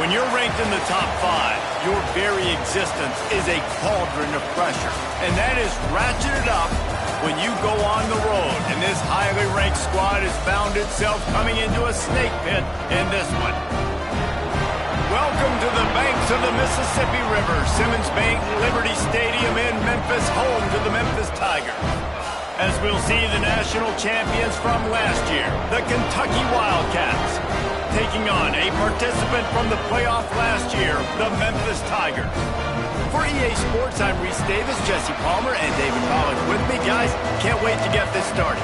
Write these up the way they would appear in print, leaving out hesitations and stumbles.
When you're ranked in the top 5, your very existence is a cauldron of pressure. And that is ratcheted up when you go on the road. And this highly ranked squad has found itself coming into a snake pit in this one. Welcome to the banks of the Mississippi River, Simmons Bank Liberty Stadium in Memphis, home to the Memphis Tigers. As we'll see the national champions from last year, the Kentucky Wildcats, taking on a participant from the playoff last year, the Memphis Tigers. For EA Sports, I'm Reese Davis, Jesse Palmer, and David Pollack with me. Guys, can't wait to get this started.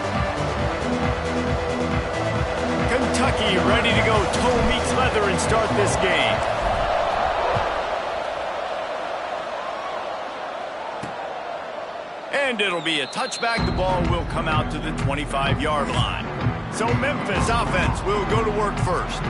Kentucky ready to go toe meets leather and start this game. And it'll be a touchback. The ball will come out to the 25-yard line. So Memphis offense will go to work first.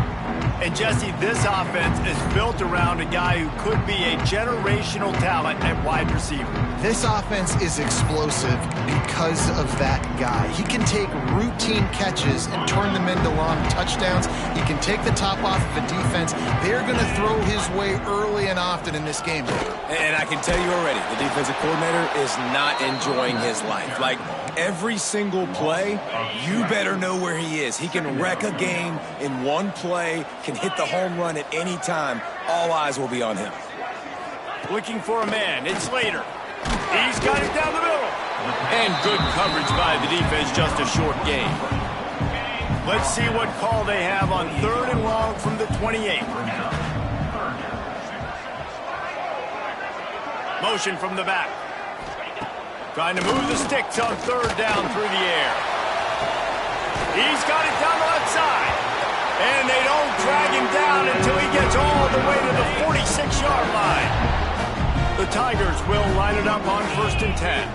And Jesse, this offense is built around a guy who could be a generational talent at wide receiver. This offense is explosive because of that guy. He can take routine catches and turn them into long touchdowns. He can take the top off of a defense. They're going to throw his way early and often in this game. And I can tell you already, the defensive coordinator is not enjoying his life. Like, every single play, you better know where he is. He can wreck a game in one play, can hit the home run at any time. All eyes will be on him. Looking for a man. It's Slater. He's got it down the middle. And good coverage by the defense, just a short gain. Let's see what call they have on 3rd and long from the 28. Motion from the back. Trying to move the sticks on 3rd down through the air. He's got it down the left side. And they don't drag him down until he gets all the way to the 46-yard line. The Tigers will line it up on 1st and 10.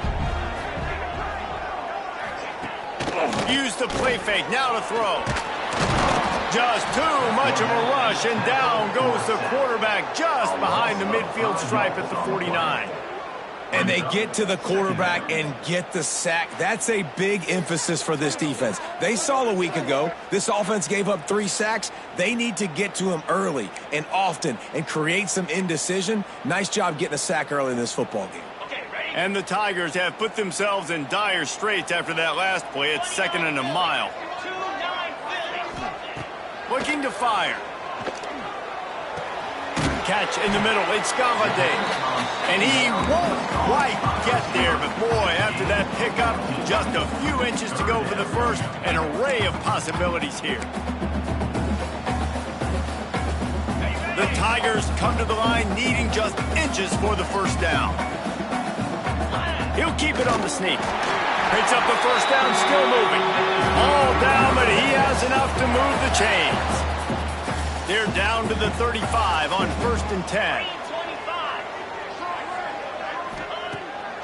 Use the play fake, now to throw. Just too much of a rush, and down goes the quarterback just behind the midfield stripe at the 49. And they get to the quarterback and get the sack. That's a big emphasis for this defense. They saw a week ago, this offense gave up 3 sacks. They need to get to him early and often and create some indecision. Nice job getting a sack early in this football game. And the Tigers have put themselves in dire straits after that last play. It's 2nd and a mile. Looking to fire. Catch in the middle. It's Galladay. And he won't quite get there. But, boy, after that pickup, just a few inches to go for the first. An array of possibilities here. The Tigers come to the line needing just inches for the first down. He'll keep it on the sneak. Picks up the first down, still moving. All down, but he has enough to move the chains. They're down to the 35 on 1st and 10.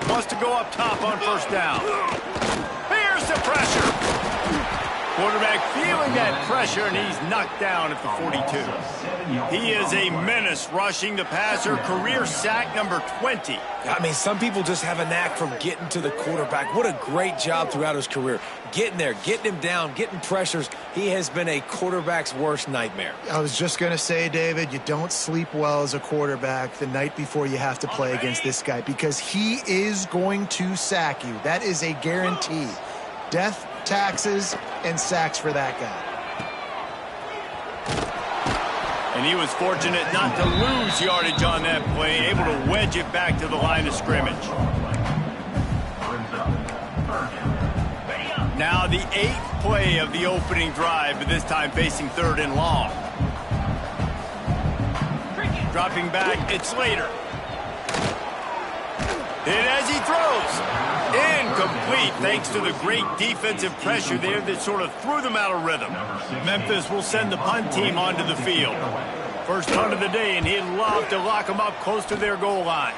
Wants to go up top on 1st down. Here's the pressure. Quarterback feeling that pressure, and he's knocked down at the 42. He is a menace rushing the passer. Career sack number 20. I mean, some people just have a knack from getting to the quarterback. What a great job throughout his career. Getting there, getting him down, getting pressures. He has been a quarterback's worst nightmare. I was just going to say, David, you don't sleep well as a quarterback the night before you have to play against this guy because he is going to sack you. That is a guarantee. Death, taxes, and sacks for that guy. And he was fortunate not to lose yardage on that play, able to wedge it back to the line of scrimmage. Now the 8th play of the opening drive, but this time facing 3rd and long. Dropping back, it's Slater. And as he throws, incomplete thanks to the great defensive pressure there that sort of threw them out of rhythm. Memphis will send the punt team onto the field. First punt of the day, and he'd love to lock them up close to their goal line.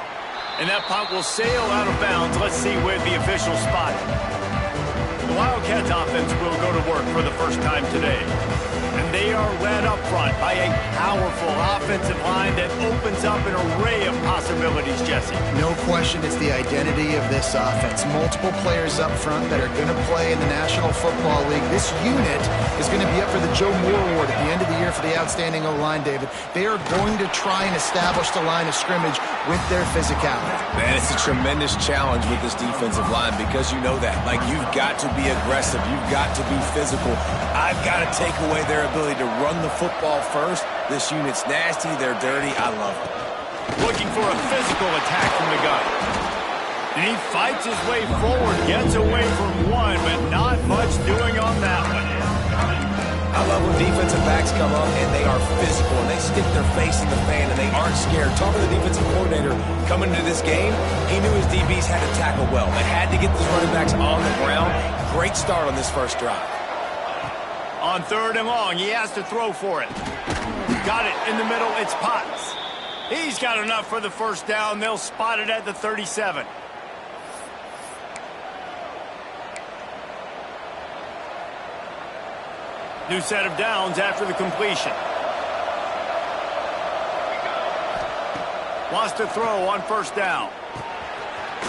And that punt will sail out of bounds. Let's see where the officials spot it. The Wildcats offense will go to work for the first time today. And they are that up front by a powerful offensive line that opens up an array of possibilities, Jesse. No question it's the identity of this offense. Multiple players up front that are going to play in the National Football League. This unit is going to be up for the Joe Moore Award at the end of the year for the outstanding O-line, David. They are going to try and establish the line of scrimmage with their physicality. Man, it's a tremendous challenge with this defensive line because you know that. Like, you've got to be aggressive. You've got to be physical. I've got to take away their ability to run the football first. This unit's nasty. They're dirty. I love it. Looking for a physical attack from the gun. And he fights his way forward, gets away from one, but not much doing on that one. I love when defensive backs come up and they are physical and they stick their face in the fan and they aren't scared. Talking to the defensive coordinator coming into this game, he knew his DBs had to tackle well. They had to get these running backs on the ground. Great start on this first drive. On 3rd and long, he has to throw for it. Got it in the middle, it's Potts. He's got enough for the first down. They'll spot it at the 37. New set of downs after the completion. Wants to throw on 1st down.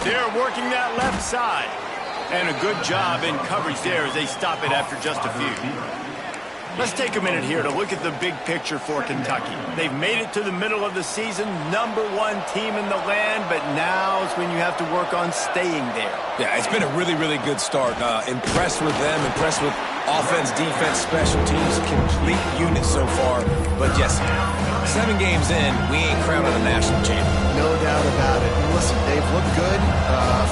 They're working that left side. And a good job in coverage there as they stop it after just a few. Let's take a minute here to look at the big picture for Kentucky. They've made it to the middle of the season, #1 team in the land, but now is when you have to work on staying there. Yeah, it's been a really, really good start. Impressed with them, impressed with offense, defense, special teams, complete unit so far. But yes, 7 games in, we ain't crowned a national champion. No doubt about it. And listen, they've looked good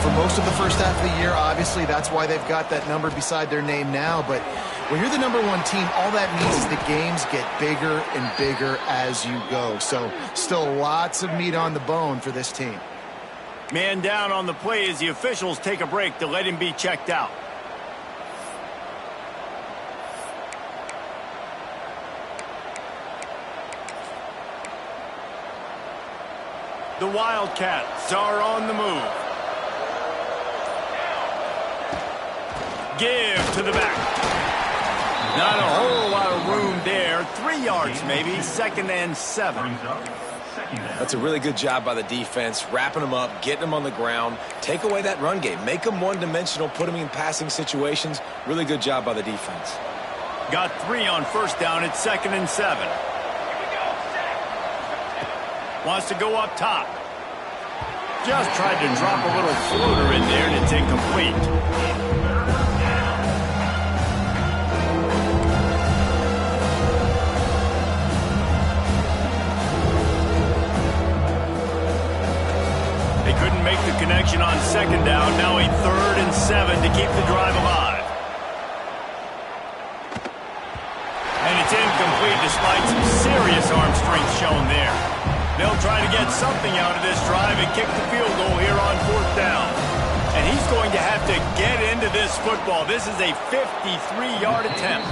for most of the first half of the year. Obviously, that's why they've got that number beside their name now. But when you're the #1 team, all that means is the games get bigger and bigger as you go. So still lots of meat on the bone for this team. Man down on the play as the officials take a break to let him be checked out. The Wildcats are on the move. Give to the back. Not a whole lot of room there. 3 yards maybe. 2nd and 7. That's a really good job by the defense, wrapping them up, getting them on the ground. Take away that run game. Make them one-dimensional, put them in passing situations. Really good job by the defense. Got 3 on 1st down. It's 2nd and 7. Wants to go up top. Just tried to drop a little floater in there, and it's incomplete. They couldn't make the connection on 2nd down. Now a 3rd and 7 to keep the drive alive. And it's incomplete despite some serious arm strength shown there. They'll try to get something out of this drive and kick the field goal here on 4th down. And he's going to have to get into this football. This is a 53-yard attempt.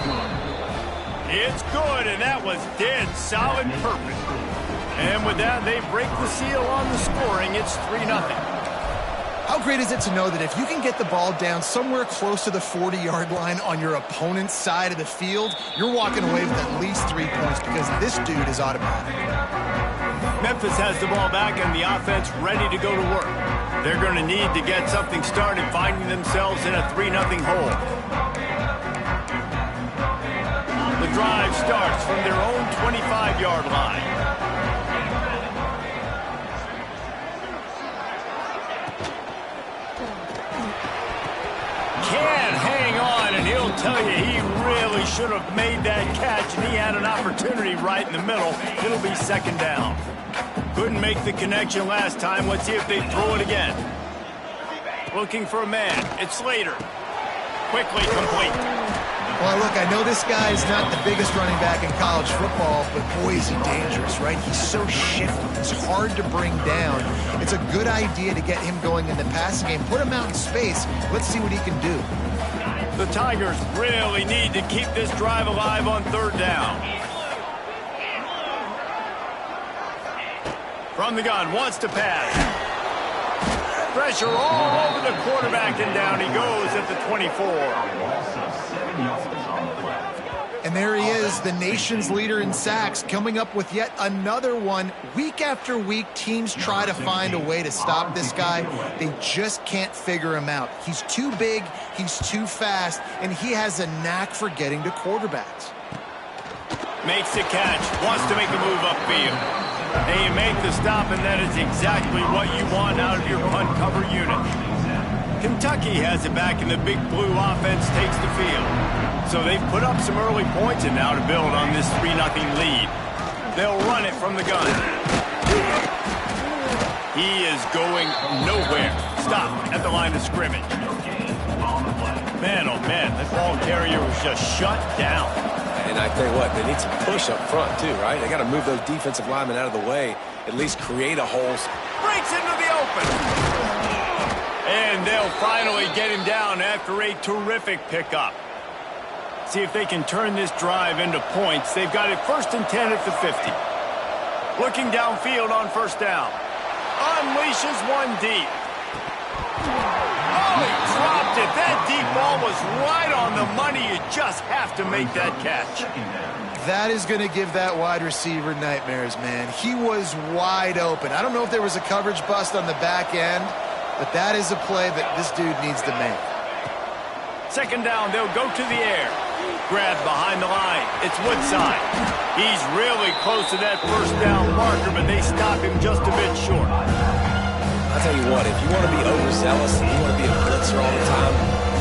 It's good, and that was dead solid perfect. And with that, they break the seal on the scoring. It's 3-0. How great is it to know that if you can get the ball down somewhere close to the 40-yard line on your opponent's side of the field, you're walking away with at least 3 points because this dude is automatic. Memphis has the ball back and the offense ready to go to work. They're going to need to get something started, finding themselves in a 3-0 hole. The drive starts from their own 25-yard line. Can hang on, and he'll tell you he really should have made that catch, and he had an opportunity right in the middle. It'll be 2nd down. Couldn't make the connection last time. Let's see if they throw it again. Looking for a man. It's Slater. Quickly complete. Well, look, I know this guy's not the biggest running back in college football, but boy, is he dangerous, right? He's so shifty. He's hard to bring down. It's a good idea to get him going in the passing game. Put him out in space. Let's see what he can do. The Tigers really need to keep this drive alive on 3rd down. From the gun, wants to pass. Pressure all over the quarterback, and down he goes at the 24. And there he is, the nation's leader in sacks, coming up with yet another one. Week after week, teams try to find a way to stop this guy. They just can't figure him out. He's too big, he's too fast, and he has a knack for getting to quarterbacks. Makes the catch, wants to make a move upfield. And you make the stop, and that is exactly what you want out of your punt cover unit. Kentucky has it back, and the big blue offense takes the field. So they've put up some early points, and now to build on this 3-0 lead. They'll run it from the gun. He is going nowhere. Stop at the line of scrimmage. Man, oh man, that ball carrier was just shut down. And I tell you what, they need some push up front too, right? They got to move those defensive linemen out of the way, at least create a hole. Breaks into the open. And they'll finally get him down after a terrific pickup. See if they can turn this drive into points. They've got it 1st and 10 at the 50. Looking downfield on 1st down. Unleashes one deep. Oh, he dropped it. That deep ball was right on the money. You just have to make that catch. That is going to give that wide receiver nightmares, man. He was wide open. I don't know if there was a coverage bust on the back end, but that is a play that this dude needs to make. 2nd down, they'll go to the air. Grab behind the line. It's Woodside. He's really close to that 1st down marker, but they stop him just a bit short. I'll tell you what, if you want to be overzealous and you want to be a blitzer all the time,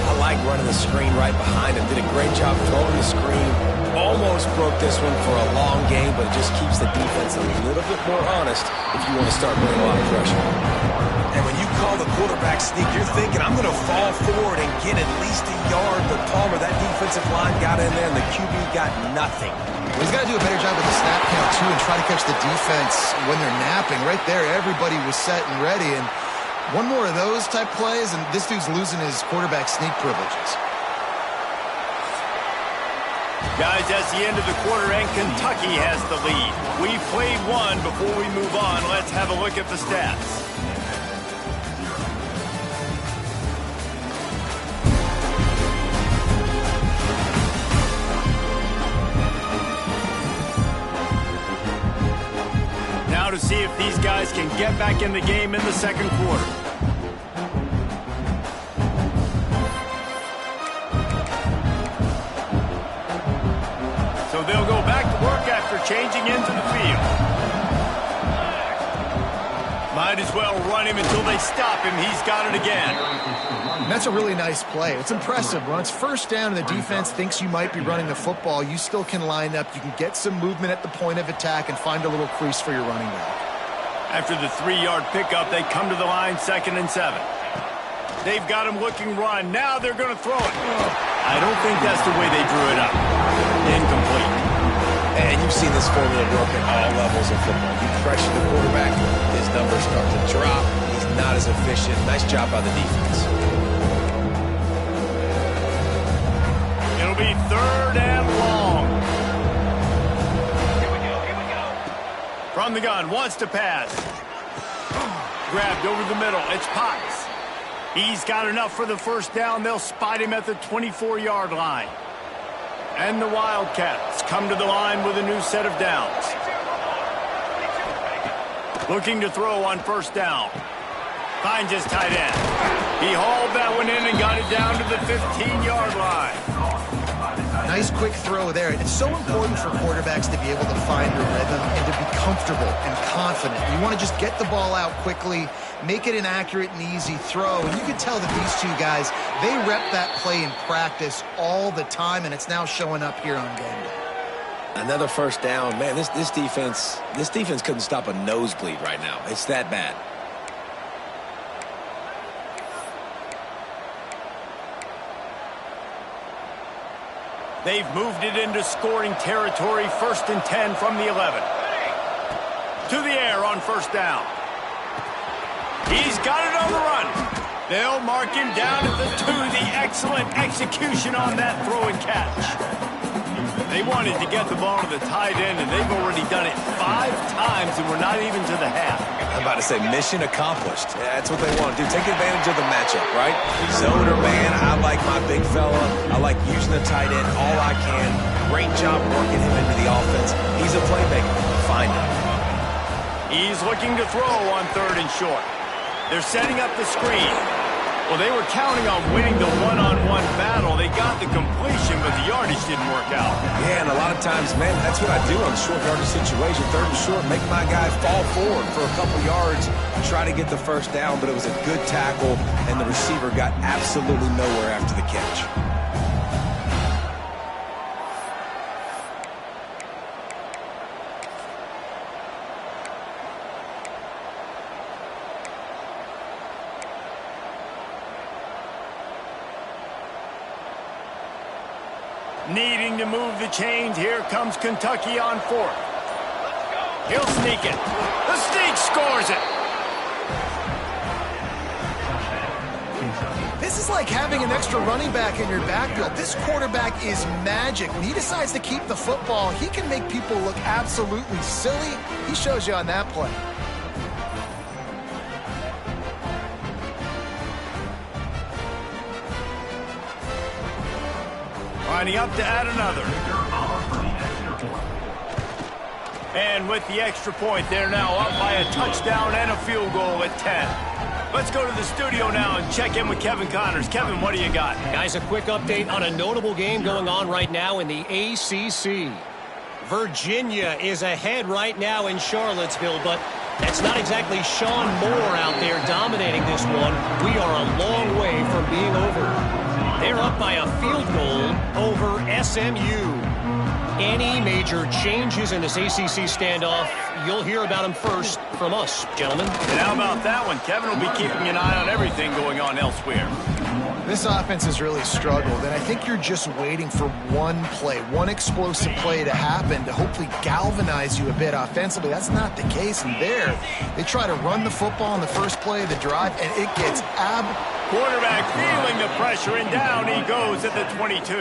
I like running the screen right behind him. Did a great job throwing the screen. Almost broke this one for a long game, but it just keeps the defense a little bit more honest if you want to start bringing a lot of pressure. And when you call the quarterback sneak, you're thinking, I'm going to fall forward and get at least a yard. But Palmer, that defensive line got in there, and the QB got nothing. Well, he's got to do a better job with the snap count, too, and try to catch the defense when they're napping. Right there, everybody was set and ready. And one more of those type plays, and this dude's losing his quarterback sneak privileges. Guys, that's the end of the quarter, and Kentucky has the lead. We played one. Before we move on, let's have a look at the stats. Now to see if these guys can get back in the game in the 2nd quarter. So they'll go back to work after changing into the field. Might as well run him until they stop him. He's got it again. And that's a really nice play. It's impressive. When it's 1st down and the defense thinks you might be running the football, you still can line up. You can get some movement at the point of attack and find a little crease for your running back. After the 3-yard pickup, they come to the line 2nd and 7. They've got him looking run. Now they're going to throw it. I don't think that's the way they drew it up. Incomplete. And you've seen this formula work at all levels of football. You pressure the quarterback, his numbers start to drop. He's not as efficient. Nice job by the defense. It'll be 3rd and long. Here we go. From the gun, wants to pass. Grabbed over the middle. It's Potts. He's got enough for the 1st down. They'll spot him at the 24-yard line. And the Wildcats come to the line with a new set of downs. Looking to throw on 1st down. Finds his tight end. He hauled that one in and got it down to the 15-yard line. Nice quick throw there. It's so important for quarterbacks to be able to find their rhythm and to be comfortable and confident. You want to just get the ball out quickly, make it an accurate and easy throw. And you can tell that these two guys, they rep that play in practice all the time, and it's now showing up here on game day. Another 1st down. Man, this defense couldn't stop a nosebleed right now. It's that bad. They've moved it into scoring territory. 1st and 10 from the 11. To the air on 1st down. He's got it on the run. They'll mark him down at the 2. The excellent execution on that throw and catch. They wanted to get the ball to the tight end, and they've already done it 5 times, and we're not even to the half. I'm about to say mission accomplished. Yeah, that's what they want to do. Take advantage of the matchup, right? Zone or man, I like my big fella. I like using the tight end all I can. great job working him into the offense. He's a playmaker. Find him. He's looking to throw on 3rd and short. They're setting up the screen. Well, they were counting on winning the one-on-one battle. They got the completion, but the yardage didn't work out. Yeah, and a lot of times, man, that's what I do on short yardage situation. 3rd and short, make my guy fall forward for a couple yards, try to get the first down, but it was a good tackle, and the receiver got absolutely nowhere after the catch. Needing to move the chains, here comes Kentucky on 4th. He'll sneak it. The sneak scores it. This is like having an extra running back in your backfield. This quarterback is magic. When he decides to keep the football, he can make people look absolutely silly. He shows you on that play. Lining up to add another. And with the extra point, they're now up by a touchdown and a field goal at 10. Let's go to the studio now and check in with Kevin Connors. Kevin, what do you got? Guys, a quick update on a notable game going on right now in the ACC. Virginia is ahead right now in Charlottesville, but that's not exactly Sean Moore out there dominating this one. We are a long way from being over. They're up by a field goal over SMU. Any major changes in this ACC standoff, you'll hear about them first from us, gentlemen. And how about that one? Kevin will be keeping an eye on everything going on elsewhere. This offense has really struggled, and I think you're just waiting for one play, one explosive play to happen to hopefully galvanize you a bit offensively. That's not the case, and there, they try to run the football in the first play of the drive, and it gets Quarterback feeling the pressure, and down he goes at the 22.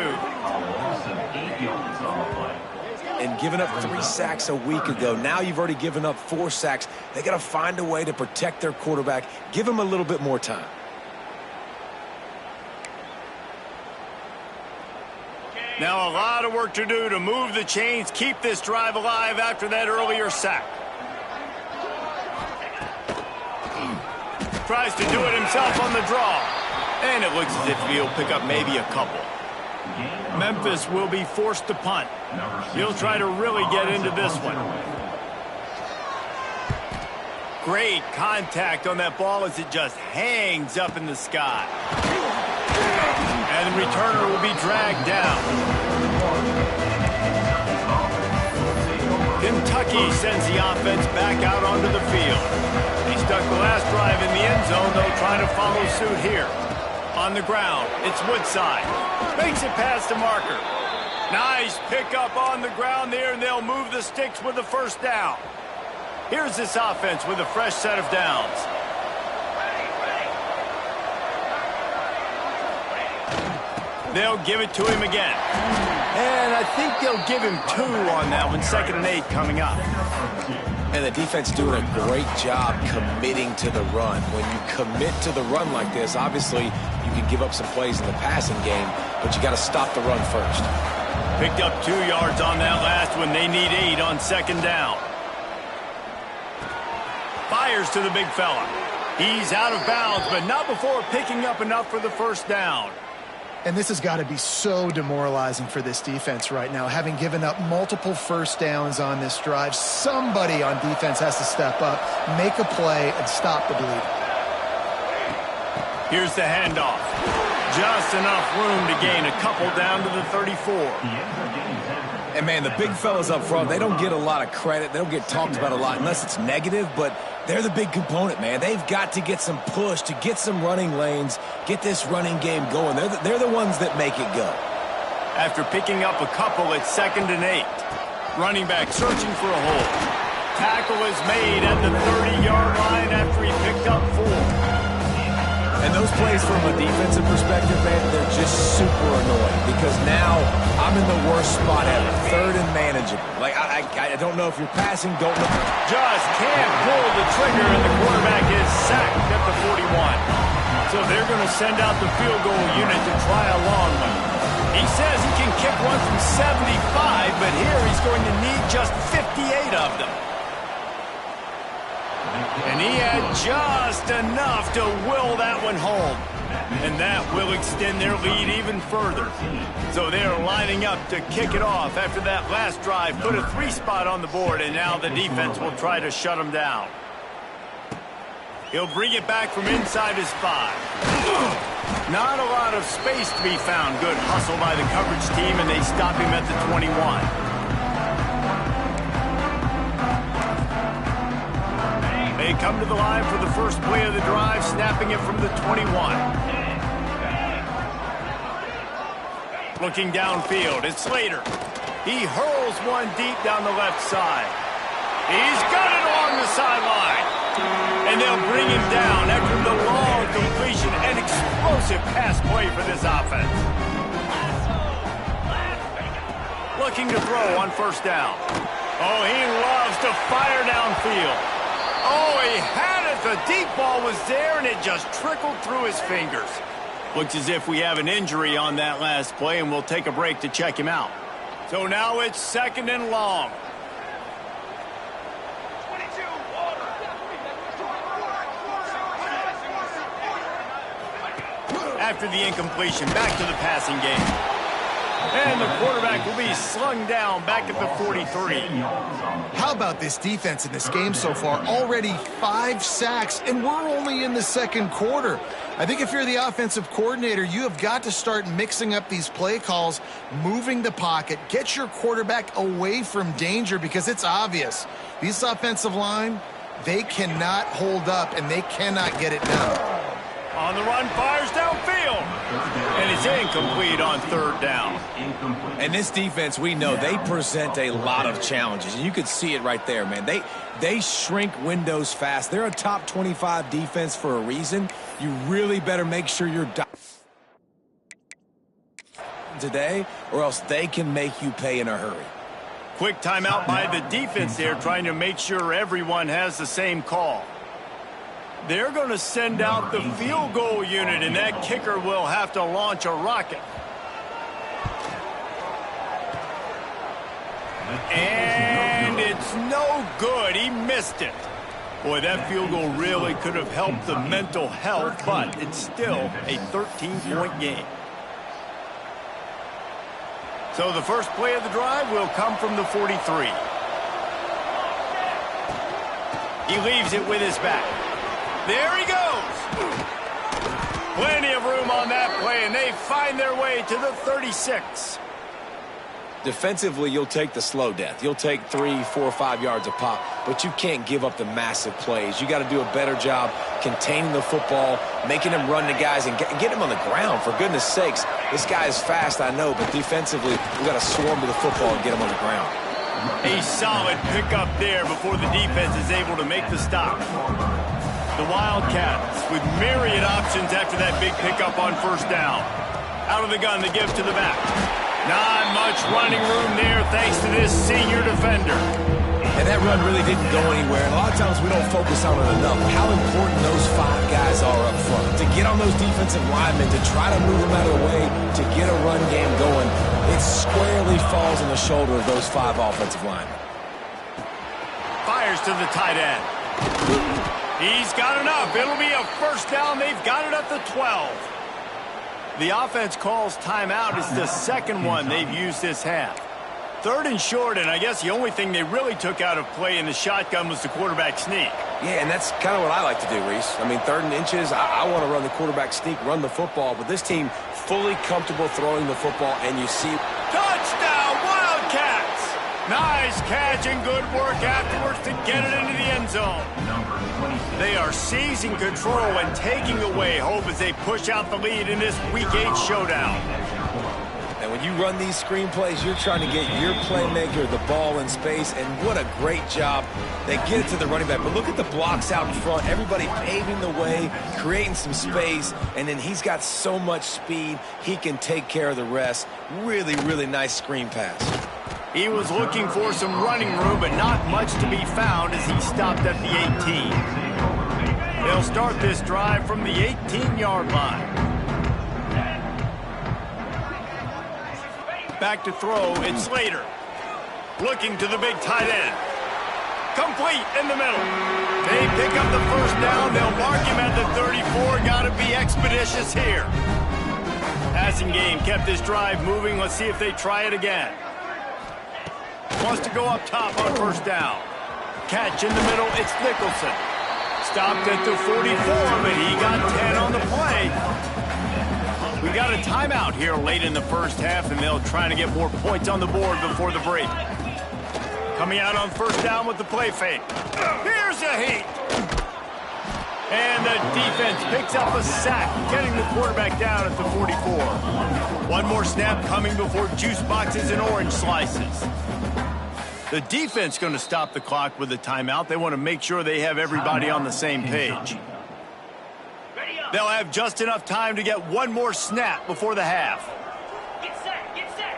And giving up 3 sacks a week ago. Now you've already given up 4 sacks. They got to find a way to protect their quarterback. Give him a little bit more time. Now a lot of work to do to move the chains, keep this drive alive after that earlier sack. Tries to do it himself on the draw. And it looks as if he'll pick up maybe a couple. Memphis will be forced to punt. He'll try to really get into this one. Great contact on that ball as it just hangs up in the sky. And the returner will be dragged down. Kentucky sends the offense back out onto the field. He stuck the last drive in the end zone, though, trying to follow suit here. On the ground, it's Woodside. Makes it past the marker. Nice pickup on the ground there, and they'll move the sticks with the first down. Here's this offense with a fresh set of downs. They'll give it to him again. And I think they'll give him 2 on that one. 2nd and 8 coming up. And the defense doing a great job committing to the run. When you commit to the run like this, obviously you can give up some plays in the passing game, but you got to stop the run first. Picked up 2 yards on that last one. They need 8 on 2nd down. Fires to the big fella. He's out of bounds, but not before picking up enough for the first down. And this has got to be so demoralizing for this defense right now. Having given up multiple first downs on this drive, somebody on defense has to step up, make a play, and stop the bleed. Here's the handoff. Just enough room to gain a couple down to the 34. And, man, the big fellas up front, they don't get a lot of credit. They don't get talked about a lot unless it's negative, but they're the big component, man. They've got to get some push, to get some running lanes, get this running game going. They're the ones that make it go. After picking up a couple, it's 2nd and 8. Running back searching for a hole. Tackle is made at the 30-yard line after he picked up 4. And those plays from a defensive perspective, man, they're just super annoying because now I'm in the worst spot ever. 3rd and manageable. Like, I don't know if you're passing, don't know. Just can't pull the trigger, and the quarterback is sacked at the 41. So they're going to send out the field goal unit to try a long one. He says he can kick one from 75, but here he's going to need just 58 of them. And he had just enough to will that one home. And that will extend their lead even further. So they're lining up to kick it off after that last drive. Put a 3 spot on the board, and now the defense will try to shut them down. He'll bring it back from inside his 5. Not a lot of space to be found. Good hustle by the coverage team, and they stop him at the 21. They come to the line for the first play of the drive, snapping it from the 21. Looking downfield, it's Slater. He hurls one deep down the left side. He's got it along the sideline. And they'll bring him down after the long completion. An explosive pass play for this offense. Looking to throw on first down. Oh, he loves to fire downfield. Oh, he had it. The deep ball was there, and it just trickled through his fingers. Looks as if we have an injury on that last play, and we'll take a break to check him out. So now it's 2nd and long. After the incompletion, back to the passing game. And the quarterback will be slung down back at the 43. How about this defense in this game so far? Already 5 sacks, and we're only in the 2nd quarter. I think if you're the offensive coordinator, you have got to start mixing up these play calls, moving the pocket, get your quarterback away from danger, because it's obvious. These offensive line, they cannot hold up, and they cannot get it done. On the run, fires downfield. And it's incomplete on 3rd down. And this defense, we know, they present a lot of challenges. And you could see it right there, man. They shrink windows fast. They're a top 25 defense for a reason. You really better make sure you're today, or else they can make you pay in a hurry. Quick timeout by the defense there, trying to make sure everyone has the same call. They're going to send out the field goal unit, and that kicker will have to launch a rocket. And it's no good. He missed it. Boy, that field goal really could have helped the mental health, but it's still a 13-point game. So the first play of the drive will come from the 43. He leaves it with his back. There he goes. Plenty of room on that play, and they find their way to the 36. Defensively, you'll take the slow death. You'll take 3, 4, 5 yards a pop, but you can't give up the massive plays. You got to do a better job containing the football, making him run to guys, and get him on the ground. For goodness sakes, this guy is fast, I know, but defensively, we got to swarm to the football and get him on the ground. A solid pickup there before the defense is able to make the stop. The Wildcats with myriad options after that big pickup on first down. Out of the gun, they give to the back. Not much running room there thanks to this senior defender. And that run really didn't go anywhere. And a lot of times we don't focus on it enough. How important those 5 guys are up front. To get on those defensive linemen, to try to move them out of the way, to get a run game going, it squarely falls on the shoulder of those 5 offensive linemen. Fires to the tight end. He's got enough. It'll be a first down. They've got it at the 12. The offense calls timeout. It's the second one they've used this half. 3rd and short, and I guess the only thing they really took out of play in the shotgun was the quarterback sneak. Yeah, and that's kind of what I like to do, Reese. I mean, 3rd and inches, I want to run the quarterback sneak, run the football, but this team fully comfortable throwing the football, and you see... Touchdown, Wildcats! Nice catch and good work afterwards to get it into the end zone. They are seizing control and taking away hope as they push out the lead in this Week 8 showdown. And when you run these screen plays, you're trying to get your playmaker the ball in space, and what a great job. They get it to the running back, but look at the blocks out in front. Everybody paving the way, creating some space, and then he's got so much speed, he can take care of the rest. Really, really nice screen pass. He was looking for some running room, but not much to be found as he stopped at the 18. They'll start this drive from the 18-yard line. back to throw. It's Slater. Looking to the big tight end. Complete in the middle. They pick up the first down. They'll mark him at the 34. Got to be expeditious here. Passing game kept this drive moving. Let's see if they try it again. Wants to go up top on first down. Catch in the middle. It's Nicholson. Stopped at the 44, but he got 10 on the play. We got a timeout here late in the first half, and they'll try to get more points on the board before the break. Coming out on first down with the play fake. Here's a heat. And the defense picks up a sack, getting the quarterback down at the 44. One more snap coming before juice boxes and orange slices. The defense going to stop the clock with a timeout. They want to make sure they have everybody on the same page. They'll have just enough time to get one more snap before the half. Get set, get set.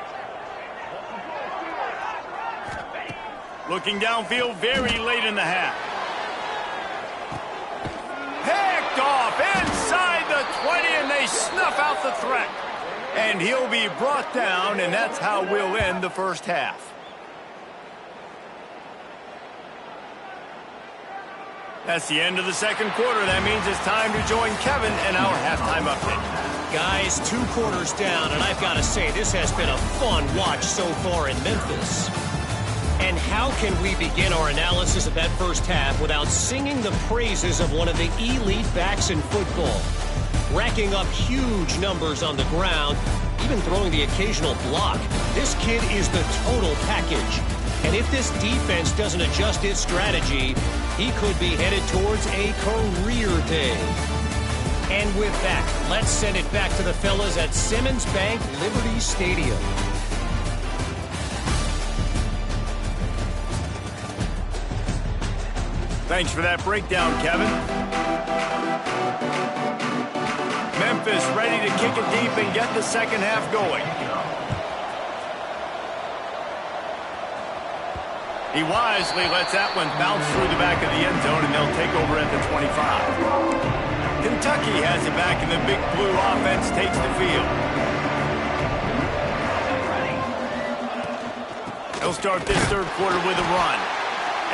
Looking downfield very late in the half. Picked off inside the 20, and they snuff out the threat. And he'll be brought down, and that's how we'll end the first half. That's the end of the second quarter. That means it's time to join Kevin in our halftime update. Guys, 2 quarters down, and I've got to say, this has been a fun watch so far in Memphis. And how can we begin our analysis of that first half without singing the praises of one of the elite backs in football? Racking up huge numbers on the ground, even throwing the occasional block. This kid is the total package. And if this defense doesn't adjust its strategy, he could be headed towards a career day. And with that, let's send it back to the fellas at Simmons Bank Liberty Stadium. Thanks for that breakdown, Kevin. Memphis ready to kick it deep and get the second half going. He wisely lets that one bounce through the back of the end zone, and they'll take over at the 25. Kentucky has it back, and the big blue offense takes the field. They'll start this third quarter with a run,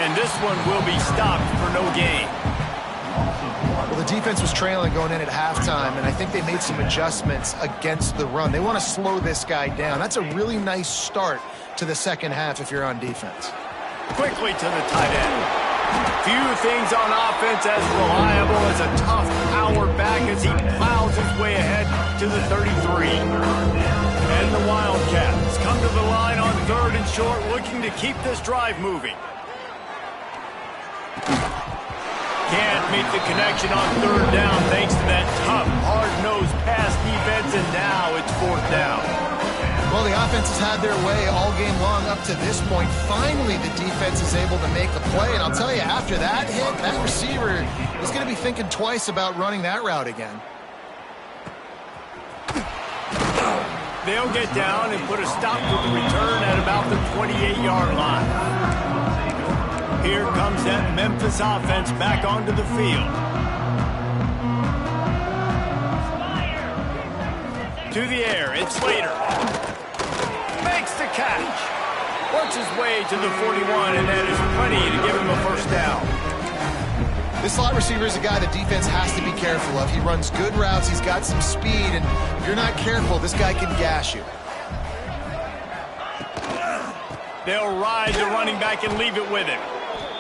and this one will be stopped for no gain. Well, the defense was trailing going in at halftime, and I think they made some adjustments against the run. They want to slow this guy down. That's a really nice start to the second half if you're on defense. Quickly to the tight end. Few things on offense as reliable as a tough power back as he plows his way ahead to the 33. And the Wildcats come to the line on third and short, looking to keep this drive moving. Can't make the connection on third down thanks to that tough, hard-nosed pass defense, and now it's fourth down. Well, the offense has had their way all game long up to this point. Finally, the defense is able to make the play. And I'll tell you, after that hit, that receiver is going to be thinking twice about running that route again. They'll get down and put a stop to the return at about the 28-yard line. Here comes that Memphis offense back onto the field. To the air, it's Slater. Makes the catch. Works his way to the 41, and that is plenty to give him a first down. This slot receiver is a guy the defense has to be careful of. He runs good routes, he's got some speed, and if you're not careful, this guy can gash you. They'll ride the running back and leave it with him.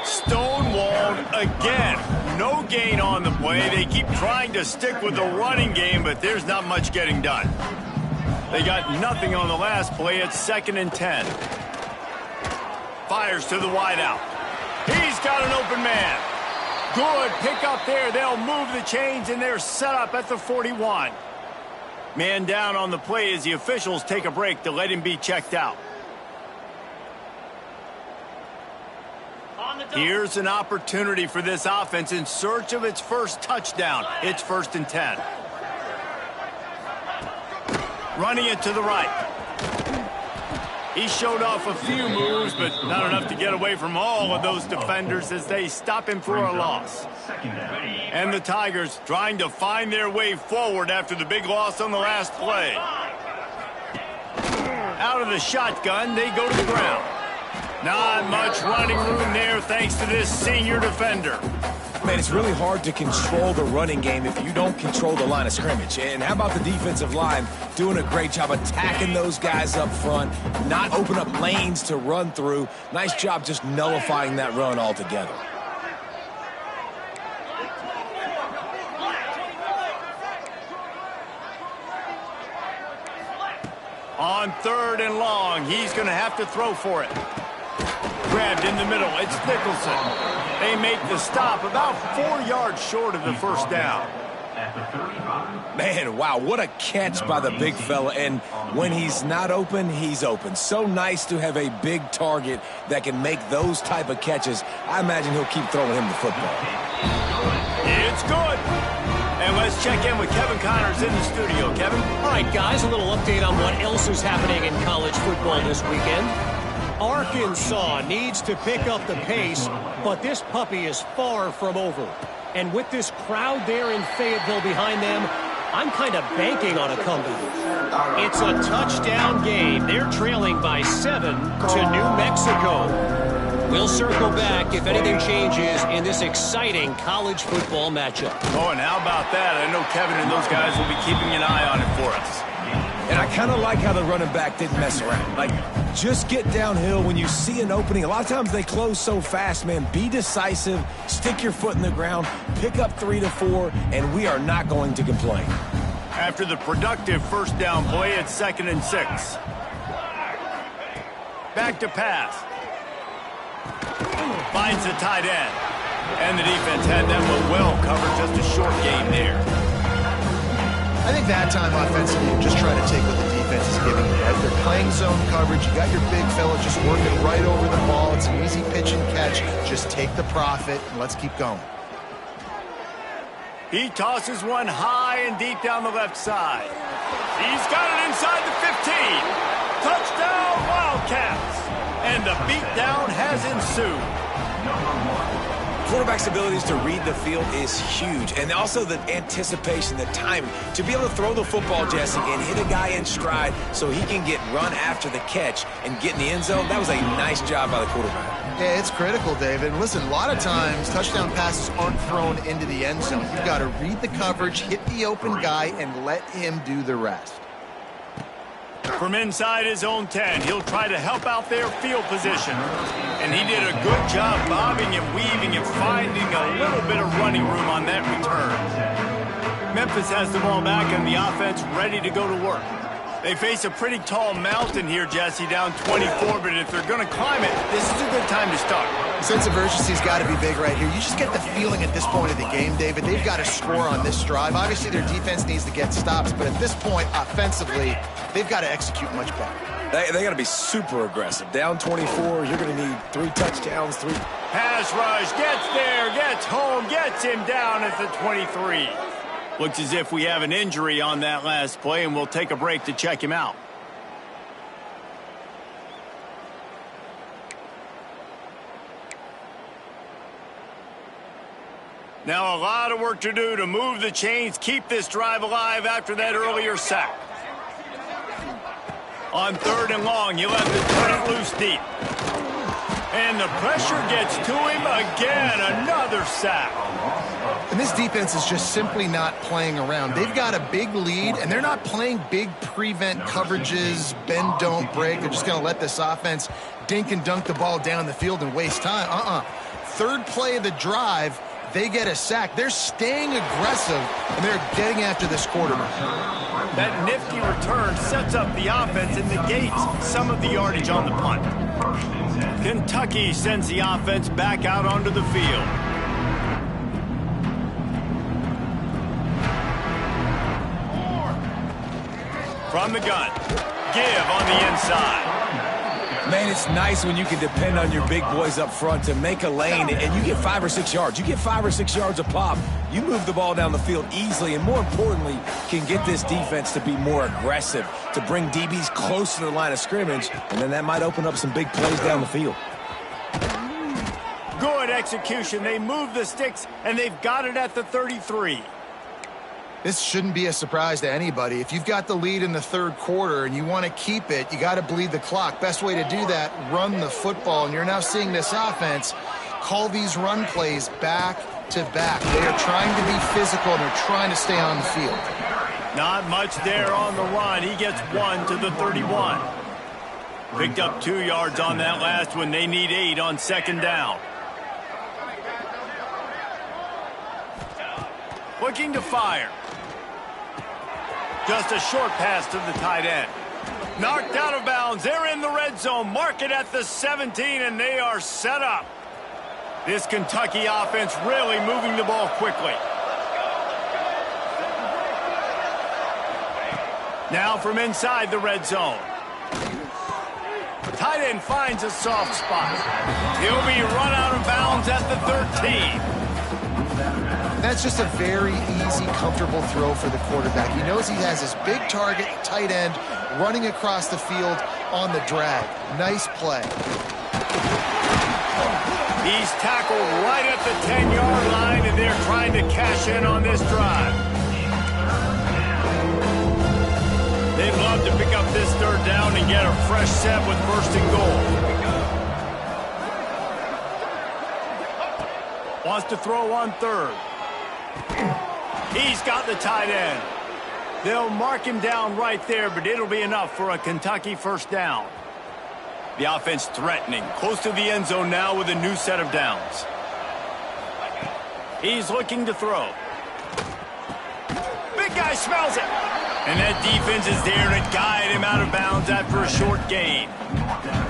Stonewalled again. No gain on the play. They keep trying to stick with the running game, but there's not much getting done. They got nothing on the last play. It's 2nd and 10. Fires to the wideout. He's got an open man. Good pick up there. They'll move the chains, and they're set up at the 41. Man down on the play as the officials take a break to let him be checked out. Here's an opportunity for this offense in search of its first touchdown. It's 1st and 10. Running it to the right. He showed off a few moves, but not enough to get away from all of those defenders as they stop him for a loss. And the Tigers trying to find their way forward after the big loss on the last play. Out of the shotgun, they go to the ground. Not much running room there thanks to this senior defender. Man, it's really hard to control the running game if you don't control the line of scrimmage. And how about the defensive line doing a great job attacking those guys up front, not open up lanes to run through. Nice job just nullifying that run altogether. On 3rd and long, he's going to have to throw for it. Grabbed in the middle, it's Nicholson. They make the stop about 4 yards short of the first down. Man, wow, what a catch by the big fella. And when he's not open, he's open. So nice to have a big target that can make those type of catches. I imagine he'll keep throwing him the football. It's good. And let's check in with Kevin Connors in the studio. Kevin? All right, guys, a little update on what else is happening in college football this weekend. Arkansas needs to pick up the pace, but this puppy is far from over. And with this crowd there in Fayetteville behind them, I'm kind of banking on a comeback. It's a touchdown game. They're trailing by 7 to New Mexico. We'll circle back if anything changes in this exciting college football matchup. Oh, and how about that? I know Kevin and those guys will be keeping an eye on it for us. And I kind of like how the running back didn't mess around. Like, just get downhill when you see an opening. A lot of times they close so fast, man. Be decisive, stick your foot in the ground, pick up 3 to 4, and we are not going to complain. After the productive first down play, it's 2nd and 6. Back to pass. Finds the tight end. And the defense had that one well covered, just a short game there. I think that time offensively, you just try to take what the defense is giving you. Right? They're playing zone coverage. You got your big fella just working right over the ball. It's an easy pitch and catch. Just take the profit, and let's keep going. He tosses one high and deep down the left side. He's got it inside the 15. Touchdown, Wildcats. And the beatdown has ensued. Quarterback's abilities to read the field is huge, and also the anticipation, the timing. To be able to throw the football, Jesse, and hit a guy in stride so he can get run after the catch and get in the end zone, that was a nice job by the quarterback. Yeah, it's critical, David. Listen, a lot of times touchdown passes aren't thrown into the end zone. You've got to read the coverage, hit the open guy, and let him do the rest. From inside his own 10, he'll try to help out their field position. And he did a good job bobbing and weaving and finding a little bit of running room on that return. Memphis has the ball back and the offense ready to go to work. They face a pretty tall mountain here, Jesse, down 24, but if they're going to climb it, this is a good time to start. Sense of urgency's got to be big right here. You just get the feeling at this point of the game, David, they've got to score on this drive. Obviously, their defense needs to get stops, but at this point, offensively, they've got to execute much better. They got to be super aggressive. Down 24, you're going to need 3 touchdowns, 3. Pass rush, gets there, gets home, gets him down at the 23. Looks as if we have an injury on that last play, and we'll take a break to check him out. Now a lot of work to do to move the chains, keep this drive alive after that earlier sack. On 3rd and long, he'll have to turn it loose deep. And the pressure gets to him again, another sack. And this defense is just simply not playing around. They've got a big lead, and they're not playing big prevent coverages, bend, don't break. They're just going to let this offense dink and dunk the ball down the field and waste time. 3rd play of the drive, they get a sack. They're staying aggressive, and they're getting after this quarterback. That nifty return sets up the offense and negates some of the yardage on the punt. Kentucky sends the offense back out onto the field. From the gun, give on the inside. Man, it's nice when you can depend on your big boys up front to make a lane, and you get 5 or 6 yards. You get 5 or 6 yards a pop. You move the ball down the field easily, and more importantly, can get this defense to be more aggressive, to bring DBs close to the line of scrimmage, and then that might open up some big plays down the field. Good execution. They move the sticks, and they've got it at the 33. This shouldn't be a surprise to anybody. If you've got the lead in the third quarter and you want to keep it, you got to bleed the clock. Best way to do that, run the football. And you're now seeing this offense call these run plays back to back. They are trying to be physical and they're trying to stay on the field. Not much there on the run. He gets 1 to the 31. Picked up 2 yards on that last one. They need 8 on second down. Looking to fire. Just a short pass to the tight end. Knocked out of bounds. They're in the red zone. Mark it at the 17, and they are set up. This Kentucky offense really moving the ball quickly. Now from inside the red zone. Tight end finds a soft spot. He'll be run out of bounds at the 13. That's just a very easy, comfortable throw for the quarterback. He knows he has his big target, tight end, running across the field on the drag. Nice play. He's tackled right at the 10-yard line, and they're trying to cash in on this drive. They'd love to pick up this third down and get a fresh set with first and goal. Wants to throw on third. He's got the tight end. They'll mark him down right there, but it'll be enough for a Kentucky first down. The offense threatening, close to the end zone now with a new set of downs. He's looking to throw. Big guy smells it. And that defense is there to guide him out of bounds after a short gain.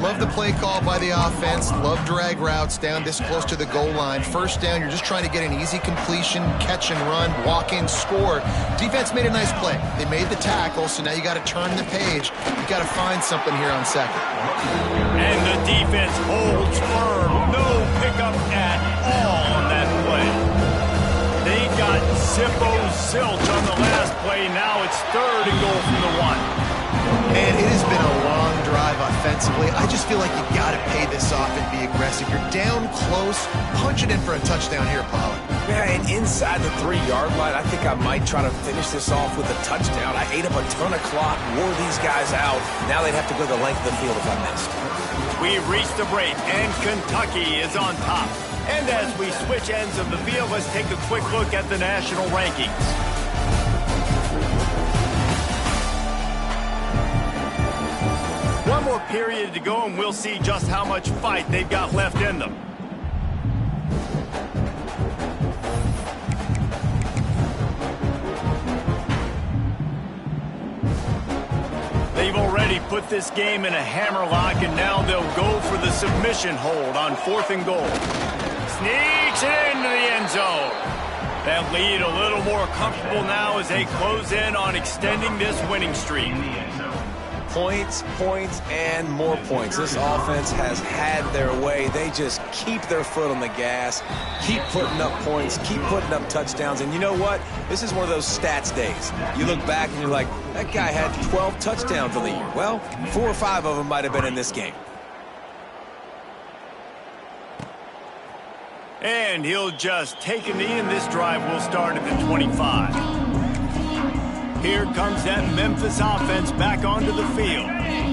Love the play call by the offense. Love drag routes down this close to the goal line. First down, you're just trying to get an easy completion, catch and run, walk in, score. Defense made a nice play. They made the tackle, so now you got to turn the page. You got to find something here on second. And the defense holds firm. No pickup at all on that play. They got zilch on the last play. Now it's third and goal from the 1. Man, it has been a long drive offensively. I just feel like you got to pay this off and be aggressive. You're down close. Punch it in for a touchdown here, Pollard. Yeah, and inside the 3-yard line, I think I might try to finish this off with a touchdown. I ate up a ton of clock, wore these guys out. Now they'd have to go the length of the field if I missed. We've reached the break, and Kentucky is on top. And as we switch ends of the field, let's take a quick look at the national rankings. One more period to go, and we'll see just how much fight they've got left in them. They've already put this game in a hammerlock, and now they'll go for the submission hold on 4th and goal. Sneaks it into the end zone. That lead a little more comfortable now as they close in on extending this winning streak. Points, points, and more points. This offense has had their way. They just keep their foot on the gas, keep putting up points, keep putting up touchdowns. And you know what? This is one of those stats days. You look back and you're like, that guy had 12 touchdowns on the year. Well, 4 or 5 of them might have been in this game. And he'll just take a knee, and this drive will start at the 25. Here comes that Memphis offense back onto the field.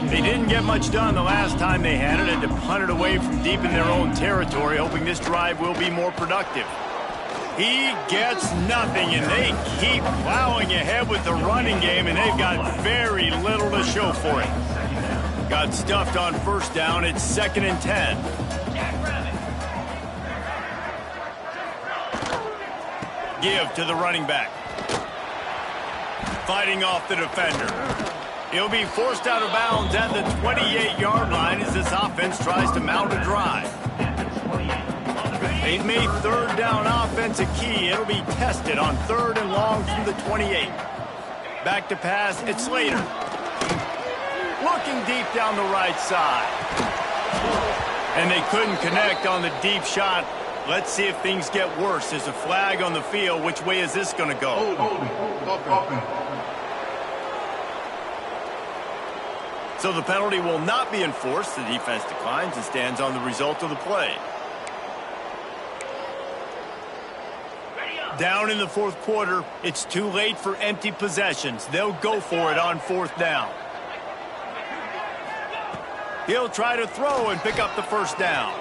They didn't get much done the last time they had it. Had to punt it away from deep in their own territory, hoping this drive will be more productive. He gets nothing, and they keep plowing ahead with the running game, and they've got very little to show for it. Got stuffed on first down. It's 2nd and 10. Give to the running back. Fighting off the defender. He'll be forced out of bounds at the 28-yard line as this offense tries to mount a drive. They've made third down offense a key. It'll be tested on 3rd and long from the 28. Back to pass, it's Slater. Looking deep down the right side. And they couldn't connect on the deep shot. Let's see if things get worse. There's a flag on the field. Which way is this going to go? So the penalty will not be enforced. The defense declines and stands on the result of the play. Down in the fourth quarter, it's too late for empty possessions. They'll go for it on fourth down. He'll try to throw and pick up the first down.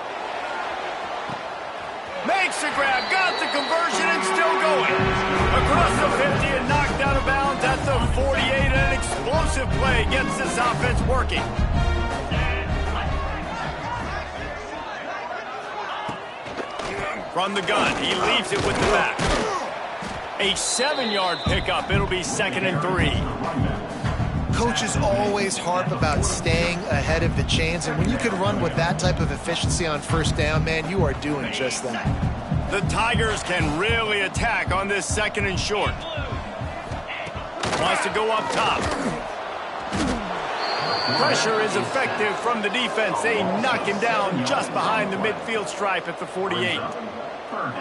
Makes the grab, got the conversion, and still going. Across the 50 and knocked out of bounds at the 48. An explosive play gets this offense working. From the gun, he leaves it with the back. A 7-yard pickup. It'll be 2nd and 3. Coaches always harp about staying ahead of the chains, and when you can run with that type of efficiency on first down, man, you are doing just that. The Tigers can really attack on this 2nd and short. Wants to go up top. Pressure is effective from the defense. They knock him down just behind the midfield stripe at the 48.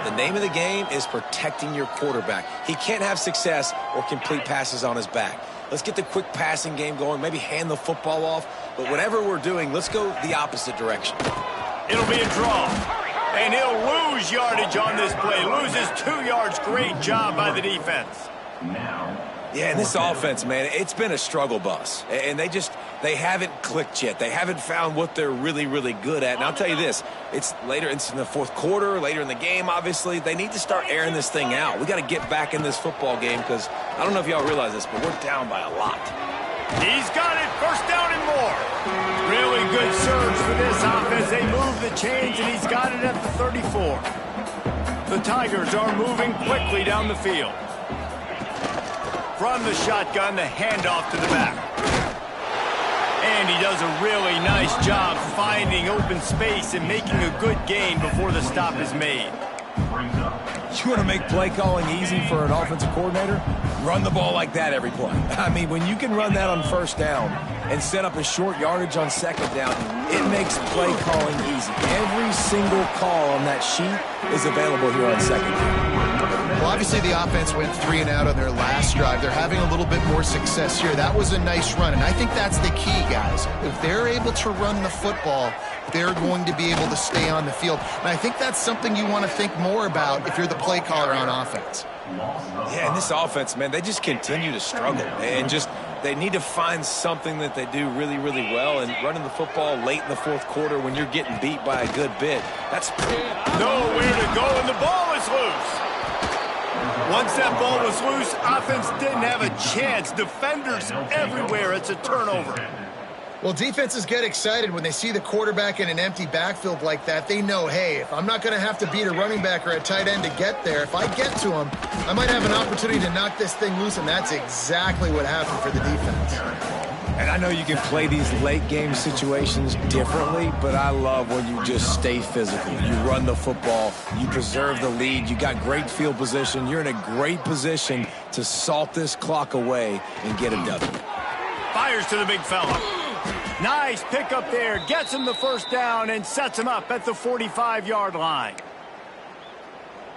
The name of the game is protecting your quarterback. He can't have success or complete passes on his back. Let's get the quick passing game going, maybe hand the football off. But whatever we're doing, let's go the opposite direction. It'll be a draw. And he'll lose yardage on this play. Loses 2 yards. Great job by the defense. Yeah, and this offense, man, it's been a struggle bus. And they haven't clicked yet. They haven't found what they're really, really good at. And I'll tell you this, it's in the fourth quarter, later in the game, obviously. They need to start airing this thing out. We got to get back in this football game because I don't know if y'all realize this, but we're down by a lot. He's got it. First down and more. Really good surge for this offense. They move the chains, and he's got it at the 34. The Tigers are moving quickly down the field. From the shotgun, the handoff to the back. And he does a really nice job finding open space and making a good gain before the stop is made. You want to make play calling easy for an offensive coordinator? Run the ball like that every play. I mean, when you can run that on first down and set up a short yardage on second down, it makes play calling easy. Every single call on that sheet is available here on second down. Well, obviously the offense went 3 and out on their last drive. They're having a little bit more success here. That was a nice run, and I think that's the key, guys. If they're able to run the football, they're going to be able to stay on the field. And I think that's something you want to think more about if you're the play caller on offense. Yeah, and this offense, man, they just continue to struggle. And they need to find something that they do really, really well. And running the football late in the fourth quarter when you're getting beat by a good bit, that's nowhere to go, and the ball is loose. Once that ball was loose, offense didn't have a chance. Defenders everywhere. It's a turnover. Well, defenses get excited when they see the quarterback in an empty backfield like that. They know, hey, if I'm not going to have to beat a running back or a tight end to get there, if I get to him, I might have an opportunity to knock this thing loose, and that's exactly what happened for the defense. And I know you can play these late game situations differently, but I love when you just stay physical. You run the football, you preserve the lead, you got great field position, you're in a great position to salt this clock away and get a W. Fires to the big fella. Nice pickup there, gets him the first down and sets him up at the 45-yard line.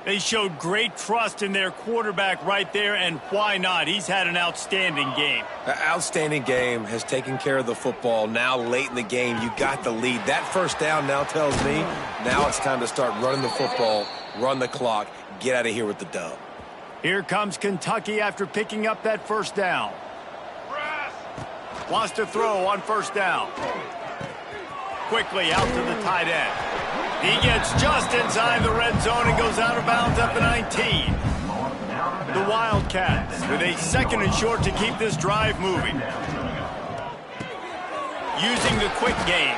They showed great trust in their quarterback right there, and why not? He's had an outstanding game. An outstanding game, has taken care of the football. Now late in the game, you got the lead. That first down now tells me now it's time to start running the football, run the clock, get out of here with the dub. Here comes Kentucky after picking up that first down. Wants to throw on first down. Quickly out to the tight end. He gets just inside the red zone and goes out of bounds at the 19. The Wildcats with a 2nd and short to keep this drive moving. Using the quick game.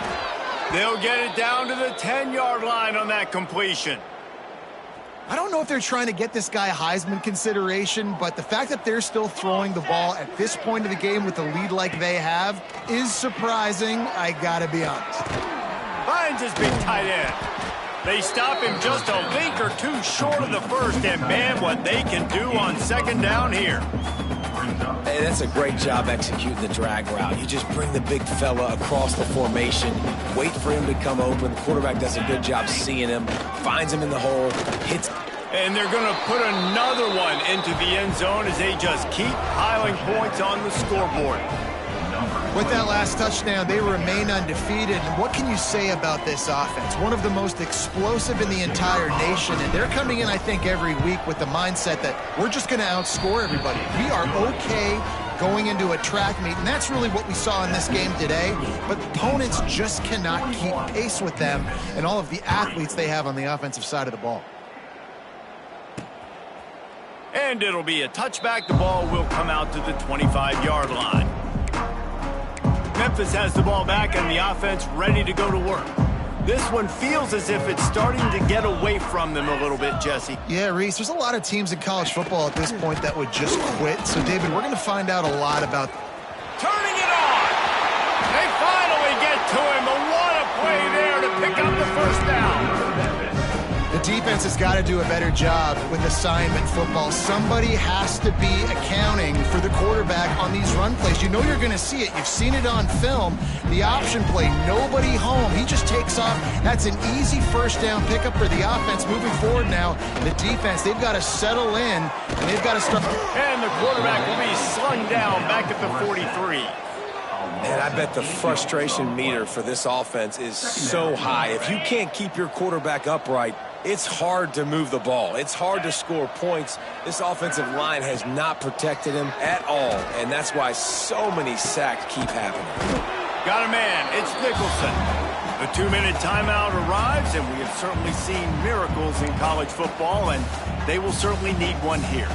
They'll get it down to the 10-yard line on that completion. I don't know if they're trying to get this guy Heisman consideration, but the fact that they're still throwing the ball at this point of the game with the lead like they have is surprising, I gotta be honest. Finds his big tight end. They stop him just a link or two short of the first, and man, what they can do on second down here. Hey, that's a great job executing the drag route. You just bring the big fella across the formation, wait for him to come open. The quarterback does a good job seeing him, finds him in the hole, hits. And they're going to put another one into the end zone as they just keep piling points on the scoreboard. With that last touchdown, they remain undefeated. And what can you say about this offense? One of the most explosive in the entire nation. And they're coming in, I think, every week with the mindset that we're just going to outscore everybody. We are okay going into a track meet. And that's really what we saw in this game today. But opponents just cannot keep pace with them and all of the athletes they have on the offensive side of the ball. And it'll be a touchback. The ball will come out to the 25-yard line. Memphis has the ball back and the offense ready to go to work. This one feels as if it's starting to get away from them a little bit, Jesse. Yeah, Reese, there's a lot of teams in college football at this point that would just quit. So, David, we're going to find out a lot about... Turning it on! They finally get to him, but what a play there to pick up the first down. The defense has got to do a better job with assignment football. Somebody has to be accounting for the quarterback on these run plays. You know you're going to see it. You've seen it on film. The option play, nobody home. He just takes off. That's an easy first down pickup for the offense moving forward now. The defense, they've got to settle in, and they've got to start. And the quarterback will be slung down back at the 43. And I bet the frustration meter for this offense is so high. If you can't keep your quarterback upright, it's hard to move the ball. It's hard to score points. This offensive line has not protected him at all, and that's why so many sacks keep happening. Got a man. It's Nicholson. The 2-minute timeout arrives, and we have certainly seen miracles in college football, and they will certainly need one here.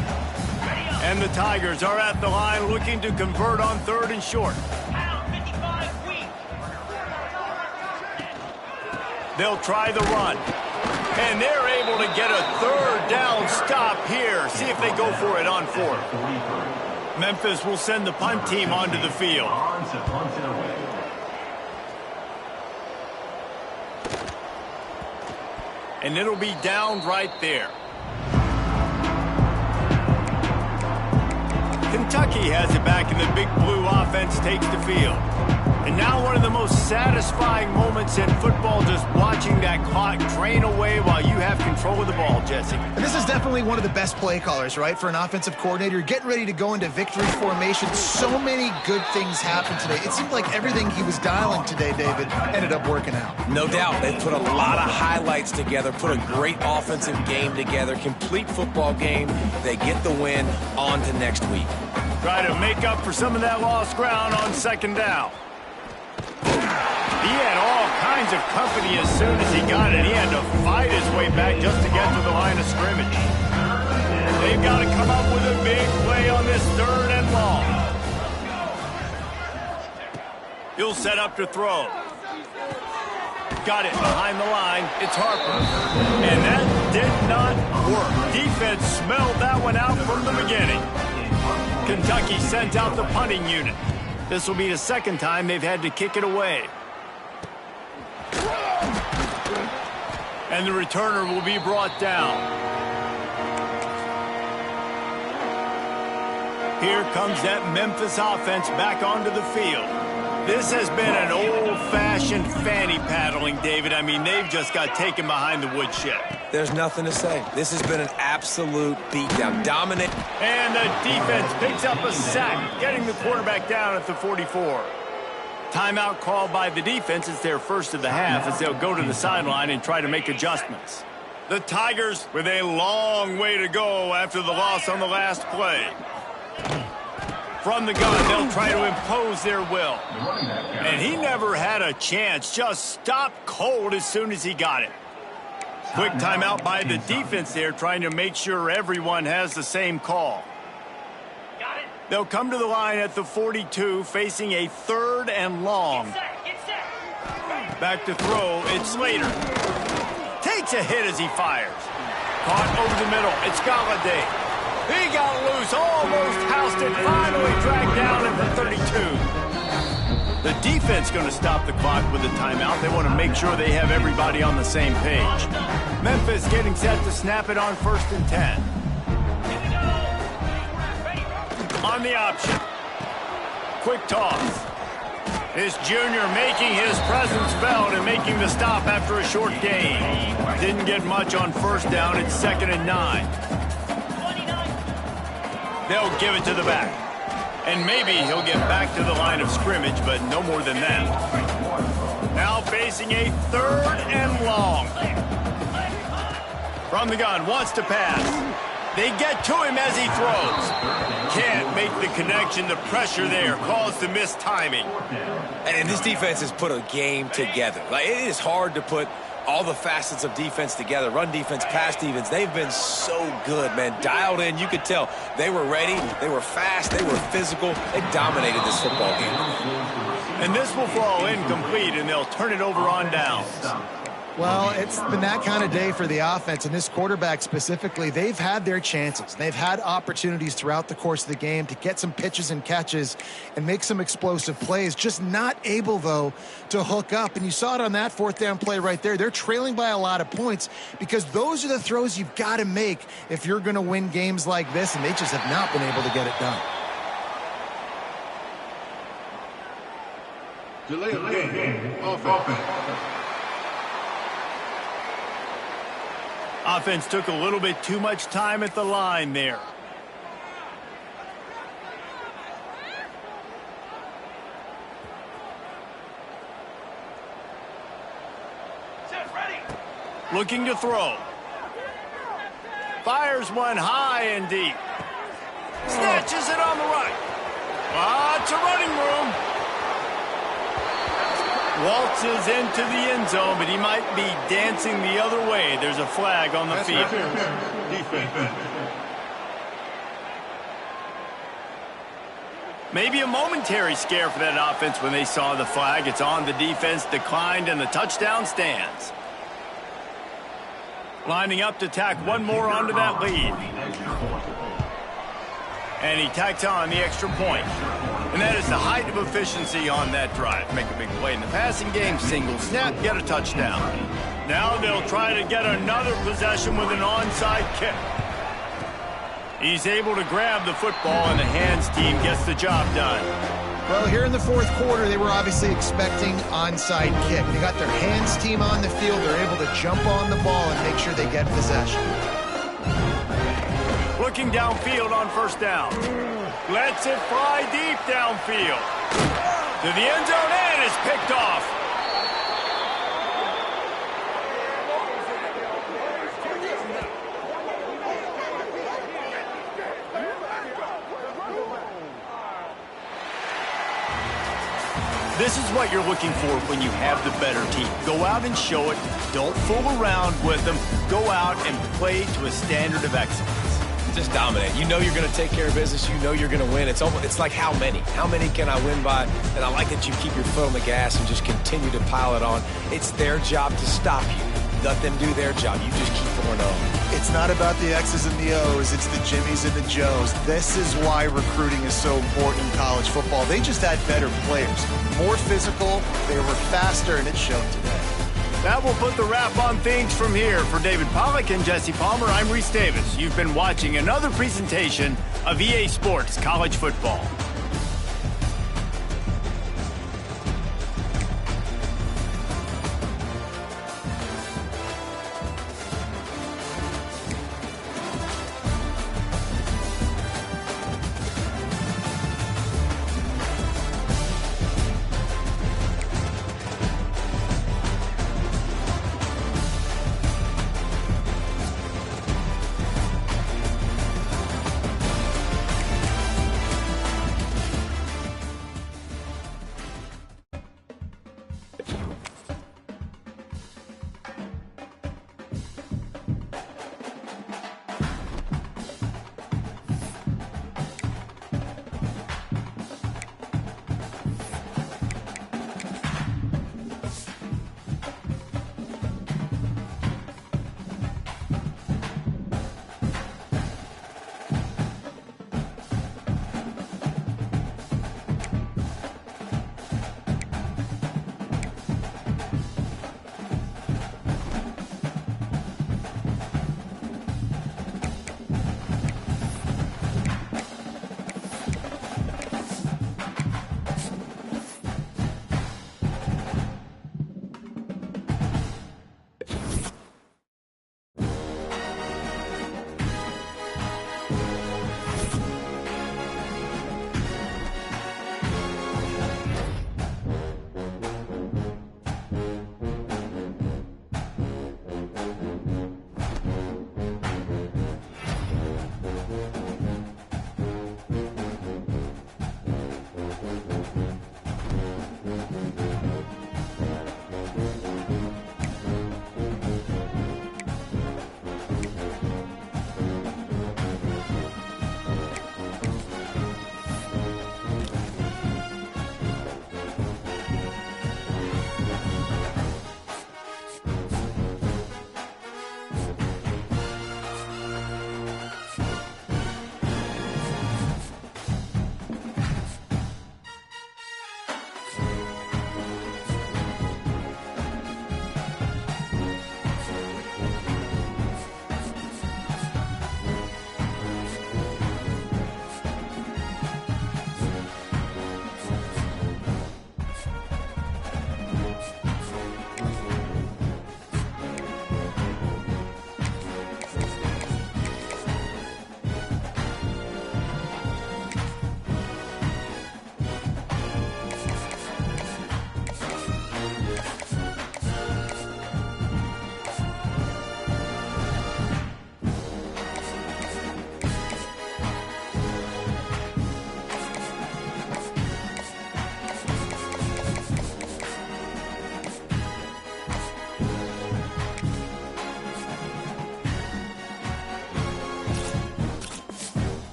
And the Tigers are at the line looking to convert on 3rd and short. They'll try the run. And they're able to get a 3rd down stop here. See if they go for it on 4th. Memphis will send the punt team onto the field. And it'll be down right there. Kentucky has it back, and the big blue offense takes the field. And now one of the most satisfying moments in football, just watching that clock drain away while you have control of the ball, Jesse. And this is definitely one of the best play callers, right, for an offensive coordinator. Getting ready to go into victory formation. So many good things happened today. It seemed like everything he was dialing today, David, ended up working out. No doubt. They put a lot of highlights together, put a great offensive game together, complete football game. They get the win. On to next week. Try to make up for some of that lost ground on 2nd down. He had all kinds of company as soon as he got it. He had to fight his way back just to get to the line of scrimmage. They've got to come up with a big play on this 3rd and long. He'll set up to throw. Got it behind the line. It's Harper. And that did not work. Defense smelled that one out from the beginning. Kentucky sent out the punting unit. This will be the 2nd time they've had to kick it away. And the returner will be brought down. Here comes that Memphis offense back onto the field. This has been an old-fashioned fanny paddling, David. I mean, they've just got taken behind the woodshed. There's nothing to say. This has been an absolute beatdown. Dominant. And the defense picks up a sack, getting the quarterback down at the 44. Timeout called by the defense. It's their first of the half as they'll go to the sideline and try to make adjustments. The Tigers with a long way to go after the loss on the last play. From the gun, they'll try to impose their will. And he never had a chance. Just stopped cold as soon as he got it. Quick timeout by the defense there, trying to make sure everyone has the same call. They'll come to the line at the 42, facing a 3rd and long. Back to throw, it's Slater. Takes a hit as he fires. Caught over the middle, it's Galladay. He got loose, almost housed it, finally dragged down at the 32. The defense going to stop the clock with a timeout. They want to make sure they have everybody on the same page. Memphis getting set to snap it on 1st and 10. On the option. Quick toss. This junior making his presence felt and making the stop after a short gain. Didn't get much on 1st down. It's 2nd and 9. They'll give it to the back. And maybe he'll get back to the line of scrimmage, but no more than that. Now facing a 3rd and long. From the gun, wants to pass. They get to him as he throws. Can't make the connection. The pressure there caused the missed timing. And this defense has put a game together. Like, it is hard to put all the facets of defense together. Run defense, pass defense. They've been so good, man. Dialed in. You could tell they were ready. They were fast. They were physical. They dominated this football game. And this will fall incomplete, and they'll turn it over on downs. Well, it's been that kind of day for the offense, and this quarterback specifically, they've had their chances. They've had opportunities throughout the course of the game to get some pitches and catches and make some explosive plays, just not able, though, to hook up. And you saw it on that 4th down play right there. They're trailing by a lot of points because those are the throws you've got to make if you're going to win games like this, and they just have not been able to get it done. Delay of game. Offense. Offense took a little bit too much time at the line there. Looking to throw. Fires one high and deep. Snatches it on the right. Lots of running room. Waltzes into the end zone, but he might be dancing the other way. There's a flag on the field. Defense. Maybe a momentary scare for that offense when they saw the flag. It's on the defense, declined, and the touchdown stands. Lining up to tack one more onto that lead. And he tacks on the extra point. And that is the height of efficiency on that drive. Make a big play in the passing game, single snap, get a touchdown. Now they'll try to get another possession with an onside kick. He's able to grab the football, and the hands team gets the job done. Well, here in the 4th quarter, they were obviously expecting onside kick. They got their hands team on the field. They're able to jump on the ball and make sure they get possession. Looking downfield on 1st down. Lets it fly deep downfield. To the end zone, and it's picked off. This is what you're looking for when you have the better team. Go out and show it. Don't fool around with them. Go out and play to a standard of excellence. Just dominate. You know you're going to take care of business. You know you're going to win. It's like how many? How many can I win by? And I like that you keep your foot on the gas and just continue to pile it on. It's their job to stop you. Let them do their job. You just keep going on. It's not about the X's and the O's. It's the Jimmies and the Joes. This is why recruiting is so important in college football. They just had better players. More physical. They were faster, and it showed today. That will put the wrap on things from here. For David Pollack and Jesse Palmer, I'm Reese Davis. You've been watching another presentation of EA Sports College Football.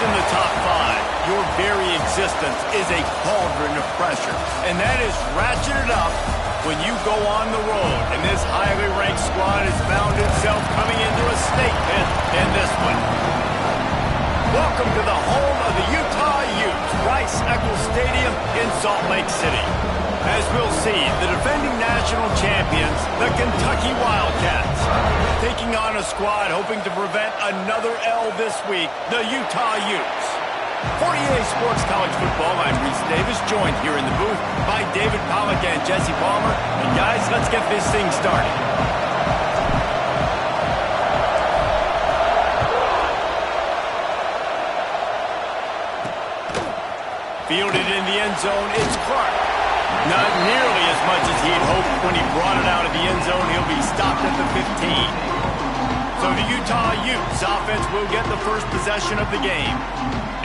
in the top 5, your very existence is a cauldron of pressure. And that is ratcheted up when you go on the road. And this highly ranked squad has found itself coming into a statement in this one. Welcome to the home of the Utah Utes, Rice-Eccles Stadium in Salt Lake City. As we'll see, the defending national champions, the Kentucky Wildcats, taking on a squad hoping to prevent another L this week, the Utah Utes. For EA Sports College Football, I'm Reese Davis, joined here in the booth by David Pollack and Jesse Palmer. And guys, let's get this thing started. Fielded in the end zone, it's Clark. Not nearly as much as he had hoped when he brought it out of the end zone. He'll be stopped at the 15. So the Utah Utes offense will get the first possession of the game.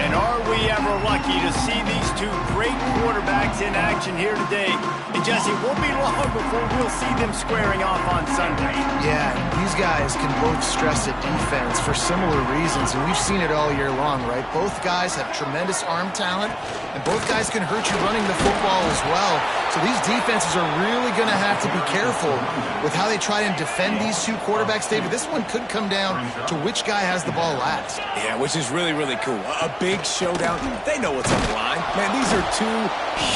And are we ever lucky to see these two great quarterbacks in action here today? And Jesse, it won't be long before we'll see them squaring off on Sunday. Yeah, these guys can both stress at defense for similar reasons, and we've seen it all year long, right? Both guys have tremendous arm talent, and both guys can hurt you running the football as well. So these defenses are really going to have to be careful with how they try and defend these two quarterbacks, David. This one could come down to which guy has the ball last. Yeah, which is really, really cool. A big showdown. They know what's on the line. Man, these are two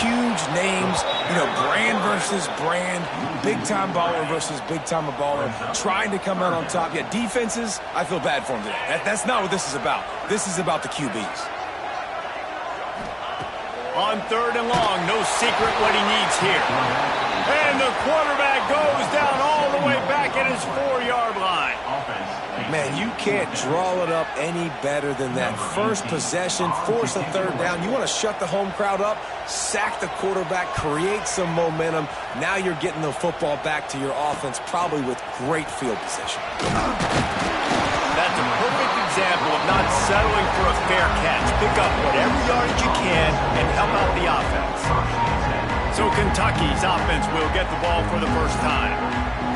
huge names, you know, brand versus brand, big-time baller versus big-time baller, trying to come out on top. Yeah, defenses, I feel bad for them today. That's not what this is about. This is about the QBs. On 3rd and long, no secret what he needs here. And the quarterback goes down all the way back at his 4-yard line. Man, you can't draw it up any better than that. First possession, force a 3rd down. You want to shut the home crowd up, sack the quarterback, create some momentum. Now you're getting the football back to your offense, probably with great field position. That's a perfect example of not settling for a fair catch. Pick up whatever yardage you can and help out the offense. So Kentucky's offense will get the ball for the first time.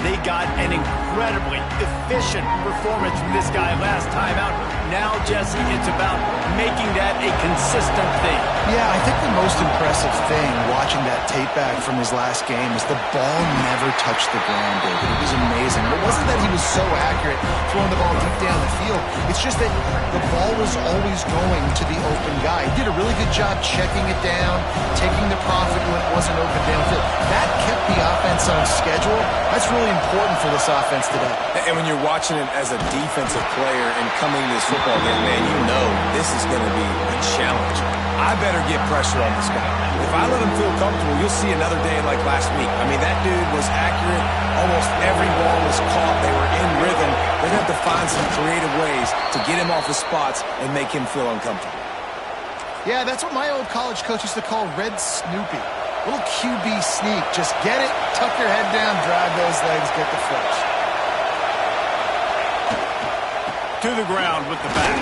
They got an incredibly efficient performance from this guy last time out. Now, Jesse, it's about making that a consistent thing. Yeah, I think the most impressive thing watching that tape back from his last game is the ball never touched the ground, David. It was amazing. It wasn't that he was so accurate throwing the ball deep down the field. It's just that the ball was always going to the open guy. He did a really good job checking it down, taking the profit when it wasn't open downfield. That kept the offense on schedule. That's really important for this offense today. And when you're watching it as a defensive player and coming to this football game, man, you know this is going to be a challenge. I better get pressure on this guy. If I let him feel comfortable, you'll see another day like last week. I mean, that dude was accurate. Almost every ball was caught. They were in rhythm. They're going to have to find some creative ways to get him off his spots and make him feel uncomfortable. Yeah, that's what my old college coach used to call Red Snoopy. Little QB sneak. Just get it, tuck your head down, drive those legs, get the first. To the ground with the back.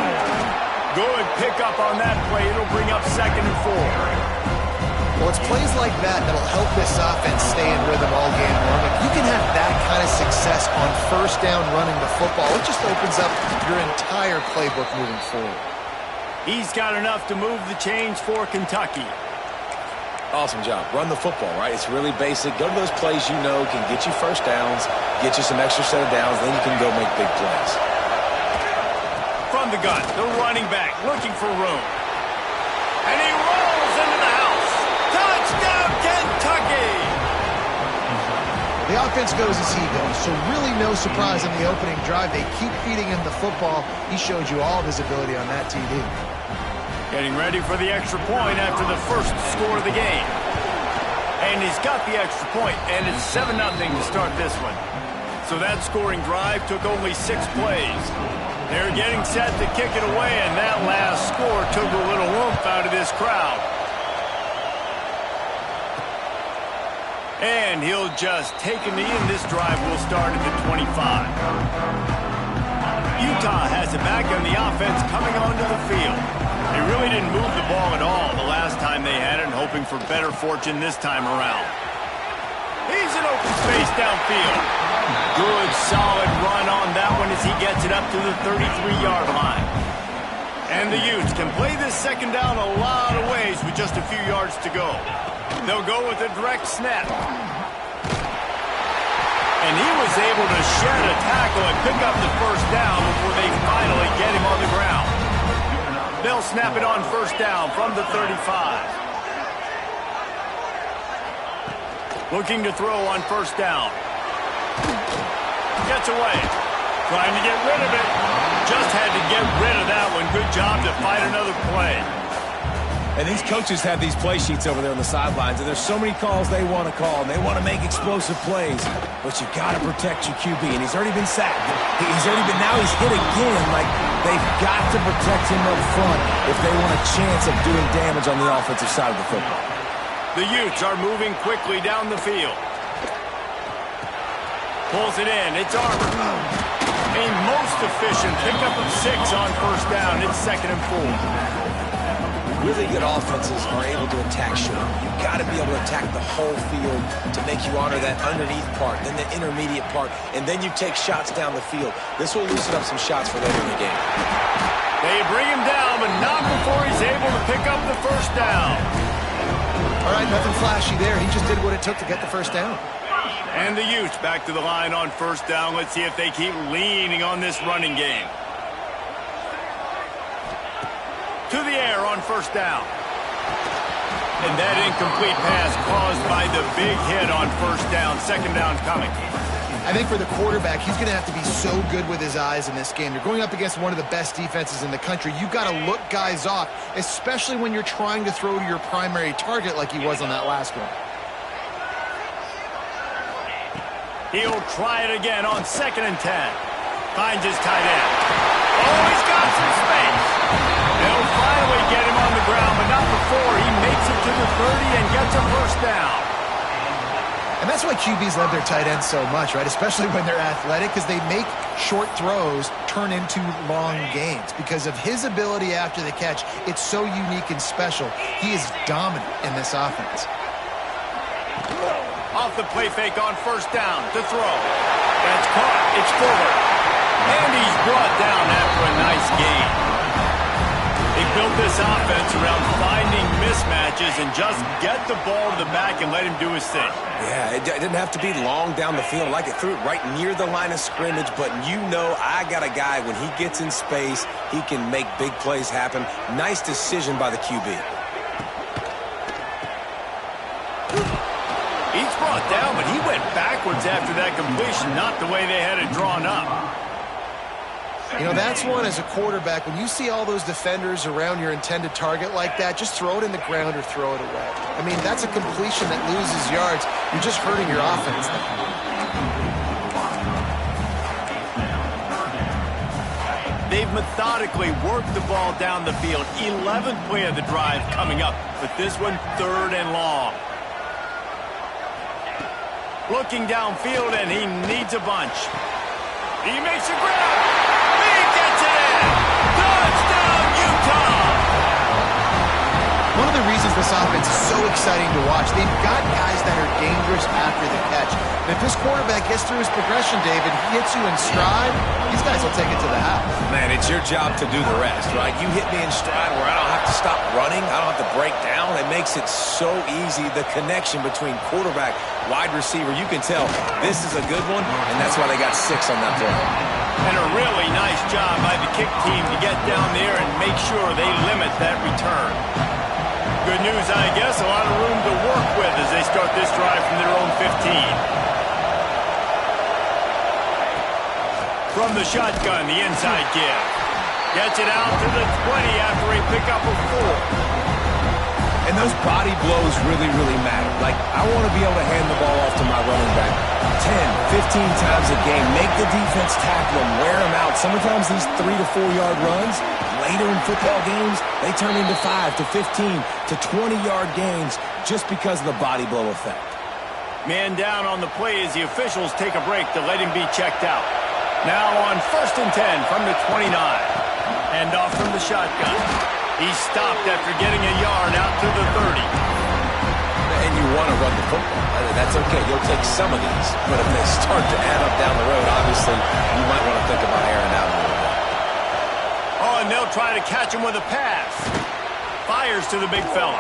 Good pickup on that play. It'll bring up 2nd and 4. Well, it's plays like that that'll help this offense stay in rhythm all game long. If you can have that kind of success on 1st down running the football, it just opens up your entire playbook moving forward. He's got enough to move the chains for Kentucky. Awesome job. Run the football, right? It's really basic. Go to those plays you know can get you 1st downs, get you some extra set of downs, then you can go make big plays. From the gun, the running back looking for room. And he rolls into the house. Touchdown, Kentucky! The offense goes as he goes, so really no surprise in the opening drive. They keep feeding him the football. He showed you all of his ability on that TD. Getting ready for the extra point after the first score of the game. And he's got the extra point, and it's 7-0 to start this one. So that scoring drive took only 6 plays. They're getting set to kick it away, and that last score took a little oomph out of this crowd. And he'll just take a knee, and this drive will start at the 25. Utah has it back on the offense coming onto the field. They really didn't move the ball at all the last time they had it, and hoping for better fortune this time around. He's in open space downfield. Good, solid run on that one as he gets it up to the 33-yard line. And the Utes can play this second down a lot of ways with just a few yards to go. They'll go with a direct snap. And he was able to shed a tackle and pick up the first down before they finally get him on the ground. They'll snap it on first down from the 35. Looking to throw on first down. Gets away. Trying to get rid of it. Just had to get rid of that one. Good job to fight another play. And these coaches have these play sheets over there on the sidelines, and there's so many calls they want to call, and they want to make explosive plays. But you got to protect your QB, and he's already been sacked. Now he's hit again. Like, they've got to protect him up front if they want a chance of doing damage on the offensive side of the football. The Utes are moving quickly down the field. Pulls it in. It's Arbor. A most efficient pickup of 6 on first down. It's 2nd and 4. Really good offenses are able to attack short. You've got to be able to attack the whole field to make you honor that underneath part, then the intermediate part, and then you take shots down the field. This will loosen up some shots for later in the game. They bring him down, but not before he's able to pick up the first down. All right, nothing flashy there. He just did what it took to get the first down. And the Utes back to the line on first down. Let's see if they keep leaning on this running game. To the air on first down. And that incomplete pass caused by the big hit on first down. Second down coming. I think for the quarterback, he's going to have to be so good with his eyes in this game. You're going up against one of the best defenses in the country. You've got to look guys off, especially when you're trying to throw to your primary target like he was on that last one. He'll try it again on 2nd and 10. Finds his tight end. Oh, he's got some space. They'll finally get him on the ground, but not before he makes it to the 30 and gets a first down. And that's why QBs love their tight ends so much, right? Especially when they're athletic, because they make short throws turn into long gains. Because of his ability after the catch, it's so unique and special. He is dominant in this offense. Off the play fake on first down to throw. That's caught. It's Fuller. And he's brought down after a nice gain. They built this offense around finding mismatches and just get the ball to the back and let him do his thing. Yeah, it didn't have to be long down the field. Like, it threw it right near the line of scrimmage, but you know I got a guy, when he gets in space, he can make big plays happen. Nice decision by the QB. He's brought down, but he went backwards after that completion, not the way they had it drawn up. You know, that's one as a quarterback. When you see all those defenders around your intended target like that, just throw it in the ground or throw it away. I mean, that's a completion that loses yards. You're just hurting your offense then. They've methodically worked the ball down the field. 11th play of the drive coming up, but this one 3rd and long. Looking downfield, and he needs a bunch. He makes a grab. He gets it in. Touchdown, Utah! One of the reasons this offense is so exciting to watch, they've got guys that are dangerous after the catch. And if this quarterback gets through his progression, David, he hits you in stride, these guys will take it to the house. Man, it's your job to do the rest, right? You hit me in stride where I don't have to stop running. I don't have to break down. It makes it so easy. The connection between quarterback, wide receiver, you can tell this is a good one, and that's why they got 6 on that play. And a really nice job by the kick team to get down there and make sure they limit that return. Good news, I guess, a lot of room to work with as they start this drive from their own 15. From the shotgun, the inside give. Gets it out to the 20 after a pickup of 4. And those body blows really, really matter. Like, I want to be able to hand the ball off to my running back 10, 15 times a game. Make the defense tackle him, wear him out. Sometimes these 3 to 4 yard runs, later in football games, they turn into 5 to 15 to 20-yard gains just because of the body blow effect. Man down on the play as the officials take a break to let him be checked out. Now on 1st and 10 from the 29. Hand off from the shotgun. He's stopped after getting a yard out to the 30. And you want to run the football. That's okay. You'll take some of these. But if they start to add up down the road, obviously, you might want to think about airing out a little bit. On and they'll try to catch him with a pass. Fires to the big fella.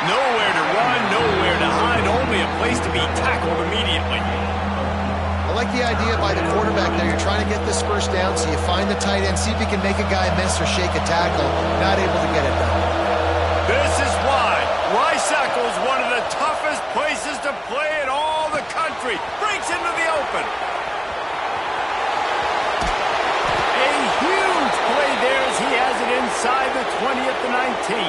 Nowhere to run, nowhere to hide, only a place to be tackled immediately. I like the idea by the quarterback there. You're trying to get this first down, so you find the tight end, see if you can make a guy miss or shake a tackle. Not able to get it done. This is why Rice-Eccles is one of the toughest places to play in all the country. Breaks into the open. A huge play there as he has it inside the 20 at the 19.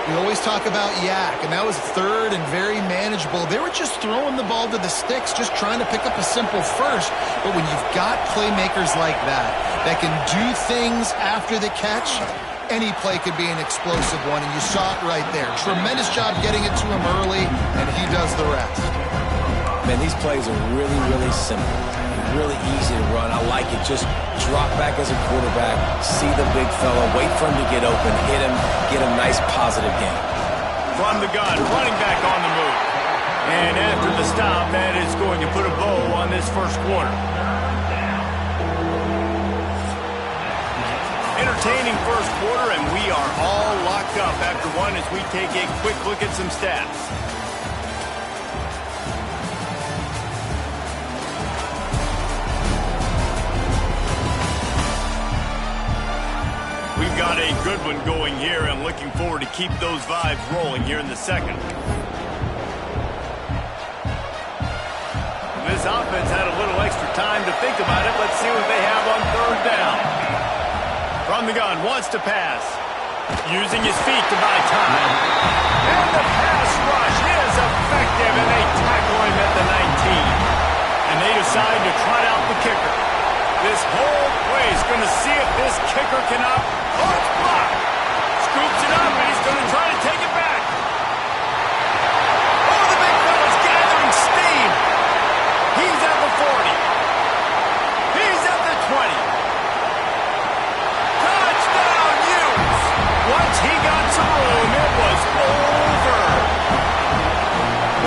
We always talk about yak, and that was third and very manageable. They were just throwing the ball to the sticks, just trying to pick up a simple first. But when you've got playmakers like that can do things after the catch, any play could be an explosive one, and you saw it right there. Tremendous job getting it to him early, and he does the rest. Man, these plays are really, really simple. Really easy to run. I like it. Just drop back as a quarterback, see the big fella, wait for him to get open, hit him, get a nice positive gain. From the gun, running back on the move. And after the stop, that is going to put a bow on this first quarter. Entertaining first quarter, and we are all locked up after one as we take a quick look at some stats. We've got a good one going here and looking forward to keep those vibes rolling here in the second. This offense had a little extra time to think about it. Let's see what they have on third down. From the gun, wants to pass. Using his feet to buy time. And the pass rush is effective, and they tackle him at the 19. And they decide to trot out the kicker. This whole play is going to see if this kicker can up. Oh, it's blocked. Scoops it up, and he's going to try to take it back. Oh, the big fella's gathering steam. He's at the 40. He's at the 20. Touchdown, Utes. Once he got some room, it was over.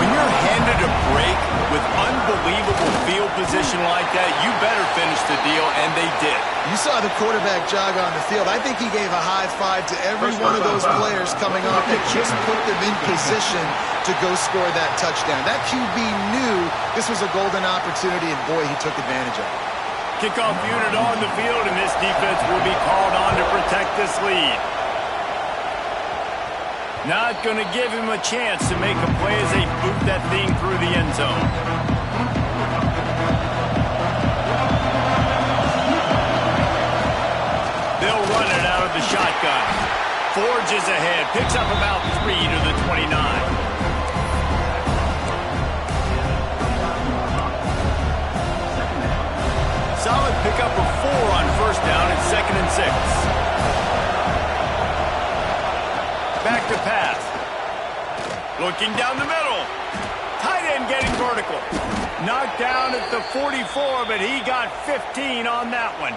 When you're handed a break with unbelievable field position like that, you better finish the deal, and they did. You saw the quarterback jog on the field. I think he gave a high five to every one of those players coming off that just put them in position to go score that touchdown. That QB knew this was a golden opportunity, and boy, he took advantage of it. Kickoff unit on the field, and this defense will be called on to protect this lead. Not going to give him a chance to make a play as they boot that thing through the end zone. They'll run it out of the shotgun. Forges ahead, picks up about 3 to the 29. Solid pickup of 4 on first down at 2nd and 6. Back to pass. Looking down the middle. Tight end getting vertical. Knocked down at the 44, but he got 15 on that one.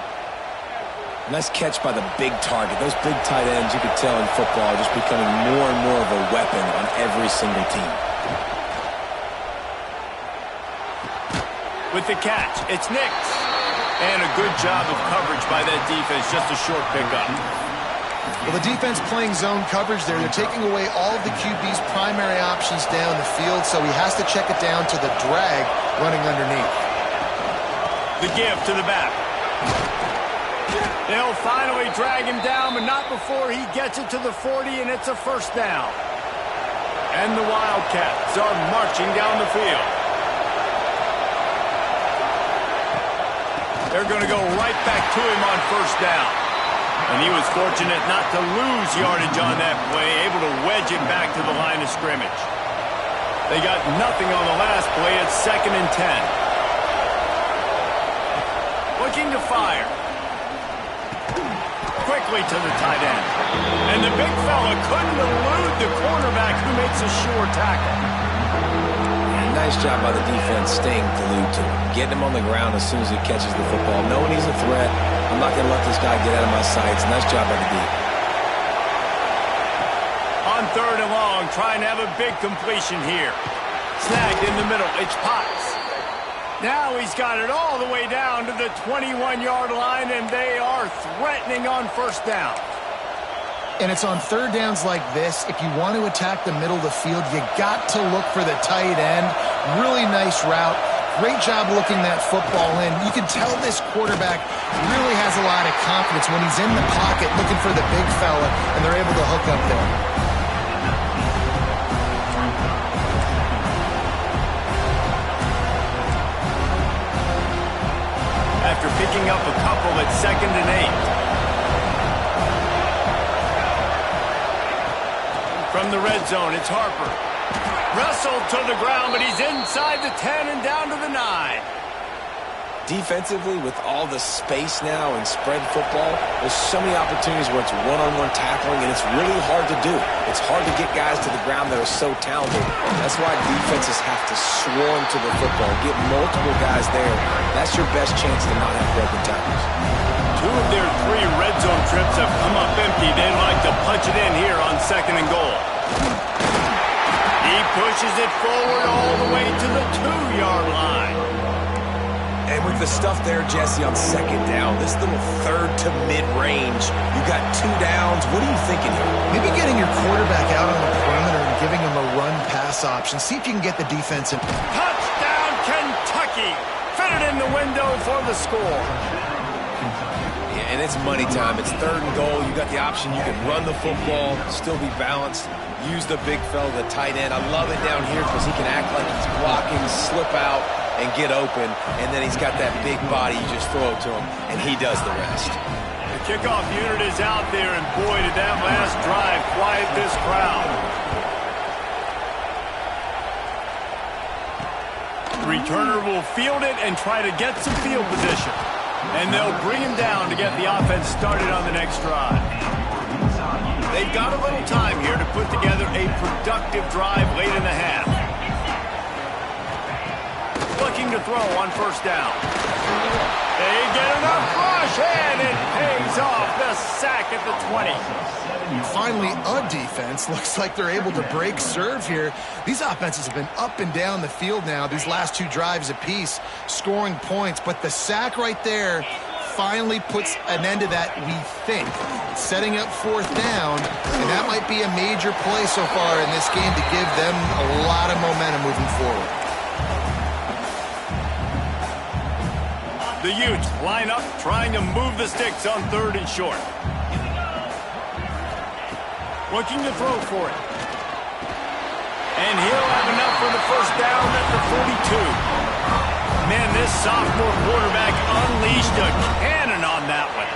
Nice catch by the big target. Those big tight ends, you could tell in football, are just becoming more and more of a weapon on every single team. With the catch, it's Nix. And a good job of coverage by that defense, just a short pickup. Well, the defense playing zone coverage there. They're taking away all of the QB's primary options down the field, so he has to check it down to the drag running underneath. The give to the back. They'll finally drag him down, but not before he gets it to the 40, and it's a first down. And the Wildcats are marching down the field. They're going to go right back to him on first down. And he was fortunate not to lose yardage on that play, able to wedge it back to the line of scrimmage. They got nothing on the last play. It's 2nd and 10. Looking to fire. Quickly to the tight end. And the big fella couldn't elude the cornerback who makes a sure tackle. Nice job by the defense staying glued to him. Getting him on the ground as soon as he catches the football. Knowing he's a threat, I'm not going to let this guy get out of my sights. Nice job by the D. On 3rd and long, trying to have a big completion here. Snagged in the middle. It's Potts. Now he's got it all the way down to the 21-yard line, and they are threatening on first down. And it's on third downs like this. If you want to attack the middle of the field, you got to look for the tight end. Really nice route. Great job looking that football in. You can tell this quarterback really has a lot of confidence when he's in the pocket looking for the big fella, and they're able to hook up there. After picking up a couple at 2nd and 8. From the red zone, it's Harper. Wrestled to the ground, but he's inside the 10 and down to the 9. Defensively, with all the space now and spread football, there's so many opportunities where it's one-on-one tackling, and it's really hard to do. It's hard to get guys to the ground that are so talented. That's why defenses have to swarm to the football, get multiple guys there. That's your best chance to not have broken tackles. 2 of their 3 red zone trips have come up empty. They'd like to punch it in here on 2nd and goal. He pushes it forward all the way to the 2-yard line. And with the stuff there, Jesse, on 2nd down, this little third to mid-range, you got 2 downs. What are you thinking here? Maybe getting your quarterback out on the perimeter and giving him a run-pass option. See if you can get the defense in. Touchdown, Kentucky! Fitted in the window for the score. Yeah, and it's money time. It's 3rd and goal. You got the option. You can run the football, still be balanced. Use the big fella, the tight end. I love it down here because he can act like he's blocking, slip out, and get open. And then he's got that big body. You just throw it to him, and he does the rest. The kickoff unit is out there, and boy, did that last drive quiet this crowd. Returner will field it and try to get some field position. And they'll bring him down to get the offense started on the next drive. They've got a little time here to put together a productive drive late in the half. Looking to throw on first down. They get enough rush, and it pays off. The sack at the 20. Finally, a defense. Looks like they're able to break serve here. These offenses have been up and down the field now, these last 2 drives apiece, scoring points. But the sack right there finally puts an end to that, we think. Setting up 4th down, and that might be a major play so far in this game to give them a lot of momentum moving forward. The Utes line up, trying to move the sticks on 3rd and short. Looking to throw for it. And he'll have enough for the first down at the 42. Man, this sophomore quarterback unleashed a cannon on that one.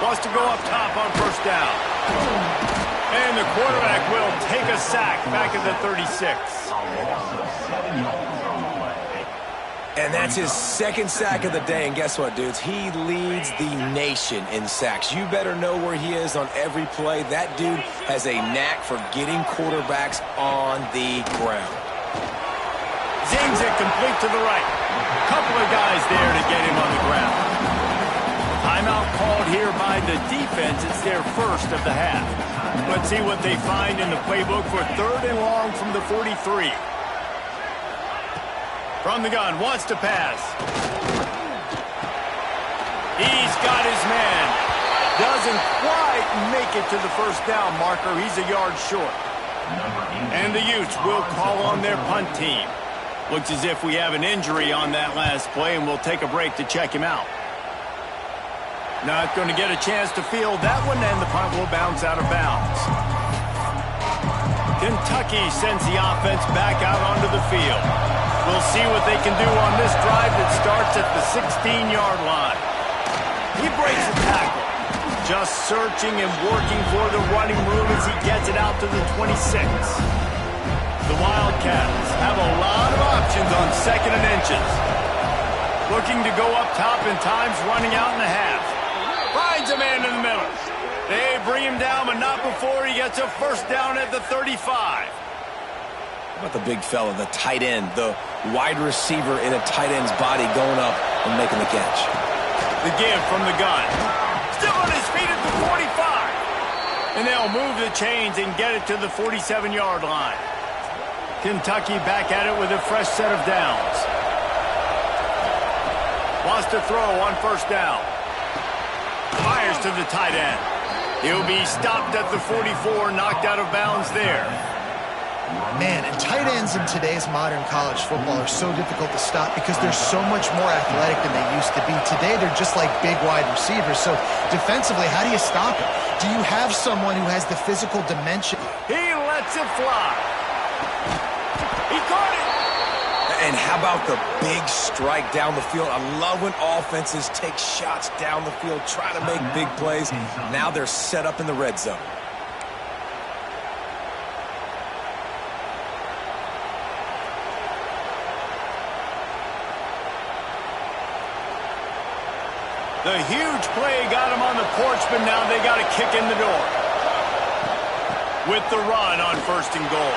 Wants to go up top on first down. And the quarterback will take a sack back at the 36. And that's his 2nd sack of the day. And guess what, dudes? He leads the nation in sacks. You better know where he is on every play. That dude has a knack for getting quarterbacks on the ground. Zings it complete to the right. Couple of guys there to get him on the ground. Timeout called here by the defense. It's their first of the half. Let's see what they find in the playbook for 3rd and long from the 43. From the gun, wants to pass. He's got his man. Doesn't quite make it to the first down marker. He's a yard short. And the Utes will call on their punt team. Looks as if we have an injury on that last play, and we'll take a break to check him out. Not going to get a chance to field that one, and the punt will bounce out of bounds. Kentucky sends the offense back out onto the field. We'll see what they can do on this drive that starts at the 16-yard line. He breaks the tackle. Just searching and working for the running room as he gets it out to the 26. The Wildcats have a lot of options on 2nd and inches. Looking to go up top, and time's running out in the half. Finds a man in the middle. They bring him down, but not before he gets a first down at the 35. How about the big fella, the tight end, the wide receiver in a tight end's body going up and making the catch? The give from the gun. Still on his feet at the 45. And they'll move the chains and get it to the 47-yard line. Kentucky back at it with a fresh set of downs. Wants to throw on first down. Fires to the tight end. He'll be stopped at the 44, knocked out of bounds there. Man, and tight ends in today's modern college football are so difficult to stop because they're so much more athletic than they used to be. Today, they're just like big wide receivers. So defensively, how do you stop it? Do you have someone who has the physical dimension? He lets it fly. He caught it. And how about the big strike down the field? I love when offenses take shots down the field, try to make big plays. Now they're set up in the red zone. The huge play got him on the porch, but now they got a kick in the door. With the run on first and goal.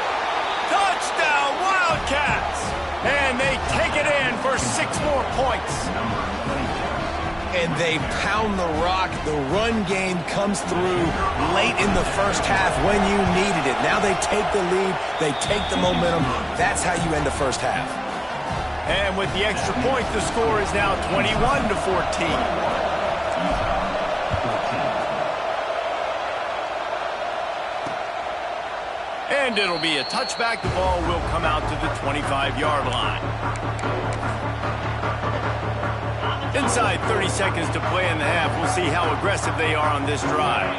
Touchdown, Wildcats! And they take it in for 6 more points. And they pound the rock. The run game comes through late in the first half when you needed it. Now they take the lead. They take the momentum. That's how you end the first half. And with the extra point, the score is now 21-14. And it'll be a touchback. The ball will come out to the 25-yard line. Inside 30 seconds to play in the half. We'll see how aggressive they are on this drive.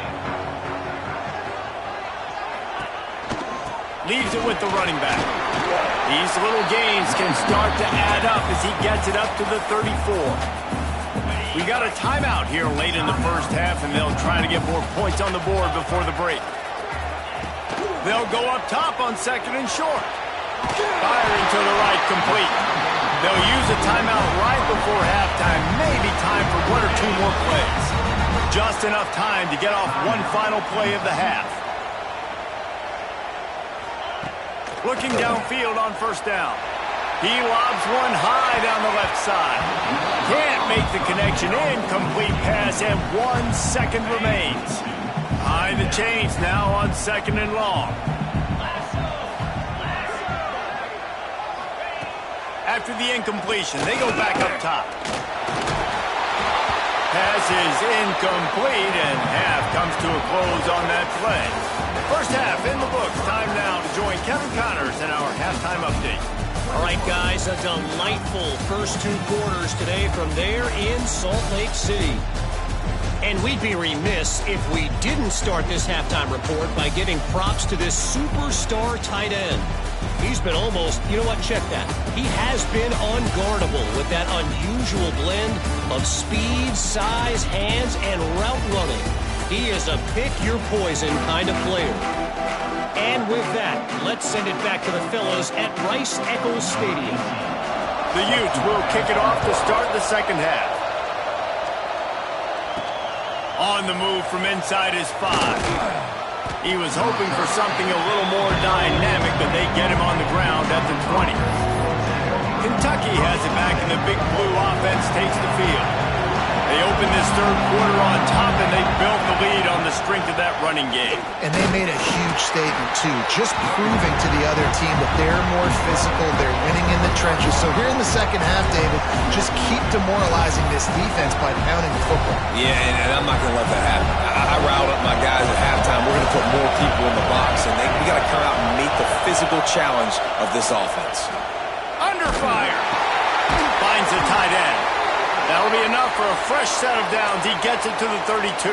Leaves it with the running back. These little gains can start to add up as he gets it up to the 34. We got a timeout here late in the first half, and they'll try to get more points on the board before the break. They'll go up top on second and short. Firing to the right, complete. They'll use a timeout right before halftime. Maybe time for 1 or 2 more plays. Just enough time to get off one final play of the half. Looking downfield on first down. He lobs one high down the left side. Can't make the connection. Incomplete pass, and 1 second remains. High the chains now on second and long. After the incompletion, they go back up top. Pass is incomplete, and half comes to a close on that play. First half in the books. Time now to join Kevin Connors in our halftime update. All right, guys, a delightful first 2 quarters today from there in Salt Lake City. And we'd be remiss if we didn't start this halftime report by giving props to this superstar tight end. He's been almost, you know what, check that. He has been unguardable with that unusual blend of speed, size, hands, and route running. He is a pick-your-poison kind of player. And with that, let's send it back to the fellas at Rice-Eccles Stadium. The Utes will kick it off to start the second half. On the move from inside his 5. He was hoping for something a little more dynamic, but they get him on the ground at the 20. Kentucky has it back, and the Big Blue offense takes the field. They open this third quarter on top, and they built the lead on the strength of that running game. And they made a huge statement, too, just proving to the other team that they're more physical, they're winning in the trenches. So here in the second half, David, just keep demoralizing this defense by pounding the football. Yeah, and I'm not going to let that happen. I riled up my guys at halftime. We're going to put more people in the box, and we got to come out and meet the physical challenge of this offense. Under fire. Finds the tight end. That'll be enough for a fresh set of downs. He gets it to the 32.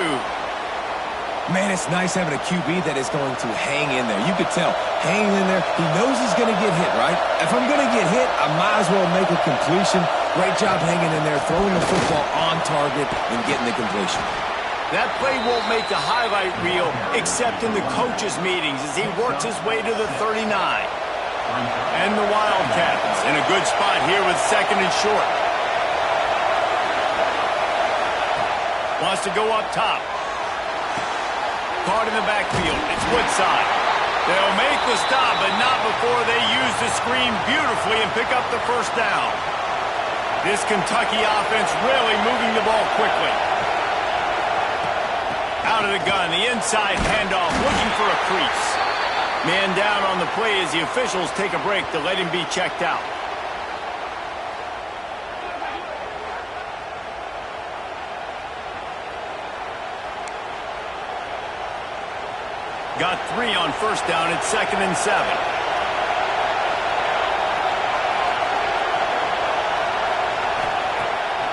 Man, it's nice having a QB that is going to hang in there. You could tell, hanging in there, he knows he's going to get hit, right? If I'm going to get hit, I might as well make a completion. Great job hanging in there, throwing the football on target and getting the completion. That play won't make the highlight reel except in the coaches' meetings as he works his way to the 39. And the Wildcats in a good spot here with second and short. Wants to go up top. Caught in the backfield. It's Woodside. They'll make the stop, but not before they use the screen beautifully and pick up the first down. This Kentucky offense really moving the ball quickly. Out of the gun, the inside handoff, looking for a crease. Man down on the play as the officials take a break to let him be checked out. Got 3 on first down. It's 2nd and 7.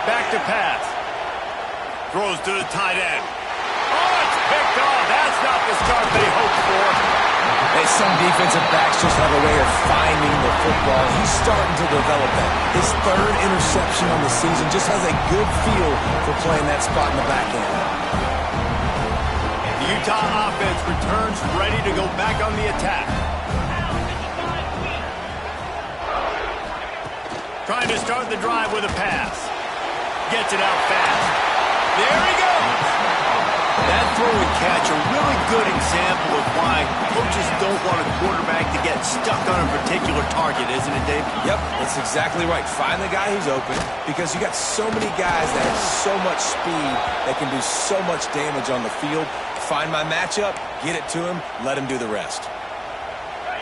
Back to pass. Throws to the tight end. Oh, it's picked off. That's not the start they hoped for. Hey, some defensive backs just have a way of finding the football. He's starting to develop that. His 3rd interception on the season just has a good feel for playing that spot in the back end. The Utah offense returns ready to go back on the attack. Trying to start the drive with a pass. Gets it out fast. There he goes. That throw and catch, a really good example of why coaches don't want a quarterback to get stuck on a particular target, isn't it, Dave? Yep, that's exactly right. Find the guy who's open because you got so many guys that have so much speed that can do so much damage on the field. Find my matchup, get it to him, let him do the rest.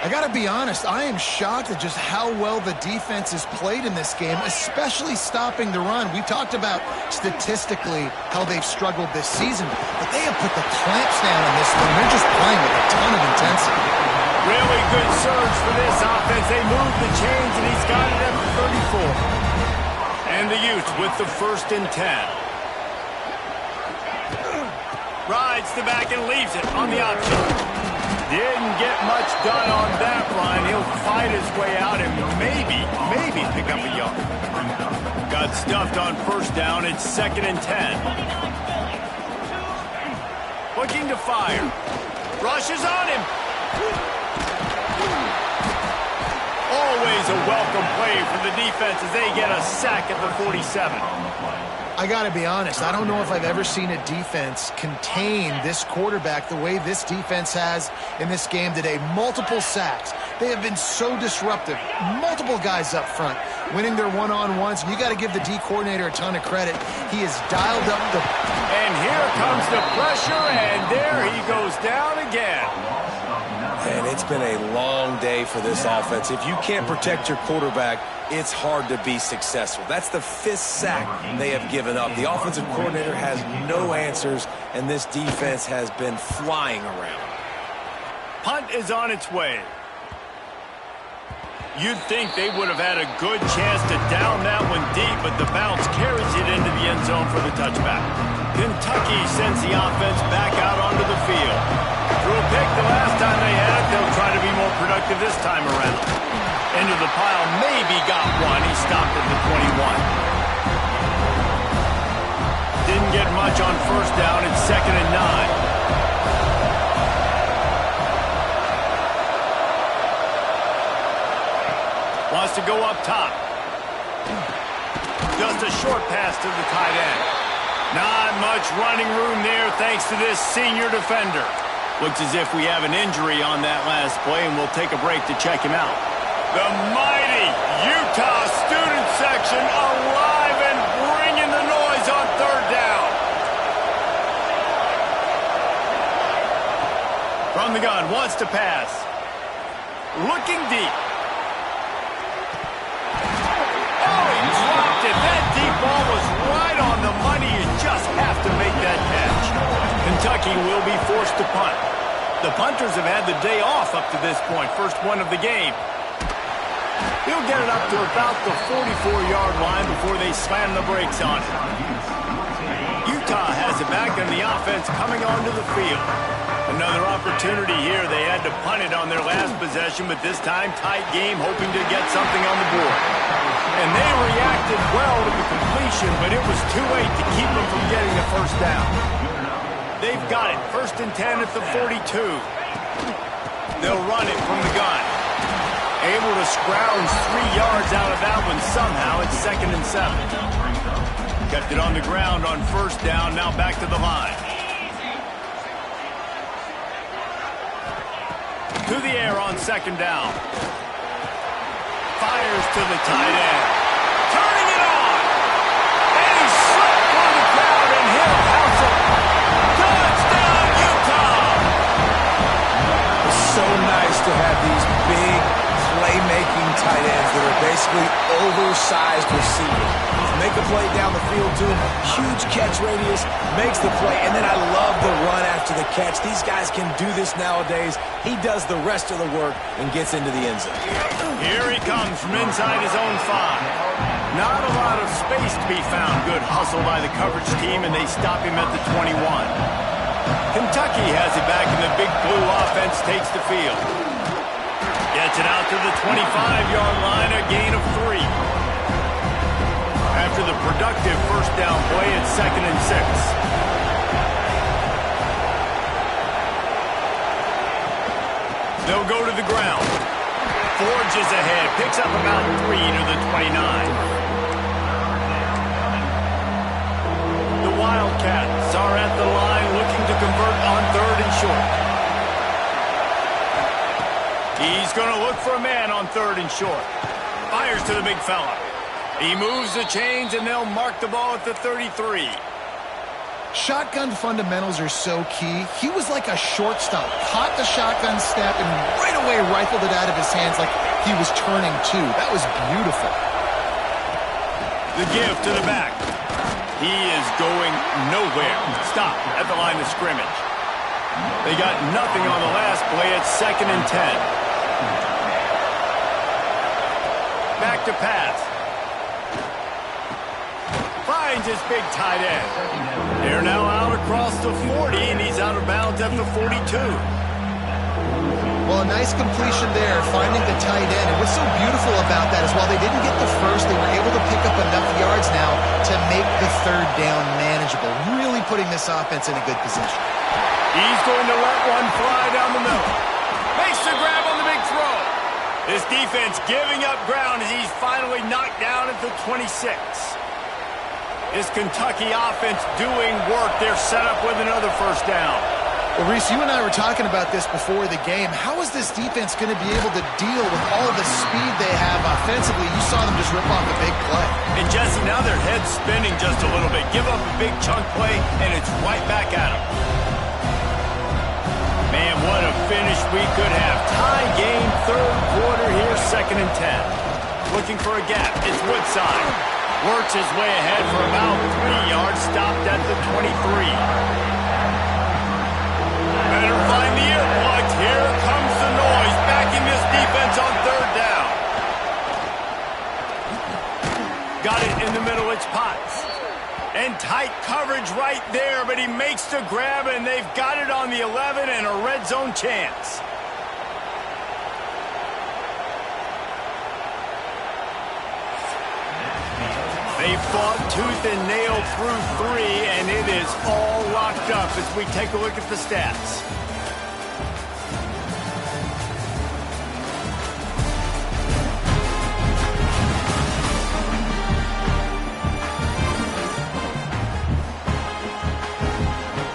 I got to be honest, I am shocked at just how well the defense has played in this game, especially stopping the run. We talked about statistically how they've struggled this season, but they have put the clamps down on this one. They're just playing with a ton of intensity. Really good surge for this offense. They move the chains, and he's got it at the 34. And the Utes with the 1st and 10. Rides the back and leaves it on the option. Didn't get much done on that run. He'll fight his way out and maybe pick up a yard. Got stuffed on first down. It's 2nd and 10. Looking to fire. Rushes on him. Always a welcome play for the defense as they get a sack at the 47. I got to be honest, I don't know if I've ever seen a defense contain this quarterback the way this defense has in this game today. Multiple sacks. They have been so disruptive. Multiple guys up front, winning their one-on-ones. And you got to give the D coordinator a ton of credit. He has dialed up the... And here comes the pressure, and there he goes down again. And it's been a long day for this offense. If you can't protect your quarterback, it's hard to be successful. That's the 5th sack they have given up. The offensive coordinator has no answers, and this defense has been flying around. Punt is on its way. You'd think they would have had a good chance to down that one deep, but the bounce carries it into the end zone for the touchback. Kentucky sends the offense back out onto the field. Threw a pick the last time they had it. They'll try to be more productive this time around. Into the pile, maybe got one. He stopped at the 21. Didn't get much on first down. It's 2nd and 9. Wants to go up top. Just a short pass to the tight end. Not much running room there thanks to this senior defender. Looks as if we have an injury on that last play, and we'll take a break to check him out. The mighty Utah student section alive and bringing the noise on 3rd down. From the gun, wants to pass. Looking deep. Oh, he dropped it. That deep ball was right on the money. You just have to make that catch. Kentucky will be forced to punt. The punters have had the day off up to this point. First one of the game. He'll get it up to about the 44-yard line before they slam the brakes on it. Utah has it back on the offense coming onto the field. Another opportunity here. They had to punt it on their last possession, but this time tight game, hoping to get something on the board. And they reacted well to the completion, but it was too late to keep them from getting the first down. They've got it. 1st and 10 at the 42. They'll run it from the gun. Able to scrounge 3 yards out of that one somehow. It's 2nd and 7. Kept it on the ground on first down. Now back to the line. To the air on 2nd down. Fires to the tight end. Turning it on. And he slipped through the crowd, and he'll house it. Touchdown, Utah! It's so nice to have these big playmaking tight ends that are basically oversized receivers. Make a play down the field to him, huge catch radius, makes the play, and then I love the run after the catch. These guys can do this nowadays. He does the rest of the work and gets into the end zone. Here he comes from inside his own 5. Not a lot of space to be found. Good hustle by the coverage team, and they stop him at the 21. Kentucky has it back, and the big blue offense takes the field. Gets it out to the 25-yard line, a gain of 3. After the productive first down play, it's 2nd and 6. They'll go to the ground. Forges ahead, picks up about 3 to the 29. The Wildcats are at the line looking to convert on 3rd and short. He's going to look for a man on 3rd and short. Fires to the big fella. He moves the chains, and they'll mark the ball at the 33. Shotgun fundamentals are so key. He was like a shortstop. Caught the shotgun snap and right away rifled it out of his hands like he was turning two. That was beautiful. The give to the back. He is going nowhere. Stop at the line of scrimmage. They got nothing on the last play. It's 2nd and 10. Back to pass. Finds his big tight end. They're now out across the 40, and he's out of bounds at the 42. Well, a nice completion there, finding the tight end. And what's so beautiful about that is while they didn't get the first, they were able to pick up enough yards now to make the 3rd down manageable. Really putting this offense in a good position. He's going to let one fly down the middle. Makes the grab on the big throw. This defense giving up ground as he's finally knocked down at the 26. This Kentucky offense doing work. They're set up with another first down. Well, Reese, you and I were talking about this before the game. How is this defense going to be able to deal with all of the speed they have offensively? You saw them just rip off a big play. And, Jesse, now their head's spinning just a little bit. Give up a big chunk play, and it's right back at them. Man, what a finish we could have. Tie game, 3rd quarter here, 2nd and 10. Looking for a gap. It's Woodside. Works his way ahead for about 3 yards, stopped at the 23. Better find the earplugs. Here comes the noise, backing this defense on 3rd down. Got it in the middle, it's Potts. And tight coverage right there, but he makes the grab, and they've got it on the 11 and a red zone chance. They fought tooth and nail through 3, and it is all locked up as we take a look at the stats.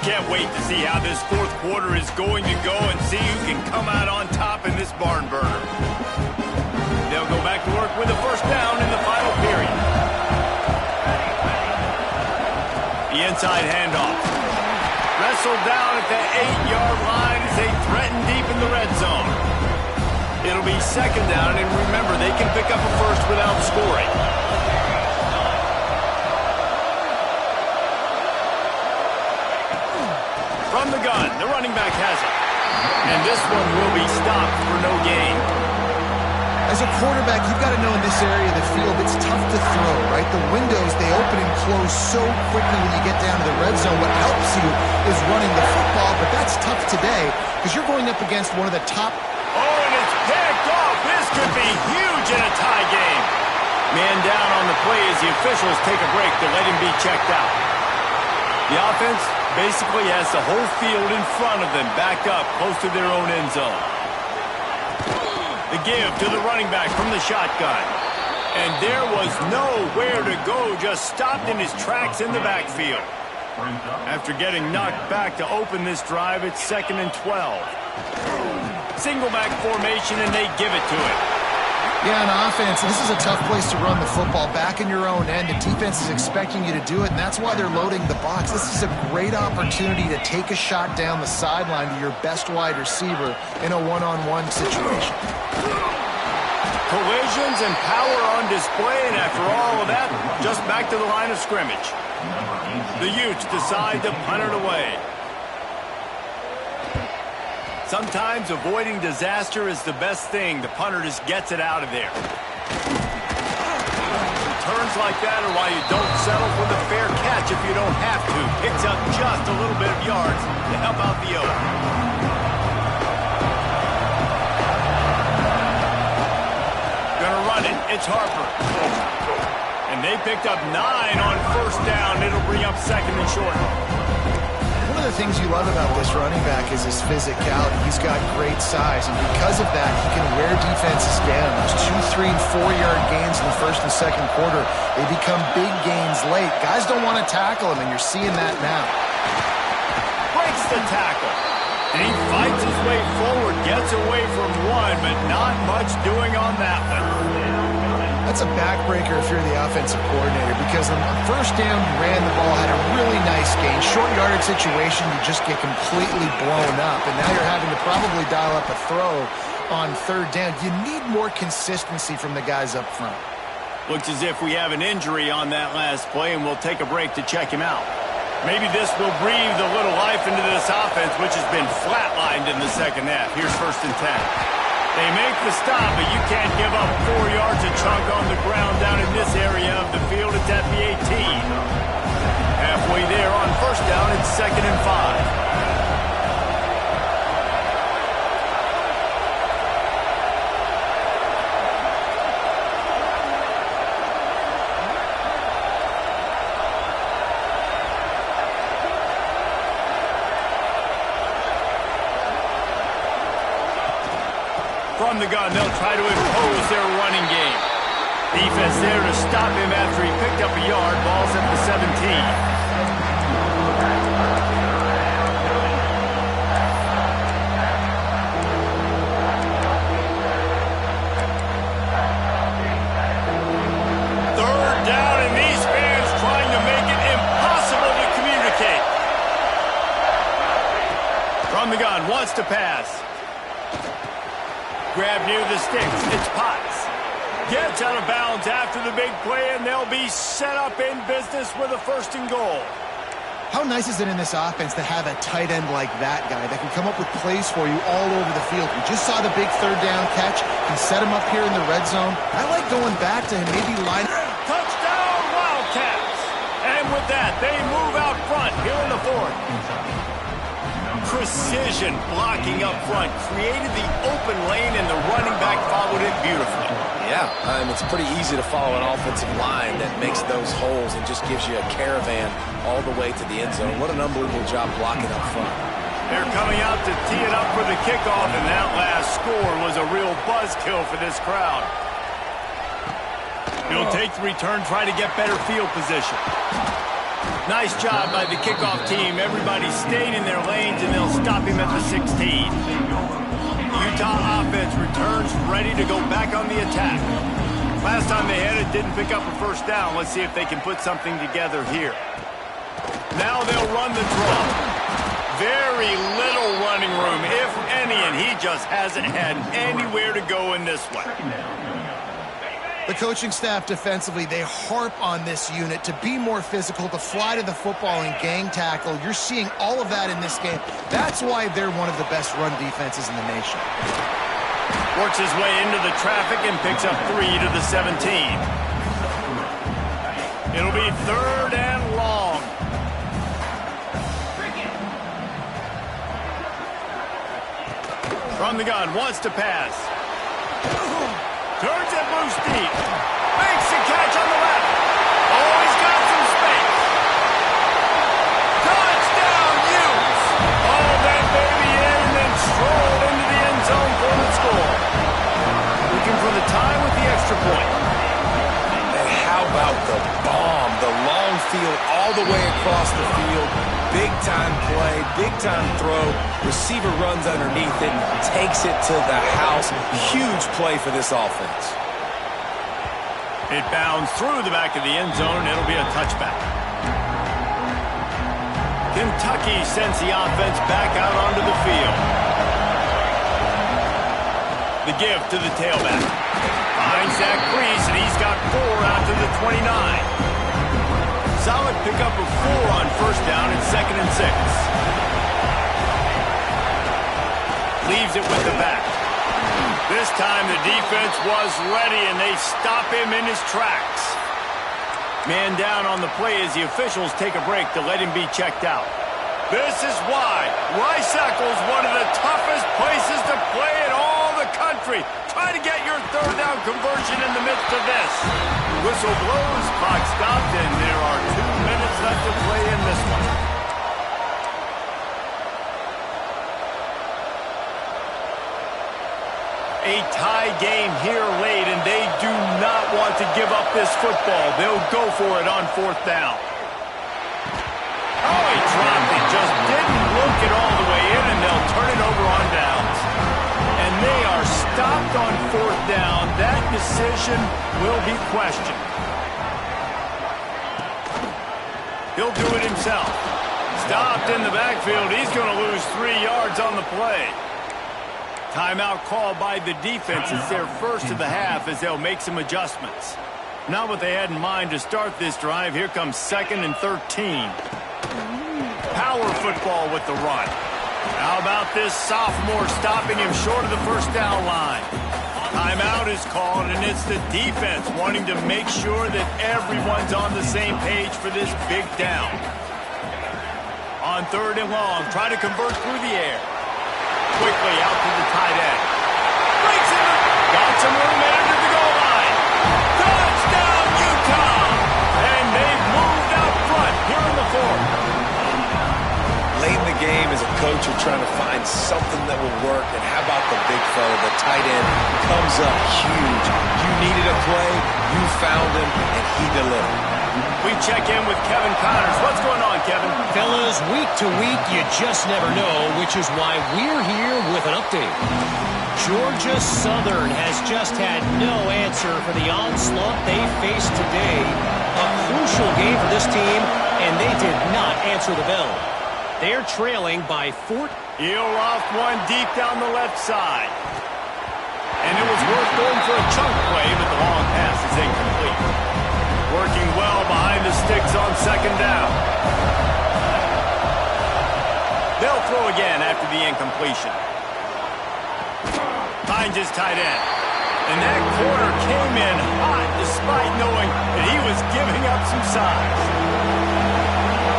Can't wait to see how this 4th quarter is going to go and see who can come out on top in this barn burner. They'll go back to work with a first down in the final period. The inside handoff. Wrestled down at the 8-yard line as they threaten deep in the red zone. It'll be 2nd down, and remember, they can pick up a first without scoring. From the gun, the running back has it. And this one will be stopped for no gain. As a quarterback, you've got to know in this area of the field, it's tough to throw, right? The windows, they open and close so quickly when you get down to the red zone. What helps you is running the football, but that's tough today because you're going up against one of the top. Oh, and it's picked off. This could be huge in a tie game. Man down on the play as the officials take a break to let him be checked out. The offense basically has the whole field in front of them, backed up close to their own end zone. The give to the running back from the shotgun. And there was nowhere to go, just stopped in his tracks in the backfield. After getting knocked back to open this drive, it's 2nd and 12. Single back formation, and they give it to him. Yeah, on offense, this is a tough place to run the football. Back in your own end, the defense is expecting you to do it, and that's why they're loading the box. This is a great opportunity to take a shot down the sideline to your best wide receiver in a one-on-one situation. Collisions and power on display, and after all of that, just back to the line of scrimmage. The Utes decide to punt it away. Sometimes avoiding disaster is the best thing. The punter just gets it out of there. Returns like that are why you don't settle for the fair catch if you don't have to. Picks up just a little bit of yards to help out the Oaks. Gonna run it. It's Harper. And they picked up 9 on first down. It'll bring up second and short. One of the things you love about this running back is his physicality. He's got great size, and because of that, he can wear defenses down. Those 2, 3, and 4-yard gains in the first and second quarter, they become big gains late. Guys don't want to tackle him, and you're seeing that now. Breaks the tackle. And he fights his way forward, gets away from one, but not much doing on that one. That's a backbreaker if you're the offensive coordinator, because on first down, you ran the ball, had a really nice gain. Short yardage situation, you just get completely blown up, and now you're having to probably dial up a throw on third down. You need more consistency from the guys up front. Looks as if we have an injury on that last play, and we'll take a break to check him out. Maybe this will breathe a little life into this offense, which has been flatlined in the second half. Here's first and 10. They make the stop, but you can't give up 4 yards a chunk on the ground down in this area of the field. It's at the 18. Halfway there on first down, it's second and 5. From the gun, they'll try to impose their running game. Defense there to stop him after he picked up a yard. Ball's at the 17. Third down, and these fans trying to make it impossible to communicate. From the gun, wants to pass. Grab near the sticks. It's Potts. Gets out of bounds after the big play, and they'll be set up in business with a first and goal. How nice is it in this offense to have a tight end like that guy that can come up with plays for you all over the field? We just saw the big third down catch. He set him up here in the red zone. I like going back to him, maybe line. Touchdown, Wildcats! And with that, they move out front here in the fourth. Precision blocking up front created the open lane, and the running back followed it beautifully. Yeah, it's pretty easy to follow an offensive line that makes those holes and just gives you a caravan all the way to the end zone. What an unbelievable job blocking up front. They're coming out to tee it up for the kickoff, and that last score was a real buzzkill for this crowd. He'll take the return, try to get better field position. Nice job by the kickoff team. Everybody stayed in their lanes, and they'll stop him at the 16. The Utah offense returns ready to go back on the attack. Last time they had it, didn't pick up a first down. Let's see if they can put something together here. Now they'll run the draw. Very little running room, if any, and he just hasn't had anywhere to go in this one. The coaching staff defensively, they harp on this unit to be more physical, to fly to the football and gang tackle. You're seeing all of that in this game. That's why they're one of the best run defenses in the nation. Works his way into the traffic and picks up 3 to the 17. It'll be third and long. From the gun, wants to pass. Turns it loose deep. Makes the catch on the left. Oh, he's got some space. Touchdown, Utes. Oh, that baby in and strolled into the end zone for the score. Looking for the tie with the extra point. And how about the bomb? The long field all the way across the field. Big-time play, big-time throw. Receiver runs underneath it and takes it to the house. Huge play for this offense. It bounds through the back of the end zone, and it'll be a touchback. Kentucky sends the offense back out onto the field. The give to the tailback. Finds that crease, and he's got 4 out to the 29. Solid pickup of 4 on first down and 2nd and 6. Leaves it with the back. This time the defense was ready, and they stop him in his tracks. Man down on the play as the officials take a break to let him be checked out. This is why Rice-Eccles, one of the toughest places to play in all the country. Try to get your 3rd down conversion in the midst of this. Whistle blows, clock stopped, and there are 2 minutes left to play in this one. A tie game here late, and they do not want to give up this football. They'll go for it on 4th down. Oh, he dropped it. Just didn't look it all the way in, and they'll turn it over on downs. And they are stopped on 4th down. That decision will be questioned. He'll do it himself. Stopped in the backfield. He's going to lose 3 yards on the play. Timeout called by the defense. It's their first of the half as they'll make some adjustments. Not what they had in mind to start this drive. Here comes 2nd and 13. Power football with the run. How about this sophomore stopping him short of the 1st down line? Timeout is called, and it's the defense wanting to make sure that everyone's on the same page for this big down. On 3rd and long, try to convert through the air. Quickly out to the tight end. Breaks it. Got some room into the goal line. Touchdown, Utah! And they've moved out front here in the 4th. Late in the game, as a coach, you're trying to find something that will work. And how about the big fella, the tight end, comes up huge. You needed a play, you found him, and he delivered. We check in with Kevin Connors. What's going on, Kevin? Fellas, week to week, you just never know, which is why we're here with an update. Georgia Southern has just had no answer for the onslaught they faced today. A crucial game for this team, and they did not answer the bell. They're trailing by 4. He'll loft one deep down the left side. And it was worth going for a chunk play, but the long pass is incomplete. Working well behind the sticks on 2nd down. They'll throw again after the incompletion. Finds his tight end. And that corner came in hot despite knowing that he was giving up some size.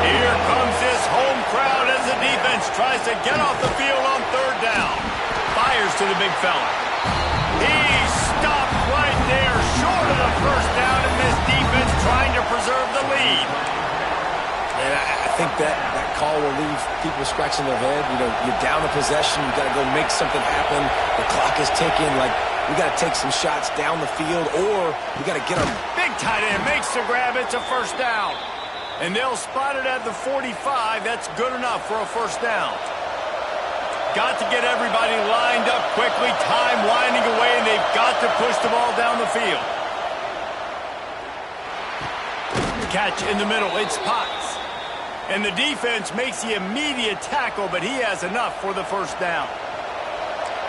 Here comes this home crowd as the defense tries to get off the field on 3rd down. Fires to the big fella. He stopped right there short of the 1st down, and this defense trying to preserve the lead. And I think that call will leave people scratching their head. You know, you're down the possession. You got to go make something happen. The clock is ticking. Like, we got to take some shots down the field, or we got to get them. Big tight end makes the grab. It's a 1st down. And they'll spot it at the 45. That's good enough for a 1st down. Got to get everybody lined up quickly. Time winding away, and they've got to push the ball down the field. Catch in the middle. It's Potts. And the defense makes the immediate tackle, but he has enough for the 1st down.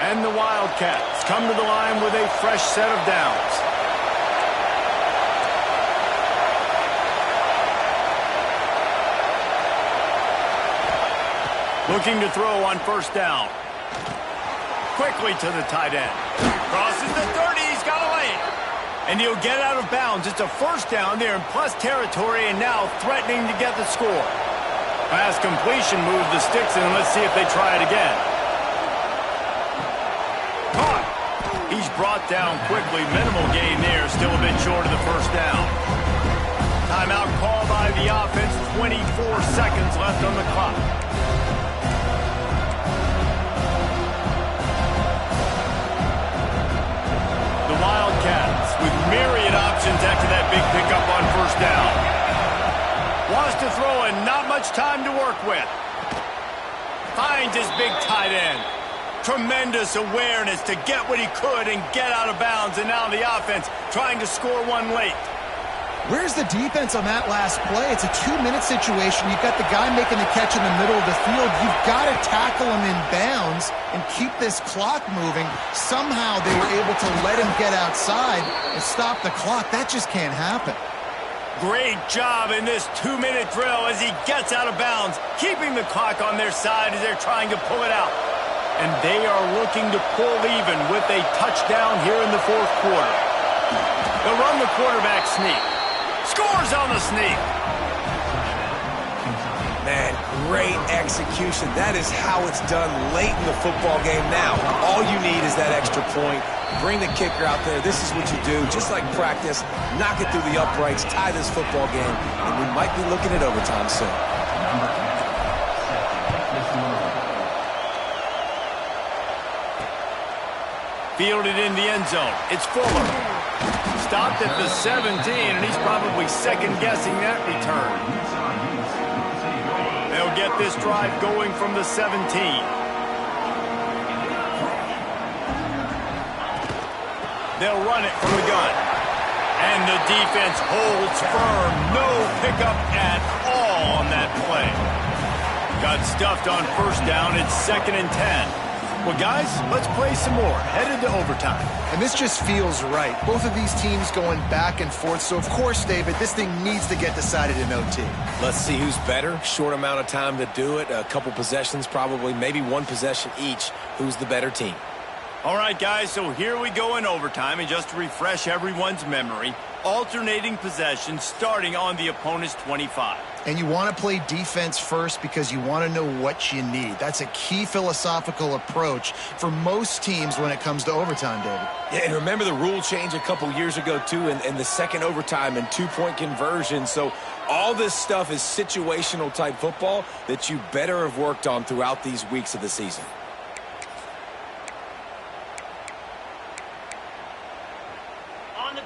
And the Wildcats come to the line with a fresh set of downs. Looking to throw on 1st down. Quickly to the tight end. Crosses the 30. He's got a lane. And he'll get out of bounds. It's a 1st down there in plus territory, and now threatening to get the score. Pass completion moved the sticks, and let's see if they try it again. Caught. He's brought down quickly. Minimal gain there. Still a bit short of the 1st down. Timeout call by the offense. 24 seconds left on the clock. The Wildcats with myriad options after that big pickup on 1st down. Wants to throw and not much time to work with. Finds his big tight end. Tremendous awareness to get what he could and get out of bounds. And now the offense trying to score one late. Where's the defense on that last play? It's a 2-minute situation. You've got the guy making the catch in the middle of the field. You've got to tackle him in bounds and keep this clock moving. Somehow they were able to let him get outside and stop the clock. That just can't happen. Great job in this 2-minute drill as he gets out of bounds, keeping the clock on their side as they're trying to pull it out. And they are looking to pull even with a touchdown here in the fourth quarter. They'll run the quarterback sneak. Scores on the sneak. Man, great execution. That is how it's done late in the football game now. All you need is that extra point. Bring the kicker out there. This is what you do. Just like practice, knock it through the uprights, tie this football game, and we might be looking at overtime soon. Fielded in the end zone. It's Fuller. Stopped at the 17, and he's probably second-guessing that return. They'll get this drive going from the 17. They'll run it from the gun. And the defense holds firm. No pickup at all on that play. Got stuffed on first down. It's 2nd and 10. Well, guys, let's play some more. Headed to overtime. And this just feels right. Both of these teams going back and forth. So, of course, David, this thing needs to get decided in OT. Let's see who's better. Short amount of time to do it. A couple possessions probably. Maybe one possession each. Who's the better team? All right, guys, so here we go in overtime. And just to refresh everyone's memory, alternating possessions starting on the opponent's 25. And you want to play defense first because you want to know what you need. That's a key philosophical approach for most teams when it comes to overtime, David. Yeah, and remember the rule change a couple years ago, too, and the second overtime and two-point conversion. So all this stuff is situational-type football that you better have worked on throughout these weeks of the season.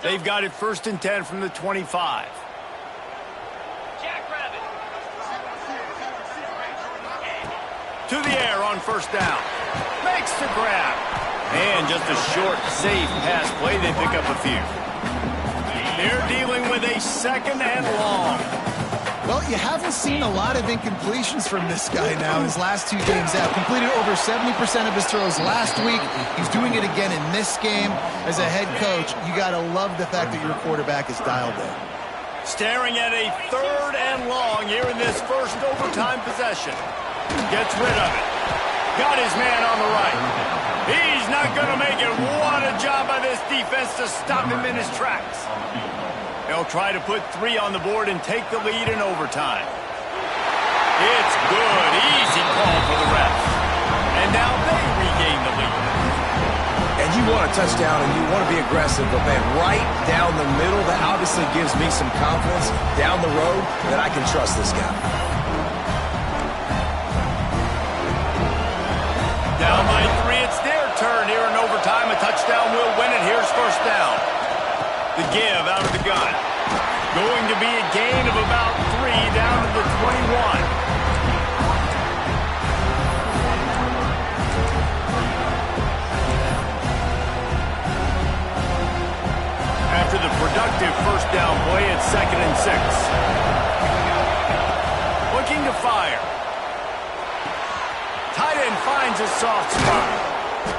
They've got it 1st and 10 from the 25. To the air on first down. Makes the grab. And just a short, safe pass play. They pick up a few. They're dealing with a 2nd and long. Well, you haven't seen a lot of incompletions from this guy now in his last 2 games out. Completed over 70% of his throws last week. He's doing it again in this game. As a head coach, you got to love the fact that your quarterback is dialed in. Staring at a 3rd and long here in this first overtime possession. Gets rid of it. Got his man on the right. He's not going to make it. What a job by this defense to stop him in his tracks. They'll try to put 3 on the board and take the lead in overtime. It's good. Easy call for the refs. And now they regain the lead. And you want a touchdown and you want to be aggressive, but, man, right down the middle, that obviously gives me some confidence down the road that I can trust this guy. Down by 3, it's their turn here in overtime. A touchdown will win it. Here's first down. The give out of the gun. Going to be a gain of about 3 down to the 21. After the productive first down play, it's 2nd and 6. Looking to fire. Tight end finds a soft spot.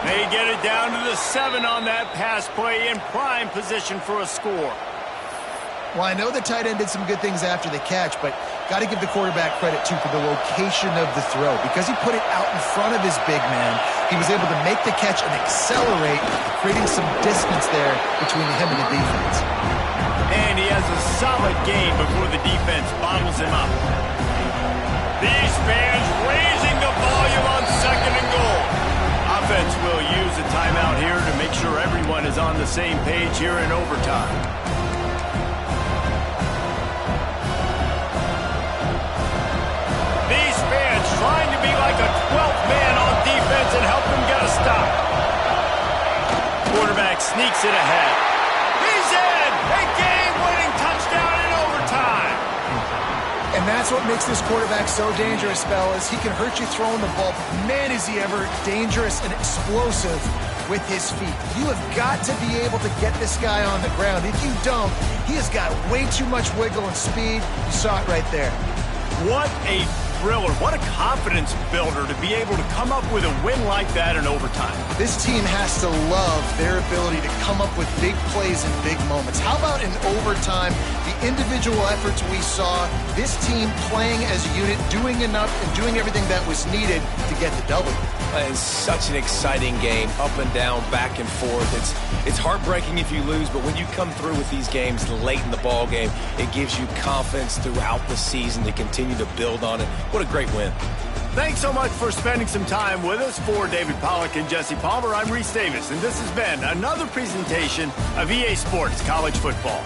They get it down to the 7 on that pass play in prime position for a score. Well, I know the tight end did some good things after the catch, but got to give the quarterback credit, too, for the location of the throw. Because he put it out in front of his big man, he was able to make the catch and accelerate, creating some distance there between him and the defense. And he has a solid game before the defense bottles him up. These fans raising the volume on 2nd and goal. Offense will use a timeout here to make sure everyone is on the same page here in overtime. These fans trying to be like a 12th man on defense and help them get a stop. Quarterback sneaks it ahead. He's in! A game-winning touchdown in overtime! And that's what makes this quarterback so dangerous, fellas. He can hurt you throwing the ball. Man, is he ever dangerous and explosive with his feet. You have got to be able to get this guy on the ground. If you don't, he has got way too much wiggle and speed. You saw it right there. What a thriller. What a confidence builder to be able to come up with a win like that in overtime. This team has to love their ability to come up with big plays in big moments. How about in overtime, the individual efforts we saw, this team playing as a unit, doing enough and doing everything that was needed to get the W. It's such an exciting game, up and down, back and forth. It's heartbreaking if you lose, but when you come through with these games late in the ball game, it gives you confidence throughout the season to continue to build on it. What a great win. Thanks so much for spending some time with us. For David Pollack and Jesse Palmer, I'm Reese Davis, and this has been another presentation of EA Sports College Football.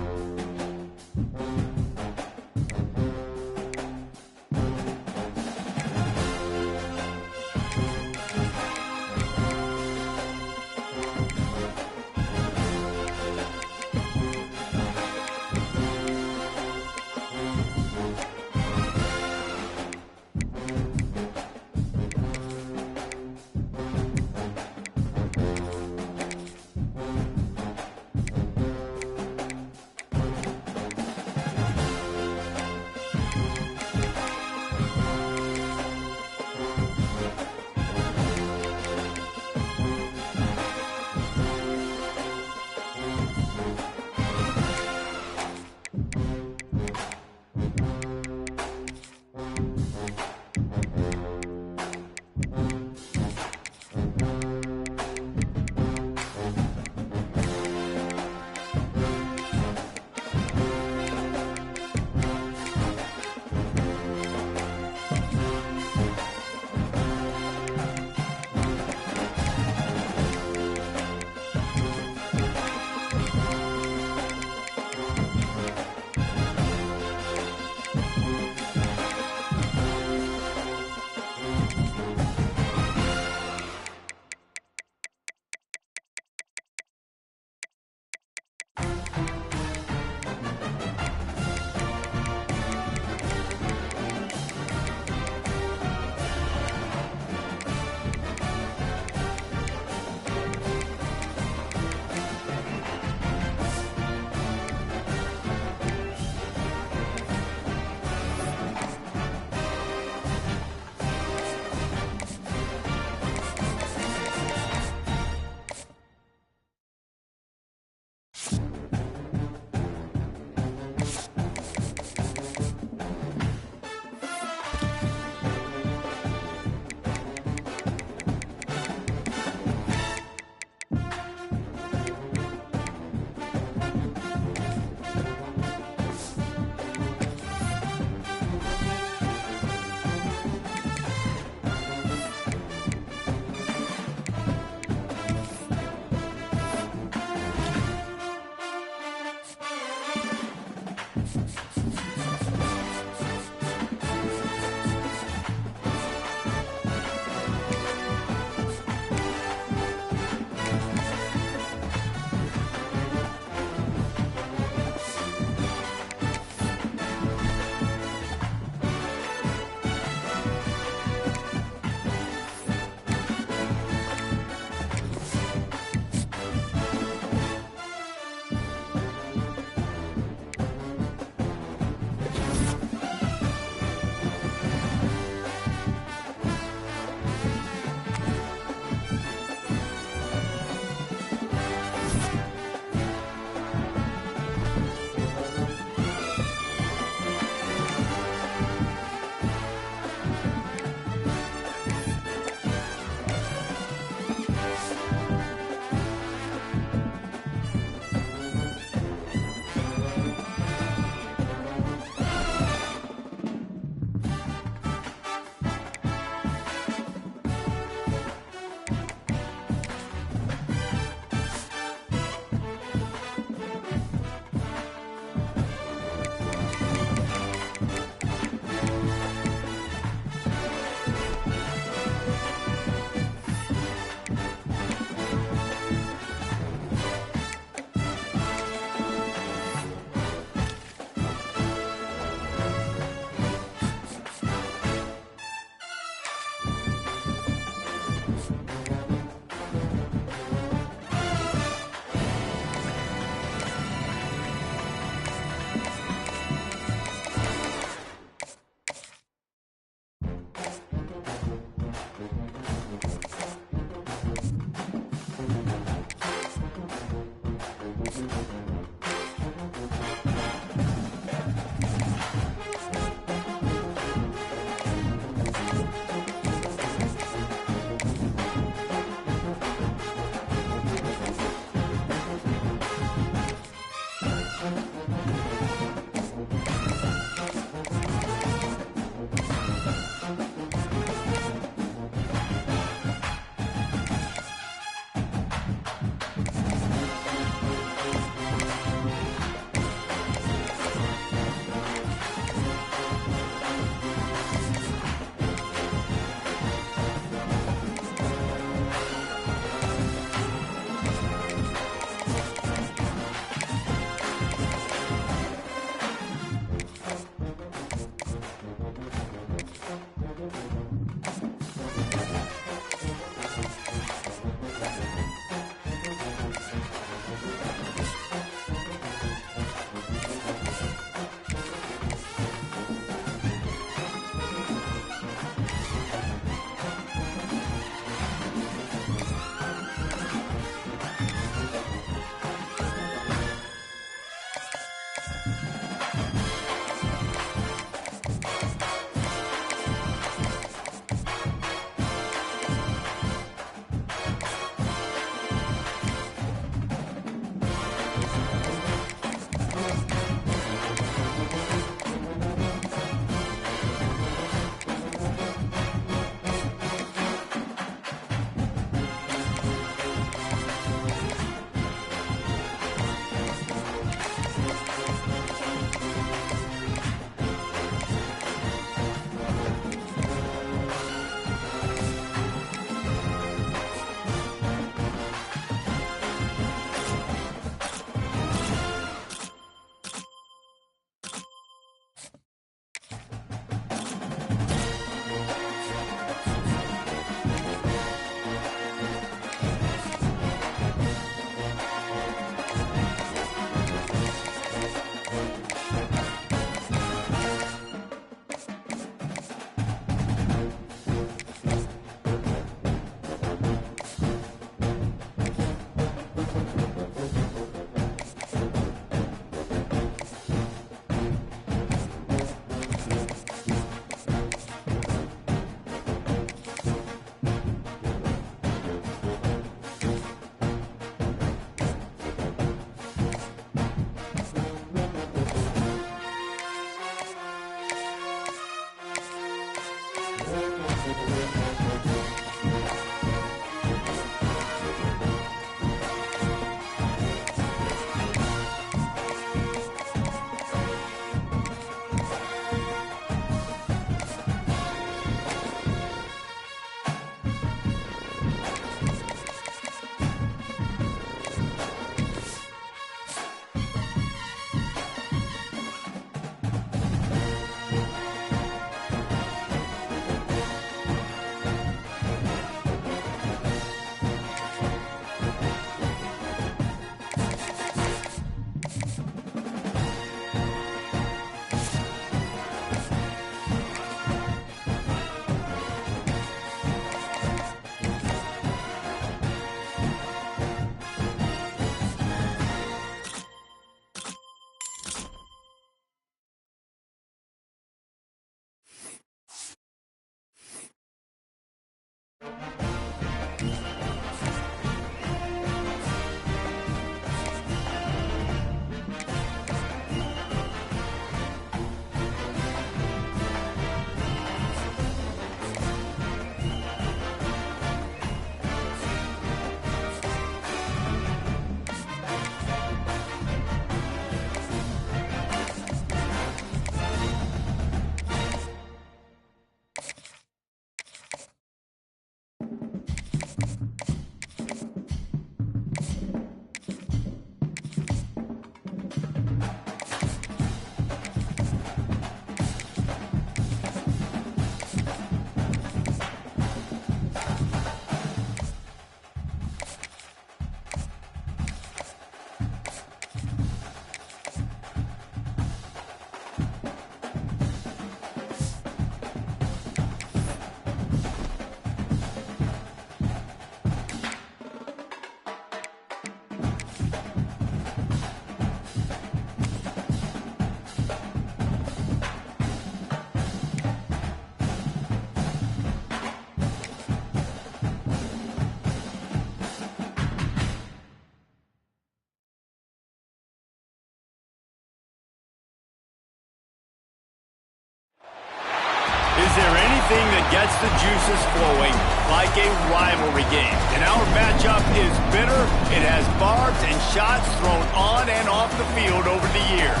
anything that gets the juices flowing, like a rivalry game. And our matchup is bitter. It has barbs and shots thrown on and off the field over the years.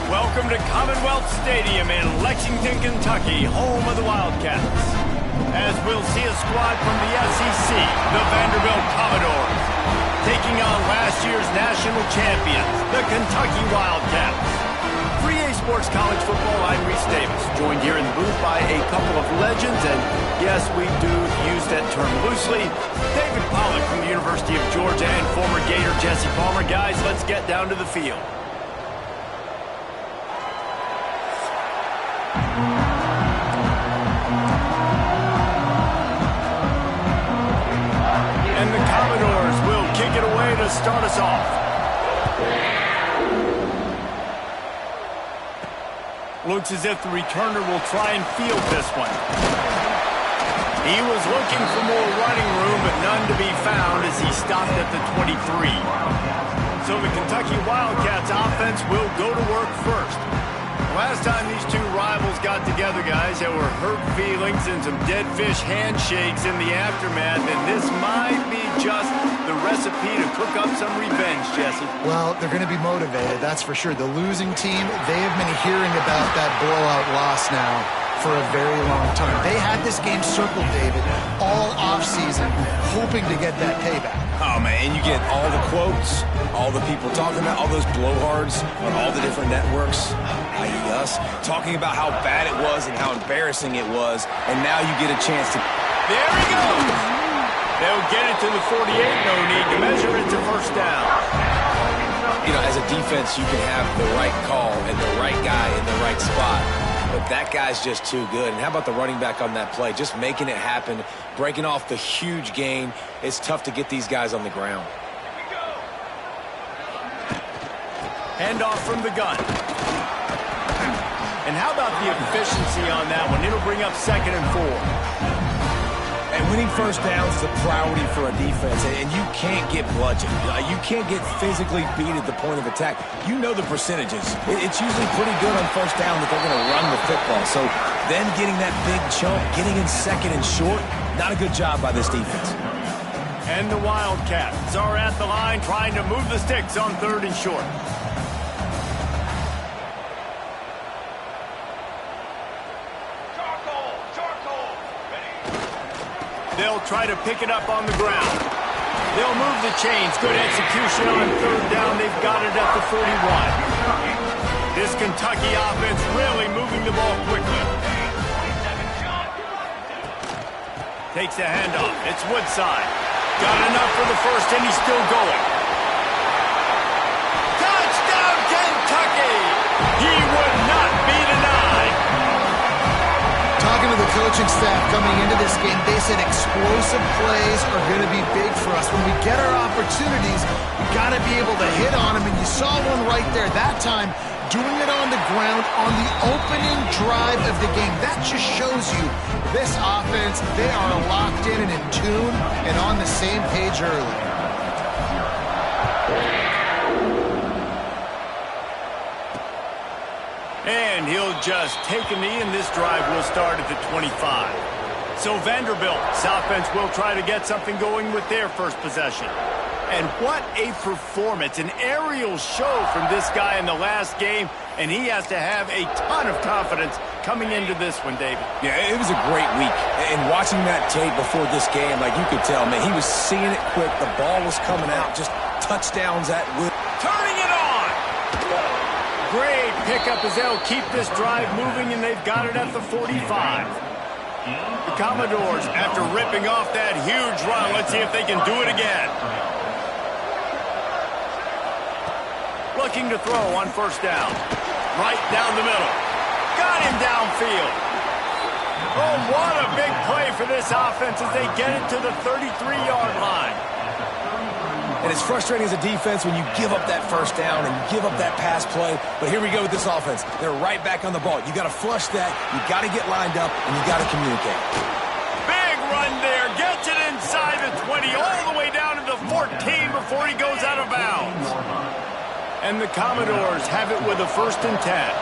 Welcome to Commonwealth Stadium in Lexington, Kentucky, home of the Wildcats. As we'll see a squad from the SEC, the Vanderbilt Commodores, taking on last year's national champions, the Kentucky Wildcats. 3A Sports College Football, I'm Reese Davis, joined here in the booth by a couple of legends, and yes, we do use that term loosely. David Pollack from the University of Georgia and former Gator Jesse Palmer. Guys, let's get down to the field. And the Commodores will kick it away to start us off. Looks as if the returner will try and field this one. He was looking for more running room, but none to be found as he stopped at the 23. So the Kentucky Wildcats offense will go to work first. Last time these two rivals got together, guys, there were hurt feelings and some dead fish handshakes in the aftermath, and this might be just the recipe to cook up some revenge, Jesse. Well, they're going to be motivated, that's for sure. The losing team, they have been hearing about that blowout loss now for a very long time. They had this game circled, David, all offseason, hoping to get that payback. Oh, man, and you get all the quotes, all the people talking about, all those blowhards on all the different networks, i.e. us, talking about how bad it was and how embarrassing it was, and now you get a chance to... There he goes! They'll get it to the 48, no need to measure it to first down. You know, as a defense, you can have the right call and the right guy in the right spot. But that guy's just too good. And how about the running back on that play? Just making it happen, breaking off the huge gain. It's tough to get these guys on the ground. Handoff from the gun. And how about the efficiency on that one? It'll bring up 2nd and 4. And winning first downs is a priority for a defense, and you can't get bludgeoned. You can't get physically beat at the point of attack. You know the percentages. It's usually pretty good on first down that they're going to run the football. So then getting that big chunk, getting in 2nd and short, not a good job by this defense. And the Wildcats are at the line trying to move the sticks on 3rd and short. They'll try to pick it up on the ground. They'll move the chains. Good execution on 3rd down. They've got it at the 41. This Kentucky offense really moving the ball quickly. Takes the handoff. It's Woodside. Got enough for the first, and he's still going. Touchdown, Kentucky! He would not be denied. Talking to the coaching staff coming into this game, they said explosive plays are going to be big for us. When we get our opportunities, we got to be able to hit on them, and you saw one right there that time, doing it on the ground on the opening drive of the game. That just shows you this offense, they are locked in and in tune and on the same page early. And he'll just take a knee, and this drive will start at the 25. So Vanderbilt's offense will try to get something going with their first possession. And what a performance, an aerial show from this guy in the last game, and he has to have a ton of confidence coming into this one, David. Yeah, it was a great week. And watching that tape before this game, like you could tell, man, he was seeing it quick. The ball was coming out, just touchdowns at will. Turning it on! Great pickup as they'll keep this drive moving, and they've got it at the 45. The Commodores, after ripping off that huge run, let's see if they can do it again. Looking to throw on first down. Right down the middle. Got him downfield. Oh, what a big play for this offense as they get it to the 33-yard line. And it's frustrating as a defense when you give up that first down and you give up that pass play. But here we go with this offense. They're right back on the ball. You got to flush that. You got to get lined up, and you got to communicate. Big run there. Gets it inside the 20, all the way down to the 14 before he goes out of bounds. And the Commodores have it with a 1st and 10.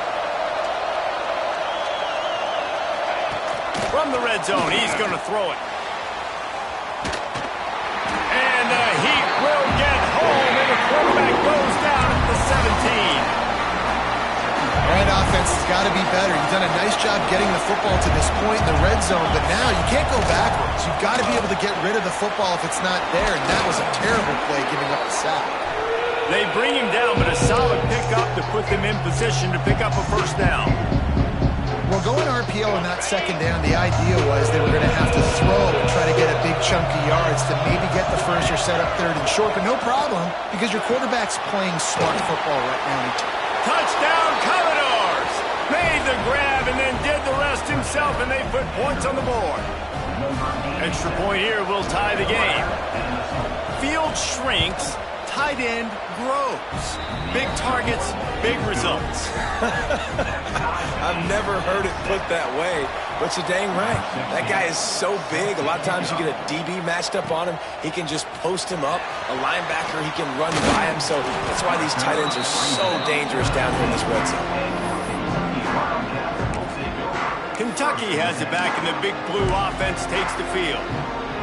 from the red zone. He's going to throw it. And the Heat will get home, and the quarterback goes down at the 17. All right, offense has got to be better. You've done a nice job getting the football to this point in the red zone, but now you can't go backwards. You've got to be able to get rid of the football if it's not there, and that was a terrible play giving up the sack. They bring him down, but a solid pickup to put them in position to pick up a first down. Well, going RPO on that second down, the idea was they were going to have to throw and try to get a big chunk of yards to maybe get the first or set up third and short, but no problem because your quarterback's playing smart football right now. Touchdown, Commodores! Made the grab and then did the rest himself, and they put points on the board. Extra point here will tie the game. Field shrinks, tight end grows. Big targets, big results. I've never heard it put that way, but you're dang right. That guy is so big. A lot of times you get a DB matched up on him. He can just post him up. A linebacker, he can run by him. So that's why these tight ends are so dangerous down here in this red zone. Kentucky has it back, and the big blue offense takes the field.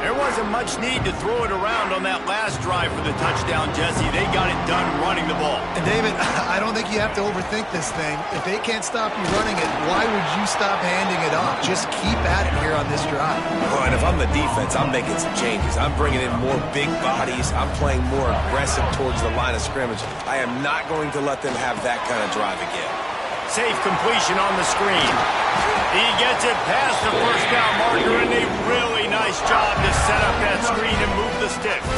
There wasn't much need to throw it around on that last drive for the touchdown, Jesse. They got it done running the ball. And David, I don't think you have to overthink this thing. If they can't stop you running it, why would you stop handing it off? Just keep at it here on this drive. Well, and if I'm the defense, I'm making some changes. I'm bringing in more big bodies. I'm playing more aggressive towards the line of scrimmage. I am not going to let them have that kind of drive again. Safe completion on the screen. He gets it past the first down marker, and a really nice job to set up that screen and move the sticks.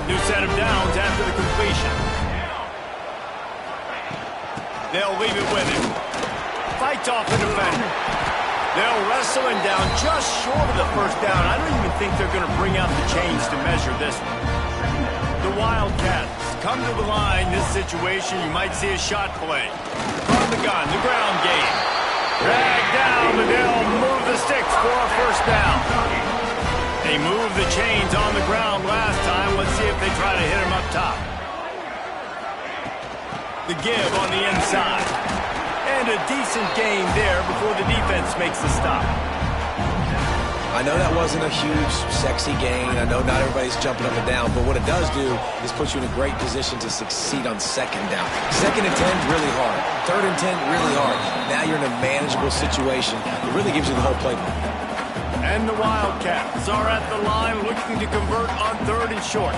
New set of downs after the completion. They'll leave it with him. Fights off the defender. They'll wrestle him down just short of the first down. I don't even think they're going to bring out the chains to measure this one. The Wildcats come to the line. This situation, you might see a shot play. From the gun, the ground game. Drag down, but they'll move the sticks for a first down. They moved the chains on the ground last time. Let's see if they try to hit him up top. The give on the inside. And a decent gain there before the defense makes the stop. I know that wasn't a huge, sexy gain. I know not everybody's jumping up and down, but what it does do is put you in a great position to succeed on second down. Second and 10, really hard. Third and 10, really hard. Now you're in a manageable situation. It really gives you the whole playbook. And the Wildcats are at the line looking to convert on third and short.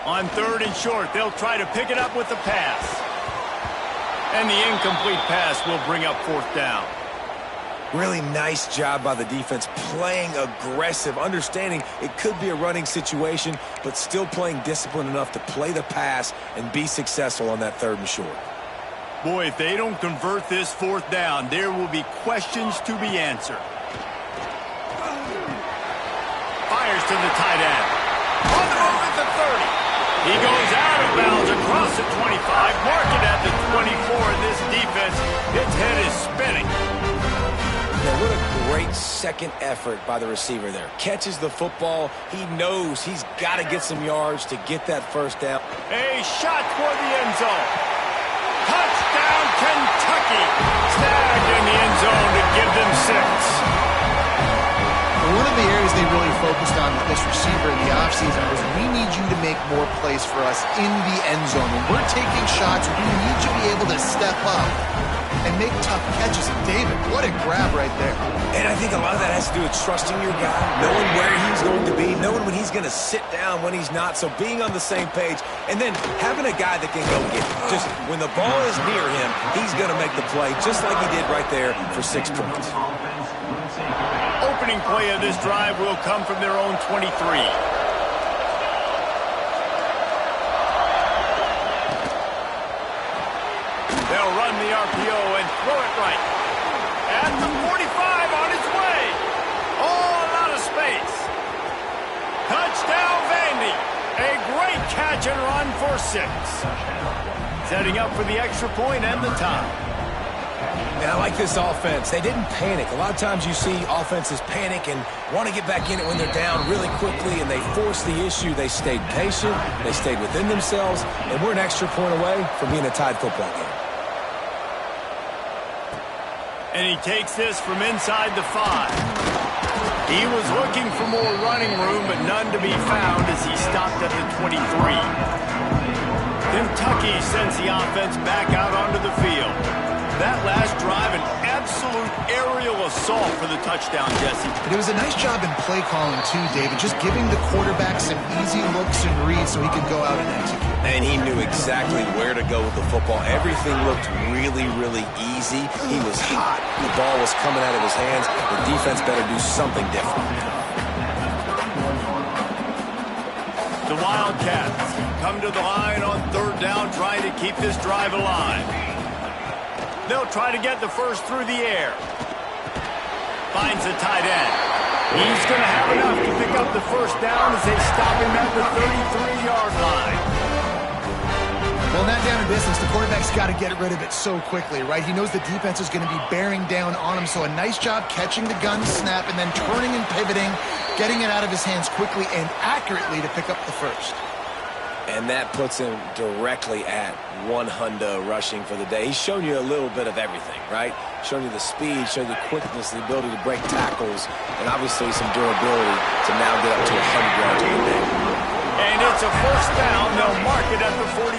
On third and short, they'll try to pick it up with the pass. And the incomplete pass will bring up fourth down. Really nice job by the defense, playing aggressive, understanding it could be a running situation, but still playing disciplined enough to play the pass and be successful on that third and short. Boy, if they don't convert this fourth down, there will be questions to be answered. Fires to the tight end. On the move at the 30. He goes out of bounds across the 25, mark it at the 24, and this defense, its head is spinning. Now, what a great second effort by the receiver there. Catches the football. He knows he's got to get some yards to get that first down. A shot toward the end zone. Touchdown, Kentucky. Snagged in the end zone to give them 6. One of the areas they really focused on with this receiver in the offseason was we need you to make more plays for us in the end zone. When we're taking shots, we need you to be able to step up and make tough catches. And David, what a grab right there. And I think a lot of that has to do with trusting your guy, knowing where he's going to be, knowing when he's going to sit down, when he's not. So being on the same page, and then having a guy that can go get it. Just when the ball is near him, he's going to make the play, just like he did right there for 6 points. Opening play of this drive will come from their own 23. They'll run the RPO and throw it right. At the 45 on its way. All out of space. Touchdown, Vandy. A great catch and run for 6. Setting up for the extra point and the tie. And I like this offense. They didn't panic. A lot of times you see offenses panic and want to get back in it when they're down really quickly, and they force the issue. They stayed patient. They stayed within themselves, and we're an extra point away from being a tied football game. And he takes this from inside the 5. He was looking for more running room, but none to be found as he stopped at the 23. Kentucky sends the offense back out onto the field. That last drive, an absolute aerial assault for the touchdown, Jesse. But it was a nice job in play calling, too, David, just giving the quarterback some easy looks and reads so he could go out and execute. And he knew exactly where to go with the football. Everything looked really, really easy. He was hot. The ball was coming out of his hands. The defense better do something different. The Wildcats come to the line on 3rd down, trying to keep this drive alive. They'll try to get the first through the air. Finds the tight end. He's going to have enough to pick up the first down as they stop him at the 33-yard line. Well, not down in business. The quarterback's got to get rid of it so quickly, right? He knows the defense is going to be bearing down on him, so a nice job catching the gun snap and then turning and pivoting, getting it out of his hands quickly and accurately to pick up the first. And that puts him directly at 100 rushing for the day. He's shown you a little bit of everything, right? Shown you the speed, shown you the quickness, the ability to break tackles, and obviously some durability to now get up to 100 yards per day. And it's a first down. They'll mark it at the 44.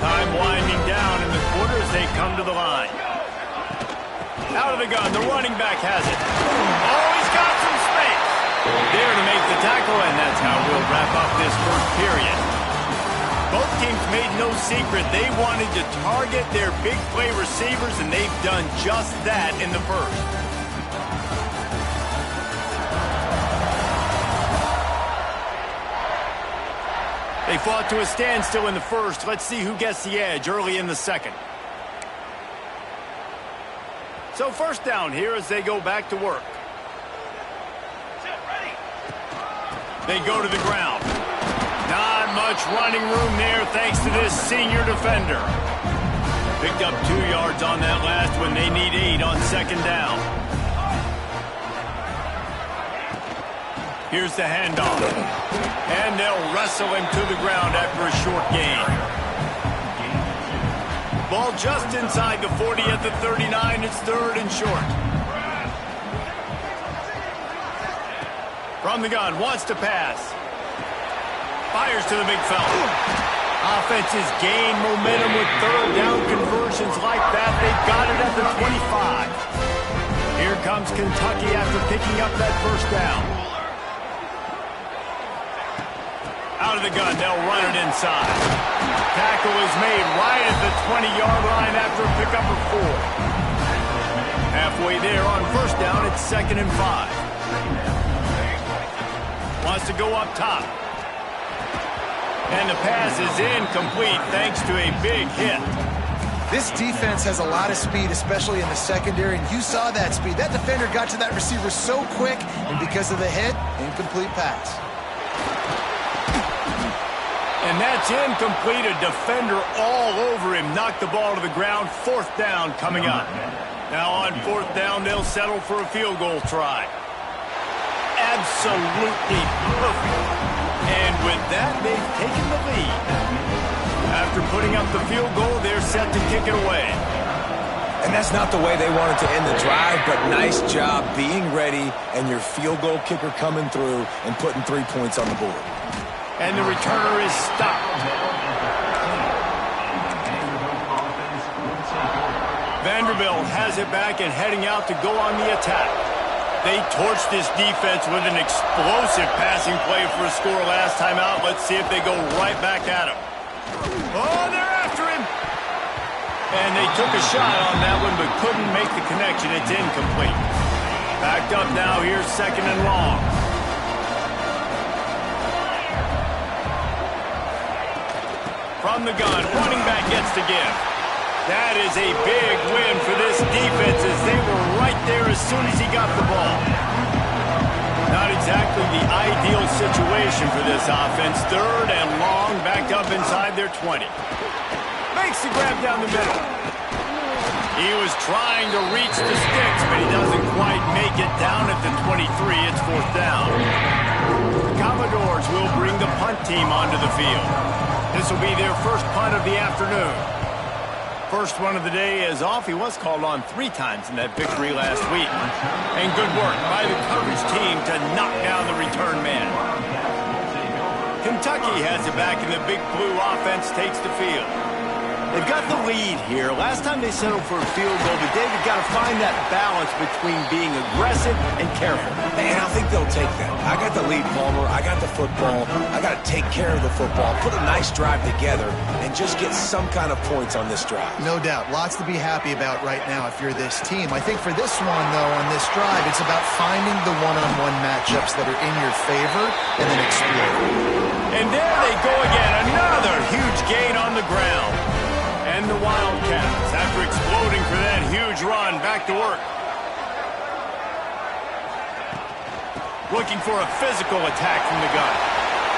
Time winding down in the quarter as they come to the line. Out of the gun, the running back has it. Oh, he's got some space. There to make the tackle, and that's how we'll wrap up this first period. Both teams made no secret they wanted to target their big play receivers, and they've done just that in the first. They fought to a standstill in the first. Let's see who gets the edge early in the second. So first down here as they go back to work. They go to the ground. Not much running room there thanks to this senior defender. Picked up 2 yards on that last one. They need 8 on second down. Here's the handoff. And they'll wrestle him to the ground after a short gain. Ball just inside the 40 at the 39. It's 3rd and short. From the gun, wants to pass. Fires to the big fella. Offenses gain momentum with 3rd down conversions like that. They've got it at the 25. Here comes Kentucky after picking up that first down. Out of the gun, they'll run it inside. Tackle is made right at the 20-yard line after a pickup of 4. Halfway there on first down, it's 2nd and 5. Wants to go up top. And the pass is incomplete thanks to a big hit. This defense has a lot of speed, especially in the secondary, and you saw that speed. That defender got to that receiver so quick, and because of the hit, incomplete pass. And that's incomplete. A defender all over him. Knocked the ball to the ground. 4th down coming up. Now on 4th down, they'll settle for a field goal try. Absolutely perfect. And with that, they've taken the lead. After putting up the field goal, they're set to kick it away. And that's not the way they wanted to end the drive, but nice job being ready and your field goal kicker coming through and putting 3 points on the board. And the returner is stopped. Vanderbilt has it back and heading out to go on the attack. They torched this defense with an explosive passing play for a score last time out. Let's see if they go right back at him. Oh, they're after him. And they took a shot on that one but couldn't make the connection. It's incomplete. Backed up now. Here's 2nd and long. From the gun, running back gets the give. That is a big win for this defense as they were right there as soon as he got the ball. Not exactly the ideal situation for this offense. 3rd and long, backed up inside their 20. Makes the grab down the middle. He was trying to reach the sticks, but he doesn't quite make it down at the 23. It's 4th down. The Commodores will bring the punt team onto the field. This will be their first punt of the afternoon. First one of the day is off. He was called on 3 times in that victory last week. And good work by the coverage team to knock down the return man. Kentucky has it back, and the big blue offense takes the field. They've got the lead here. Last time they settled for a field goal, but David got to find that balance between being aggressive and careful. And I think they'll take that. I got the lead, Palmer. I got the football. I got to take care of the football, put a nice drive together, and just get some kind of points on this drive. No doubt. Lots to be happy about right now if you're this team. I think for this one, though, on this drive, it's about finding the one-on-one matchups that are in your favor and then exploiting. And there they go again. Another huge gain on the ground. And the Wildcats, after exploding for that huge run, back to work. Looking for a physical attack from the gun.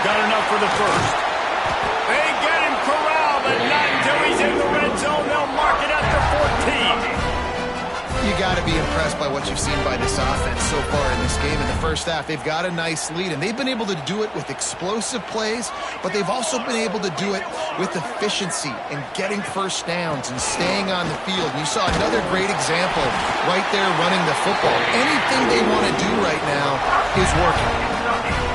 Got enough for the first. They get him corralled, but not until he's in the red zone. They'll mark it up to 14. You got to be impressed by what you've seen by this offense so far in this game. In the first half, they've got a nice lead, and they've been able to do it with explosive plays, but they've also been able to do it with efficiency and getting first downs and staying on the field. And you saw another great example right there running the football. Anything they want to do right now is working.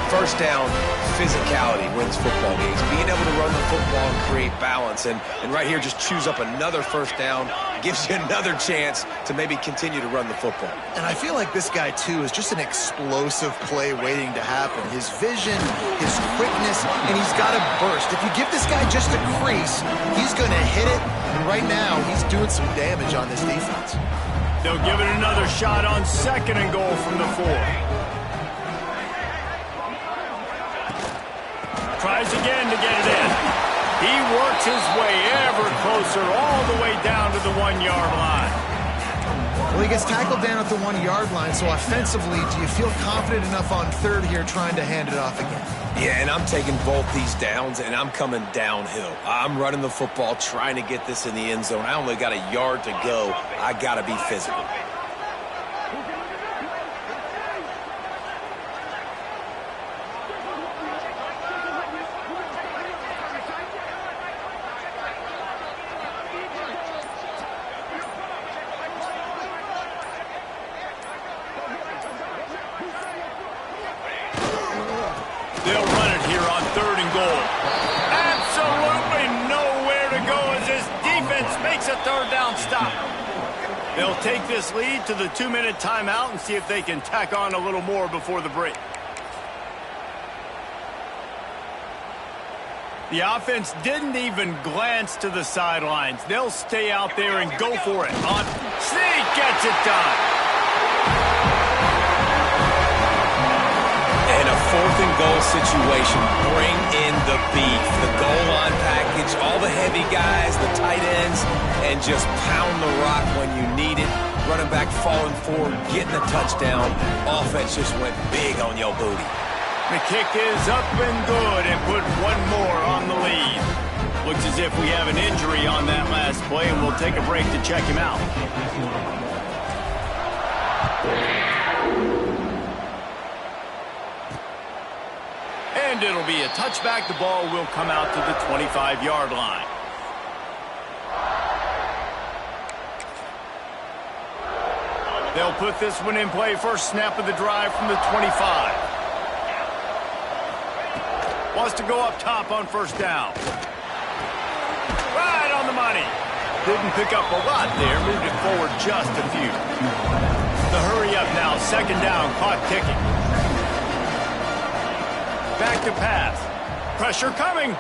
First down, physicality wins football games. Being able to run the football and create balance. And right here, just choose up another first down. Gives you another chance to maybe continue to run the football. And I feel like this guy, too, is just an explosive play waiting to happen. His vision, his quickness, and he's got a burst. If you give this guy just a crease, he's going to hit it. And right now, he's doing some damage on this defense. They'll give it another shot on 2nd and goal from the 4. Tries again to get it in. He works his way ever closer all the way down to the 1-yard line. Well, he gets tackled down at the 1-yard line, so offensively, do you feel confident enough on 3rd here trying to hand it off again? Yeah, and I'm taking both these downs, and I'm coming downhill. I'm running the football, trying to get this in the end zone. I only got a yard to go. I got to be physical. They'll run it here on 3rd and goal. Absolutely nowhere to go as this defense makes a 3rd down stop. They'll take this lead to the 2-minute timeout and see if they can tack on a little more before the break. The offense didn't even glance to the sidelines. They'll stay out there and go for it. Sneak gets it done. In a 4th and goal situation, bring in the beef. The goal line package, all the heavy guys, the tight ends, and just pound the rock when you need it. Running back falling forward, getting a touchdown. Offense just went big on your booty. The kick is up and good and put one more on the lead. Looks as if we have an injury on that last play, and we'll take a break to check him out. And it'll be a touchback. The ball will come out to the 25-yard line. They'll put this one in play. First snap of the drive from the 25. Wants to go up top on 1st down. Right on the money. Didn't pick up a lot there. Moved it forward just a few. The hurry up now. 2nd down. Clock ticking. Back to pass. Pressure coming.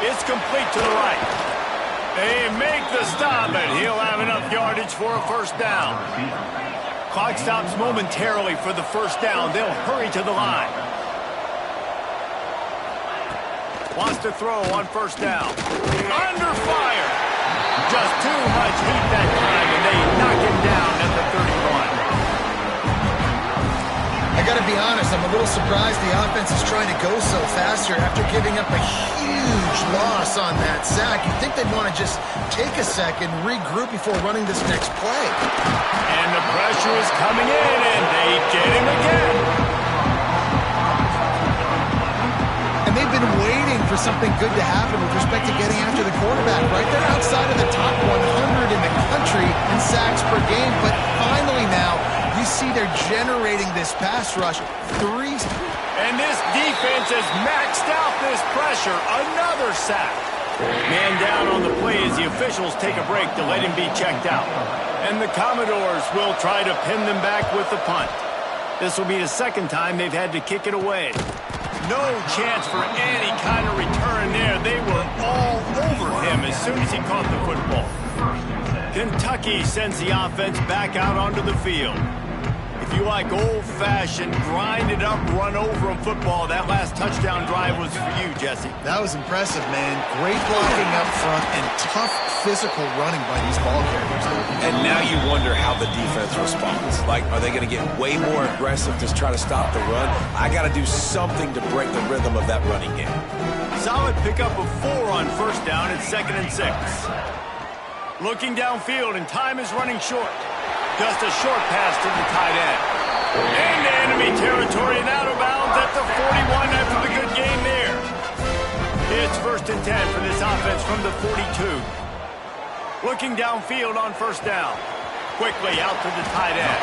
It's complete to the right. They make the stop, and he'll have enough yardage for a 1st down. Clock stops momentarily for the 1st down. They'll hurry to the line. Wants to throw on 1st down. Under fire. Just too much heat that time, and they knock him down at the 31. I got to be honest, I'm a little surprised the offense is trying to go so fast here after giving up a huge loss on that sack. You'd think they'd want to just take a second, regroup before running this next play. And the pressure is coming in, and they get him again. And they've been waiting for something good to happen with respect to getting after the quarterback, right? They're outside of the top 100 in the country in sacks per game, but finally now you see they're generating this pass rush. And this defense has maxed out this pressure. Another sack. Man down on the play as the officials take a break to let him be checked out. And the Commodores will try to pin them back with the punt. This will be the second time they've had to kick it away. No chance for any kind of return there. They were all over him as soon as he caught the football. Kentucky sends the offense back out onto the field. If you like old-fashioned, grind-it-up, run-over-'em football, that last touchdown drive was for you, Jesse. That was impressive, man. Great blocking up front and tough physical running by these ball carriers. And now you wonder how the defense responds. Like, are they going to get way more aggressive to try to stop the run? I got to do something to break the rhythm of that running game. Solid pickup of 4 on first down at 2nd and 6. Looking downfield, and time is running short. Just a short pass to the tight end. Into enemy territory and out of bounds at the 41 after the good gain there. It's 1st and 10 for this offense from the 42. Looking downfield on first down. Quickly out to the tight end.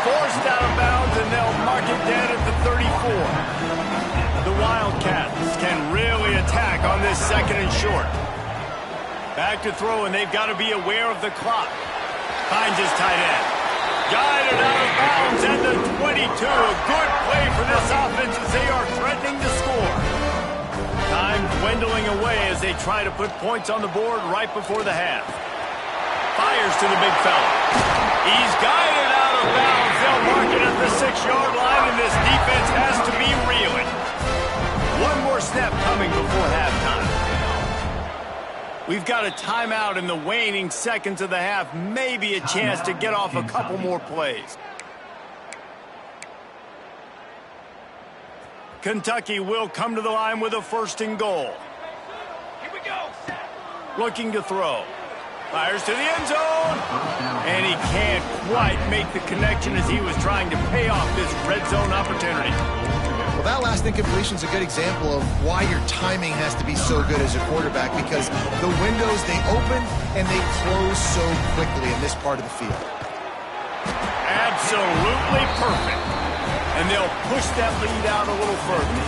Forced out of bounds, and they'll mark it dead at the 34. The Wildcats can really attack on this 2nd and short. Back to throw, and they've got to be aware of the clock. Finds his tight end. Guided out of bounds at the 22. A good play for this offense as they are threatening to score. Time dwindling away as they try to put points on the board right before the half. Fires to the big fella. He's guided out of bounds. They'll mark it at the 6-yard line, and this defense has to be reeling. One more snap coming before halftime. We've got a timeout in the waning seconds of the half. Maybe a chance to get off a couple more plays. Kentucky will come to the line with a 1st and goal. Here we go. Looking to throw. Fires to the end zone. And he can't quite make the connection as he was trying to pay off this red zone opportunity. Well, that last incompletion is a good example of why your timing has to be so good as a quarterback, because the windows, they open and they close so quickly in this part of the field. Absolutely perfect. And they'll push that lead out a little further.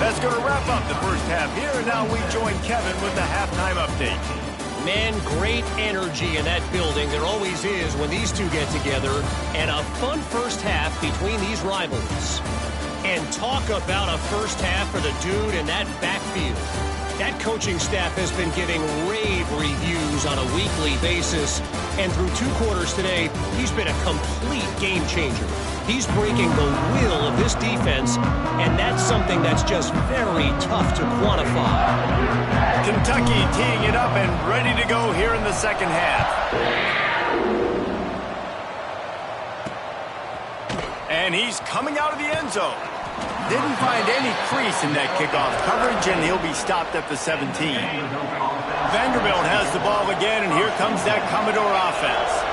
That's going to wrap up the first half here, and now we join Kevin with the halftime update. Man, great energy in that building. There always is when these two get together. And a fun first half between these rivals. And talk about a first half for the dude in that backfield. That coaching staff has been giving rave reviews on a weekly basis. And through 2 quarters today, he's been a complete game changer. He's breaking the will of this defense, and that's something that's just very tough to quantify. Kentucky teeing it up and ready to go here in the second half. And he's coming out of the end zone. Didn't find any crease in that kickoff coverage, and he'll be stopped at the 17. Vanderbilt has the ball again, and here comes that Commodore offense.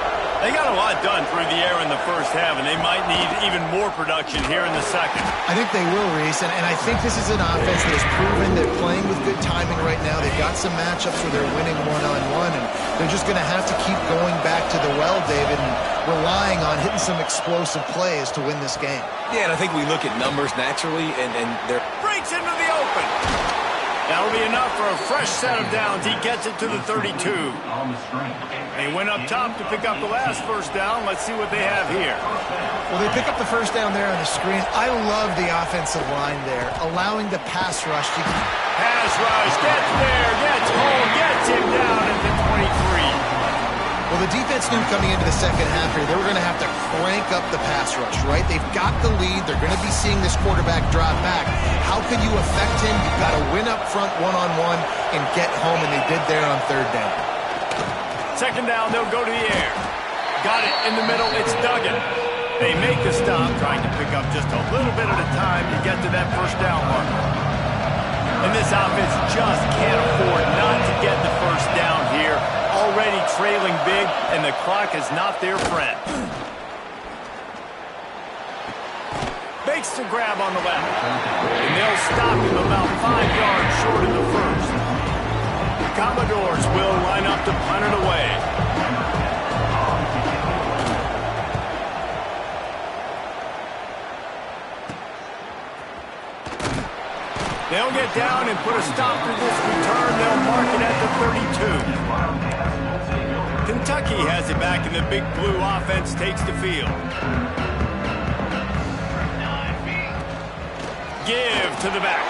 They got a lot done through the air in the first half, and they might need even more production here in the second. I think they will, Reese, and I think this is an offense that has proven they're playing with good timing right now. They've got some matchups where they're winning one-on-one, and they're just going to have to keep going back to the well, David, and relying on hitting some explosive plays to win this game. Yeah, and I think we look at numbers naturally, and they're... Breaks into the open. That'll be enough for a fresh set of downs. He gets it to the 32. They went up top to pick up the last first down. Let's see what they have here. Well, they pick up the first down there on the screen. I love the offensive line there, allowing the pass rush to... Pass rush, gets there, gets home, gets him down at the 23. Well, the defense knew coming into the second half here, they were going to have to crank up the pass rush, right? They've got the lead. They're going to be seeing this quarterback drop back. How can you affect him? You've got to win up front one-on-one and get home, and they did there on 3rd down. Second down, they'll go to the air. Got it in the middle. It's Duggan. They make the stop, trying to pick up just a little bit at a time to get to that first down mark. And this offense just can't afford not to get the first down here. Already trailing big, and the clock is not their friend. Fakes the grab on the left. And they'll stop him about 5 yards short of the first. The Commodores will line up to punt it away. They'll get down and put a stop to this return. They'll mark it at the 32. Kentucky has it back, and the Big Blue offense takes the field. Give to the back.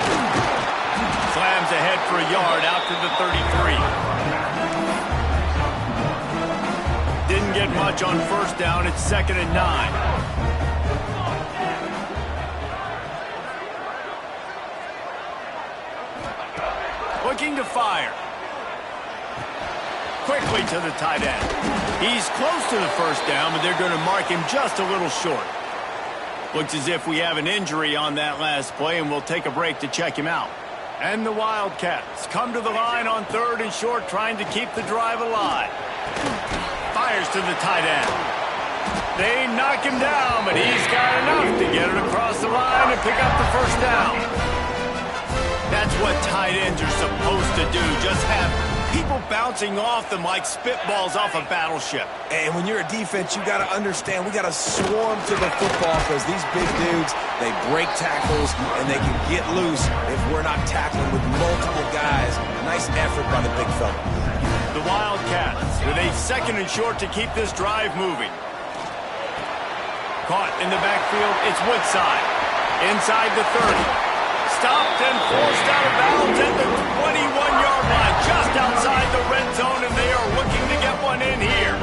Slams ahead for a yard out to the 33. Didn't get much on first down. It's 2nd and 9. Looking to fire. Quickly to the tight end. He's close to the first down, but they're going to mark him just a little short. Looks as if we have an injury on that last play, and we'll take a break to check him out. And the Wildcats come to the line on 3rd and short, trying to keep the drive alive. Fires to the tight end. They knock him down, but he's got enough to get it across the line and pick up the first down. That's what tight ends are supposed to do. Just have people bouncing off them like spitballs off a battleship. And when you're a defense, you got to understand, we got to swarm to the football because these big dudes, they break tackles and they can get loose if we're not tackling with multiple guys. Nice effort by the big fella. The Wildcats with a 2nd and short to keep this drive moving. Caught in the backfield, it's Woodside. Inside the 30. Stopped and forced out of bounds at the 21-yard line, just outside the red zone, and they are looking to get one in here.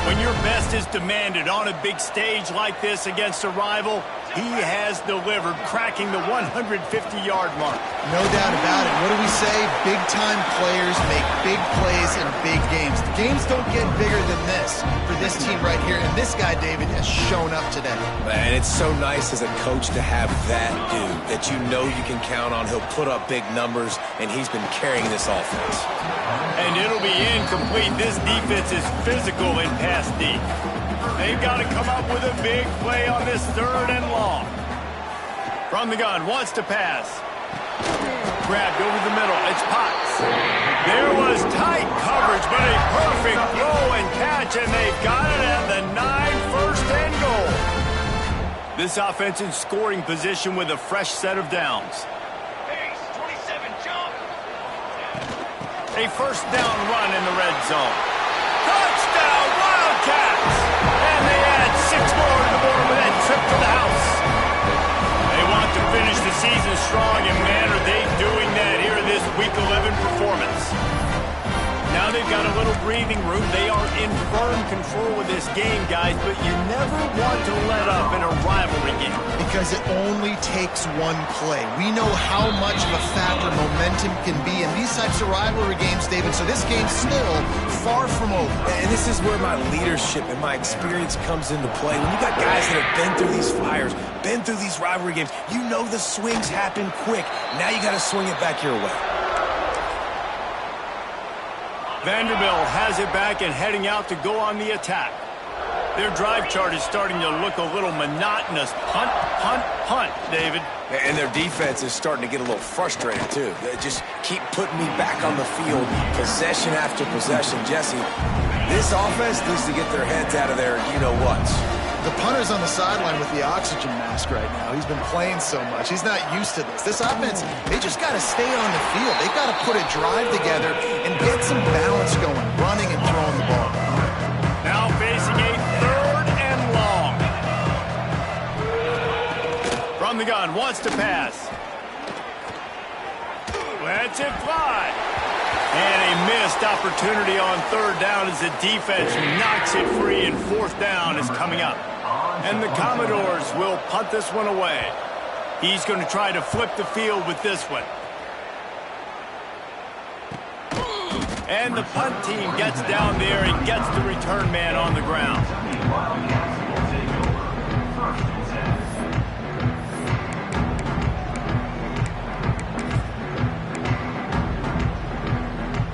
When your best is demanded on a big stage like this against a rival, he has delivered, cracking the 150-yard mark. No doubt about it. What do we say? Big-time players make big plays in big games. The games don't get bigger than this for this team right here, and this guy, David, has shown up today. Man, it's so nice as a coach to have that dude that you know you can count on. He'll put up big numbers, and he's been carrying this offense. And it'll be incomplete. This defense is physical in pass deep. They've got to come up with a big play on this 3rd and long. From the gun, wants to pass. Grabbed over the middle. It's Potts. There was tight coverage, but a perfect throw and catch, and they've got it at the 9, 1st and goal. This offense in scoring position with a fresh set of downs. Pace, 27, jump. A first down run in the red zone. Touchdown, Wildcats! And they add 6 more to the board with that trip to the house. They want to finish the season strong, and man, are they doing that here in this Week 11 performance. Now they've got a little breathing room. They are in firm control of this game, guys, but you never want to let up in a rivalry game. Because it only takes one play. We know how much of a factor momentum can be in these types of rivalry games, David, so this game's still far from over. And this is where my leadership and my experience comes into play. When you got guys that have been through these fires, been through these rivalry games, you know the swings happen quick. Now you got to swing it back your way. Vanderbilt has it back and heading out to go on the attack. Their drive chart is starting to look a little monotonous. Punt, punt, punt, David. And their defense is starting to get a little frustrated, too. They just keep putting me back on the field, possession after possession. Jesse, this offense needs to get their heads out of their you-know-whats. The punter's on the sideline with the oxygen mask right now. He's been playing so much. He's not used to this. This offense, they just got to stay on the field. They've got to put a drive together and get some balance going, running and throwing the ball. Now facing a 3rd and long. From the gun, wants to pass. Lets it fly. And a missed opportunity on 3rd down as the defense knocks it free, and 4th down is coming up. And the Commodores will punt this one away. He's going to try to flip the field with this one. And the punt team gets down there and gets the return man on the ground.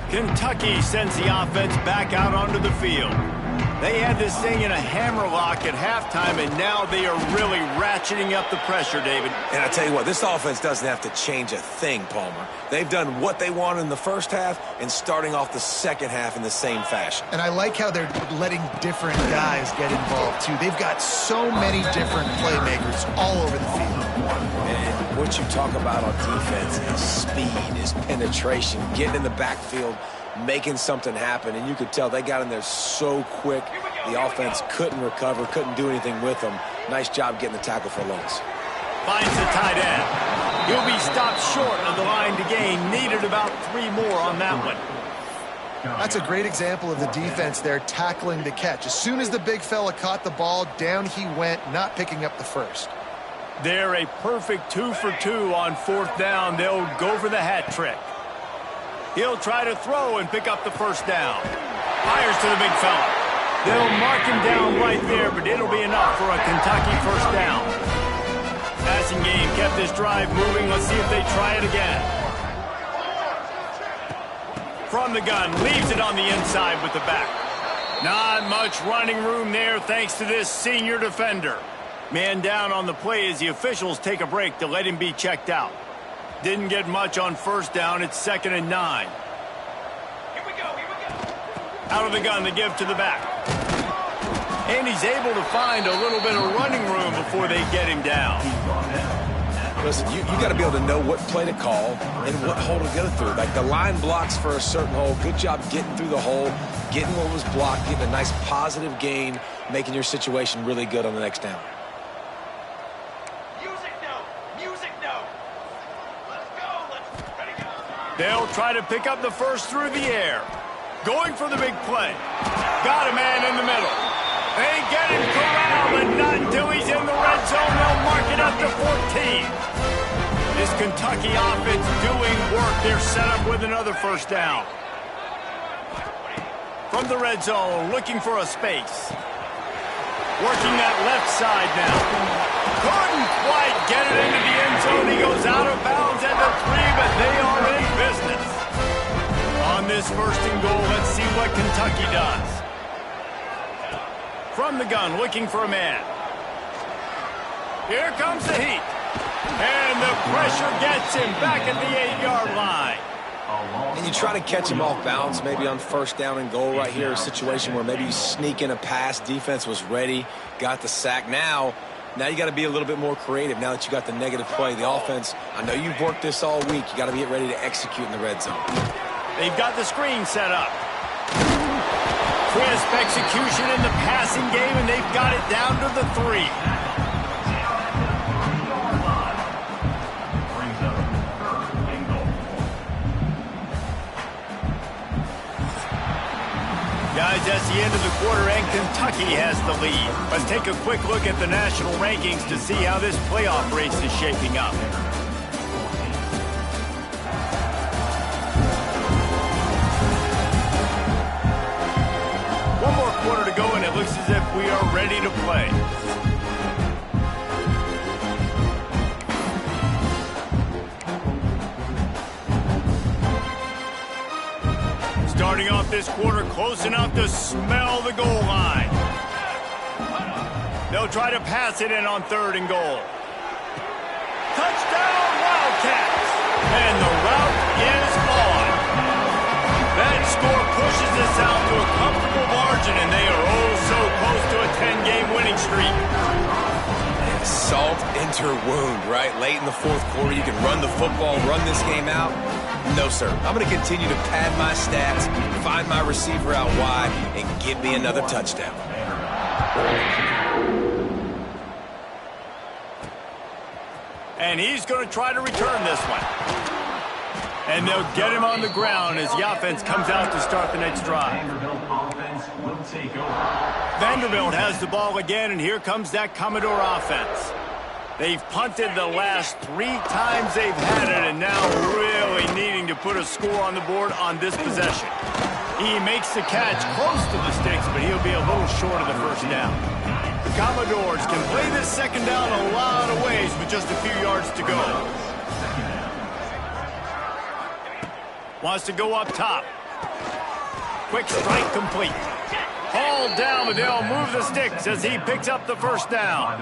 Kentucky sends the offense back out onto the field. They had this thing in a hammerlock at halftime, and now they are really ratcheting up the pressure, David. And I tell you what, this offense doesn't have to change a thing, Palmer. They've done what they wanted in the first half and starting off the second half in the same fashion. And I like how they're letting different guys get involved, too. They've got so many different playmakers all over the field. And what you talk about on defense is speed, is penetration, getting in the backfield, making something happen. And you could tell they got in there so quick, the offense couldn't recover, couldn't do anything with them. Nice job getting the tackle for loss. Finds the tight end. He'll be stopped short of the line to gain. Needed about 3 more on that one. That's a great example of the defense there tackling the catch. As soon as the big fella caught the ball, down he went, not picking up the first. They're a perfect 2 for 2 on 4th down. They'll go for the hat trick. He'll try to throw and pick up the first down. Fires to the big fella. They'll mark him down right there, but it'll be enough for a Kentucky first down. Passing game kept this drive moving. Let's see if they try it again. From the gun, leaves it on the inside with the back. Not much running room there thanks to this senior defender. Man down on the play as the officials take a break to let him be checked out. Didn't get much on first down. It's 2nd and 9. Here we go. Out of the gun, the give to the back. And he's able to find a little bit of running room before they get him down. Listen, you got to be able to know what play to call and what hole to go through. Like the line blocks for a certain hole. Good job getting through the hole, getting what was blocked, getting a nice positive gain, making your situation really good on the next down. They'll try to pick up the first through the air. Going for the big play. Got a man in the middle. They get him corralled, and not until he's in the red zone. They'll mark it up to 14. This Kentucky offense doing work. They're set up with another first down. From the red zone, looking for a space. Working that left side now. Couldn't quite get it into the end zone. He goes out of bounds at the 3, but they are in business. On this 1st and goal, let's see what Kentucky does. From the gun, looking for a man. Here comes the heat. And the pressure gets him back at the 8-yard line. And you try to catch him off balance, maybe on 1st down and goal right here, a situation where maybe you sneak in a pass, defense was ready, got the sack. Now you got to be a little bit more creative now that you got the negative play. The offense, I know you've worked this all week. You got to get ready to execute in the red zone. They've got the screen set up. Crisp execution in the passing game, and they've got it down to the 3. Guys, that's the end of the quarter, and Kentucky has the lead. Let's take a quick look at the national rankings to see how this playoff race is shaping up. One more quarter to go, and it looks as if we are ready to play. Starting off this quarter close enough to smell the goal line. They'll try to pass it in on 3rd and goal. Touchdown, Wildcats! And the route is on. That score pushes us out to a comfortable margin, and they are oh so close to a 10-game winning streak. Salt into wound, right? Late in the 4th quarter, you can run the football, run this game out. No, sir. I'm going to continue to pad my stats, find my receiver out wide, and give me another touchdown. And he's going to try to return this one. And they'll get him on the ground as the offense comes out to start the next drive. Vanderbilt has the ball again, and here comes that Commodore offense. They've punted the last 3 times they've had it, and now really needing to put a score on the board on this possession. He makes the catch close to the sticks, but he'll be a little short of the first down. The Commodores can play this 2nd down a lot of ways with just a few yards to go. Wants to go up top. Quick strike complete. Hauled ball down, but they'll move the sticks as he picks up the first down.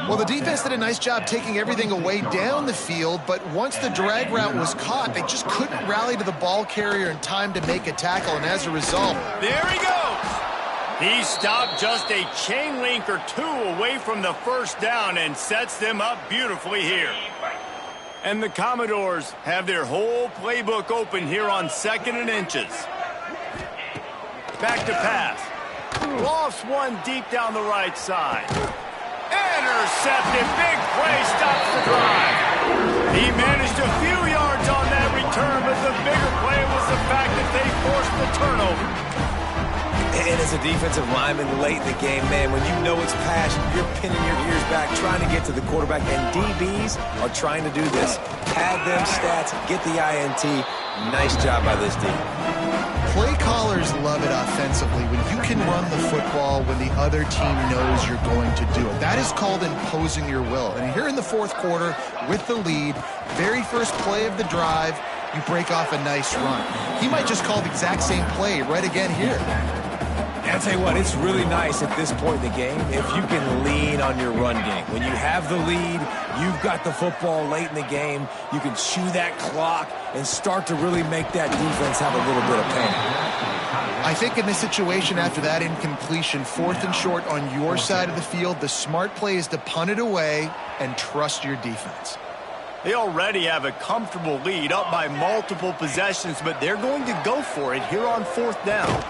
Well, the defense did a nice job taking everything away down the field, but once the drag route was caught, they just couldn't rally to the ball carrier in time to make a tackle, and as a result... There he goes! He stopped just a chain link or two away from the first down and sets them up beautifully here. And the Commodores have their whole playbook open here on 2nd and inches. Back to pass. Lost one deep down the right side. Intercepted. Big play stops the drive. He managed a few yards on that return, but the bigger play was the fact that they forced the turnover. And as a defensive lineman late in the game, man, when you know it's passion, you're pinning your ears back, trying to get to the quarterback, and DBs are trying to do this. Pad them stats, get the INT. Nice job by this D. Play callers love it offensively when you can run the football when the other team knows you're going to do it. That is called imposing your will. And here in the fourth quarter, with the lead, very first play of the drive, you break off a nice run. He might just call the exact same play right again here. I'll tell you what, it's really nice at this point in the game if you can lean on your run game. When you have the lead, you've got the football late in the game, you can chew that clock and start to really make that defense have a little bit of pain. I think in this situation after that incompletion, 4th and short on your side of the field, the smart play is to punt it away and trust your defense. They already have a comfortable lead up by multiple possessions, but they're going to go for it here on 4th down.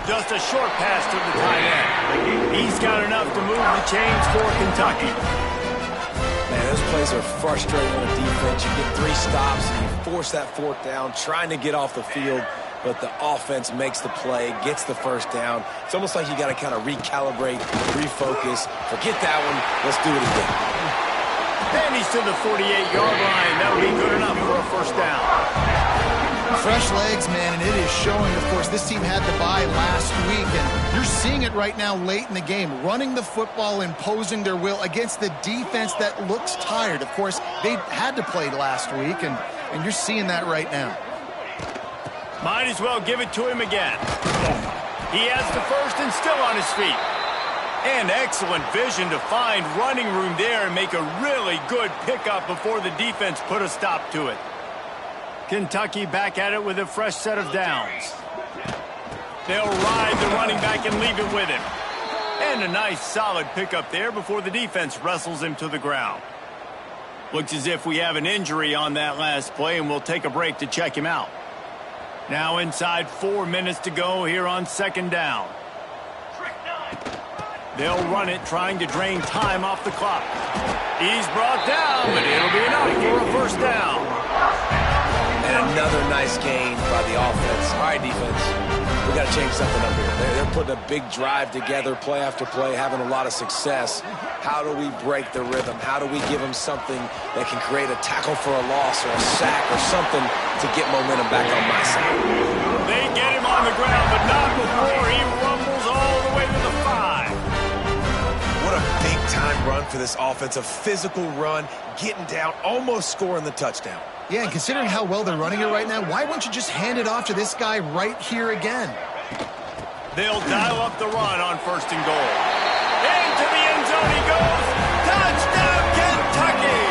Just a short pass to the tight end. He's got enough to move the chains for Kentucky. Man, those plays are frustrating on the defense. You get 3 stops and you force that 4th down, trying to get off the field, but the offense makes the play, gets the first down. It's almost like you got to kind of recalibrate, refocus. Forget that one. Let's do it again. And he's to the 48-yard line. That'll be good enough for a first down. Fresh legs, man, and it is showing. Of course, this team had the bye last week, and you're seeing it right now late in the game. Running the football, imposing their will against the defense that looks tired. Of course, they had to play last week, and you're seeing that right now. Might as well give it to him again. He has the first and still on his feet. And excellent vision to find running room there and make a really good pickup before the defense put a stop to it. Kentucky back at it with a fresh set of downs. They'll ride the running back and leave it with him. And a nice solid pickup there before the defense wrestles him to the ground. Looks as if we have an injury on that last play, and we'll take a break to check him out. Now inside 4 minutes to go here on 2nd down. They'll run it, trying to drain time off the clock. He's brought down, but it'll be enough for a first down. And another nice gain by the offense. All right, defense, we got to change something up here. They're putting a big drive together, play after play, having a lot of success. How do we break the rhythm? How do we give them something that can create a tackle for a loss or a sack or something to get momentum back on my side? They get him on the ground, but not before he rumbles all the way to the 5. What a big-time run for this offense, a physical run, getting down, almost scoring the touchdown. Yeah, and considering how well they're running it right now, why wouldn't you just hand it off to this guy right here again? They'll dial up the run on 1st and goal. Into the end zone he goes. Touchdown, Kentucky!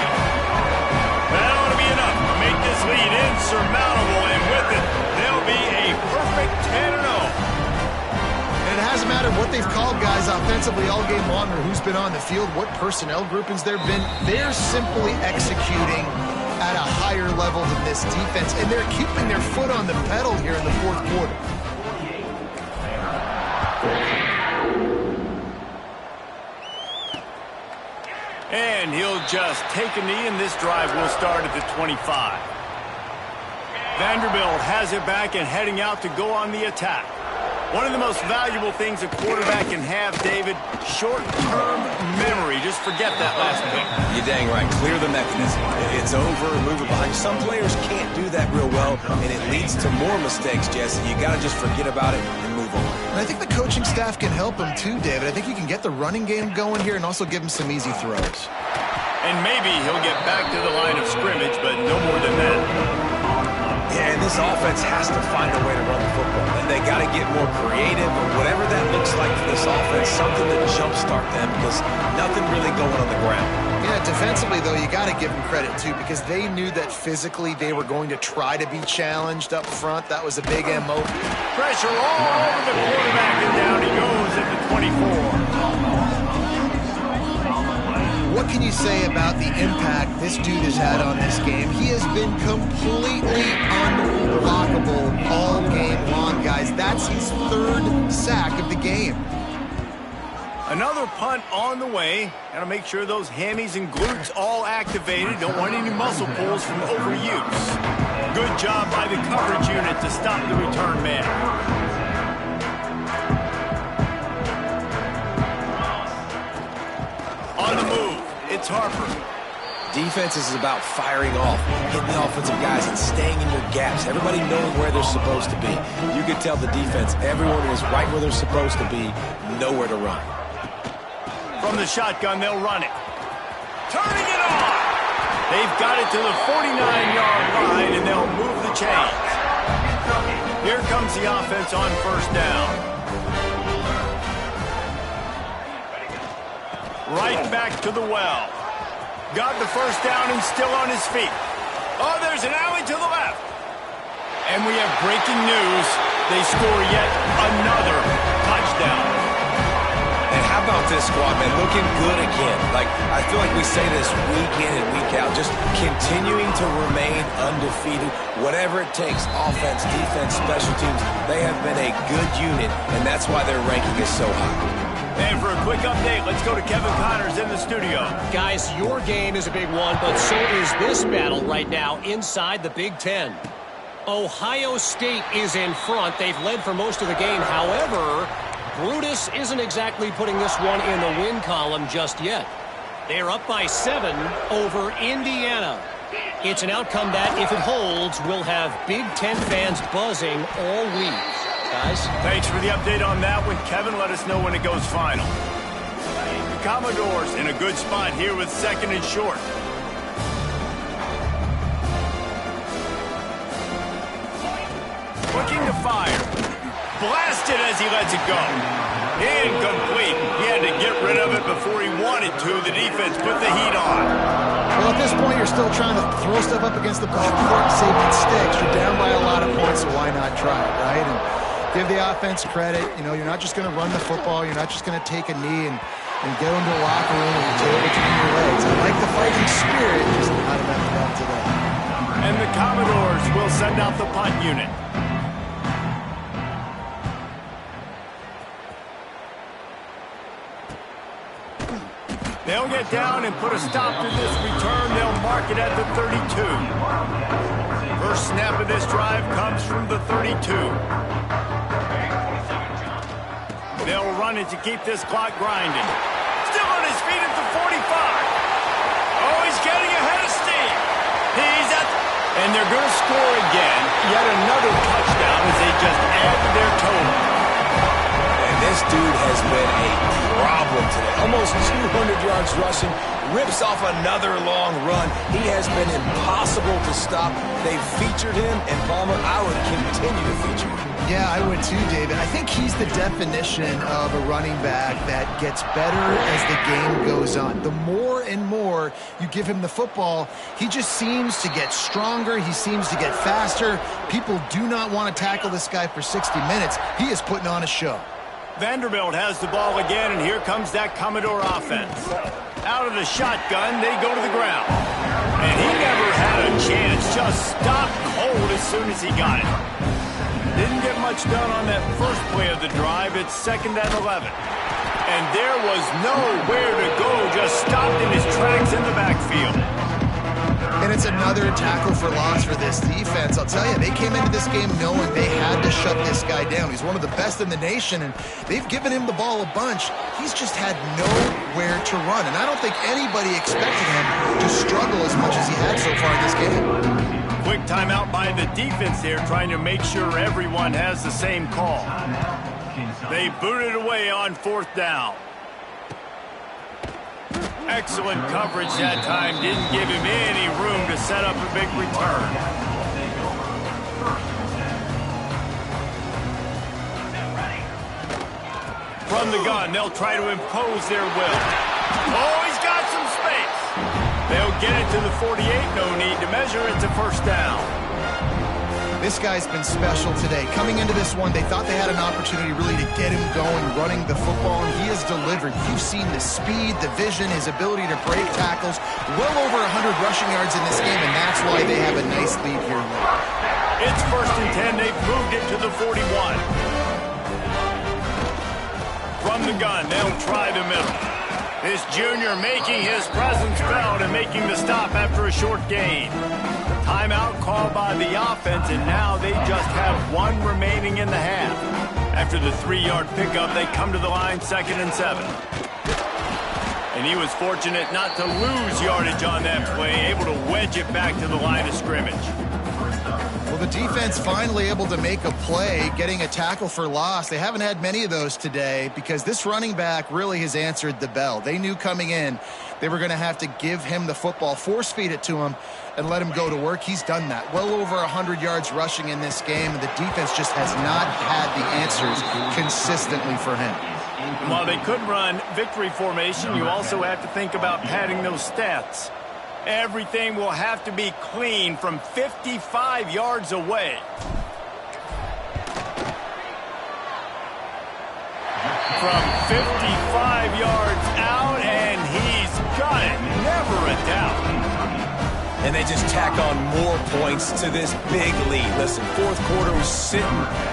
That ought to be enough to make this lead insurmountable, and with it, they'll be a perfect 10-0. And it hasn't mattered what they've called guys offensively all game long or who's been on the field, what personnel groupings there have been. They're simply executing at a higher level than this defense, and they're keeping their foot on the pedal here in the 4th quarter. And he'll just take a knee, and this drive will start at the 25. Vanderbilt has it back and heading out to go on the attack. One of the most valuable things a quarterback can have, David, short-term memory. Just forget that last pick. You're dang right. Clear the mechanism. It's over, move it behind. Some players can't do that real well, and it leads to more mistakes, Jesse. You got to just forget about it and move on. And I think the coaching staff can help him too, David. I think you can get the running game going here and also give him some easy throws. And maybe he'll get back to the line of scrimmage, but no more than that. Yeah, and this offense has to find a way to run the football. And they got to get more creative, or whatever that looks like for this offense, something to jumpstart them, because nothing really going on the ground. Yeah, defensively, though, you got to give them credit, too, because they knew that physically they were going to try to be challenged up front. That was a big MO. Pressure all over the quarterback, and down he goes at the 24. What can you say about the impact this dude has had on this game? He has been completely unblockable all game long, guys. That's his third sack of the game. Another punt on the way. Got to make sure those hammies and glutes all activated. Don't want any muscle pulls from overuse. Good job by the coverage unit to stop the return man. On the move, it's Harper. Defense is about firing off, hitting the offensive guys, and staying in your gaps. Everybody knowing where they're supposed to be. You can tell the defense, everyone is right where they're supposed to be, nowhere to run. From the shotgun, they'll run it. Turning it on! They've got it to the 49-yard line, and they'll move the chains. Here comes the offense on first down. Right back to the well. Got the first down and still on his feet. Oh, there's an alley to the left. And we have breaking news. They score yet another touchdown. And how about this squad, man? Looking good again. Like, I feel like we say this week in and week out, just continuing to remain undefeated. Whatever it takes, offense, defense, special teams, they have been a good unit, and that's why their ranking is so high. And for a quick update, let's go to Kevin Connors in the studio. Guys, your game is a big one, but so is this battle right now inside the Big Ten. Ohio State is in front. They've led for most of the game. However, Brutus isn't exactly putting this one in the win column just yet. They're up by 7 over Indiana. It's an outcome that, if it holds, will have Big Ten fans buzzing all week. Guys? Thanks for the update on that one, Kevin. Let us know when it goes final. The Commodores in a good spot here with second and short. Looking to fire. Blasted as he lets it go. Incomplete. He had to get rid of it before he wanted to. The defense put the heat on. Well, at this point, you're still trying to throw stuff up against the backcourt and see if it sticks. You're down by a lot of points, so why not try it, right? And give the offense credit. You know, you're not just going to run the football. You're not just going to take a knee and go into the locker room with the tail between your legs. I like the fighting spirit, just not enough of that today. And the Commodores will send out the punt unit. They'll get down and put a stop to this return. They'll mark it at the 32. First snap of this drive comes from the 32. They'll run it to keep this clock grinding. Still on his feet at the 45. Oh, he's getting ahead of steam. He's at... And they're going to score again. Yet another touchdown as they just add to their total. And this dude has been a problem today. Almost 200 yards rushing. Rips off another long run. He has been impossible to stop. They've featured him, and Palmer, I would continue to feature him. Yeah, I would too, David. I think he's the definition of a running back that gets better as the game goes on. The more and more you give him the football, he just seems to get stronger. He seems to get faster. People do not want to tackle this guy for 60 minutes. He is putting on a show. Vanderbilt has the ball again, and here comes that Commodore offense. Out of the shotgun, they go to the ground. And he never had a chance, just stopped cold as soon as he got it. Didn't get much done on that first play of the drive. It's 2nd and 11. And there was nowhere to go, just stopped in his tracks in the backfield. And it's another tackle for loss for this defense. I'll tell you, they came into this game knowing they had to shut this guy down. He's one of the best in the nation, and they've given him the ball a bunch. He's just had nowhere to run, and I don't think anybody expected him to struggle as much as he had so far in this game. Quick timeout by the defense here, trying to make sure everyone has the same call. They booted away on 4th down. Excellent coverage that time. Didn't give him any room to set up a big return. From the gun, they'll try to impose their will. Oh, he's got some space. They'll get it to the 48. No need to measure. It's a first down. This guy's been special today. Coming into this one, they thought they had an opportunity really to get him going, running the football, and he has delivered. You've seen the speed, the vision, his ability to break tackles. Well over 100 rushing yards in this game, and that's why they have a nice lead here. It's 1st and 10. They've moved it to the 41. From the gun, they'll try the middle. This junior making his presence felt and making the stop after a short gain. Timeout called by the offense, and now they just have one remaining in the half. After the 3-yard pickup, they come to the line 2nd and 7. And he was fortunate not to lose yardage on that play, able to wedge it back to the line of scrimmage. Well, the defense finally able to make a play, getting a tackle for loss. They haven't had many of those today because this running back really has answered the bell. They knew coming in they were going to have to give him the football, force feed it to him, and let him go to work. He's done that. Well over 100 yards rushing in this game, and the defense just has not had the answers consistently for him. And while they could run victory formation, you also have to think about padding those stats. Everything will have to be clean from 55 yards away. From 55 yards out, and he's got it. Never a doubt. And they just tack on more points to this big lead. Listen, 4th quarter was sitting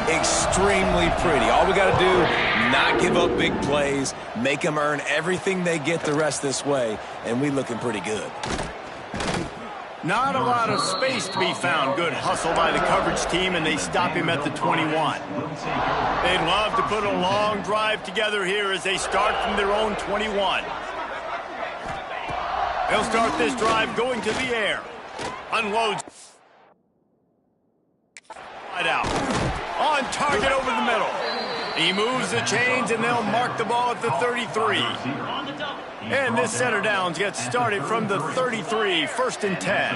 extremely pretty. All we got to do, not give up big plays, make them earn everything they get the rest this way, and we looking pretty good. Not a lot of space to be found. Good hustle by the coverage team, and they stop him at the 21. They'd love to put a long drive together here as they start from their own 21. They'll start this drive going to the air. Unloads. Right out. On target over the middle. He moves the chains, and they'll mark the ball at the 33. And this center downs gets started from the 33, 1st and 10.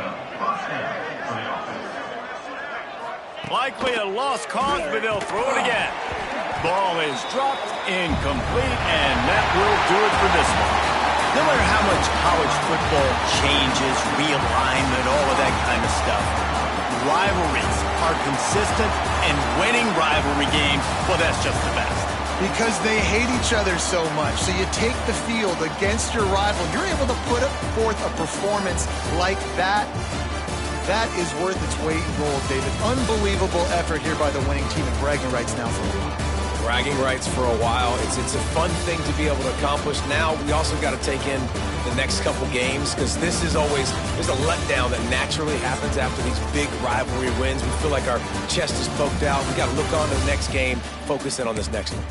Likely a lost cause, but they'll throw it again. Ball is dropped, incomplete, and that will do it for this one. No matter how much college football changes, realignment, all of that kind of stuff, rivalries are consistent, and winning rivalry games, well, that's just the best. Because they hate each other so much. So you take the field against your rival. You're able to put forth a performance like that. That is worth its weight in gold, David. Unbelievable effort here by the winning team, and bragging rights now for a while. Bragging rights for a while. It's a fun thing to be able to accomplish. Now we also got to take in the next couple games, because this is always, there's a letdown that naturally happens after these big rivalry wins. We feel like our chest is poked out. We got to look on to the next game, focus in on this next one.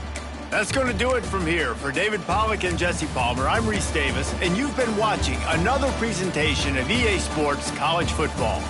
That's going to do it from here. For David Pollack and Jesse Palmer, I'm Reese Davis, and you've been watching another presentation of EA Sports College Football.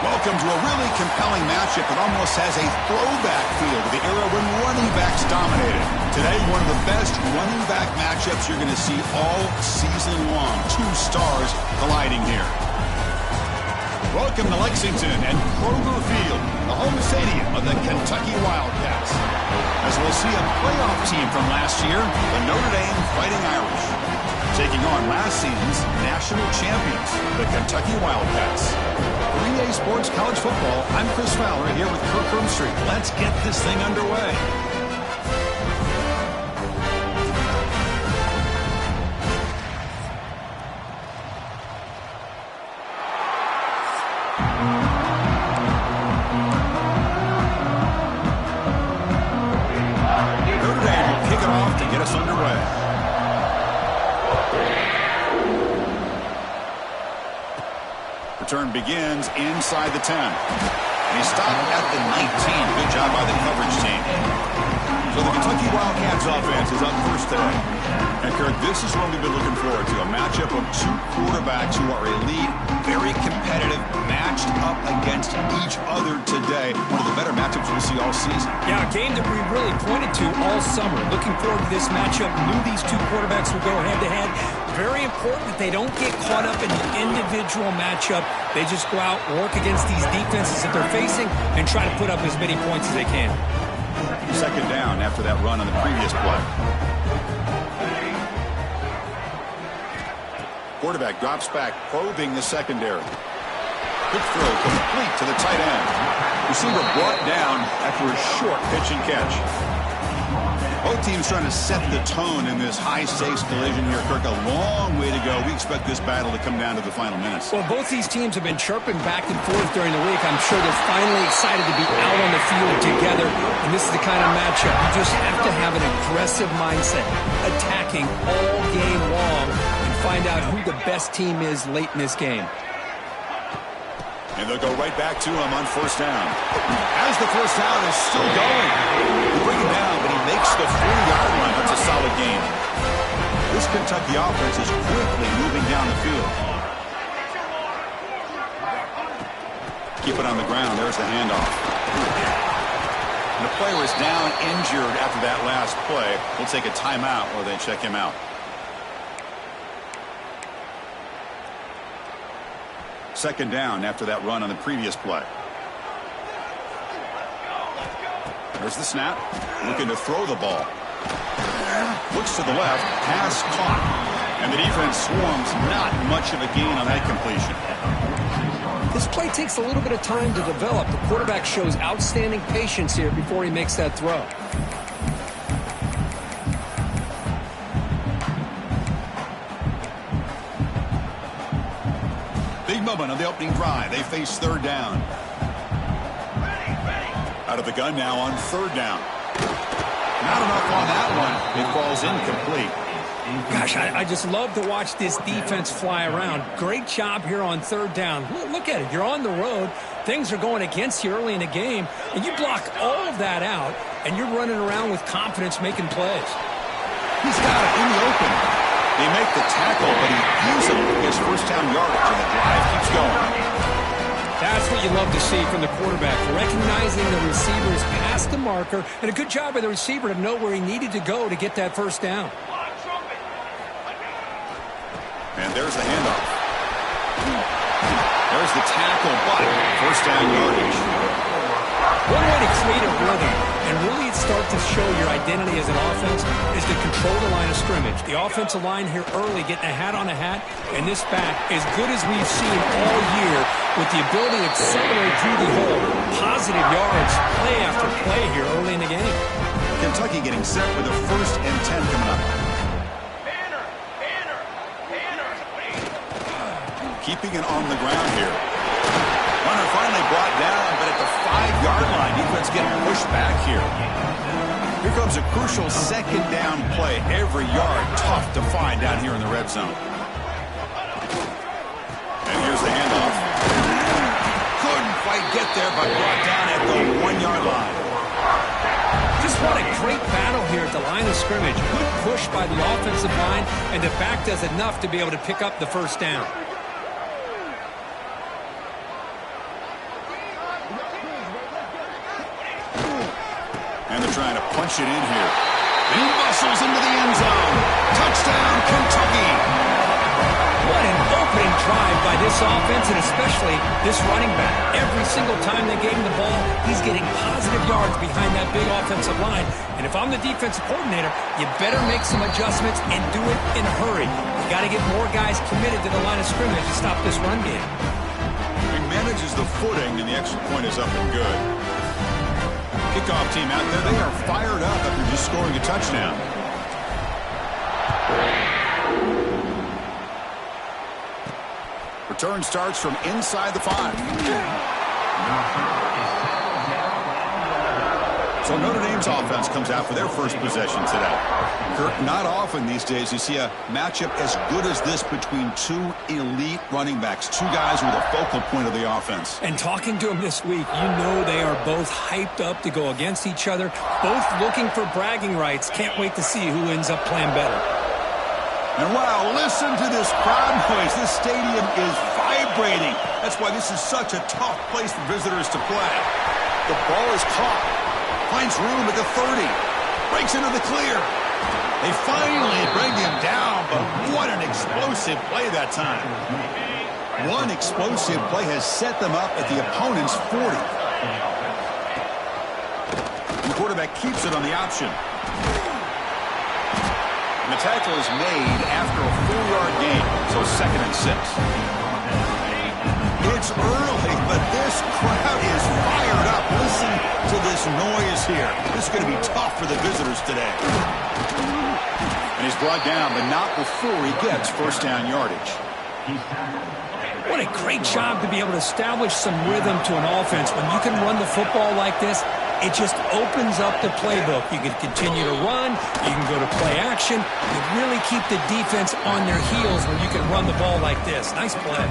Welcome to a really compelling matchup that almost has a throwback feel to the era when running backs dominated. Today, one of the best running back matchups you're going to see all season long. Two stars colliding here. Welcome to Lexington and Kroger Field, the home stadium of the Kentucky Wildcats. As we'll see a playoff team from last year, the Notre Dame Fighting Irish, taking on last season's national champions, the Kentucky Wildcats. 3A Sports College Football, I'm Chris Fowler here with Kirk Hermstreet. Let's get this thing underway. Notre Dame will kick it off to get us underway. Return begins inside the 10. And he stopped at the 19. Good job by the coverage team. So the Kentucky Wildcats offense is up first today. And Kirk, this is what we've been looking forward to. A matchup of two quarterbacks who are elite, very competitive, matched up against each other today. One of the better matchups we'll see all season. Yeah, a game that we really pointed to all summer. Looking forward to this matchup. Knew these two quarterbacks would go head-to-head. Very important that they don't get caught up in the individual matchup. They just go out, work against these defenses that they're facing, and try to put up as many points as they can. Second down after that run on the previous play. Quarterback drops back, probing the secondary. Quick throw complete to the tight end. Receiver brought down after a short pitch and catch. Both teams trying to set the tone in this high-stakes collision here, Kirk. A long way to go. We expect this battle to come down to the final minutes. Well, both these teams have been chirping back and forth during the week. I'm sure they're finally excited to be out on the field together. And this is the kind of matchup you just have to have an aggressive mindset, attacking all game long, and find out who the best team is late in this game. And they'll go right back to him on first down. As the first down is still going. We bring him down, but he makes the 40-yard line. That's a solid gain. This Kentucky offense is quickly moving down the field. Keep it on the ground. There's the handoff. And the player is down injured after that last play. We'll take a timeout while they check him out. Second down after that run on the previous play. There's the snap. Looking to throw the ball. Looks to the left. Pass caught. And the defense swarms. Not much of a gain on that completion. This play takes a little bit of time to develop. The quarterback shows outstanding patience here before he makes that throw. on the opening drive. They face third down. Out of the gun now on third down. Not enough on that one. It falls incomplete. Gosh, I just love to watch this defense fly around. Great job here on third down. Look at it. You're on the road. Things are going against you early in the game, and you block all of that out, and you're running around with confidence making plays. He's got it in the open. They make the tackle, but he easily gets first down yardage, and the drive keeps going. That's what you love to see from the quarterback, recognizing the receiver's past the marker, and a good job by the receiver to know where he needed to go to get that first down. And there's the handoff. There's the tackle, but first down yardage. One way to create a rhythm and really start to show your identity as an offense is to control the line of scrimmage. The offensive line here early getting a hat on a hat, and this back, as good as we've seen all year, with the ability to accelerate through the hole, positive yards, play after play here early in the game. Kentucky getting set with a 1st and 10 coming up. Keeping it on the ground here. Runner finally brought down, but at the 5-yard line, defense getting pushed back here. Here comes a crucial second down play. Every yard tough to find down here in the red zone. And here's the handoff. Couldn't quite get there, but brought down at the 1-yard line. Just what a great battle here at the line of scrimmage. Good push by the offensive line, and the back does enough to be able to pick up the first down. And they're trying to punch it in here. He muscles into the end zone. Touchdown, Kentucky. What an opening drive by this offense, and especially this running back. Every single time they gave him the ball, he's getting positive yards behind that big offensive line. And if I'm the defensive coordinator, you better make some adjustments and do it in a hurry. You got to get more guys committed to the line of scrimmage to stop this run game. He manages the footing, and the extra point is up and good. Kickoff team out there, they are fired up after just scoring a touchdown. Return starts from inside the 5. So Notre Dame's offense comes out for their first possession today. Kurt, not often these days you see a matchup as good as this between two elite running backs, two guys who are the focal point of the offense. And talking to them this week, you know they are both hyped up to go against each other, both looking for bragging rights. Can't wait to see who ends up playing better. And wow, listen to this crowd noise. This stadium is vibrating. That's why this is such a tough place for visitors to play. The ball is caught. Finds room at the 30. Breaks into the clear. They finally bring him down, but what an explosive play that time. One explosive play has set them up at the opponent's 40. The quarterback keeps it on the option. And the tackle is made after a 4-yard gain, so 2nd and 6. It's early, but this crowd is fired up. Listen to this noise here. This is going to be tough for the visitors today. And he's brought down, but not before he gets first down yardage. What a great job to be able to establish some rhythm to an offense. When you can run the football like this, it just opens up the playbook. You can continue to run. You can go to play action. You really keep the defense on their heels when you can run the ball like this. Nice play.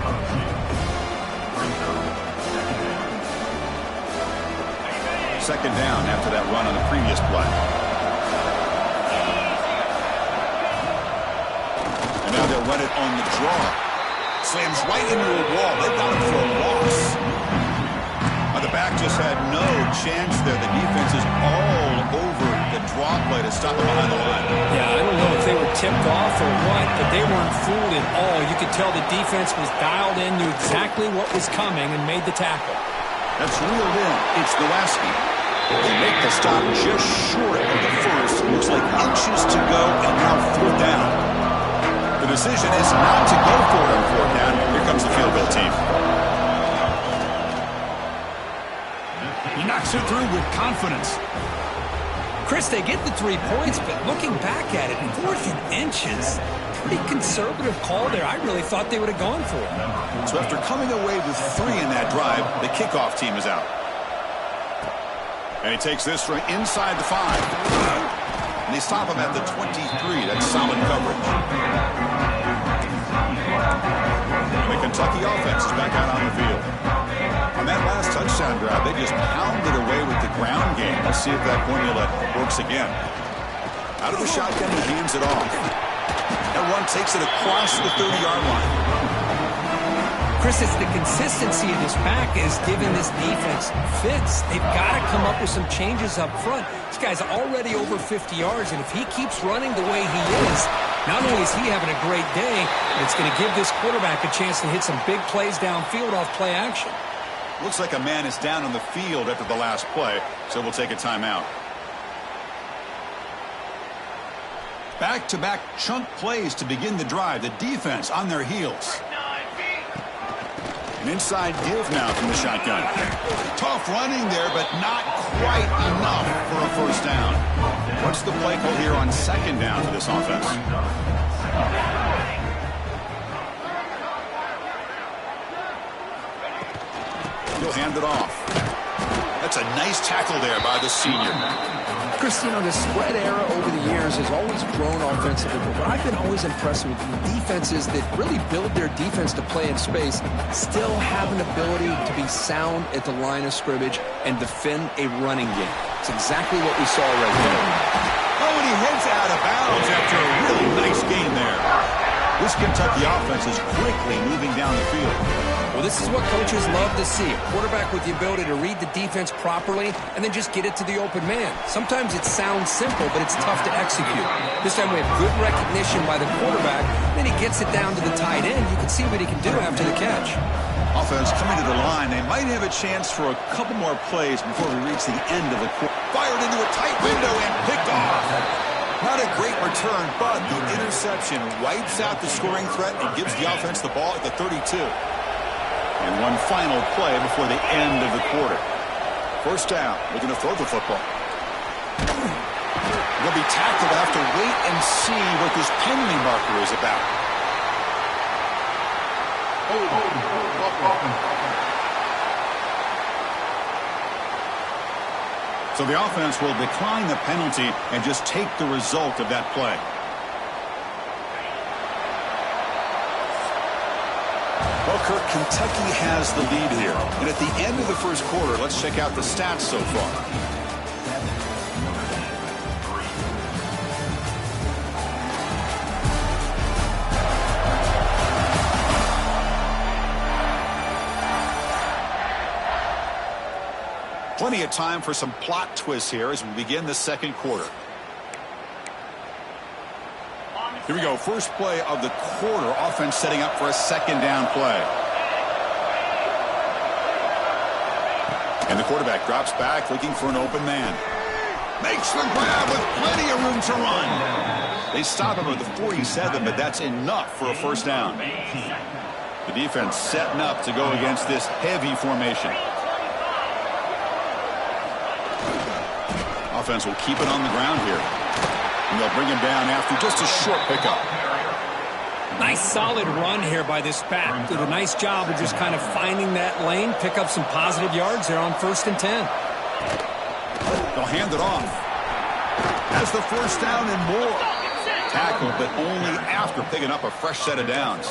Second down after that run on the previous play. And now they'll run it on the draw. Slams right into a wall. They got him for a loss. The back just had no chance there. The defense is all over the draw play to stop him behind the line. Yeah, I don't know if they were tipped off or what, but they weren't fooled at all. You could tell the defense was dialed in, knew exactly what was coming, and made the tackle. That's reeled in. It's Gillespie. They make the stop just short of the first. Looks like inches to go, and now 4th down. The decision is not to go for it on 4th down. Here comes the field goal team. He knocks it through with confidence. Chris, they get the 3 points, but looking back at it, 4th and inches, pretty conservative call there. I really thought they would have gone for it. So after coming away with 3 in that drive, the kickoff team is out. And he takes this from inside the 5. And they stop him at the 23. That's solid coverage. And the Kentucky offense is back out on the field. On that last touchdown drive, they just pounded away with the ground game. Let's see if that formula works again. Out of the shotgun, he hands it off. That run takes it across the 30-yard line. Chris, it's the consistency of this pack is giving this defense fits. They've got to come up with some changes up front. This guy's already over 50 yards, and if he keeps running the way he is, not only is he having a great day, but it's going to give this quarterback a chance to hit some big plays downfield off play action. Looks like a man is down on the field after the last play, so we'll take a timeout. Back-to-back chunk plays to begin the drive. The defense on their heels. An inside give now from the shotgun. Tough running there, but not quite enough for a first down. What's the play call here on second down for this offense? He'll hand it off. That's a nice tackle there by the senior. Chris, you know, the spread era over the years has always grown offensively, but what I've been always impressed with defenses that really build their defense to play in space still have an ability to be sound at the line of scrimmage and defend a running game. It's exactly what we saw right there. Oh, and he heads out of bounds after a really nice gain there. This Kentucky offense is quickly moving down the field. Well, this is what coaches love to see. A quarterback with the ability to read the defense properly and then just get it to the open man. Sometimes it sounds simple, but it's tough to execute. This time we have good recognition by the quarterback. Then he gets it down to the tight end. You can see what he can do after the catch. Offense coming to the line. They might have a chance for a couple more plays before we reach the end of the quarter. Fired into a tight window and picked off. Not a great return, but the interception wipes out the scoring threat and gives the offense the ball at the 32. And one final play before the end of the quarter. First down. Looking to throw the football. They'll be tackled. They'll have to wait and see what this penalty marker is about. So the offense will decline the penalty and just take the result of that play. Well, Kirk, Kentucky has the lead here. And at the end of the first quarter, let's check out the stats so far. Plenty of time for some plot twists here as we begin the second quarter. Here we go. First play of the quarter. Offense setting up for a second down play. And the quarterback drops back looking for an open man. Makes the grab with plenty of room to run. They stop him at the 47, but that's enough for a first down. The defense setting up to go against this heavy formation. Offense will keep it on the ground here. And they'll bring him down after just a short pickup. Nice solid run here by this back. Did a nice job of just kind of finding that lane, pick up some positive yards there on 1st and 10. They'll hand it off. Has the first down and more. Tackled, but only after picking up a fresh set of downs.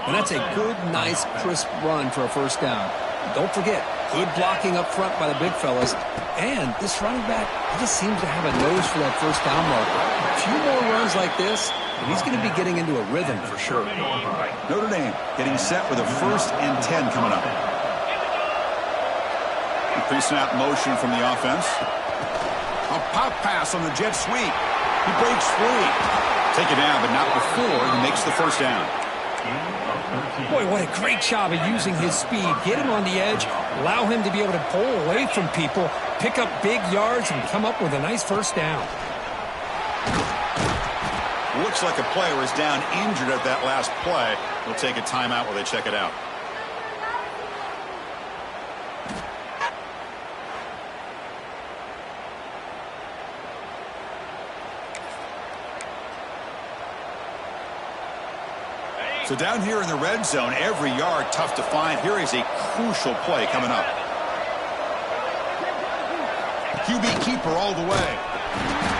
And that's a good, nice, crisp run for a first down. Don't forget, good blocking up front by the big fellas. And this running back, he just seems to have a nose for that first down marker. A few more runs like this, and he's going to be getting into a rhythm for sure. Notre Dame getting set with a 1st and 10 coming up. Pre-snap motion from the offense. A pop pass on the jet sweep. He breaks free. Take it down, but not before he makes the first down. Boy, what a great job of using his speed. Get him on the edge, allow him to be able to pull away from people, pick up big yards, and come up with a nice first down. Looks like a player is down injured at that last play. We'll take a timeout while they check it out. So down here in the red zone, every yard tough to find. Here is a crucial play coming up. QB keeper all the way.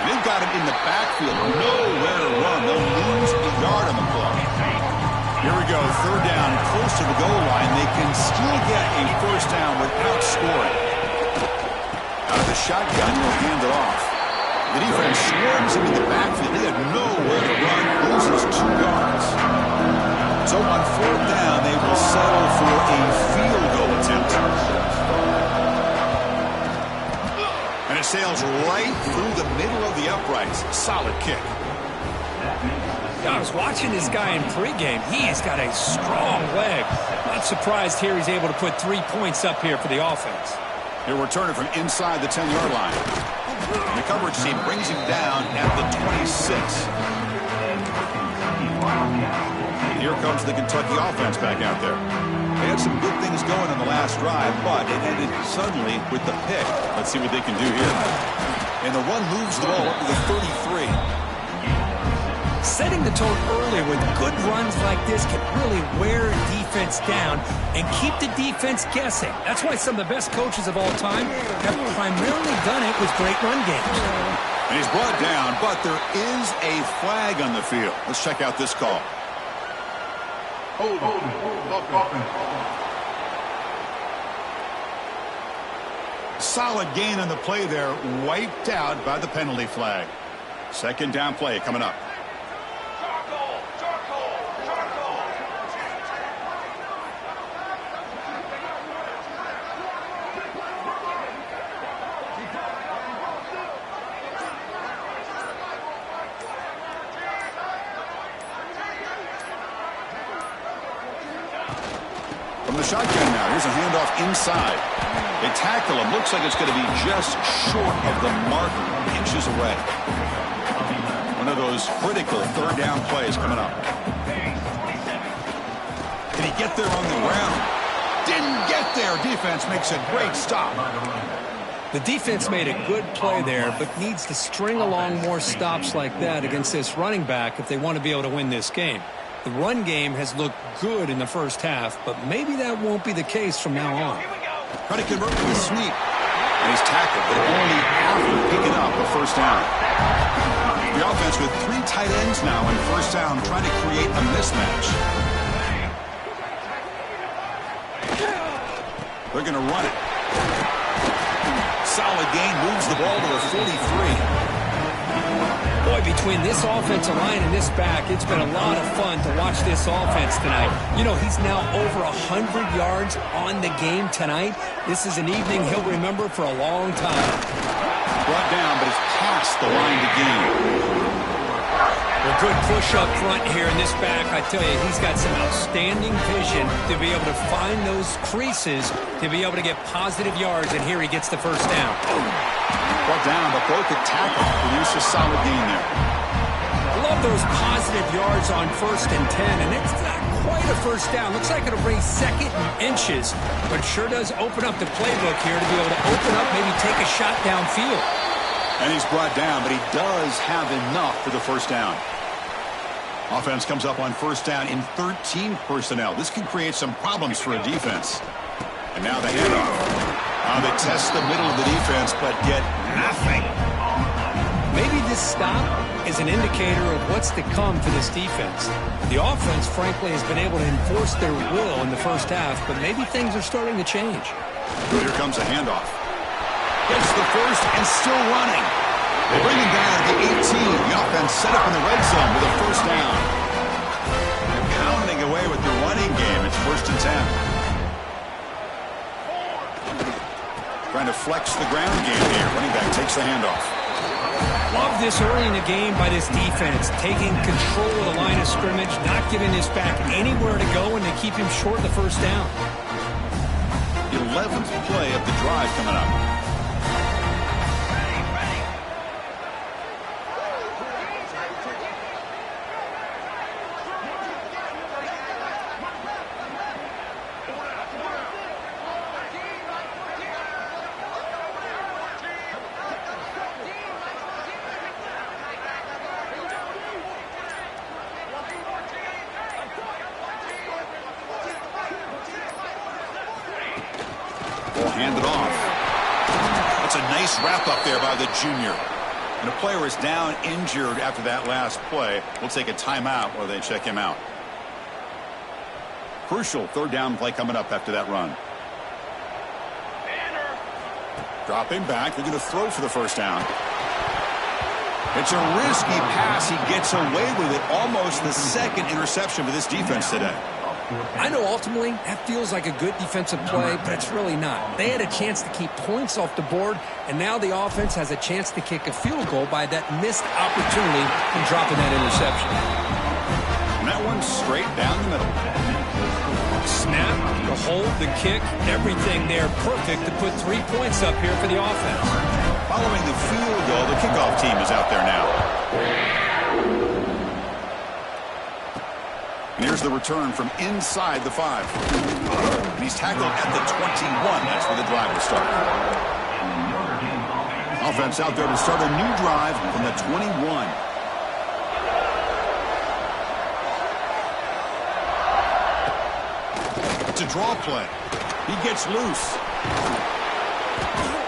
They've got him in the backfield. Nowhere to run. They'll lose a yard on the play. Here we go. Third down, close to the goal line. They can still get a first down without scoring. Out of the shotgun, he'll hand it off. The defense swarms him in the backfield. They have nowhere to run. Loses 2 yards. So on fourth down, they will settle for a field goal attempt. And it sails right through the middle of the uprights. Solid kick. I was watching this guy in pregame. He's got a strong leg. Not surprised here he's able to put 3 points up here for the offense. He'll return it from inside the 10-yard line. And the coverage team brings him down at the 26. And here comes the Kentucky offense back out there. They had some good things going on the last drive, but it ended suddenly with the pick. Let's see what they can do here. And the run moves the ball up to the 33. Setting the tone early with good runs like this can really wear a defense down and keep the defense guessing. That's why some of the best coaches of all time have primarily done it with great run games. And he's brought down, but there is a flag on the field. Let's check out this call. Solid gain on the play there, wiped out by the penalty flag. Second down play coming up. From the shotgun now, here's a handoff inside. They tackle him. Looks like it's going to be just short of the mark, inches away. One of those critical third down plays coming up. Can he get there on the ground? Didn't get there. Defense makes a great stop. The defense made a good play there, but needs to string along more stops like that against this running back if they want to be able to win this game. The run game has looked good in the first half, but maybe that won't be the case from now on. Trying to convert with a sweep. And he's tackled, but only after picking up a first down. The offense with 3 tight ends now in first down, trying to create a mismatch. They're going to run it. Solid gain, moves the ball to the 43. Boy, between this offensive line and this back, it's been a lot of fun to watch this offense tonight. You know, he's now over 100 yards on the game tonight. This is an evening he'll remember for a long time. Brought down, but it's past the line to gain. A good push up front here in this back. I tell you, he's got some outstanding vision to be able to find those creases, to be able to get positive yards, and here he gets the first down. Brought down, but broke a tackle. Produced a solid gain there. I love those positive yards on 1st and 10, and it's not quite a first down. Looks like it'll bring 2nd and inches, but sure does open up the playbook here to be able to open up, maybe take a shot downfield. And he's brought down, but he does have enough for the first down. Offense comes up on first down in 13 personnel. This can create some problems for a defense. And now the handoff. They test the middle of the defense, but get nothing. Maybe this stop is an indicator of what's to come for this defense. The offense, frankly, has been able to enforce their will in the first half, but maybe things are starting to change. Here comes a handoff. Gets the first and still running. They bring him down at the 18. The offense set up in the red zone with a first down. They're pounding away with the running game. It's 1st and 10. Trying to flex the ground game here. Running back takes the handoff. Love this early in the game by this defense, taking control of the line of scrimmage, not giving this back anywhere to go, and they keep him short of the first down. 11th play of the drive coming up. Nice wrap-up there by the junior. And a player is down injured after that last play. We'll take a timeout while they check him out. Crucial third down play coming up after that run. Dropping back. They're going to throw for the first down. It's a risky pass. He gets away with it. Almost the second interception for this defense today. I know ultimately that feels like a good defensive play, but it's really not. They had a chance to keep points off the board, and now the offense has a chance to kick a field goal by that missed opportunity in dropping that interception. And that one's straight down the middle. Snap, the hold, the kick, everything there perfect to put 3 points up here for the offense. Following the field goal, the kickoff team is out there now. And here's the return from inside the 5. He's tackled at the 21. That's where the drive will start. Offense out there to start a new drive from the 21. It's a draw play. He gets loose.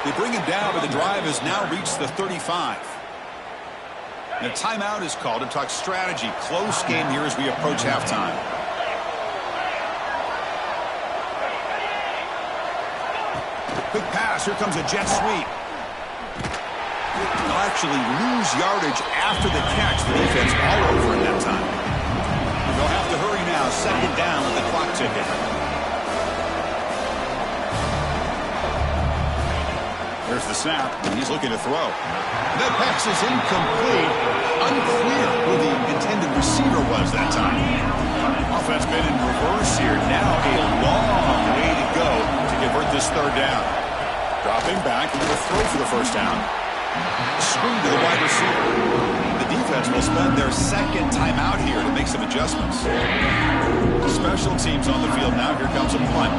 They bring him down, but the drive has now reached the 35. And a timeout is called to talk strategy. Close game here as we approach halftime. Quick pass. Here comes a jet sweep. They'll actually lose yardage after the catch. The defense all over in that time. They'll have to hurry now. Second down with the clock ticking. There's the snap, and he's looking to throw. That pass is incomplete. Unclear who the intended receiver was that time. Offense been in reverse here. Now a long way to go to convert this third down. Dropping back, and going to throw for the first down. Screen to the wide receiver. The defense will spend their second timeout here to make some adjustments. Special teams on the field now. Here comes a punt.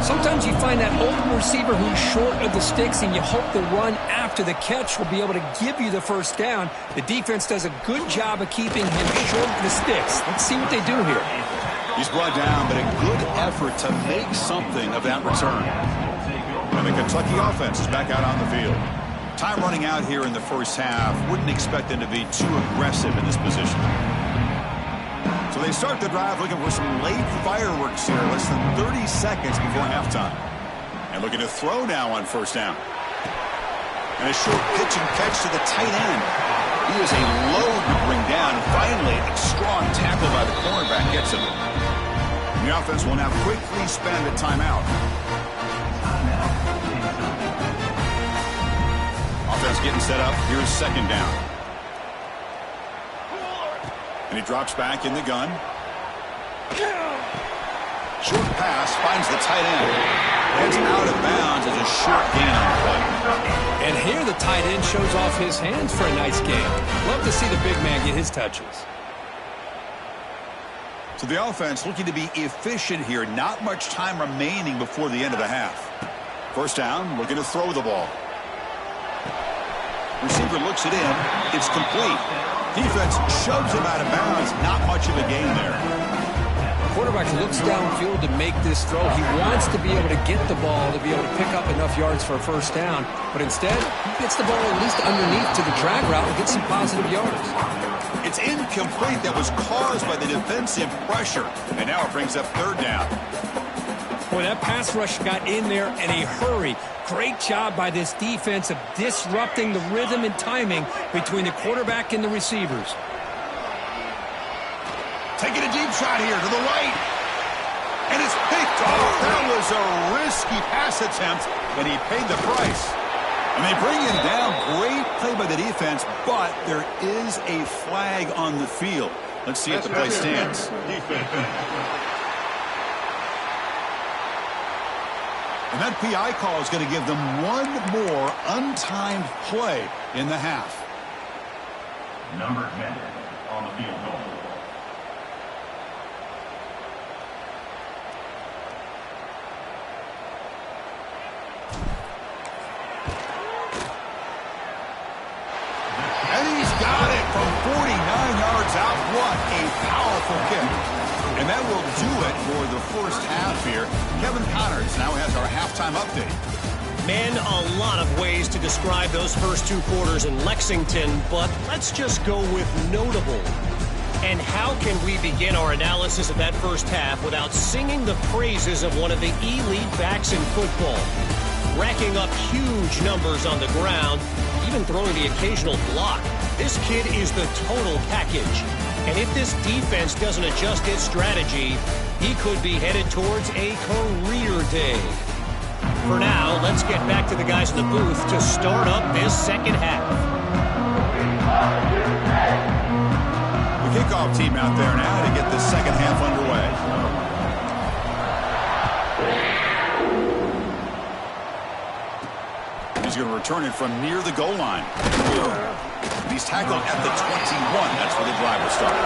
Sometimes you find that open receiver who's short of the sticks, and you hope the run after the catch will be able to give you the first down. The defense does a good job of keeping him short of the sticks. Let's see what they do here. He's brought down, but a good effort to make something of that return. And the Kentucky offense is back out on the field. Time running out here in the first half. Wouldn't expect them to be too aggressive in this position. So they start the drive looking for some late fireworks here, less than 30 seconds before halftime. And looking to throw now on first down. And a short pitch and catch to the tight end. He is a load to bring down. And finally, a strong tackle by the cornerback gets him. And the offense will now quickly spend a timeout. Offense getting set up. Here's second down. And he drops back in the gun. Short pass finds the tight end. It's out of bounds as a short gain on the play. And here the tight end shows off his hands for a nice game. Love to see the big man get his touches. So the offense looking to be efficient here. Not much time remaining before the end of the half. First down, looking to throw the ball. Receiver looks it in. It's complete. Defense shoves him out of bounds. Not much of a gain there. Quarterback looks downfield to make this throw. He wants to be able to get the ball to be able to pick up enough yards for a first down. But instead, he gets the ball at least underneath to the drag route and gets some positive yards. It's incomplete. That was caused by the defensive pressure. And now it brings up third down. Boy, that pass rush got in there in a hurry. Great job by this defense of disrupting the rhythm and timing between the quarterback and the receivers. Taking a deep shot here to the right. And it's picked off. That was a risky pass attempt, and he paid the price. And they bring him down. Great play by the defense, but there is a flag on the field. Let's see if the play stands. And that PI call is going to give them one more untimed play in the half. Number 10 on the field goal. And he's got it from 49 yards out. What a powerful kick. And that will do it for the first half here. Kevin Connors now has our halftime update. Man, a lot of ways to describe those first two quarters in Lexington, but let's just go with notable. And how can we begin our analysis of that first half without singing the praises of one of the elite backs in football? Racking up huge numbers on the ground, even throwing the occasional block. This kid is the total package. And if this defense doesn't adjust its strategy, he could be headed towards a career day. For now, let's get back to the guys in the booth to start up this second half. The kickoff team out there now to get the second half underway. He's going to return it from near the goal line. He's tackled at the 21. That's where the drive will start.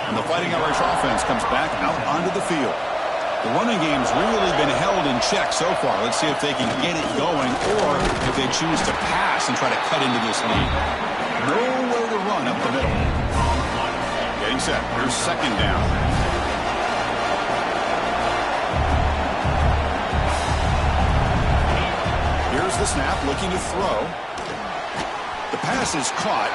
And the Fighting Irish offense comes back out onto the field. The running game's really been held in check so far. Let's see if they can get it going or if they choose to pass and try to cut into this lead. Nowhere to run up the middle. Getting set. Here's second down. Here's the snap, looking to throw. The pass is caught.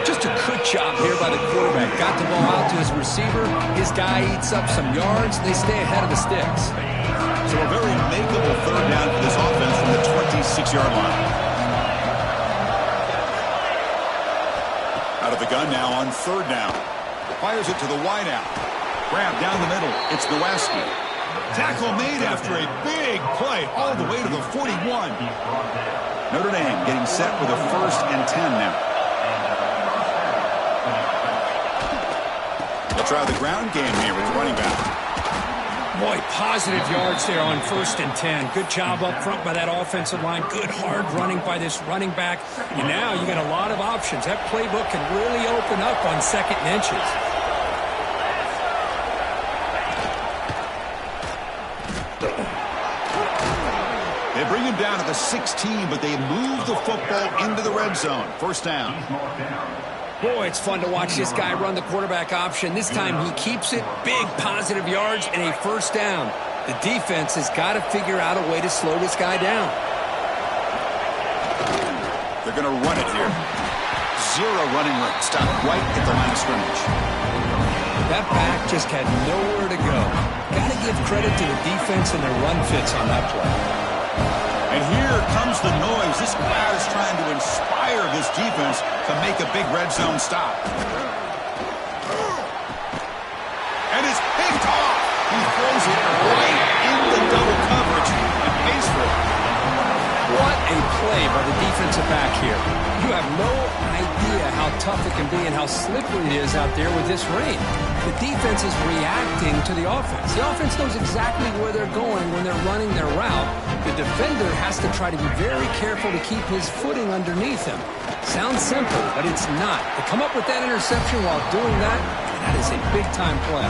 Just a good job here by the quarterback. Got the ball out to his receiver. His guy eats up some yards. They stay ahead of the sticks. So a very makeable third down for this offense from the 26-yard line. Out of the gun now on third down. Fires it to the wideout. Grab down the middle. It's Nowaski. Tackle made after a big play all the way to the 41. Notre Dame getting set with a 1st and 10 now. They'll try the ground game here with the running back. Boy, positive yards there on 1st and 10. Good job up front by that offensive line. Good hard running by this running back. And now you got a lot of options. That playbook can really open up on 2nd and inches. They bring him down to the 16, but they move the football into the red zone. 1st down. Boy, it's fun to watch this guy run the quarterback option. This time he keeps it. Big positive yards and a 1st down. The defense has got to figure out a way to slow this guy down. They're going to run it here. 0 running room. Stop right at the line of scrimmage. That back just had nowhere to go. Got to give credit to the defense and their run fits on that play. And here comes the noise. This crowd is trying to inspire this defense to make a big red zone stop. And it's picked off. He throws it right into double coverage and pays for it. What a play by the defensive back here. You have no idea how tough it can be and how slippery it is out there with this rain. The defense is reacting to the offense. The offense knows exactly where they're going when they're running their route. The defender has to try to be very careful to keep his footing underneath him. Sounds simple, but it's not. To come up with that interception while doing that, that is a big-time play.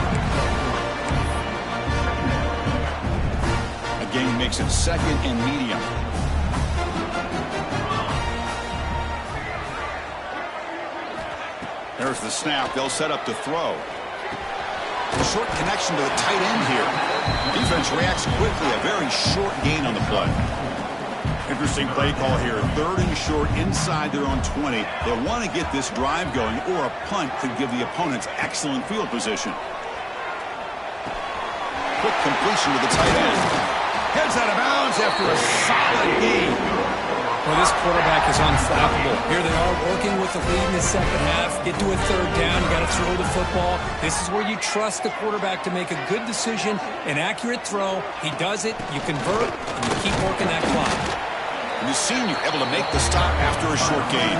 Again, he makes it 2nd and medium. There's the snap. They'll set up to throw. A short connection to the tight end here. Defense reacts quickly. A very short gain on the play. Interesting play call here. 3rd and short inside their own 20. They'll want to get this drive going, or a punt could give the opponents excellent field position. Quick completion to the tight end. Heads out of bounds after a solid gain. Well, this quarterback is unflappable. Here they are working with the lead in the second half. Get to a 3rd down. You got to throw the football. This is where you trust the quarterback to make a good decision, an accurate throw. He does it. You convert, and you keep working that clock. And the senior able to make the stop after a short gain.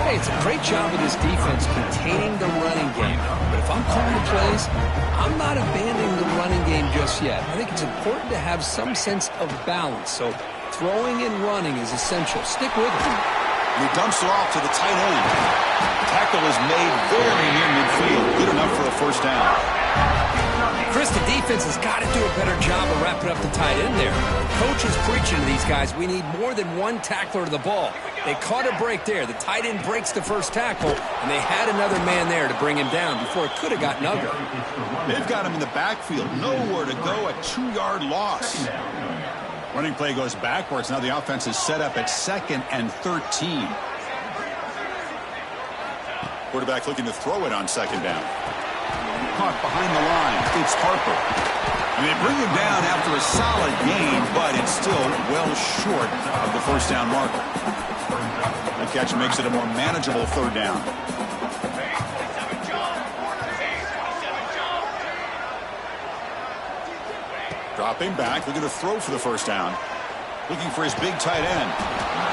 Hey, it's a great job of this defense containing the running game. But if I'm calling the plays, I'm not abandoning the running game just yet. I think it's important to have some sense of balance. So throwing and running is essential. Stick with it. He dumps it off to the tight end. Tackle is made very near midfield. Good enough for a 1st down. Chris, the defense has got to do a better job of wrapping up the tight end there. Coach is preaching to these guys, we need more than one tackler to the ball. They caught a break there. The tight end breaks the first tackle, and they had another man there to bring him down before it could have gotten ugly. They've got him in the backfield. Nowhere to go, a 2-yard loss. Running play goes backwards. Now the offense is set up at 2nd and 13. Quarterback looking to throw it on 2nd down. Caught behind the line. It's Harper. And they bring him down after a solid gain, but it's still well short of the first down marker. The catch makes it a more manageable 3rd down. Dropping back, looking to throw for the first down. Looking for his big tight end.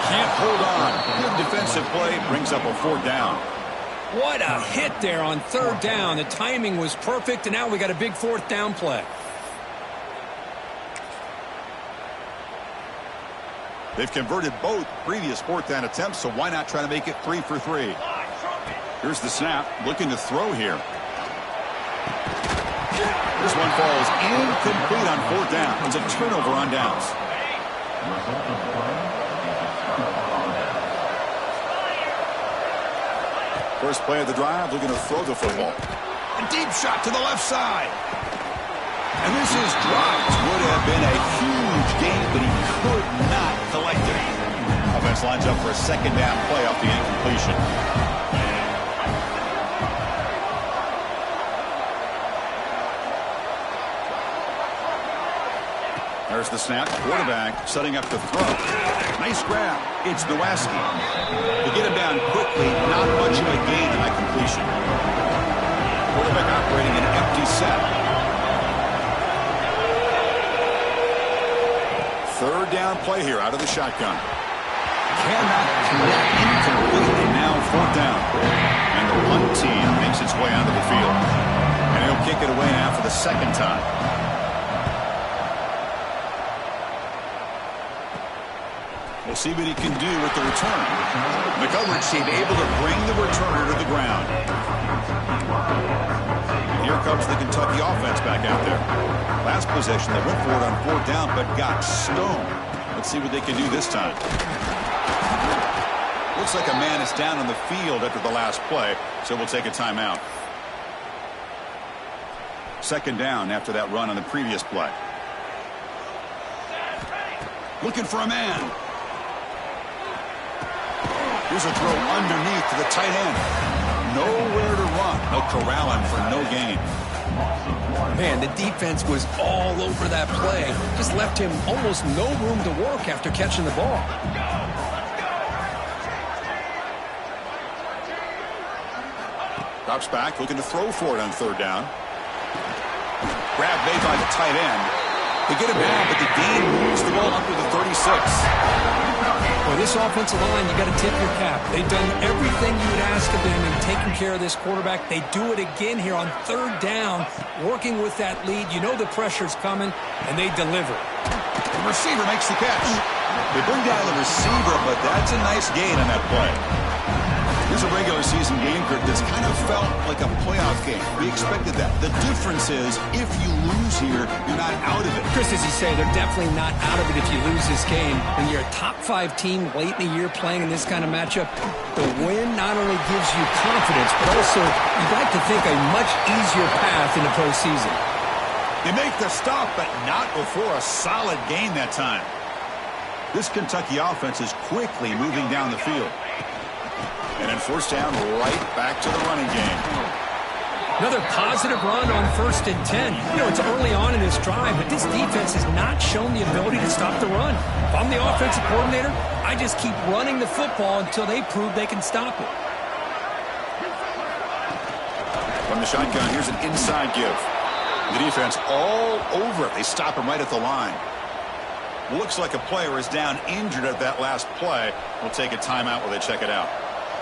Can't hold on. Good defensive play, brings up a 4th down. What a hit there on 3rd down. The timing was perfect, and now we got a big 4th down play. They've converted both previous 4th down attempts, so why not try to make it 3 for 3? Here's the snap, looking to throw here. This one falls incomplete on 4th down. It's a turnover on downs. First play of the drive, looking to throw the football. A deep shot to the left side. And this is dropped. Would have been a huge gain, but he could not collect it. Offense lines up for a 2nd down play off the incompletion. There's the snap. Quarterback setting up to throw. Nice grab. It's Nowaski. They get him down quickly. Not much of a gain in that completion. Quarterback operating an empty set. 3rd down play here out of the shotgun. Cannot connect. Incomplete. And now 4th down. And the punt team makes its way onto the field. And he'll kick it away now for the 2nd time. We'll see what he can do with the return. The coverage team able to bring the returner to the ground. And here comes the Kentucky offense back out there. Last possession, they went for it on 4th down, but got stoned. Let's see what they can do this time. Looks like a man is down on the field after the last play, so we'll take a timeout. 2nd down after that run on the previous play. Looking for a man. Here's a throw underneath to the tight end. Nowhere to run. No corralling for no gain. Man, the defense was all over that play. Just left him almost no room to work after catching the ball. Drops back, looking to throw for it on 3rd down. Grab made by the tight end. They get him down, but the gain moves the ball up to the 36. Well, this offensive line, you got to tip your cap. They've done everything you would ask of them in taking care of this quarterback. They do it again here on 3rd down, working with that lead. You know the pressure's coming, and they deliver. The receiver makes the catch. They bring down the receiver, but that's a nice gain on that play. Here's a regular season game, Kirk, that's kind of felt like a playoff game. We expected that. The difference is, if you lose here, you're not out of it. Chris, as you say, they're definitely not out of it if you lose this game. When you're a top-5 team late in the year playing in this kind of matchup, the win not only gives you confidence, but also you'd like to think a much easier path in the postseason. They make the stop, but not before a solid gain that time. This Kentucky offense is quickly moving down the field. And then 1st down, right back to the running game. Another positive run on 1st and 10. You know, it's early on in this drive, but this defense has not shown the ability to stop the run. If I'm the offensive coordinator, I just keep running the football until they prove they can stop it. From the shotgun, here's an inside give. The defense all over it. They stop him right at the line. Looks like a player is down injured at that last play. We'll take a timeout while they check it out.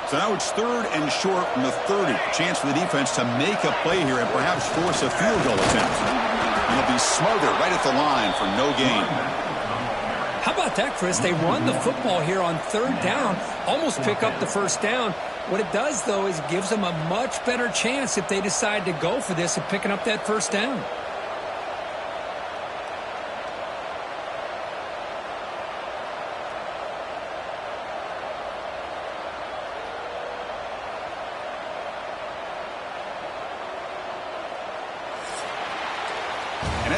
So now it's 3rd and short from the 30. Chance for the defense to make a play here and perhaps force a field goal attempt. And they'll be smothered right at the line for no gain. How about that, Chris? They run the football here on 3rd down, almost pick up the 1st down. What it does, though, is gives them a much better chance if they decide to go for this and picking up that 1st down.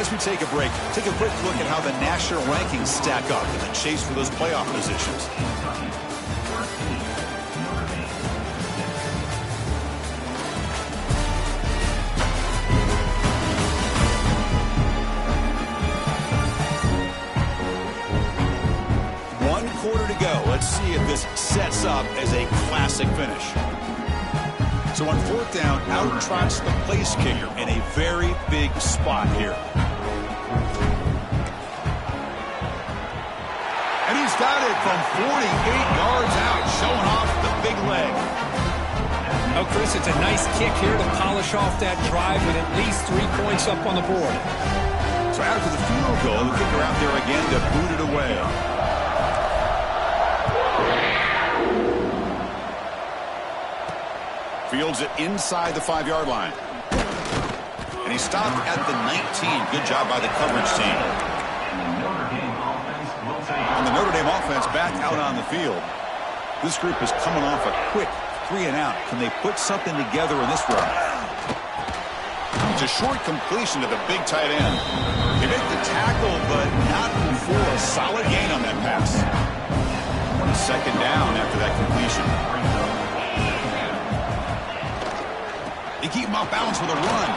As we take a break, take a quick look at how the national rankings stack up in the chase for those playoff positions. One quarter to go. Let's see if this sets up as a classic finish. So on fourth down, out trots the place kicker in a very big spot here. And he's got it from 48 yards out, showing off the big leg. Oh, Chris, it's a nice kick here to polish off that drive with at least 3 points up on the board. So after the field goal, the kicker out there again to boot it away. Fields it inside the 5-yard line. And he stopped at the 19. Good job by the coverage team. And the Notre Dame offense back out on the field. This group is coming off a quick 3-and-out. Can they put something together in this run? It's a short completion to the big tight end. They make the tackle, but not before a solid gain on that pass. Second down after that completion. They keep him off balance with a run.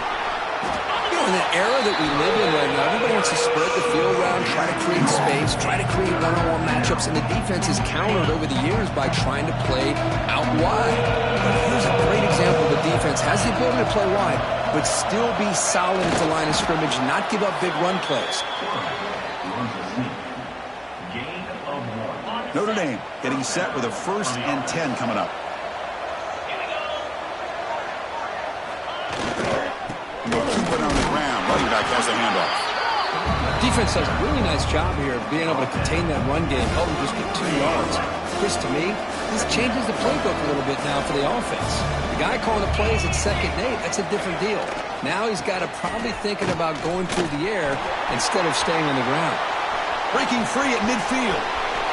You know, in the era that we live in right now, everybody wants to spread the field around, try to create space, try to create one-on-one matchups, and the defense is countered over the years by trying to play out wide. But here's a great example. The defense has the ability to play wide, but still be solid at the line of scrimmage, not give up big run plays. Notre Dame getting set with a 1st and 10 coming up. Keep it on the ground. Running back has the handoff. Defense does a really nice job here of being able to contain that run game, held him just to 2 yards. Chris, to me, this changes the playbook a little bit now for the offense. The guy calling the plays at 2nd and 8, that's a different deal. Now he's got to probably thinking about going through the air instead of staying on the ground. Breaking free at midfield.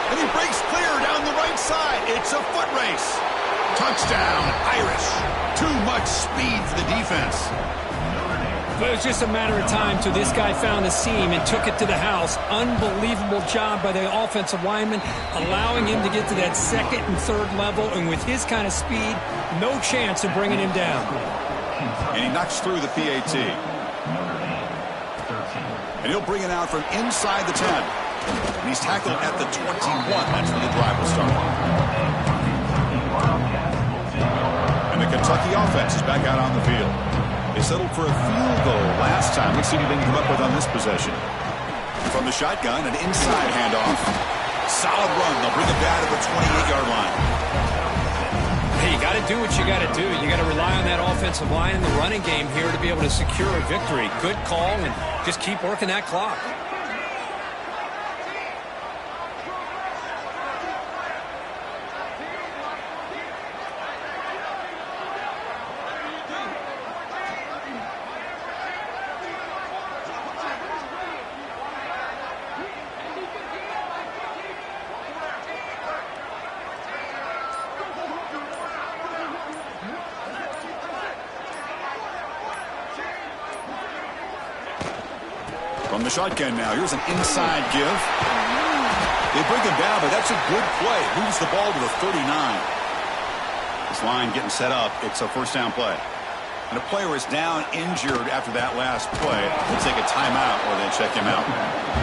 And he breaks clear down the right side. It's a foot race. Touchdown, Irish. Too much speed for the defense. But it was just a matter of time till this guy found a seam and took it to the house. Unbelievable job by the offensive lineman, allowing him to get to that 2nd and 3rd level. And with his kind of speed, no chance of bringing him down. And he knocks through the PAT. And he'll bring it out from inside the 10. And he's tackled at the 21. That's where the drive will start. And the Kentucky offense is back out on the field. They settled for a field goal last time. Let's see what they can come up with on this possession. From the shotgun, an inside handoff. Solid run. They'll bring it back to the 28-yard line. Hey, you got to do what you got to do. You got to rely on that offensive line and the running game here to be able to secure a victory. Good call, and just keep working that clock. From the shotgun now, here's an inside give. They bring him down, but that's a good play. Moves the ball to the 39. This line getting set up. It's a 1st down play. And a player is down injured after that last play. They'll take a timeout or they check him out.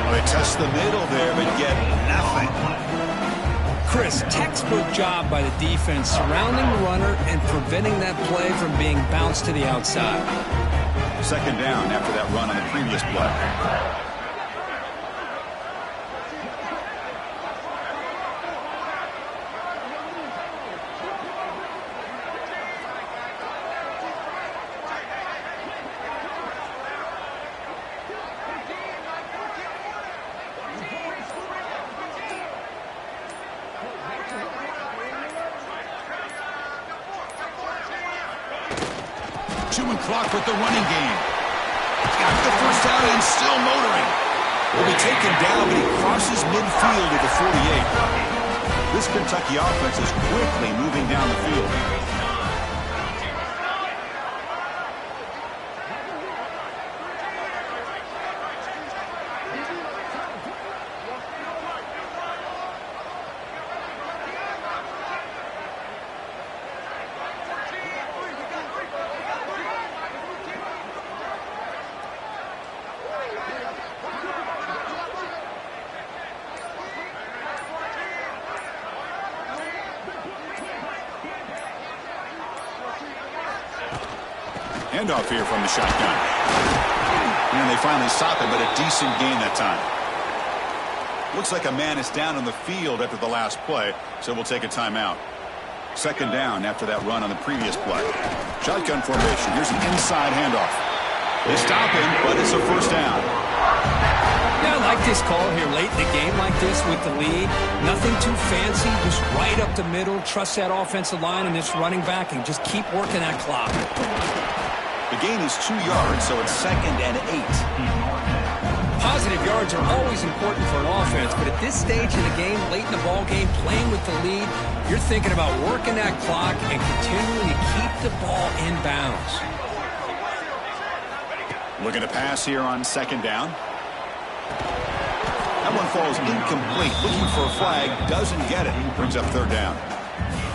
Well, they test the middle there, but get nothing. Chris, textbook job by the defense surrounding the runner and preventing that play from being bounced to the outside. 2nd down after that run on the previous play. Chewing clock with the running game. Got the 1st down and still motoring. Will be taken down, but he crosses midfield at the 48. This Kentucky offense is quickly moving down the field. handoff here from the shotgun. And they finally stop it, but a decent gain that time. Looks like a man is down on the field after the last play, so we'll take a timeout. Second down after that run on the previous play. Shotgun formation. Here's an inside handoff. They stop him, but it's a first down. Yeah, I like this call here late in the game like this with the lead. Nothing too fancy, just right up the middle. Trust that offensive line and this running back and just keep working that clock. The gain is 2 yards, so it's 2nd and 8. Positive yards are always important for an offense, but at this stage in the game, late in the ball game, playing with the lead, you're thinking about working that clock and continuing to keep the ball in bounds. Looking to pass here on second down. That one falls incomplete. Looking for a flag, doesn't get it. Brings up third down.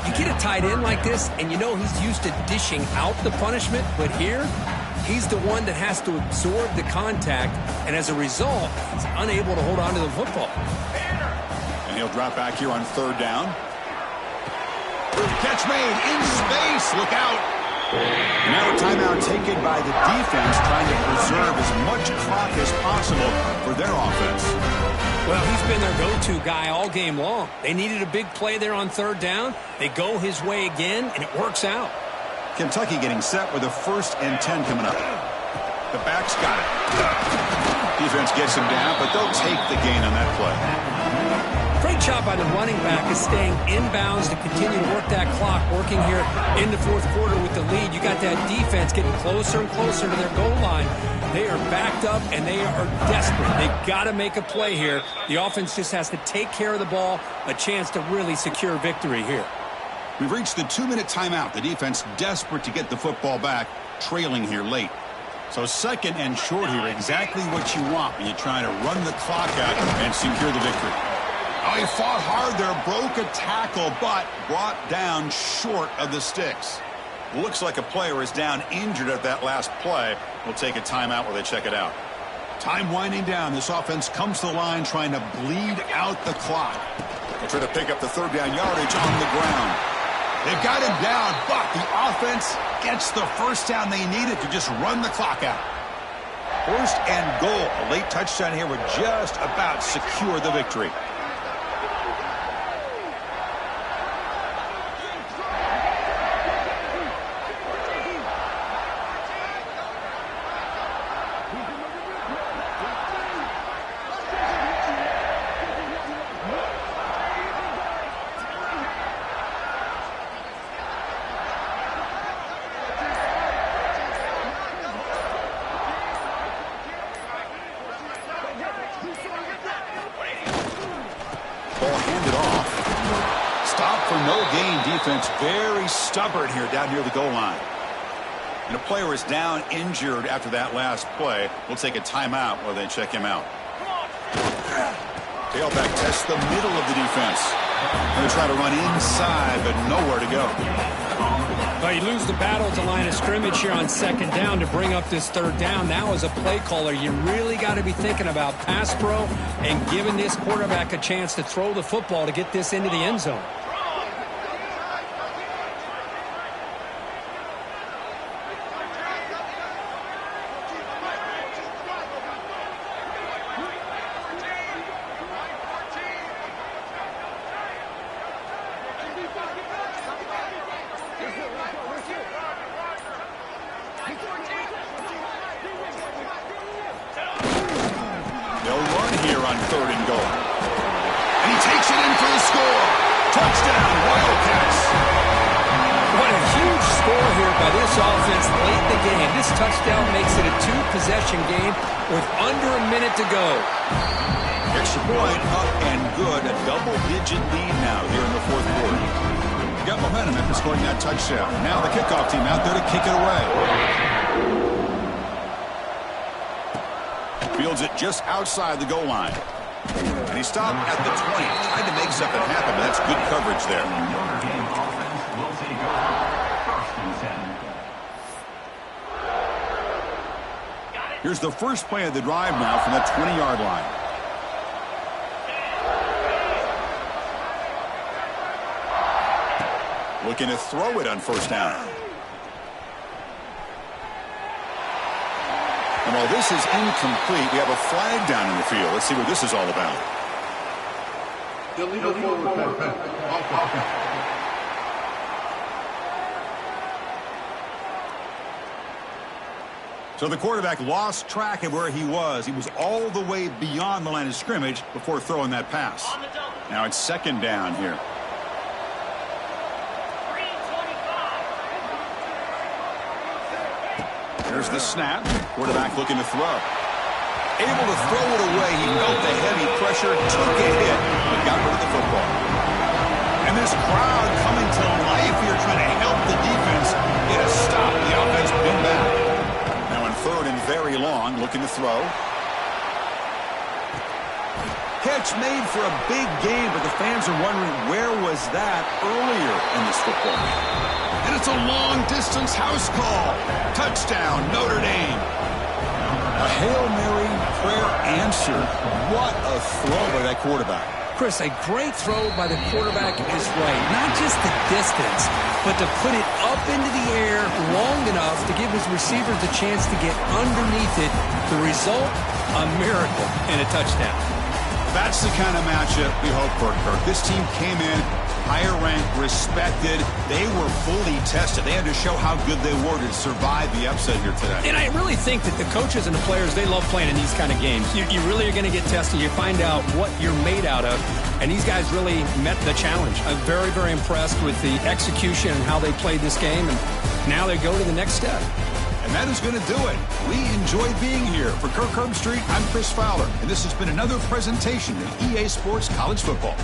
You get a tight end like this, and you know he's used to dishing out the punishment, but here, he's the one that has to absorb the contact, and as a result, he's unable to hold on to the football. And he'll drop back here on third down. Catch made in space. Look out. Now a timeout taken by the defense, trying to preserve as much clock as possible for their offense. Well, he's been their go-to guy all game long. They needed a big play there on third down. They go his way again, and it works out. Kentucky getting set with a 1st and 10 coming up. The back's got it. Defense gets him down, but they'll take the gain on that play. Great job by the running back is staying inbounds to continue to work that clock, working here in the fourth quarter with the lead. You got that defense getting closer and closer to their goal line. They are backed up, and they are desperate. They've got to make a play here. The offense just has to take care of the ball, a chance to really secure victory here. We've reached the 2-minute timeout. The defense desperate to get the football back, trailing here late. So second and short here, exactly what you want when you're trying to run the clock out and secure the victory. Oh, he fought hard there, broke a tackle, but brought down short of the sticks. Looks like a player is down injured at that last play. We'll take a timeout while they check it out. Time winding down. This offense comes to the line trying to bleed out the clock. They'll try to pick up the third down yardage on the ground. They've got him down, but the offense gets the first down they needed to just run the clock out. 1st and goal. A late touchdown here would just about secure the victory. Very stubborn here down near the goal line. And a player is down injured after that last play. We'll take a timeout while they check him out. Tailback tests the middle of the defense. Going to try to run inside, but nowhere to go. Well, you lose the battle at the line of scrimmage here on second down to bring up this third down. Now as a play caller, you really got to be thinking about pass pro and giving this quarterback a chance to throw the football to get this into the end zone. Third and goal. And he takes it in for the score. Touchdown, Wildcats. What a huge score here by this offense late in the game. This touchdown makes it a 2-possession game with under a minute to go. Extra point up and good. A double-digit lead now here in the fourth quarter. Got momentum after scoring that touchdown. Now the kickoff team out there to kick it away. Fields it just outside the goal line. And he stopped at the 20. Tried to make something happen, but that's good coverage there. Here's the first play of the drive now from that 20-yard line. Looking to throw it on first down. while this is incomplete, we have a flag down in the field. Let's see what this is all about. Illegal forward pass. So the quarterback lost track of where he was. He was all the way beyond the line of scrimmage before throwing that pass. Now it's second down here. There's the snap. Quarterback looking to throw. Able to throw it away. He felt the heavy pressure, took a hit, but got rid of the football. And this crowd coming to life here, trying to help the defense get a stop. The offense bring back. Now in third and very long, looking to throw. Catch made for a big game, but the fans are wondering where was that earlier in this football game. And it's a long-distance house call. Touchdown, Notre Dame. A Hail Mary prayer answered. What a throw by that quarterback. Chris, a great throw by the quarterback is right. Not just the distance, but to put it up into the air long enough to give his receivers a chance to get underneath it. The result, a miracle and a touchdown. That's the kind of matchup we hope for, Kirk. This team came in higher ranked, respected. They were fully tested. They had to show how good they were to survive the upset here today. And I really think that the coaches and the players, they love playing in these kind of games. You really are going to get tested. You find out what you're made out of. And these guys really met the challenge. I'm very, very impressed with the execution and how they played this game. And now they go to the next step. And that is going to do it. We enjoyed being here. For Kirk Herbstreit, I'm Chris Fowler. And this has been another presentation of EA Sports College Football.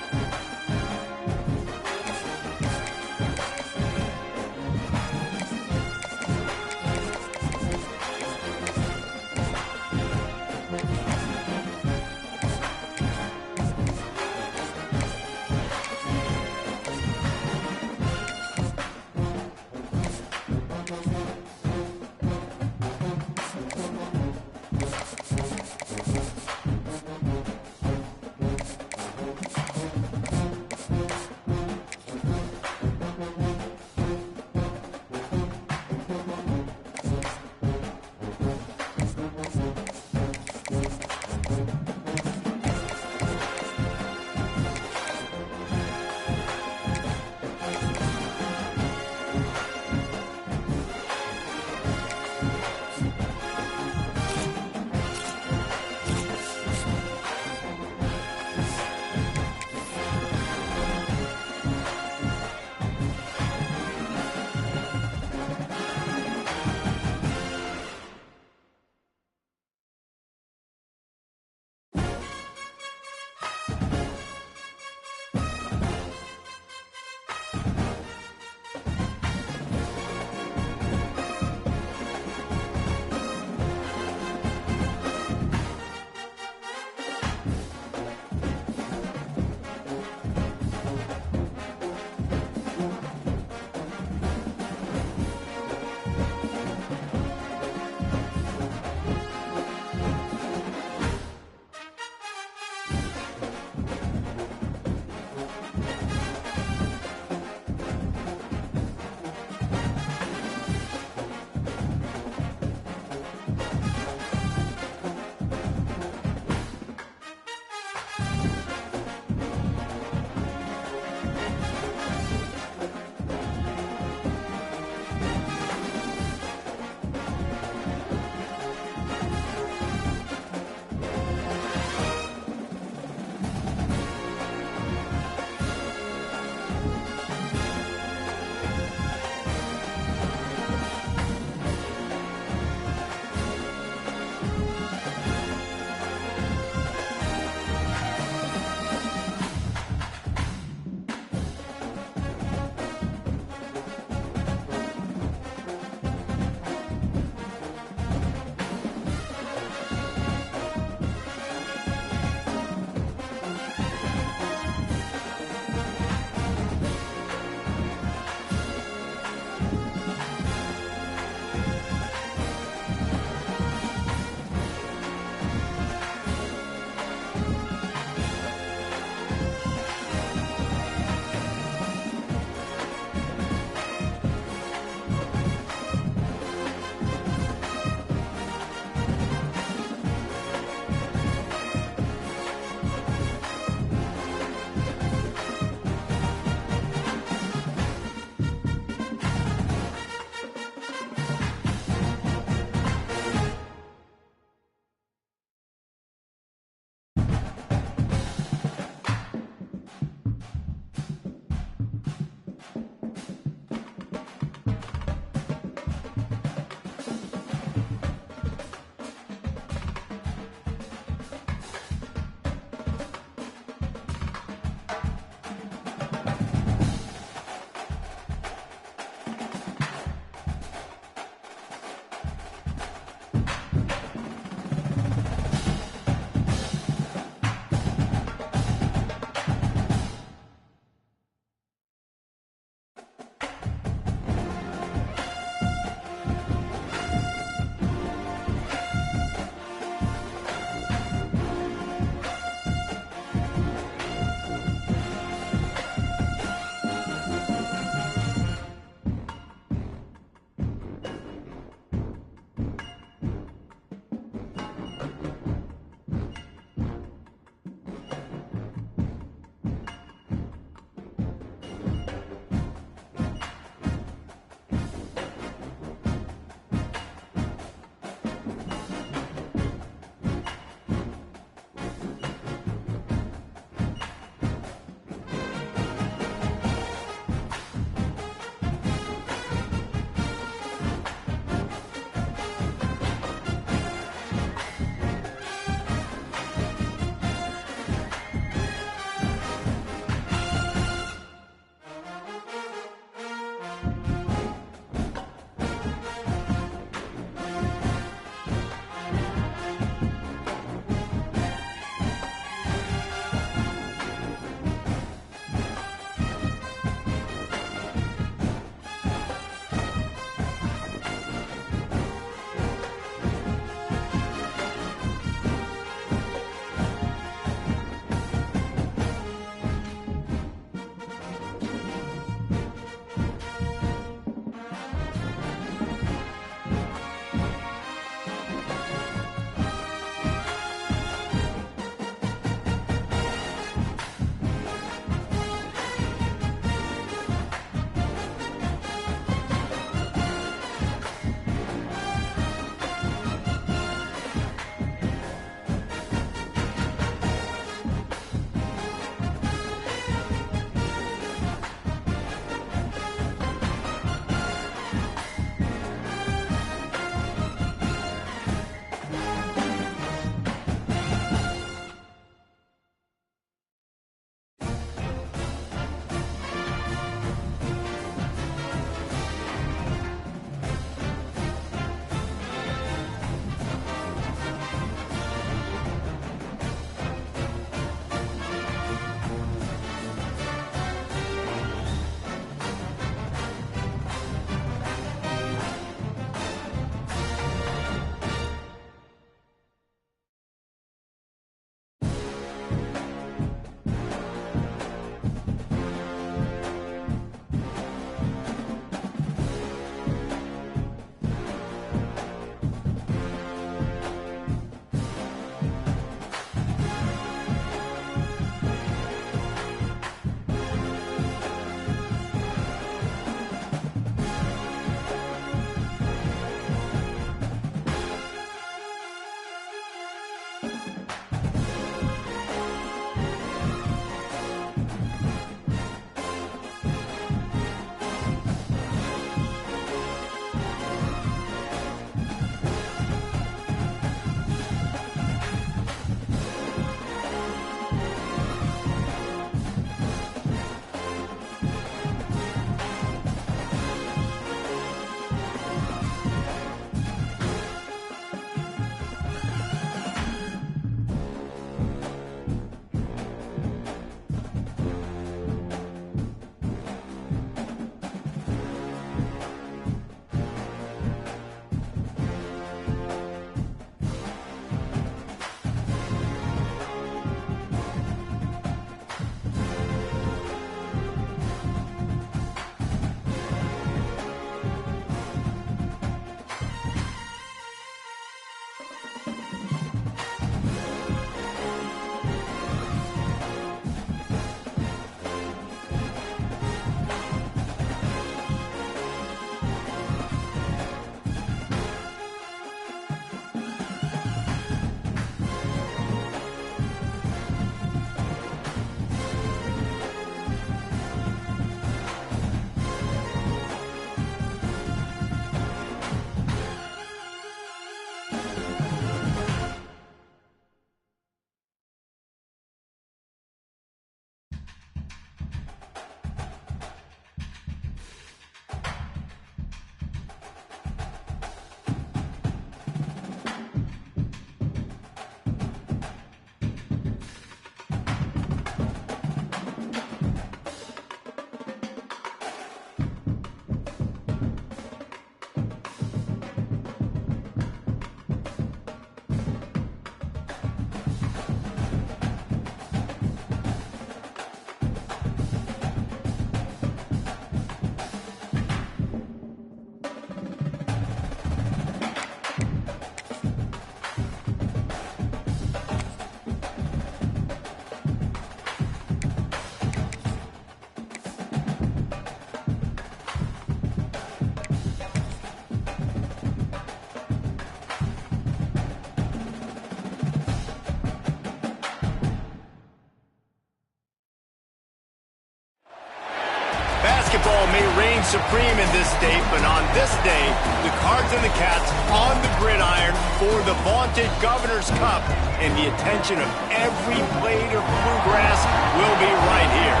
supreme in this state, but on this day, the Cards and the Cats on the gridiron for the vaunted Governor's Cup, and the attention of every blade of bluegrass will be right here.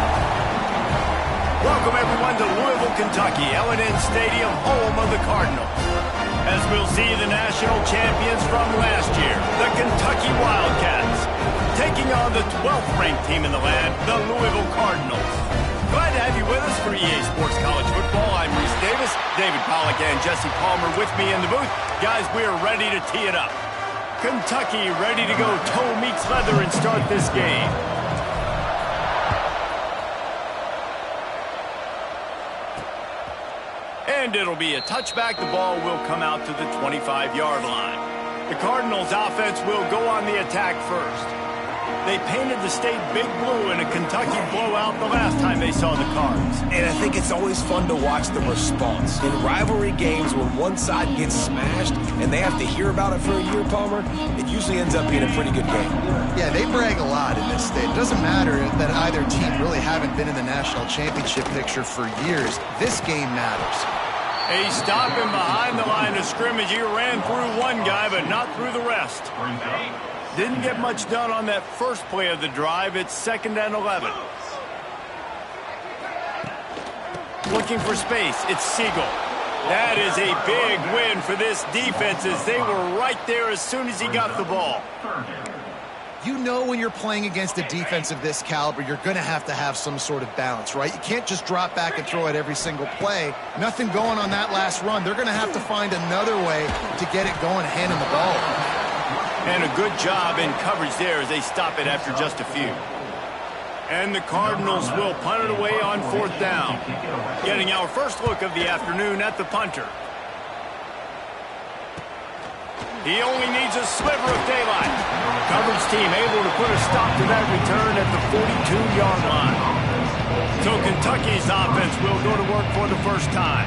Welcome, everyone, to Louisville, Kentucky, L&N Stadium, home of the Cardinals. As we'll see the national champions from last year, the Kentucky Wildcats, taking on the 12th ranked team in the land, the Louisville Cardinals. Glad to have you with us for EA Sports College Football. I'm Reese Davis, David Pollack and Jesse Palmer with me in the booth. Guys, we are ready to tee it up. Kentucky ready to go toe meets leather and start this game. And it'll be a touchback. The ball will come out to the 25-yard line. The Cardinals offense will go on the attack first. They painted the state big blue in a Kentucky blowout the last time they saw the Cards. And I think it's always fun to watch the response. In rivalry games, when one side gets smashed and they have to hear about it for a year, Palmer, it usually ends up being a pretty good game. Yeah, they brag a lot in this state. It doesn't matter that either team really haven't been in the national championship picture for years. This game matters. A stop in behind the line of scrimmage. He ran through one guy, but not through the rest. Didn't get much done on that first play of the drive. It's 2nd and 11. Looking for space. It's Siegel. That is a big win for this defense as they were right there as soon as he got the ball. You know when you're playing against a defense of this caliber, you're going to have some sort of balance, right? You can't just drop back and throw it every single play. Nothing going on that last run. They're going to have to find another way to get it going, handing the ball. And a good job in coverage there as they stop it after just a few. And the Cardinals will punt it away on 4th down. Getting our first look of the afternoon at the punter. He only needs a sliver of daylight. Coverage team able to put a stop to that return at the 42-yard line. So Kentucky's offense will go to work for the first time.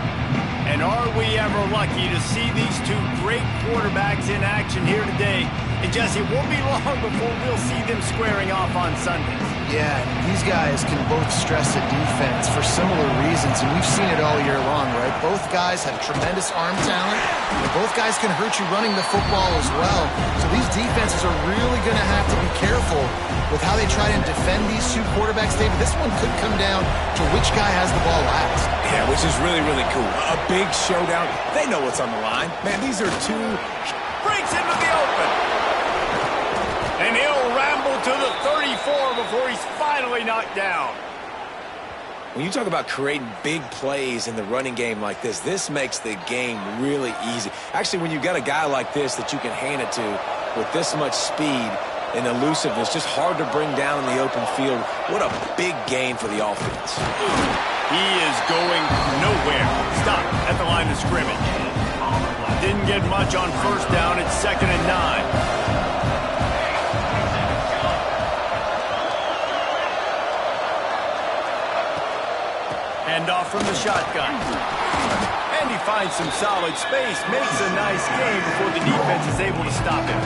And are we ever lucky to see these two great quarterbacks in action here today? And Jesse, it won't be long before we'll see them squaring off on Sundays. Yeah, these guys can both stress a defense for similar reasons, and we've seen it all year long, right? Both guys have tremendous arm talent, and both guys can hurt you running the football as well. So these defenses are really going to have to be careful with how they try to defend these two quarterbacks, David. This one could come down to which guy has the ball last. Yeah, which is really, really cool. A big showdown. They know what's on the line. Man, these are two... Breaks into the open. And he'll ramble to the 34 before he's finally knocked down. When you talk about creating big plays in the running game like this makes the game really easy. Actually, when you've got a guy like this that you can hand it to with this much speed and elusiveness, just hard to bring down in the open field. What a big gain for the offense. He is going nowhere. Stop at the line of scrimmage. Didn't get much on 1st down. It's 2nd and 9. Hand off from the shotgun. And he finds some solid space. Makes a nice game before the defense is able to stop him.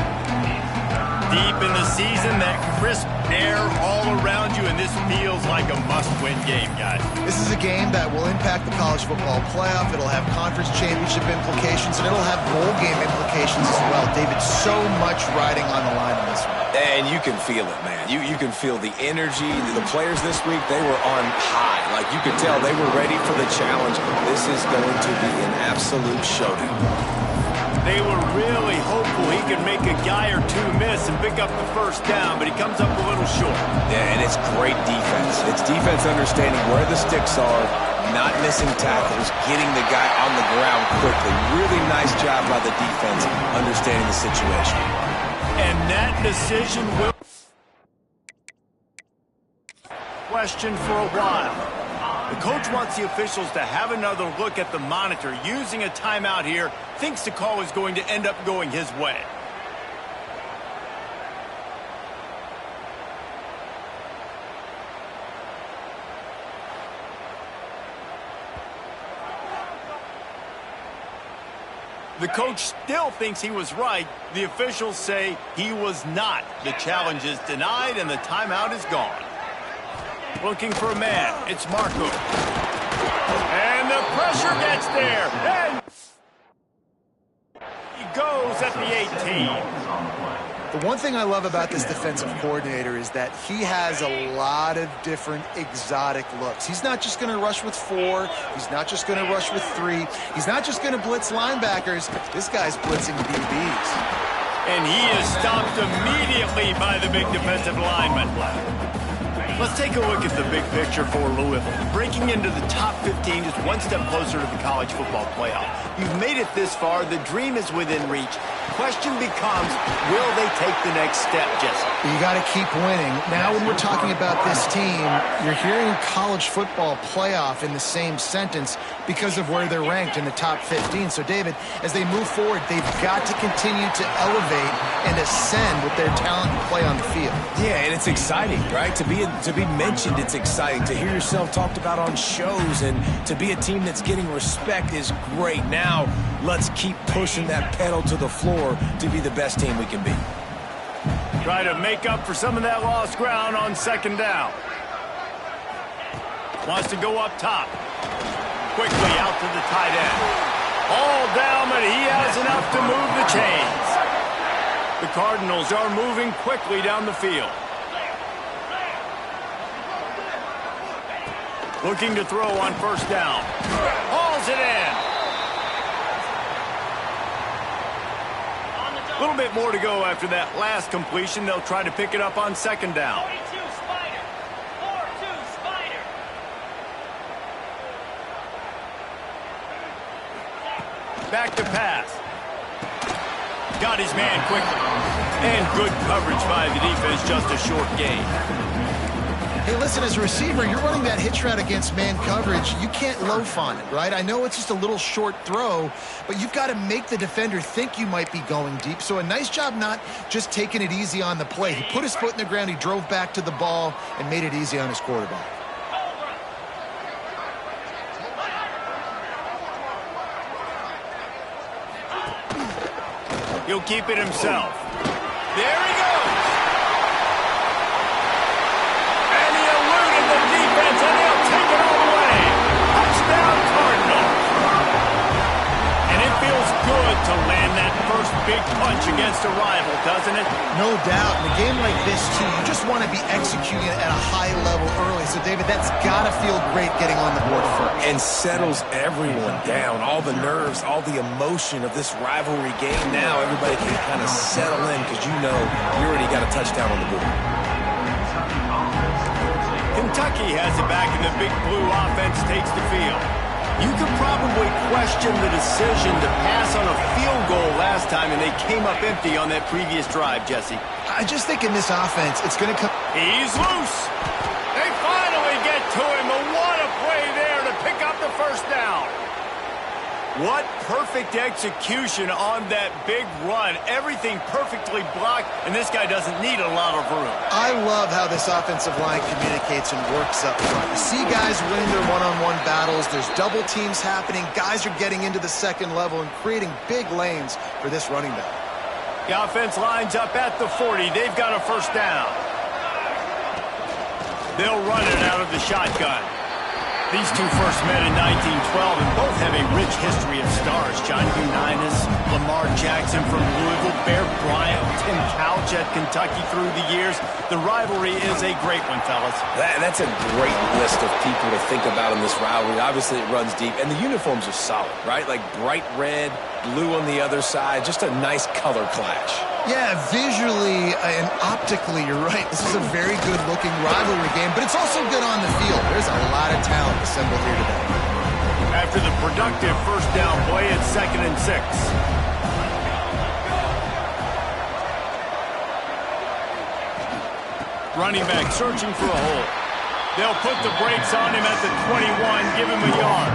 Deep in the season, that crisp air all around you, and this feels like a must-win game, guys. This is a game that will impact the college football playoff. It'll have conference championship implications, and it'll have bowl game implications as well. David, so much riding on the line in this one. And you can feel it, man. You can feel the energy. The players this week, they were on high. Like, you could tell they were ready for the challenge. This is going to be an absolute showdown. They were really hopeful he could make a guy or two miss and pick up the 1st down, but he comes up a little short. Yeah, and it's great defense. It's defense understanding where the sticks are, not missing tackles, getting the guy on the ground quickly. Really nice job by the defense understanding the situation. And that decision will question for a while. The coach wants the officials to have another look at the monitor. Using a timeout here, thinks the call is going to end up going his way. The coach still thinks he was right. The officials say he was not. The challenge is denied and the timeout is gone. Looking for a man. It's Marco. And the pressure gets there. And he goes at the 18. The one thing I love about this defensive coordinator is that he has a lot of different exotic looks. He's not just going to rush with 4. He's not just going to rush with 3. He's not just going to blitz linebackers. This guy's blitzing DBs. And he is stopped immediately by the big defensive lineman. Let's take a look at the big picture for Louisville. Breaking into the top 15 is one step closer to the college football playoff. You've made it this far. The dream is within reach. Question becomes, will they take the next step, Jesse? You got to keep winning. Now when we're talking about this team, you're hearing college football playoff in the same sentence because of where they're ranked in the top 15. So, David, as they move forward, they've got to continue to elevate and ascend with their talent and play on the field. Yeah, and it's exciting, right? To be mentioned, it's exciting. To hear yourself talked about on shows and to be a team that's getting respect is great. Now, let's keep pushing that pedal to the floor to be the best team we can be. Try to make up for some of that lost ground on second down. Wants to go up top. Quickly out to the tight end. All down, but he has enough to move the chains. The Cardinals are moving quickly down the field. Looking to throw on first down. Hauls it in. A little bit more to go after that last completion. They'll try to pick it up on second down. 42 Spider. 4-2 Spider. Back to pass. Got his man quickly. And good coverage by the defense, just a short gain. Hey, listen, as a receiver, you're running that hitch route against man coverage. You can't loaf on it, right? I know it's just a little short throw, but you've got to make the defender think you might be going deep. So a nice job not just taking it easy on the play. He put his foot in the ground, he drove back to the ball, and made it easy on his quarterback. He'll keep it himself. There he goes. And he eluded the defense, and he'll take it all the way. Touchdown, Cardinals. And it feels good to land that first big punch against a rival, doesn't it? No doubt. In a game like this, too, you just want to be executing at a high level early. So, David, that's got to feel great getting on the board first. And settles everyone down. All the nerves, all the emotion of this rivalry game. Now everybody can kind of settle in because you know you already got a touchdown on the board. Kentucky has it back, and the big blue offense takes the field. You could probably question the decision to pass on a field goal last time, and they came up empty on that previous drive, Jesse. I just think in this offense, it's going to come. He's loose. They finally get to him, but what a play there to pick up the first down. What perfect execution on that big run. Everything perfectly blocked, and this guy doesn't need a lot of room. I love how this offensive line communicates and works up front. You see guys winning their one-on-one battles. There's double teams happening. Guys are getting into the second level and creating big lanes for this running back. The offense lines up at the 40. They've got a first down. They'll run it out of the shotgun. These two first met in 1912 and both have a rich history of stars. John Unitas, Lamar Jackson from Louisville, Bear Bryant, Tim Couch at Kentucky through the years. The rivalry is a great one, fellas. That's a great list of people to think about in this rivalry. Obviously, it runs deep, and the uniforms are solid, right? Like bright red, blue on the other side, just a nice color clash. Yeah, visually and optically, you're right. This is a very good-looking rivalry game, but it's also good on the field. There's a lot of talent assembled here today. After the productive first down play, it's 2nd and 6. Running back searching for a hole. They'll put the brakes on him at the 21, give him a yard.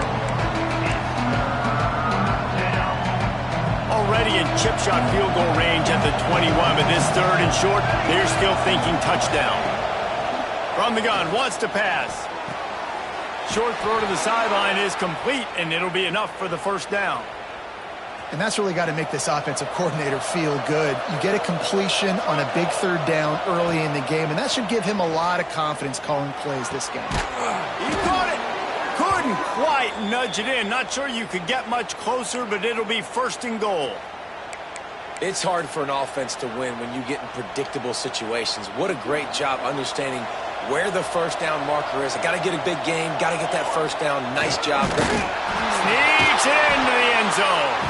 Already in chip shot field goal range at the 21, but this 3rd and short, they're still thinking touchdown. From the gun, wants to pass. Short throw to the sideline is complete, and it'll be enough for the first down. And that's really got to make this offensive coordinator feel good. You get a completion on a big 3rd down early in the game, and that should give him a lot of confidence calling plays this game. He caught it. Couldn't Couldn't quite nudge it in. Not sure you could get much closer, but it'll be 1st and goal. It's hard for an offense to win when you get in predictable situations. What a great job understanding where the first down marker is. I got to get a big game, got to get that first down. Nice job. Sneaks it into the end zone.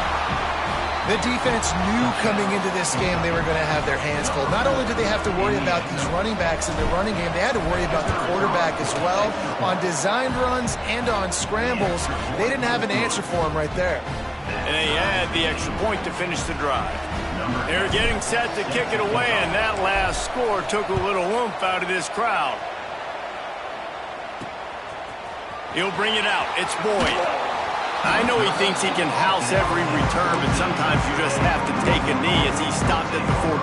The defense knew coming into this game they were going to have their hands full. Not only did they have to worry about these running backs in the running game, they had to worry about the quarterback as well. On designed runs and on scrambles, they didn't have an answer for him right there. And they had the extra point to finish the drive. They were getting set to kick it away, and that last score took a little oomph out of this crowd. He'll bring it out. It's Boyd. I know he thinks he can house every return, but sometimes you just have to take a knee as he stopped at the 14.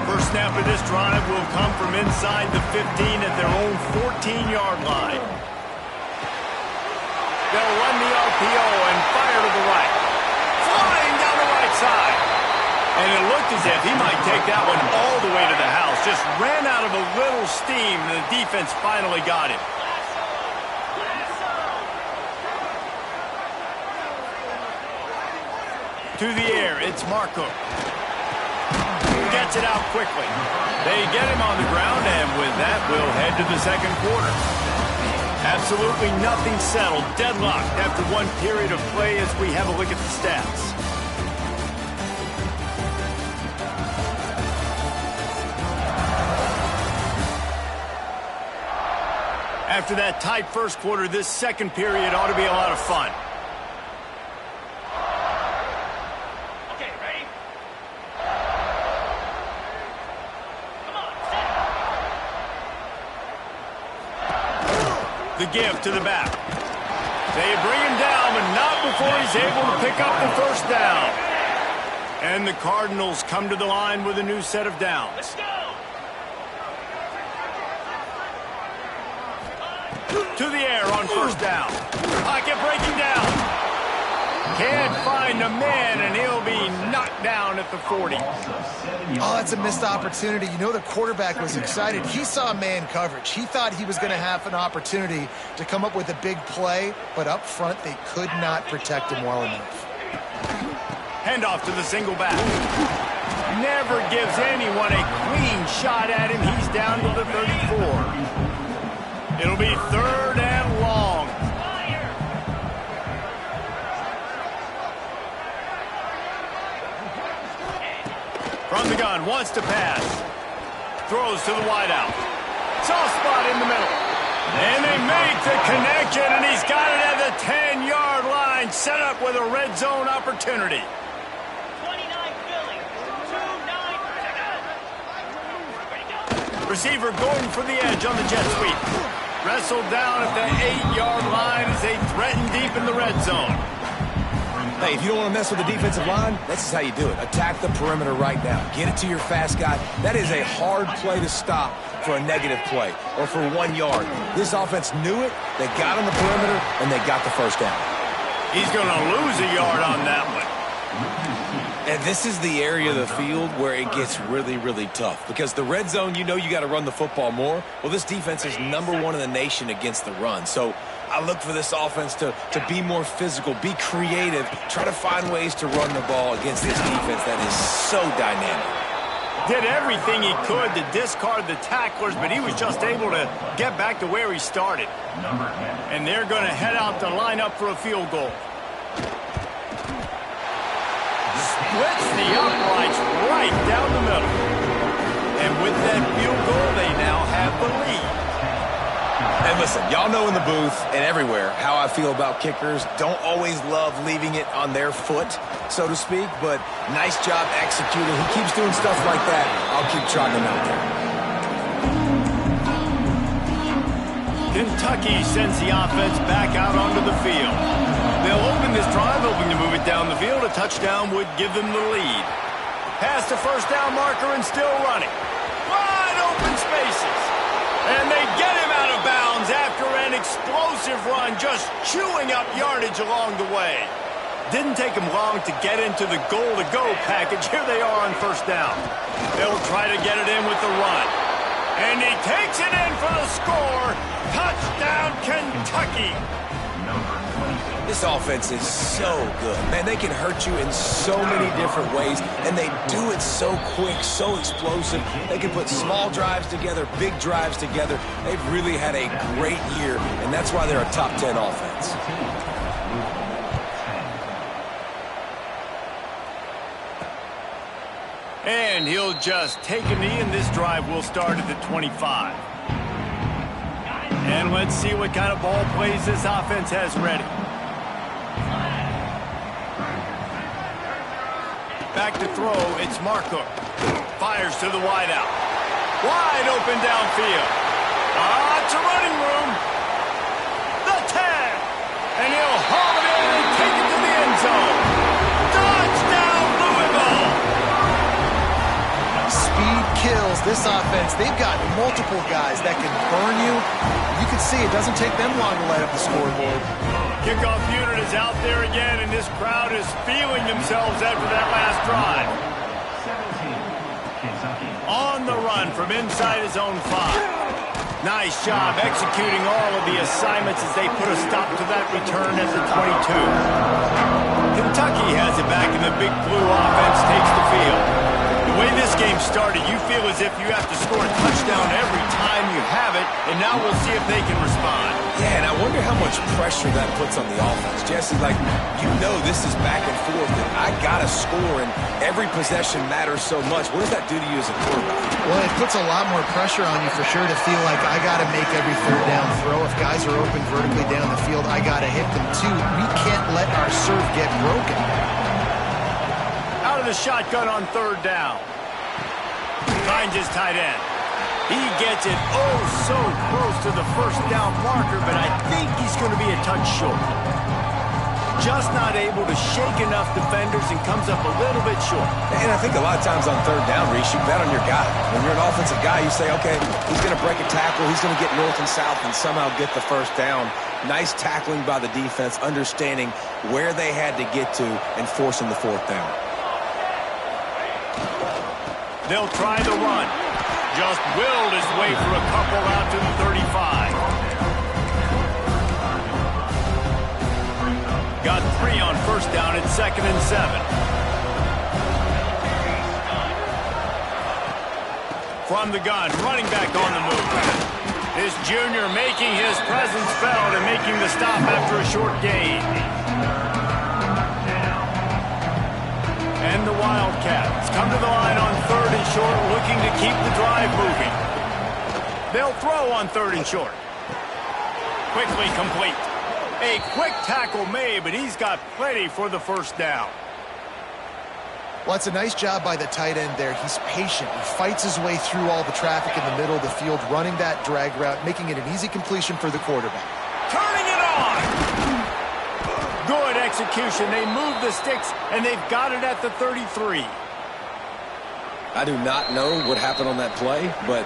First snap of this drive will come from inside the 15 at their own 14-yard line. They'll run the RPO and fire to the right. Flying down the right side. And it looked as if he might take that one all the way to the house. Just ran out of a little steam, and the defense finally got him. To the air, it's Marco. Gets it out quickly. They get him on the ground, and with that, we'll head to the second quarter. Absolutely nothing settled. Deadlocked after one period of play as we have a look at the stats. After that tight first quarter, this second period ought to be a lot of fun. The give to the back. They bring him down, but not before he's able to pick up the first down. And the Cardinals come to the line with a new set of downs. Let's go. To the air on first down. Pocket breaking down. Can't find a man, and he'll be knocked down at the 40. Oh, that's a missed opportunity. You know the quarterback was excited. He saw man coverage. He thought he was going to have an opportunity to come up with a big play, but up front they could not protect him well enough. Handoff to the single back. Never gives anyone a clean shot at him. He's down to the 34. It'll be 3rd and long. From the gun, wants to pass. Throws to the wideout. Soft spot in the middle. And they make the connection, and he's got it at the 10-yard line, set up with a red zone opportunity. 29 Philly. 2-9. Receiver going for the edge on the jet sweep. Wrestled down at the 8-yard line as they threaten deep in the red zone. Hey, if you don't want to mess with the defensive line, this is how you do it. Attack the perimeter right now. Get it to your fast guy. That is a hard play to stop for a negative play or for 1 yard. This offense knew it. They got on the perimeter, and they got the first down. He's going to lose a yard on that one. And this is the area of the field where it gets really, really tough. Because the red zone, you know you got to run the football more. Well, this defense is #1 in the nation against the run. So I look for this offense to be more physical, be creative, try to find ways to run the ball against this defense that is so dynamic. Did everything he could to discard the tacklers, but he was just able to get back to where he started. And they're going to head out to line up for a field goal. Splits the uprights right down the middle. And with that field goal, they now have the lead. And listen, y'all know in the booth and everywhere how I feel about kickers. Don't always love leaving it on their foot, so to speak, but nice job executing. He keeps doing stuff like that. I'll keep trotting him out there. Kentucky sends the offense back out onto the field. They'll open this drive, hoping to move it down the field. A touchdown would give them the lead. Past the first down marker and still running. Wide open spaces. And they get him out of bounds after an explosive run, just chewing up yardage along the way. Didn't take him long to get into the goal-to-go package. Here they are on first down. They'll try to get it in with the run. And he takes it in for the score. Touchdown, Kentucky. This offense is so good. Man, they can hurt you in so many different ways, and they do it so quick, so explosive. They can put small drives together, big drives together. They've really had a great year, and that's why they're a top 10 offense. And he'll just take a knee, and this drive will start at the 25. And let's see what kind of ball plays this offense has ready. Back to throw, it's Marco. Fires to the wideout. Wide open downfield. It's a running room. The 10. And he'll haul it in and take it to the end zone. Touchdown, Louisville. Speed kills. This offense, they've got multiple guys that can burn you. You can see it doesn't take them long to light up the scoreboard. Kickoff unit is out there again, and this crowd is feeling themselves after that last drive. On the run from inside his own 5. Nice job executing all of the assignments as they put a stop to that return at the 22. Kentucky has it back, and the Big Blue offense takes the field. The way this game started, you feel as if you have to score a touchdown every time you have it, and now we'll see if they can respond. Yeah, and I wonder how much pressure that puts on the offense. Jesse, like, you know this is back and forth, and I got to score, and every possession matters so much. What does that do to you as a quarterback? Well, it puts a lot more pressure on you for sure to feel like I got to make every third down throw. If guys are open vertically down the field, I got to hit them too. We can't let our serve get broken. Out of the shotgun on third down. Finds his tight end. He gets it so close to the first down marker, but I think he's going to be a touch short. Just not able to shake enough defenders and comes up a little bit short. And I think a lot of times on third down, Reese, you bet on your guy. When you're an offensive guy, you say, okay, he's going to break a tackle, he's going to get north and south and somehow get the first down. Nice tackling by the defense, understanding where they had to get to and forcing the fourth down. They'll try the run. Just willed his way for a couple out to the 35. Got 3 on first down at 2nd and 7. From the gun, running back on the move. This junior making his presence felt and making the stop after a short gain. And the Wildcats come to the line on 3rd and short, looking to keep the drive moving. They'll throw on 3rd and short. Quickly complete. A quick tackle made, but he's got plenty for the first down. Well, it's a nice job by the tight end there. He's patient. He fights his way through all the traffic in the middle of the field, running that drag route, making it an easy completion for the quarterback. Turning it on! Good execution. They move the sticks, and they've got it at the 33. I do not know what happened on that play, but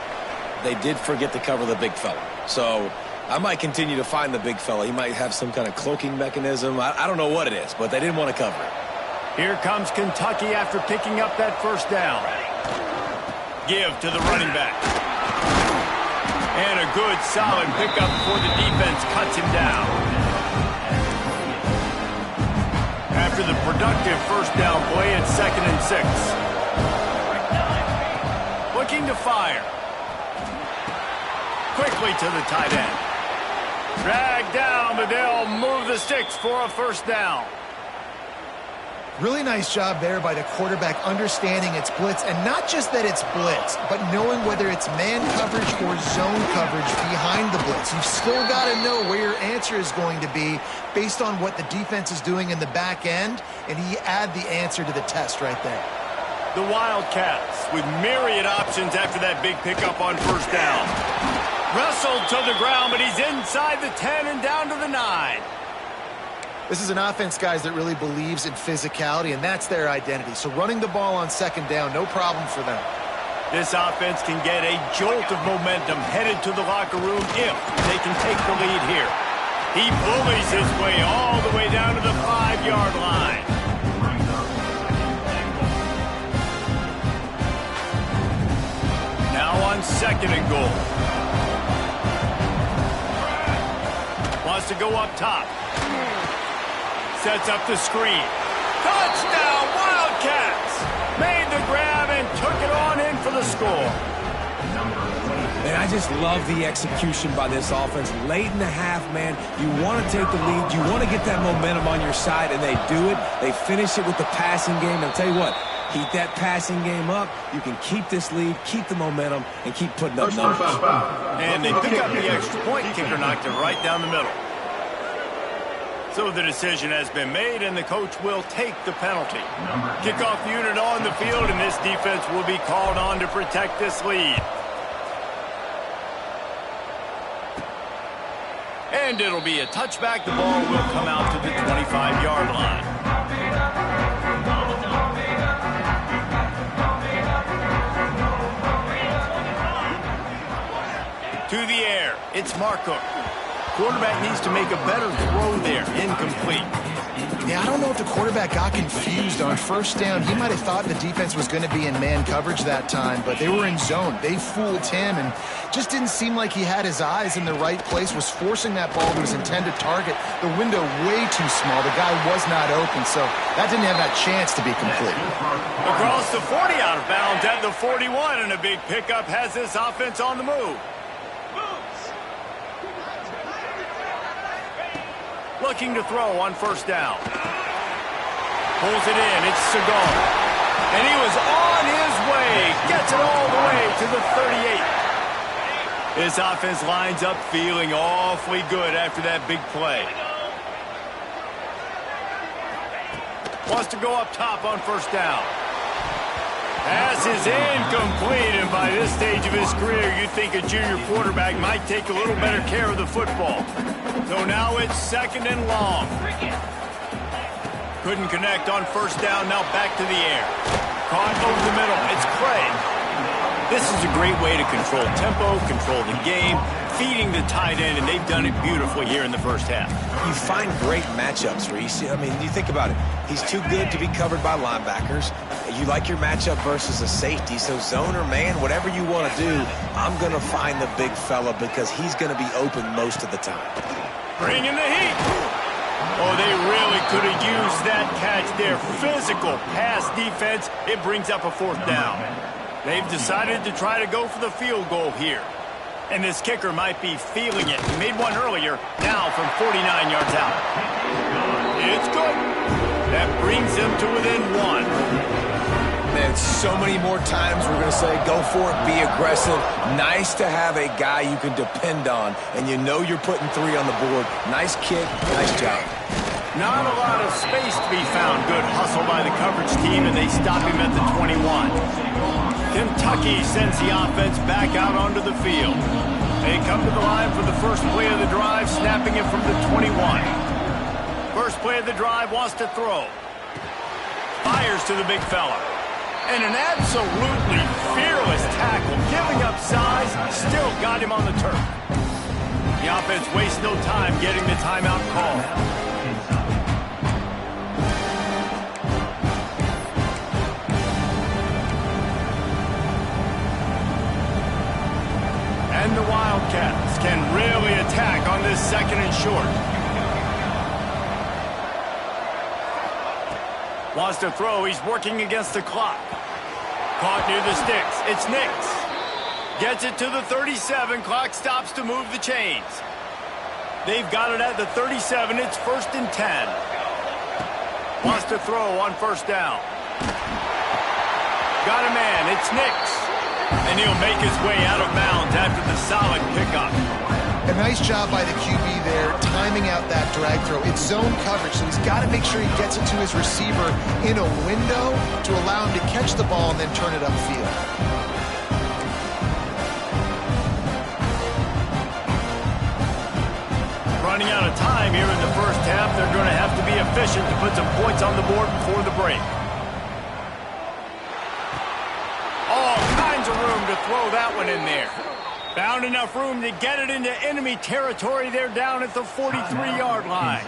they did forget to cover the big fella. So I might continue to find the big fella. He might have some kind of cloaking mechanism. I don't know what it is, but they didn't want to cover it. Here comes Kentucky after picking up that first down. Give to the running back. And a good, solid pickup before the defense cuts him down. After the productive first down play at 2nd and 6. Looking to fire. Quickly to the tight end. Dragged down, but they'll move the sticks for a first down. Really nice job there by the quarterback understanding it's blitz, and not just that it's blitz, but knowing whether it's man coverage or zone coverage behind the blitz. You've still got to know where your answer is going to be based on what the defense is doing in the back end, and he add the answer to the test right there. The Wildcats with myriad options after that big pickup on first down. Wrestled to the ground, but he's inside the 10 and down to the 9. This is an offense, guys, that really believes in physicality, and that's their identity. So running the ball on second down, no problem for them. This offense can get a jolt of momentum headed to the locker room if they can take the lead here. He bullies his way all the way down to the 5-yard line. Now on on 2nd and goal. Wants to go up top. Sets up the screen. Touchdown, Wildcats! Made the grab and took it on in for the score. And I just love the execution by this offense. Late in the half, man, you want to take the lead. You want to get that momentum on your side, and they do it. They finish it with the passing game. And I'll tell you what, keep that passing game up. You can keep this lead, keep the momentum, and keep putting up numbers. And they pick up the extra point. Kicker knocked it right down the middle. So the decision has been made, and the coach will take the penalty. Kickoff unit on the field, and this defense will be called on to protect this lead. And it'll be a touchback. The ball will come out to the 25-yard line. To the air. It's Marco. Quarterback needs to make a better throw there. Incomplete. Yeah, I don't know if the quarterback got confused on 1st down. He might have thought the defense was going to be in man coverage that time, but they were in zone. They fooled him and just didn't seem like he had his eyes in the right place, was forcing that ball to his intended target. The window way too small. The guy was not open, so that didn't have that chance to be complete. Across the 40, out of bounds at the 41, and a big pickup has this offense on the move. Looking to throw on 1st down. Pulls it in. It's Seagal. And he was on his way. Gets it all the way to the 38. This offense lines up feeling awfully good after that big play. Wants to go up top on 1st down. Pass is incomplete, and by this stage of his career, you'd think a junior quarterback might take a little better care of the football. So now it's 2nd and long. Couldn't connect on 1st down, now back to the air. Caught over the middle, it's Craig. This is a great way to control tempo, control the game, feeding the tight end, and they've done it beautifully here in the 1st half. You find great matchups, Reese. I mean, you think about it. He's too good to be covered by linebackers. You like your matchup versus a safety, so zone or man, whatever you want to do, I'm going to find the big fella because he's going to be open most of the time. Bringing the heat. Oh, they really could have used that catch there. Physical pass defense. It brings up a 4th down. They've decided to try to go for the field goal here. And this kicker might be feeling it. He made one earlier, now from 49 yards out. It's good. That brings him to within 1. Man, so many more times we're going to say, go for it, be aggressive. Nice to have a guy you can depend on, and you know you're putting 3 on the board. Nice kick, nice job. Not a lot of space to be found. Good hustle by the coverage team, and they stop him at the 21. Kentucky sends the offense back out onto the field. They come to the line for the first play of the drive, snapping it from the 21. First play of the drive, wants to throw. Fires to the big fella. And an absolutely fearless tackle, giving up size, still got him on the turf. The offense wastes no time getting the timeout call. And the Wildcats can really attack on this 2nd and short. Wants to throw. He's working against the clock. Caught near the sticks. It's Nix. Gets it to the 37. Clock stops to move the chains. They've got it at the 37. It's 1st and 10. Wants to throw on 1st down. Got a man. It's Nix. And he'll make his way out of bounds after the solid pickup. A nice job by the QB there, timing out that drag throw. It's zone coverage, so he's got to make sure he gets it to his receiver in a window to allow him to catch the ball and then turn it upfield. Running out of time here in the 1st half. They're going to have to be efficient to put some points on the board before the break. All kinds of room to throw that one in there. Found enough room to get it into enemy territory. They're down at the 43-yard line.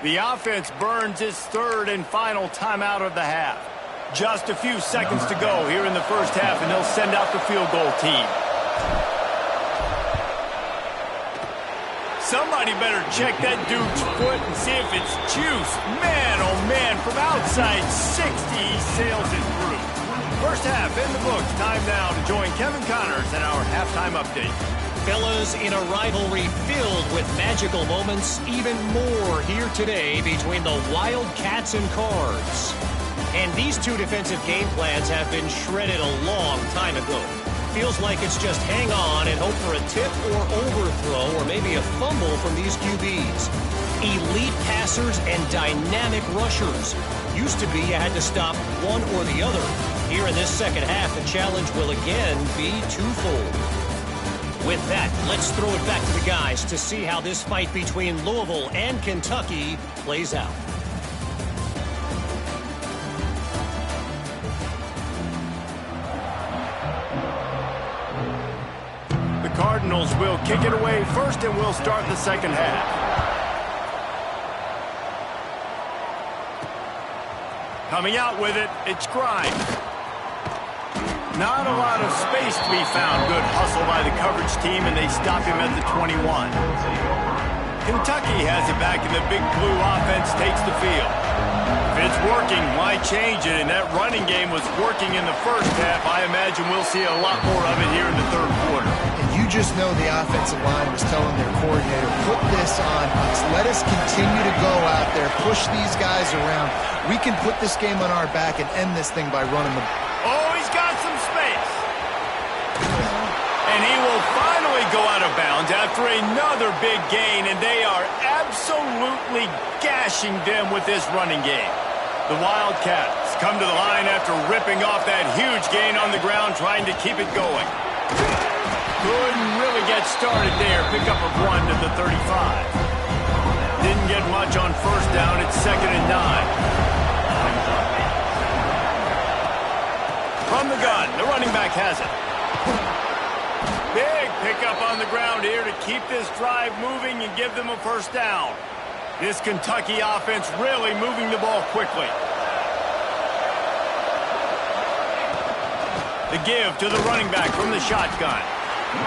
The offense burns its 3rd and final timeout of the half. Just a few seconds to go here in the first half, and they'll send out the field goal team. Somebody better check that dude's foot and see if it's juice. Man, oh man, from outside 60, he sails it through. First half in the books. Time now to join Kevin Connors in our halftime update. Fellas, in a rivalry filled with magical moments, even more here today between the Wildcats and Cards. And these two defensive game plans have been shredded a long time ago. Feels like it's just hang on and hope for a tip or overthrow or maybe a fumble from these QBs. Elite passers and dynamic rushers. Used to be you had to stop one or the other. Here in this second half, the challenge will again be twofold. With that, let's throw it back to the guys to see how this fight between Louisville and Kentucky plays out. The Cardinals will kick it away first, and we'll start the second half. Coming out with it, it's Grimes. Not a lot of space to be found. Good hustle by the coverage team, and they stop him at the 21. Kentucky has it back, and the big blue offense takes the field. If it's working, why change it? And that running game was working in the first half. I imagine we'll see a lot more of it here in the third quarter. And you just know the offensive line was telling their coordinator, put this on us. Let us continue to go out there, push these guys around. We can put this game on our back and end this thing by running the ball. Oh, he's got some space. And he will finally go out of bounds after another big gain, and they are absolutely gashing them with this running game. The Wildcats come to the line after ripping off that huge gain on the ground, trying to keep it going. Couldn't really get started there. Pick up of 1 to the 35. Didn't get much on first down. It's 2nd and 9. From the gun, the running back has it. Big pickup on the ground here to keep this drive moving and give them a first down. This Kentucky offense really moving the ball quickly. The give to the running back from the shotgun.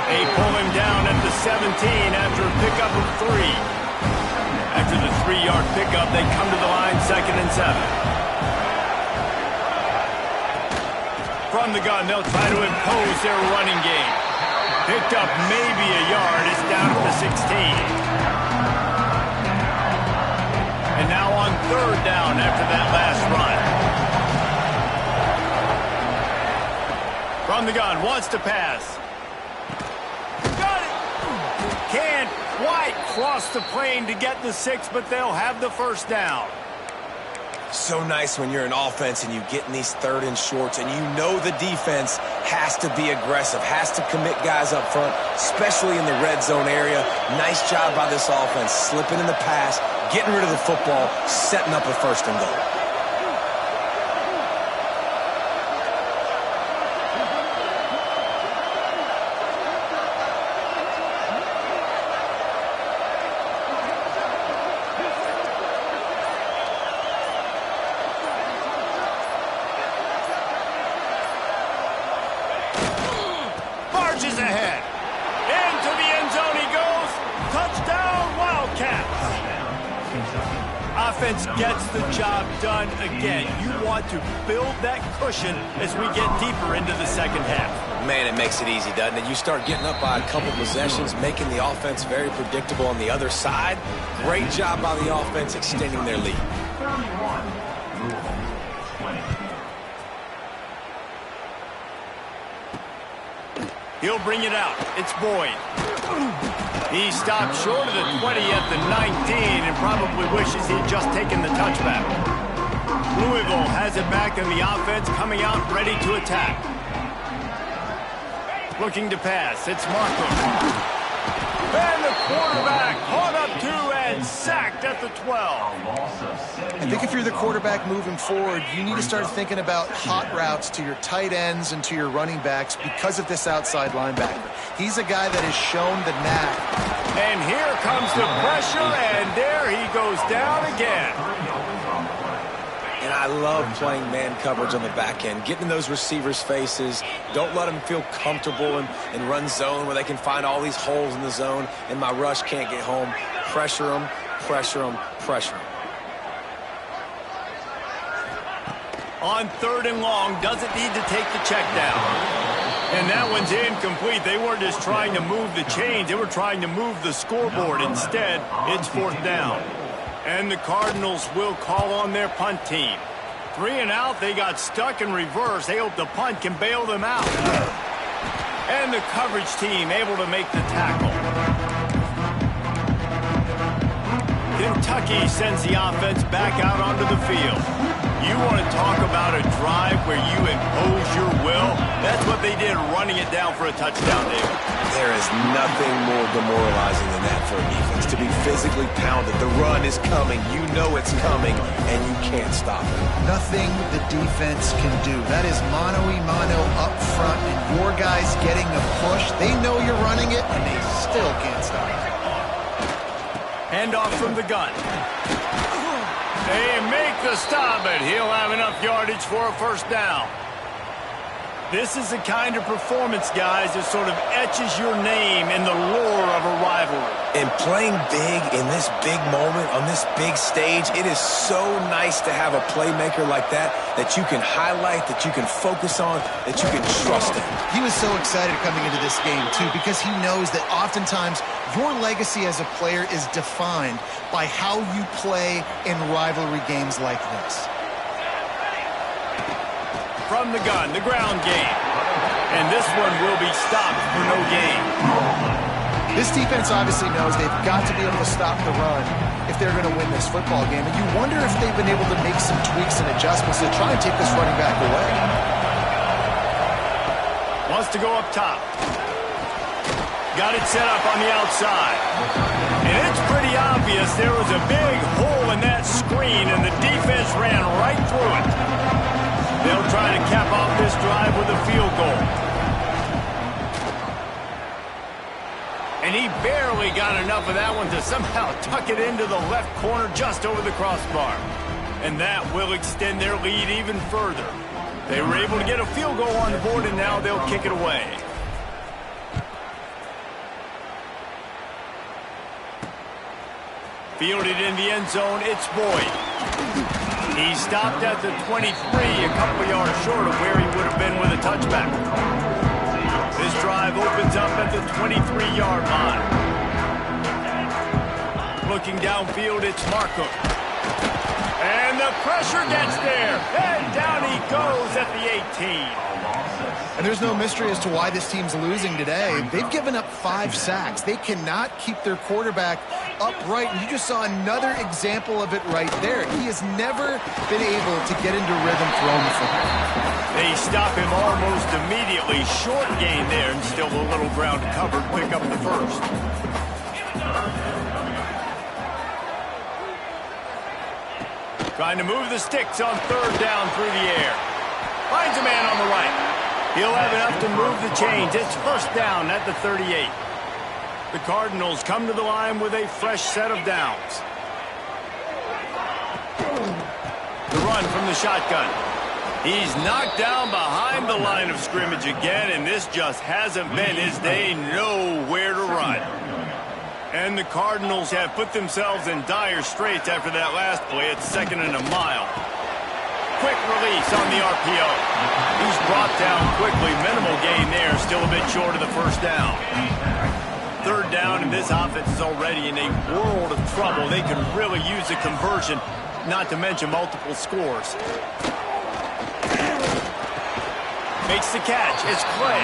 They pull him down at the 17 after a pickup of 3. After the 3-yard pickup, they come to the line 2nd and 7. From the gun, they'll try to impose their running game. Picked up maybe a yard. It's down to the 16. And now on 3rd down after that last run. From the gun, wants to pass. Got it! Can't quite cross the plane to get the 6, but they'll have the first down. So nice when you're an offense and you get in these 3rd and shorts and you know the defense has to be aggressive, has to commit guys up front, especially in the red zone area. Nice job by this offense, slipping in the pass, getting rid of the football, setting up a 1st and goal. Marches ahead. Into the end zone he goes. Touchdown, Wildcats. Offense gets the job done again. You want to build that cushion as we get deeper into the second half. Man, it makes it easy, doesn't it? You start getting up by a couple possessions, making the offense very predictable on the other side. Great job by the offense extending their lead. 31. Louisville, 20. He'll bring it out. It's Boyd. He stopped short of the 20 at the 19 and probably wishes he'd just taken the touchback. Louisville has it back in the offense, coming out ready to attack. Looking to pass. It's Markham. And the quarterback caught up to and sacked at the 12. I think if you're the quarterback moving forward, you need to start thinking about hot routes to your tight ends and to your running backs because of this outside linebacker. He's a guy that has shown the knack. And here comes the pressure, and there he goes down again. And I I love playing man coverage on the back end, getting in those receivers' faces. Don't let them feel comfortable and run zone where they can find all these holes in the zone and my rush can't get home. Pressure them, pressure them, pressure them. On 3rd and long, doesn't need to take the check down. And that one's incomplete. They weren't just trying to move the chains. They were trying to move the scoreboard. Instead, it's 4th down. And the Cardinals will call on their punt team. 3 and out, they got stuck in reverse. They hope the punt can bail them out. And the coverage team able to make the tackle. Kentucky sends the offense back out onto the field. You want to talk about a drive where you impose your will? That's what they did, running it down for a touchdown, David. There is nothing more demoralizing than that for a defense. To be physically pounded. The run is coming. You know it's coming, and you can't stop it. Nothing the defense can do. That is mano-a-mano up front, and your guys getting a push. They know you're running it, and they still can't stop it. Handoff from the gun. They make the stop, but he'll have enough yardage for a 1st down. This is the kind of performance, guys, that sort of etches your name in the lore of a rivalry. And playing big in this big moment, on this big stage, it is so nice to have a playmaker like that you can highlight, that you can focus on, that you can trust in. He was so excited coming into this game, too, because he knows that oftentimes your legacy as a player is defined by how you play in rivalry games like this. From the gun, the ground game. And this one will be stopped for no gain. This defense obviously knows they've got to be able to stop the run if they're going to win this football game. And you wonder if they've been able to make some tweaks and adjustments to try and take this running back away. Wants to go up top. Got it set up on the outside. And it's pretty obvious there was a big hole in that screen, and the defense ran right through it. They'll try to cap off this drive with a field goal. And he barely got enough of that one to somehow tuck it into the left corner just over the crossbar. And that will extend their lead even further. They were able to get a field goal on the board, and now they'll kick it away. Fielded in the end zone, it's Boyd. He stopped at the 23, a couple of yards short of where he would have been with a touchback. This drive opens up at the 23-yard line. Looking downfield, it's Markham. And the pressure gets there. And down he goes at the 18. And there's no mystery as to why this team's losing today. They've given up 5 sacks. They cannot keep their quarterback upright. And you just saw another example of it right there. He has never been able to get into rhythm throwing the football. They stop him almost immediately. Short gain there, and still a little ground covered. Pick up the 1st. Trying to move the sticks on 3rd down through the air. Finds a man on the right. He'll have enough to move the chains. It's 1st down at the 38. The Cardinals come to the line with a fresh set of downs. The run from the shotgun. He's knocked down behind the line of scrimmage again, and this just hasn't been his day. Nowhere to run. And the Cardinals have put themselves in dire straits after that last play. It's 2nd and a mile. Quick release on the RPO. He's brought down quickly. Minimal gain there. Still a bit short of the 1st down. 3rd down, and this offense is already in a world of trouble. They could really use a conversion, not to mention multiple scores. Makes the catch. It's Clay.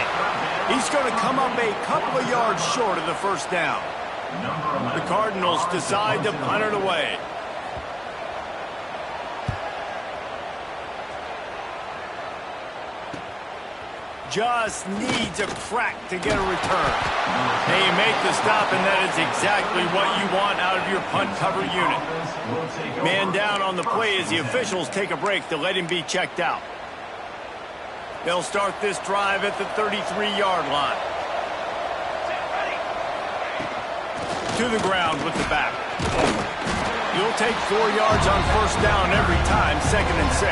He's going to come up a couple of yards short of the 1st down. The Cardinals decide to punt it away. Just needs a crack to get a return. They make the stop, and that is exactly what you want out of your punt cover unit. Man down on the play as the officials take a break to let him be checked out. They'll start this drive at the 33-yard line. To the ground with the back. You'll take 4 yards on first down every time, 2nd and 6.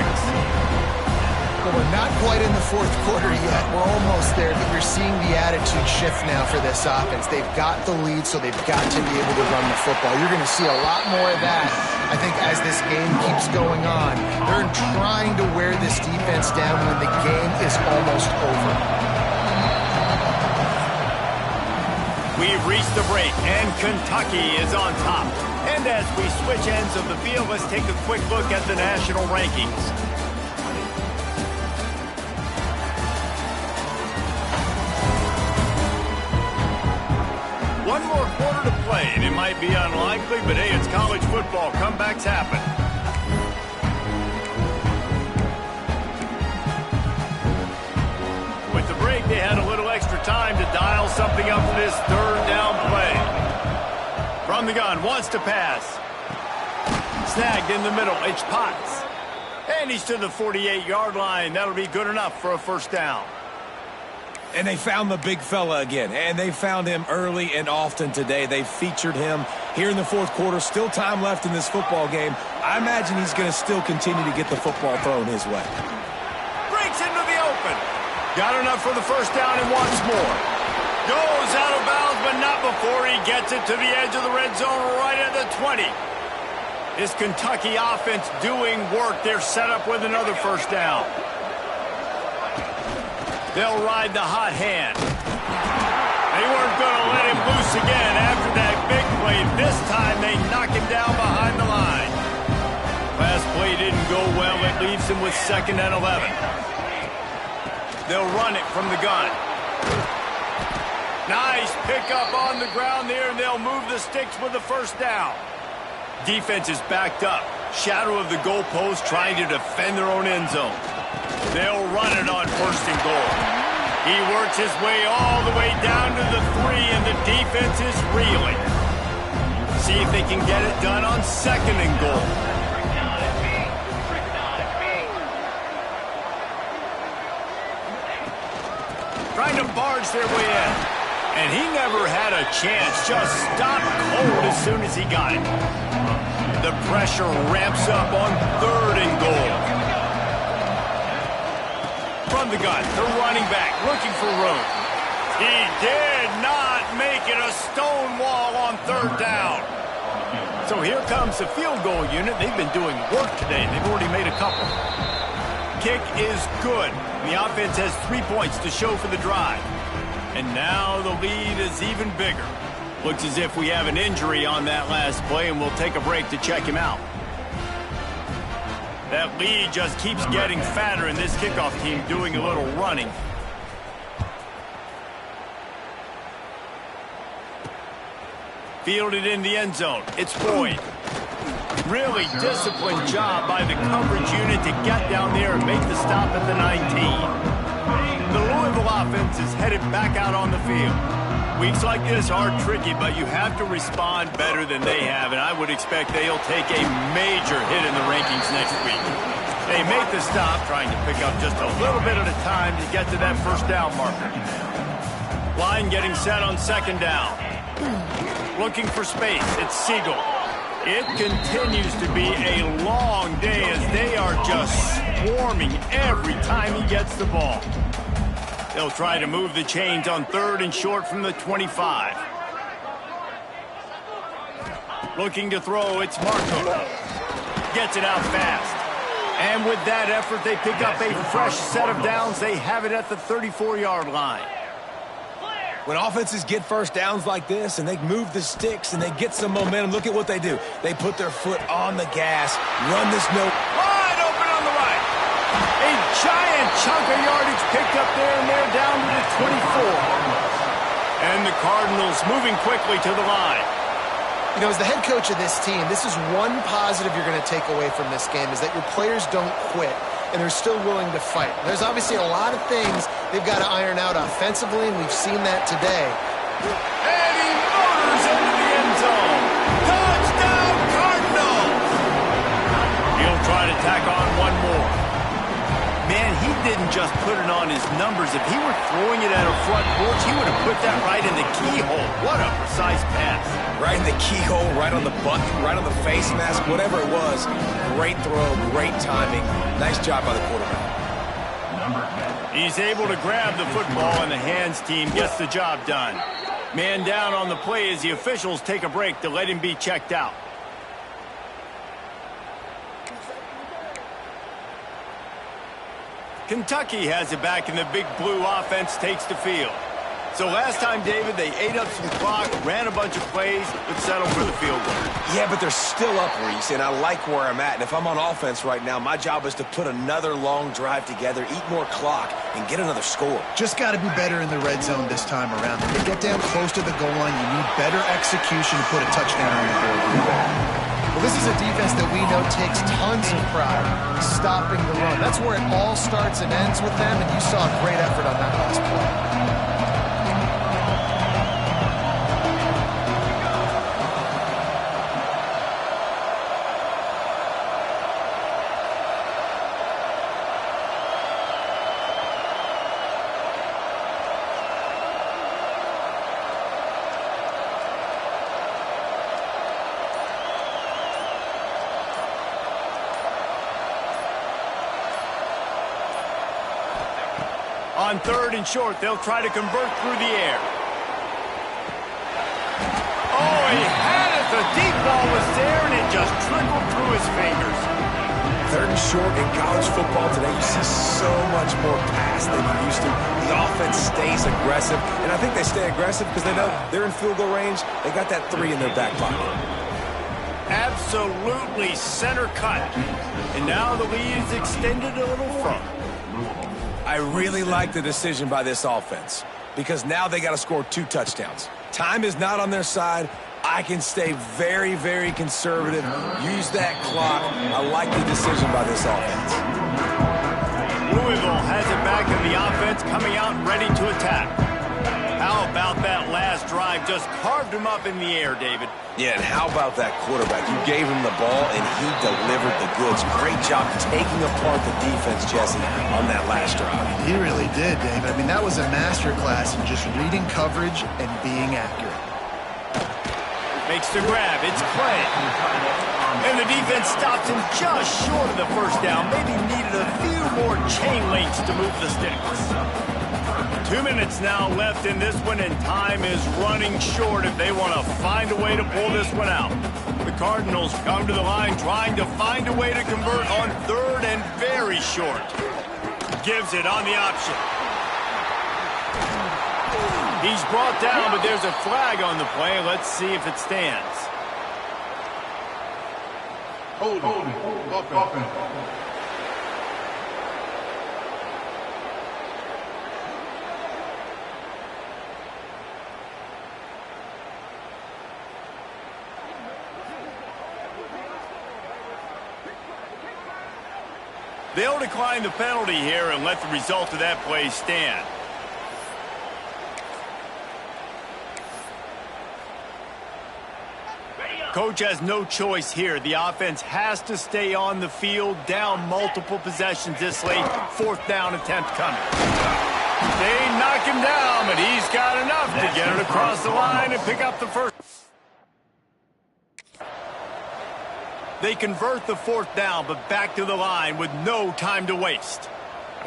Well, we're not quite in the fourth quarter yet. We're almost there, but you're seeing the attitude shift now for this offense. They've got the lead, so they've got to be able to run the football. You're going to see a lot more of that, I think, as this game keeps going on. They're trying to wear this defense down when the game is almost over. We've reached the break, and Kentucky is on top. And as we switch ends of the field, let's take a quick look at the national rankings. One more quarter to play, and it might be unlikely, but hey, it's college football. Comebacks happen. With the break, they had a little extra time to dial something up for this third down play. From the gun, wants to pass. Snagged in the middle, it's Potts. And he's to the 48-yard line. That'll be good enough for a first down. And they found the big fella again, and they found him early and often today. They featured him here in the fourth quarter. Still time left in this football game. I imagine he's going to still continue to get the football thrown his way. Breaks into the open. Got enough for the first down and wants more. Goes out of bounds, but not before he gets it to the edge of the red zone right at the 20. This Kentucky offense doing work. They're set up with another first down. They'll ride the hot hand. They weren't going to let him loose again after that big play. This time they knock him down behind the line. Last play didn't go well. It leaves him with 2nd and 11. They'll run it from the gun. Nice pickup on the ground there, and they'll move the sticks with the first down. Defense is backed up. Shadow of the goalpost trying to defend their own end zone. They'll run it on 1st and goal. He works his way all the way down to the 3, and the defense is reeling. See if they can get it done on 2nd and goal. Trying to barge their way in. And he never had a chance. Just stopped cold as soon as he got it. The pressure ramps up on 3rd and goal. From the gun, the running back looking for room. He did not make it a stone wall on 3rd down. So here comes the field goal unit. They've been doing work today. They've already made a couple. Kick is good. The offense has 3 points to show for the drive. And now the lead is even bigger. Looks as if we have an injury on that last play, and we'll take a break to check him out. That lead just keeps getting fatter, and this kickoff team doing a little running. Fielded in the end zone. It's Boyd. Really disciplined job by the coverage unit to get down there and make the stop at the 19. The Louisville offense is headed back out on the field. Weeks like this are tricky, but you have to respond better than they have, and I would expect they'll take a major hit in the rankings next week. They make the stop, trying to pick up just a little bit at a time to get to that first down marker. Line getting set on 2nd down. Looking for space. It's Siegel. It continues to be a long day as they are just swarming every time he gets the ball. They'll try to move the chains on 3rd and short from the 25. Looking to throw, it's Marco. Gets it out fast. And with that effort, they pick up a fresh set of downs. They have it at the 34-yard line. When offenses get first downs like this and they move the sticks and they get some momentum, look at what they do. They put their foot on the gas, run this note. Wide open on the right. A giant chunk of yardage picked up there, and they're down to the 24. And the Cardinals moving quickly to the line. You know, as the head coach of this team, this is one positive you're going to take away from this game, is that your players don't quit, and they're still willing to fight. There's obviously a lot of things they've got to iron out offensively, and we've seen that today. And he motors into the end zone. Touchdown, Cardinals! He'll try to tack on one more. Man, he didn't just put it on his numbers. If he were throwing it at a front porch, he would have put that right in the keyhole. What a precise pass. Right in the keyhole, right on the button, right on the face mask, whatever it was. Great throw, great timing. Nice job by the quarterback. He's able to grab the football, and the hands team gets the job done. Man down on the play as the officials take a break to let him be checked out. Kentucky has it back, and the big blue offense takes the field. So last time, David, they ate up some clock, ran a bunch of plays, but settled for the field goal. Yeah, but they're still up, Reese, and I like where I'm at. And if I'm on offense right now, my job is to put another long drive together, eat more clock, and get another score. Just got to be better in the red zone this time around. If you get down close to the goal line, you need better execution to put a touchdown on the board. Well, this is a defense that we know takes tons of pride stopping the run. That's where it all starts and ends with them, and you saw a great effort on that last play. On 3rd and short, they'll try to convert through the air. Oh, he had it. The deep ball was there, and it just trickled through his fingers. 3rd and short in college football today, you see so much more pass than you used to. The offense stays aggressive, and I think they stay aggressive because they know they're in field goal range. They got that 3 in their back pocket. Absolutely center cut. And now the lead is extended a little further. I really like the decision by this offense because now they got to score 2 touchdowns. Time is not on their side. I can stay very, very conservative, use that clock. I like the decision by this offense. Louisville has it back in the offense, coming out ready to attack. How about that last drive? Just carved him up in the air, David. Yeah, and how about that quarterback? You gave him the ball, and he delivered the goods. Great job taking apart the defense, Jesse, on that last drive. He really did, David. I mean, that was a masterclass in just reading coverage and being accurate. Makes the grab. It's Clay. And the defense stops him just short of the first down. Maybe needed a few more chain links to move the sticks. 2 minutes now left in this one, and time is running short if they want to find a way to pull this one out. The Cardinals come to the line trying to find a way to convert on 3rd and very short. Gives it on the option. He's brought down, but there's a flag on the play. Let's see if it stands. Hold offense. They'll decline the penalty here and let the result of that play stand. Coach has no choice here. The offense has to stay on the field, down multiple possessions this late. 4th down attempt coming. They knock him down, but he's got enough to get it across the line and pick up the first. They convert the 4th down, but back to the line with no time to waste.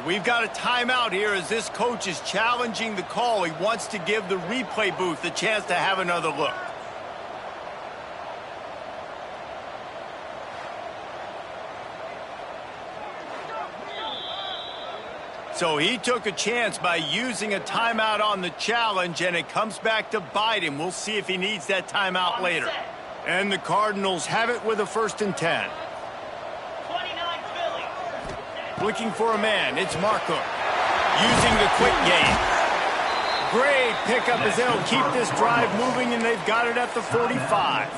We've got a timeout here as this coach is challenging the call. He wants to give the replay booth a chance to have another look. So he took a chance by using a timeout on the challenge, and it comes back to bite him. We'll see if he needs that timeout later. And the Cardinals have it with a 1st and 10. 29 Philly. Looking for a man. It's Marco. Using the quick game. Great pickup as they'll keep this drive moving, and they've got it at the 45.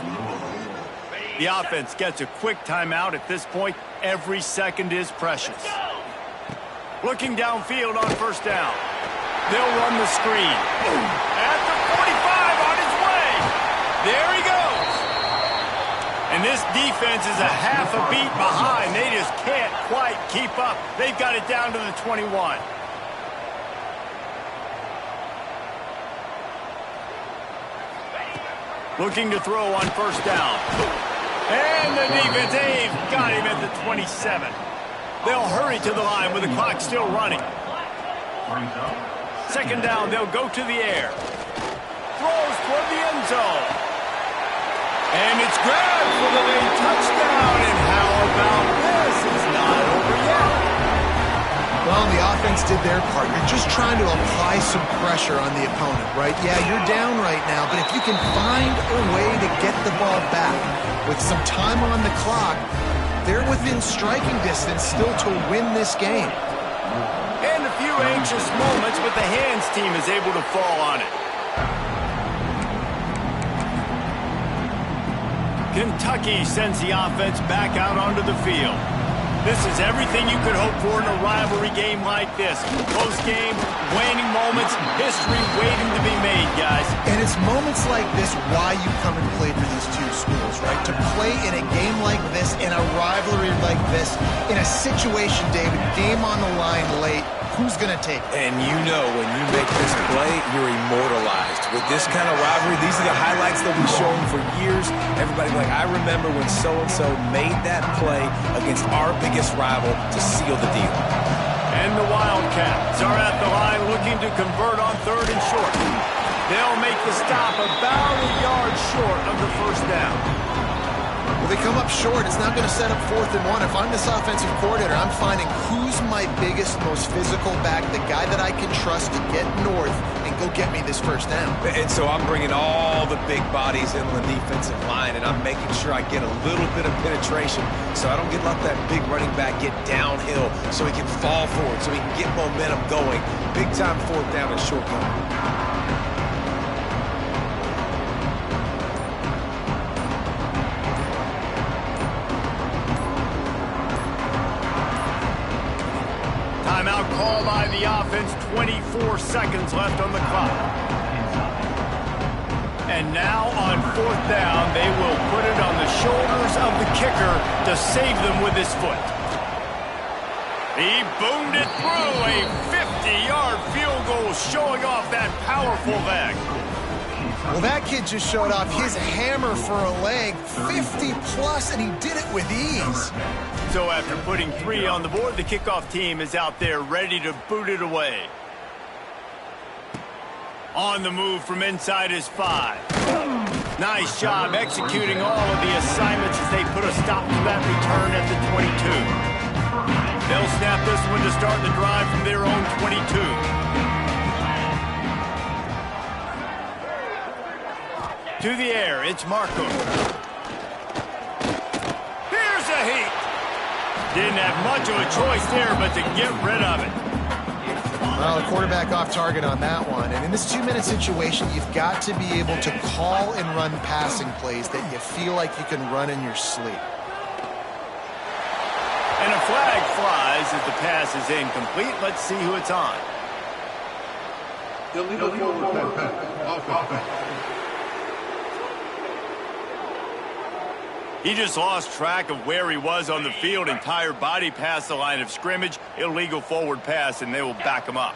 The offense gets a quick timeout. At this point, every second is precious. Looking downfield on 1st down. They'll run the screen. At the 45 on his way. There he goes. And this defense is a half a beat behind. They just can't quite keep up. They've got it down to the 21. Looking to throw on first down. And the defense, they've got him at the 27. They'll hurry to the line with the clock still running. Second down, they'll go to the air. Throws toward the end zone. And it's grabbed for the late touchdown. And how about this? It's not over yet. Well, the offense did their part. You're just trying to apply some pressure on the opponent, right? Yeah, you're down right now, but if you can find a way to get the ball back with some time on the clock, they're within striking distance still to win this game. And a few anxious moments, but the hands team is able to fall on it. Kentucky sends the offense back out onto the field. This is everything you could hope for in a rivalry game like this. Close game, waning moments, history waiting to be made, guys. And it's moments like this why you come and play for these two schools, right? To play in a game like this, in a rivalry like this, in a situation, David, game on the line late, who's going to take it? And you know when you make this play, you're immortalized. With this kind of rivalry, these are the highlights that we've shown for years. Everybody like, I remember when so-and-so made that play against our biggest rival to seal the deal. And the Wildcats are at the line looking to convert on third and short. They'll make the stop about a yard short of the first down. Well, they come up short. It's not going to set up 4th and 1. If I'm this offensive coordinator, I'm finding who's my biggest, most physical back, the guy that I can trust to get north and go get me this first down. And so I'm bringing all the big bodies in the defensive line, and I'm making sure I get a little bit of penetration so I don't let that big running back get downhill so he can fall forward, so he can get momentum going. Big time 4th down and short down. Timeout call by the offense, 24 seconds left on the clock. And now on 4th down, they will put it on the shoulders of the kicker to save them with his foot. He boomed it through, a 50-yard field goal showing off that powerful leg. Well, that kid just showed off his hammer for a leg, 50-plus, and he did it with ease. So after putting 3 on the board, the kickoff team is out there ready to boot it away. On the move from inside his 5. Nice job executing all of the assignments as they put a stop to that return at the 22. They'll snap this one to start the drive from their own 22. To the air, it's Marco. Here's a heat. Didn't have much of a choice there, but to get rid of it. Well, the quarterback off target on that one. And in this 2-minute situation, you've got to be able to call and run passing plays that you feel like you can run in your sleep. And a flag flies as the pass is incomplete. Let's see who it's on. Illegal forward pass. He just lost track of where he was on the field. Entire body past the line of scrimmage. Illegal forward pass, and they will back him up.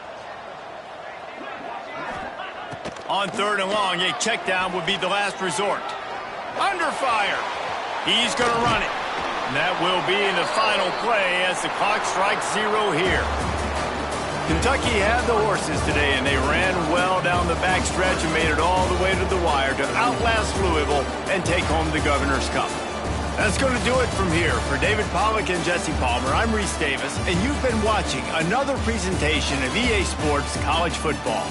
On 3rd and long, a check down would be the last resort. Under fire. He's going to run it. And that will be the final play as the clock strikes 0 here. Kentucky had the horses today, and they ran well down the backstretch and made it all the way to the wire to outlast Louisville and take home the Governor's Cup. That's going to do it from here. For David Pollack and Jesse Palmer, I'm Reese Davis, and you've been watching another presentation of EA Sports College Football.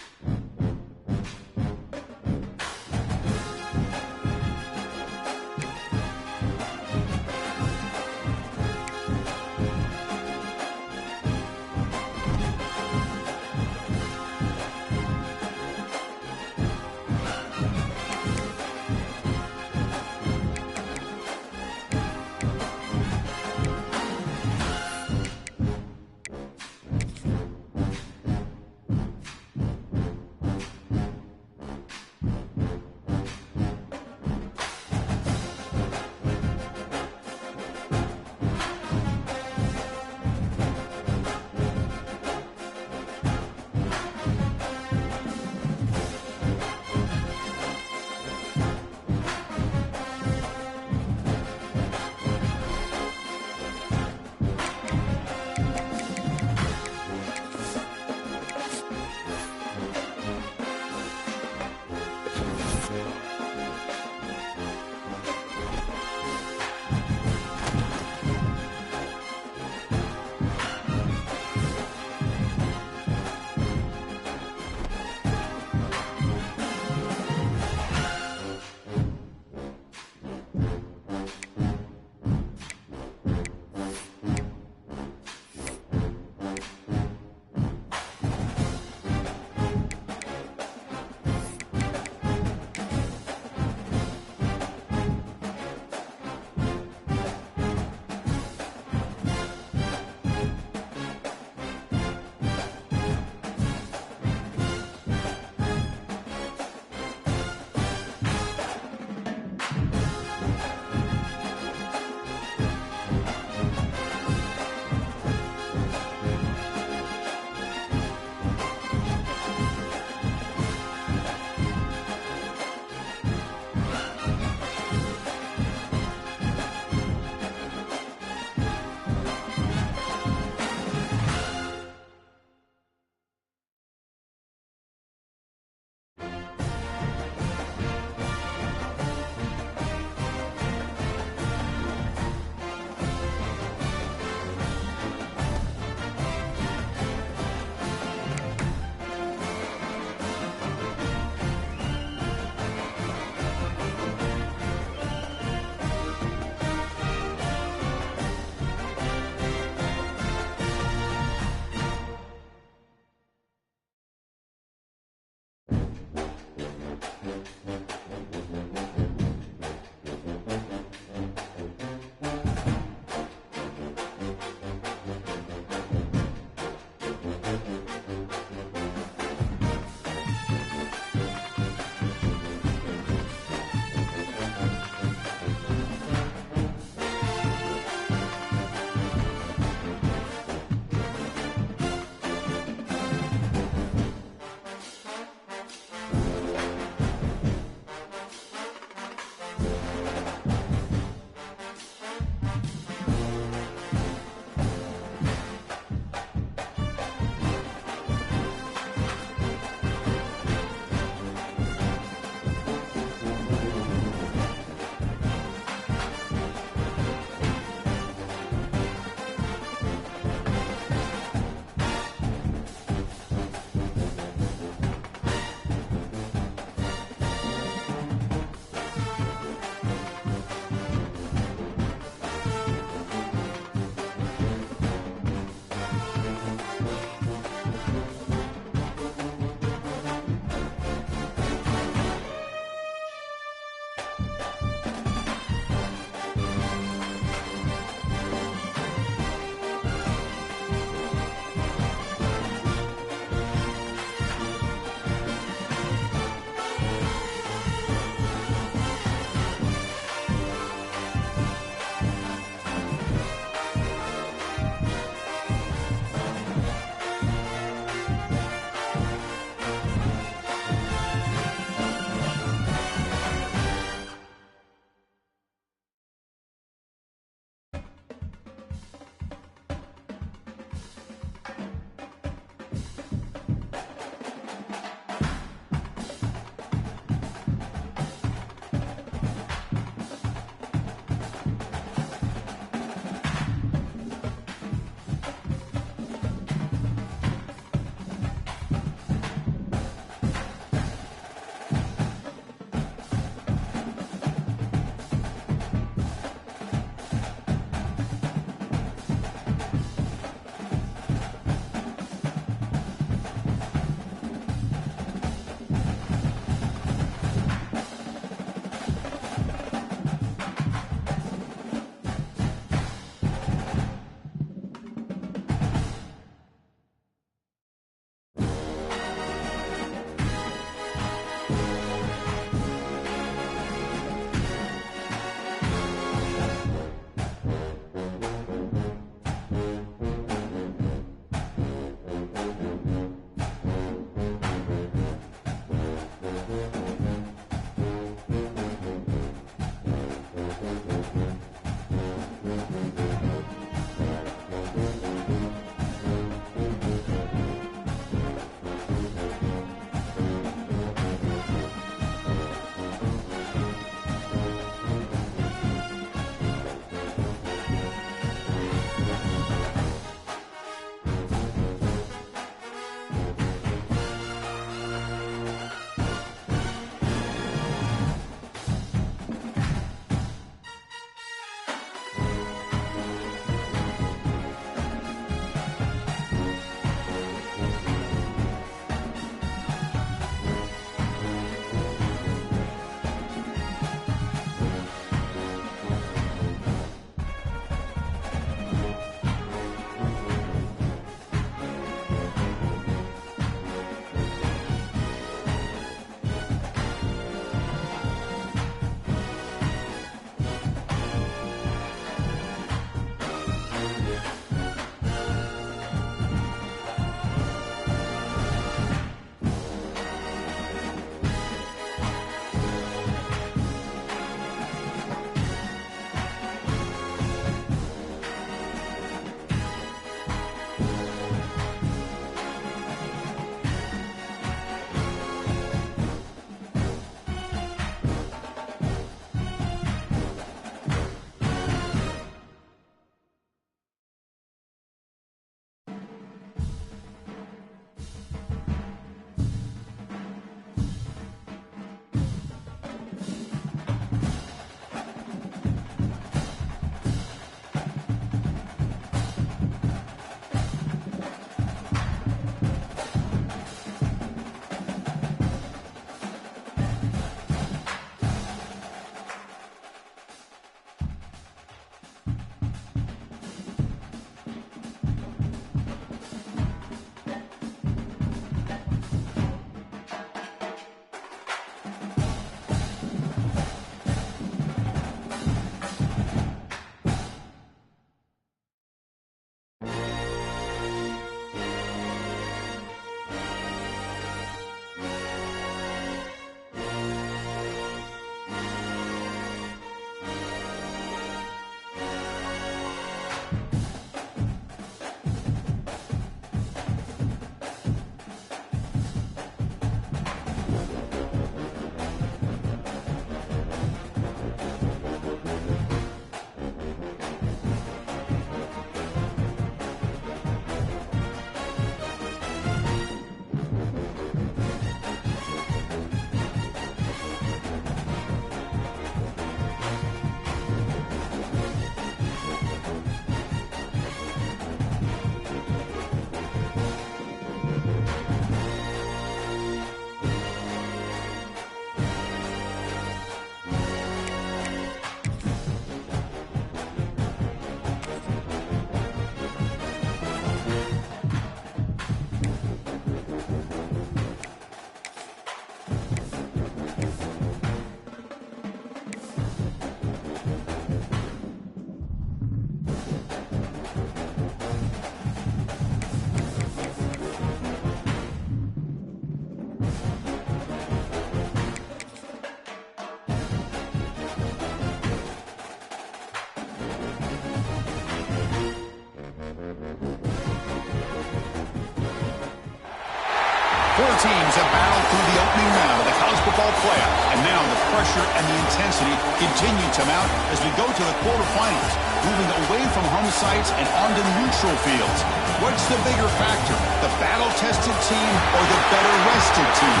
Four teams have battled through the opening round of the college football playoff, and now the pressure and the intensity continue to mount as we go to the quarterfinals, moving away from home sites and onto neutral fields. What's the bigger factor, the battle-tested team or the better-rested team?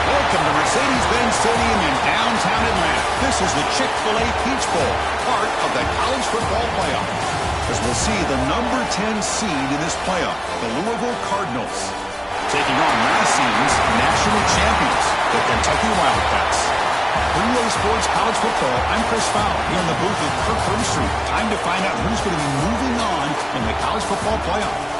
Welcome to Mercedes-Benz Stadium in downtown Atlanta. This is the Chick-fil-A Peach Bowl, part of the college football playoff. As we'll see the number 10 seed in this playoff, the Louisville Cardinals, taking on last season's national champions, the Kentucky Wildcats. Relay Sports College Football, I'm Chris Fowler, here in the booth with Kirk Herbstreit. Time to find out who's going to be moving on in the college football playoff.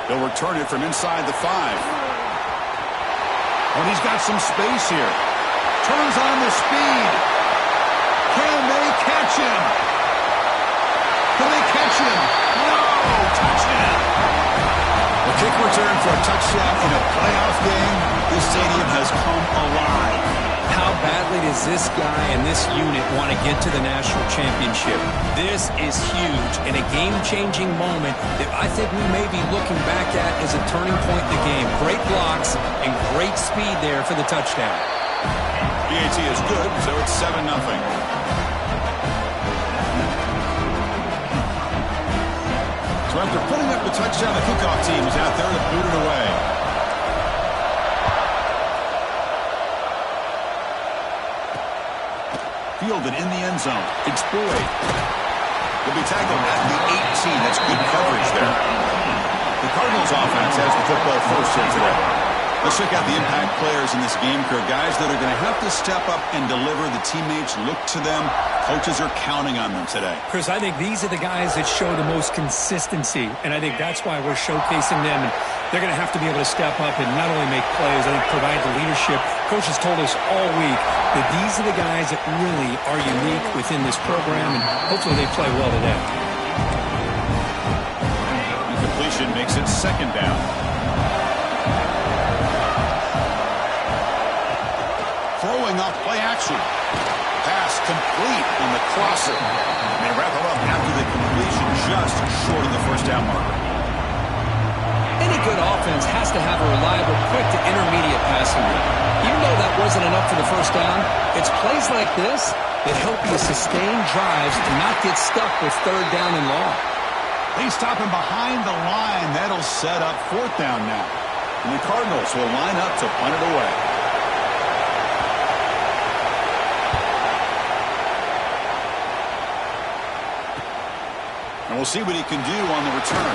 They'll return it from inside the 5. And he's got some space here. Turns on the speed. Can they catch him? Can they catch him? No! Touchdown! The kick return for a touchdown in a playoff game. This stadium has come alive. How badly does this guy and this unit want to get to the national championship? This is huge and a game-changing moment that I think we may be looking back at as a turning point in the game. Great blocks and great speed there for the touchdown. BAT is good, so it's 7-0. So after putting up the touchdown, the kickoff team is out there to boot it away. Fielded in the end zone. It's Boyd. He'll be tackled at the 18. That's good coverage there. The Cardinals offense has the football first here today. Let's check out the impact players in this game, Kirk. Guys that are going to have to step up and deliver. The teammates look to them. Coaches are counting on them today. Chris, I think these are the guys that show the most consistency, and I think that's why we're showcasing them. And they're going to have to be able to step up and not only make plays, I think provide the leadership. Coaches told us all week that these are the guys that really are unique within this program, and hopefully they play well today. Incompletion makes it second down. Throwing off play action. Pass complete on the crosser. And they wrap him up after the completion just short of the first down marker. Any good offense has to have a reliable, quick to intermediate passing game. Even though that wasn't enough for the first down, it's plays like this that help you sustain drives and not get stuck with third down and long. They stop him behind the line. That'll set up fourth down now. And the Cardinals will line up to punt it away. And we'll see what he can do on the return.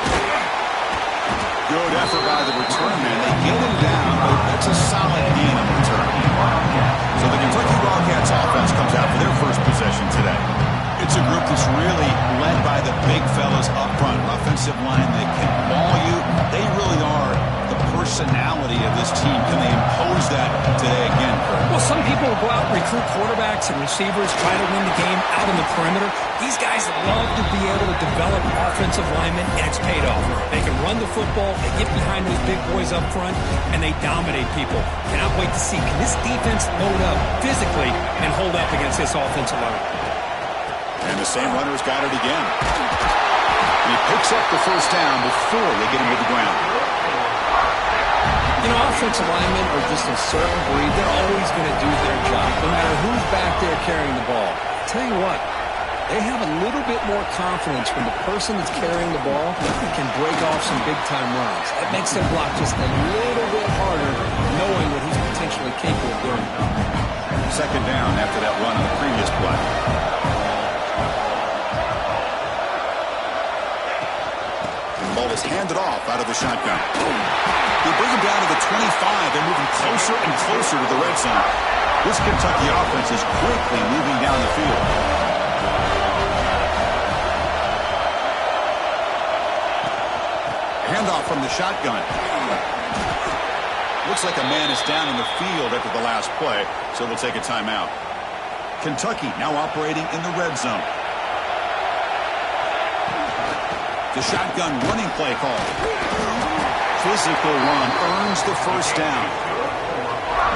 Good effort by the return man. They get him down, but that's a solid gain on the return. So the Kentucky Wildcats offense comes out for their first possession today. It's a group that's really led by the big fellas up front. Offensive line that can ball you. They really are the personality of this team. Can they impose that today again, Kurt? Well, some people will go out and recruit quarterbacks and receivers, try to win the game out on the perimeter. These guys love to be able to develop offensive linemen, and it's paid off. They can run the football, they get behind those big boys up front, and they dominate people. Cannot wait to see, can this defense load up physically and hold up against this offensive line? And the same runner's got it again. And he picks up the first down before they get him to the ground. You know, offensive linemen are just a certain breed. They're always going to do their job, no matter who's back there carrying the ball. I'll tell you what, they have a little bit more confidence when the person that's carrying the ball can break off some big-time runs. That makes them block just a little bit harder, knowing what he's potentially capable of doing. Second down after that run on the previous play. The ball is handed off out of the shotgun. They bring him down to the 25. They're moving closer and closer to the red zone. This Kentucky offense is quickly moving down the field. Handoff from the shotgun. Looks like a man is down in the field after the last play, so they'll take a timeout. Kentucky now operating in the red zone. The shotgun running play call. Physical run earns the first down.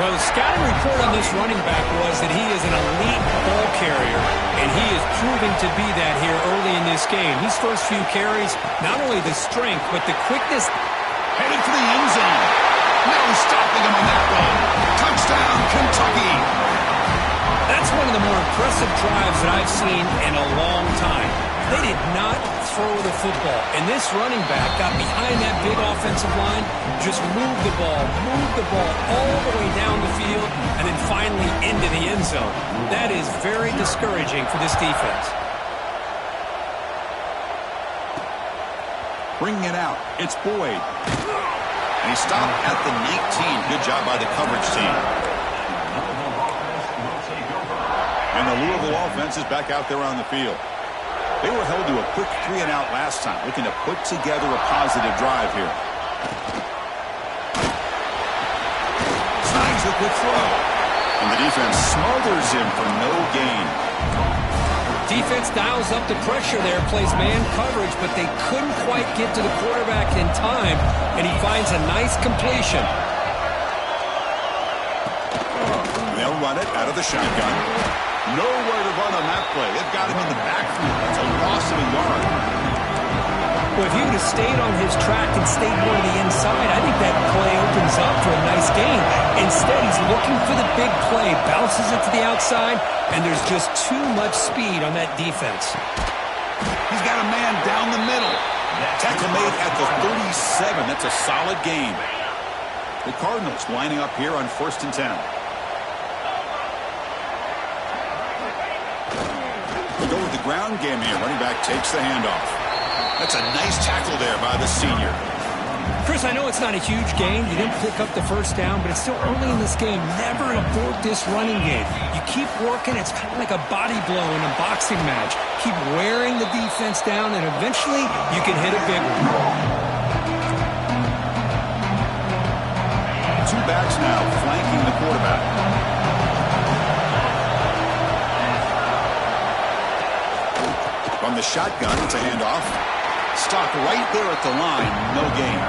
Well, the scouting report on this running back was that he is an elite ball carrier, and he is proving to be that here early in this game. These first few carries, not only the strength, but the quickness. Headed for the end zone. No stopping him on that run. Touchdown, Kentucky. That's one of the more impressive drives that I've seen in a long time. They did not throw the football, and this running back got behind that big offensive line, just moved the ball all the way down the field, and then finally into the end zone. That is very discouraging for this defense. Bringing it out, it's Boyd. And he stopped at the 19. Good job by the coverage team. And the Louisville offense is back out there on the field. They were held to a quick 3-and-out last time, looking to put together a positive drive here. Snags a quick throw. And the defense smothers him for no gain. Defense dials up the pressure there, plays man coverage, but they couldn't quite get to the quarterback in time, and he finds a nice completion. They'll run it out of the shotgun. Nowhere to run on that play. They've got him in the backfield. That's a loss of a yard. Well, if he would have stayed on his track and stayed more to the inside, I think that play opens up for a nice gain. Instead, he's looking for the big play, bounces it to the outside, and there's just too much speed on that defense. He's got a man down the middle. Tackle made at the 37. That's a solid gain. The Cardinals lining up here on 1st and 10. We go with the ground game here. Running back takes the handoff. That's a nice tackle there by the senior. Chris, I know it's not a huge gain. You didn't pick up the first down, but it's still early in this game. Never abort this running game. You keep working. It's kind of like a body blow in a boxing match. Keep wearing the defense down, and eventually you can hit a big one. Two backs now flanking the quarterback. From the shotgun to handoff. Stopped right there at the line. No gain.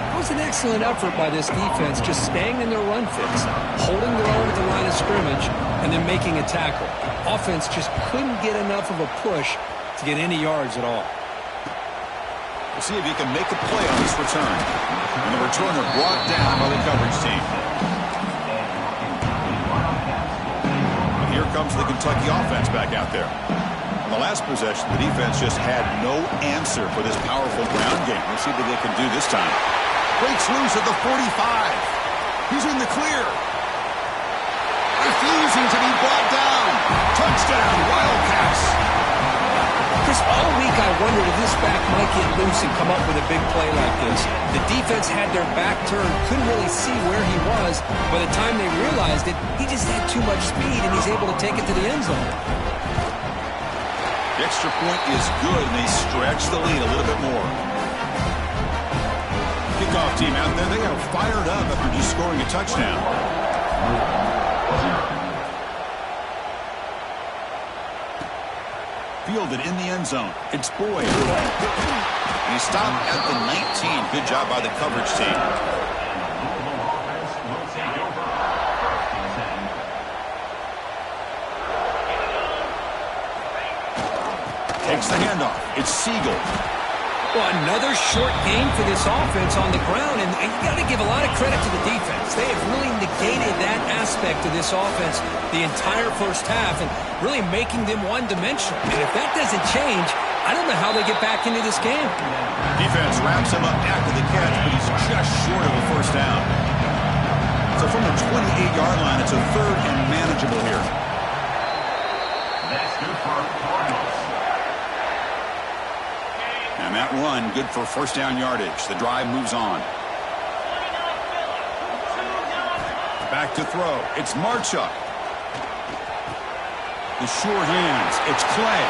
It was an excellent effort by this defense, just staying in their run fits, holding their own at the line of scrimmage, and then making a tackle. Offense just couldn't get enough of a push to get any yards at all. We'll see if he can make a play on this return. And the returner brought down by the coverage team. And here comes the Kentucky offense back out there. On the last possession, the defense just had no answer for this powerful ground game. Let's see what they can do this time. Breaks loose at the 45. He's in the clear. Refusing to be brought down. Touchdown, Wildcats. Chris, all week I wondered if this back might get loose and come up with a big play like this. The defense had their back turned, couldn't really see where he was. By the time they realized it, he just had too much speed, and he's able to take it to the end zone. The extra point is good, and they stretch the lead a little bit more. Kickoff team out there, they are fired up after just scoring a touchdown. Fielded in the end zone. It's Boyd. And he stopped at the 19. Good job by the coverage team. Takes the handoff. It's Siegel. Well, another short game for this offense on the ground, and you got to give a lot of credit to the defense. They have really negated that aspect of this offense the entire first half and really making them one-dimensional. And if that doesn't change, I don't know how they get back into this game. Defense wraps him up after the catch, but he's just short of the first down. So from the 28-yard line, it's a third and manageable here. That's good for Cardinals. And that run, good for first down yardage. The drive moves on. Back to throw. It's Marchuk. The sure hands. It's Clay.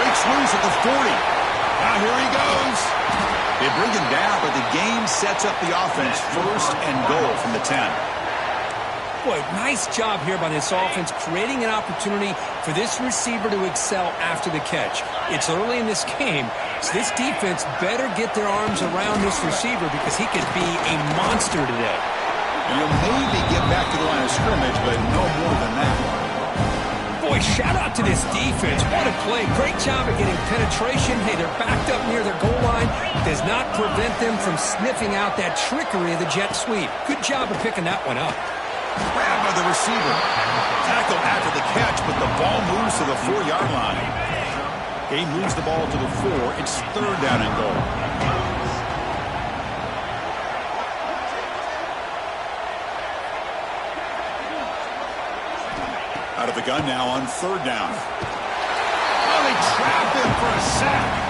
Breaks loose at the 40. Now here he goes. They bring him down, but the game sets up the offense. First and goal from the 10. Boy, nice job here by this offense, creating an opportunity for this receiver to excel after the catch. It's early in this game, so this defense better get their arms around this receiver because he could be a monster today. And he'll maybe get back to the line of scrimmage, but no more than that. Boy, shout out to this defense. What a play. Great job of getting penetration. Hey, they're backed up near their goal line. Does not prevent them from sniffing out that trickery of the jet sweep. Good job of picking that one up. Grab by the receiver. Tackle after the catch, but the ball moves to the 4-yard line. He moves the ball to the 4. It's 3rd down and goal. Out of the gun now on 3rd down. Oh, they trapped him for a sack.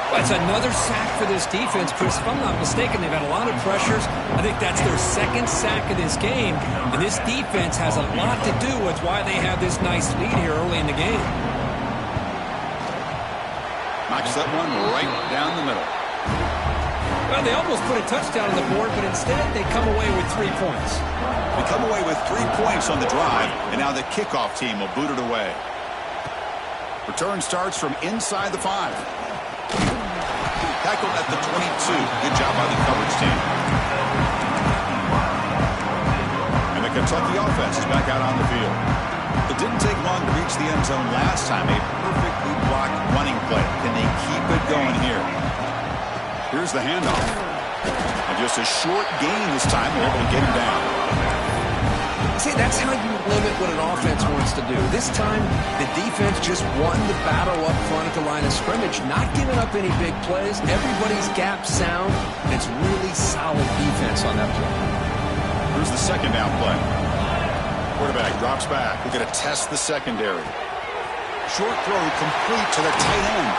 That's another sack for this defense, Chris. If I'm not mistaken, they've had a lot of pressures. I think that's their 2nd sack of this game. And this defense has a lot to do with why they have this nice lead here early in the game. Knocks that one right down the middle. Well, they almost put a touchdown on the board, but instead they come away with 3 points. They come away with 3 points on the drive, and now the kickoff team will boot it away. Return starts from inside the 5. Tackled at the 22. Good job by the coverage team. And the Kentucky offense is back out on the field. It didn't take long to reach the end zone last time. A perfectly blocked running play. Can they keep it going here? Here's the handoff. And just a short gain this time. They're able to get him down. See, that's how you limit what an offense wants to do. This time, the defense just won the battle up front at the line of scrimmage, not giving up any big plays. Everybody's gap sound, and it's really solid defense on that play. Here's the 2nd down play. Quarterback drops back. We're going to test the secondary. Short throw complete to the tight end.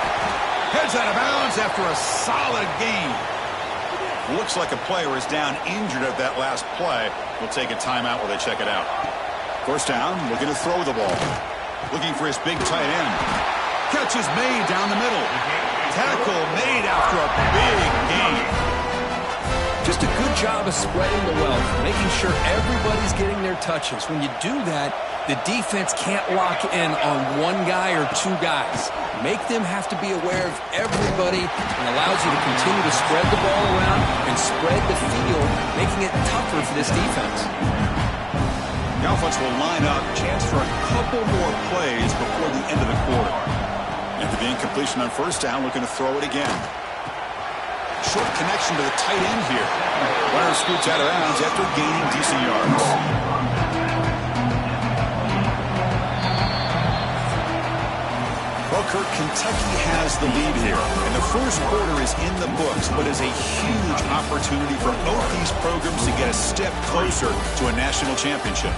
Heads out of bounds after a solid gain. Looks like a player is down injured at that last play. We'll take a timeout while they check it out. 1st down, looking to throw the ball. Looking for his big tight end. Catch is made down the middle. Tackle made after a big gain. Just a good job of spreading the wealth, making sure everybody's getting their touches. When you do that, the defense can't lock in on one guy or 2 guys. Make them have to be aware of everybody and allows you to continue to spread the ball around and spread the field, making it tougher for this defense. The offense will line up. Chance for a couple more plays before the end of the quarter. After the incompletion on 1st down, looking to throw it again. Short connection to the tight end here. Runner scoots out of bounds after gaining decent yards. Well, Kirk, Kentucky has the lead here, and the 1st quarter is in the books, but is a huge opportunity for both these programs to get a step closer to a national championship.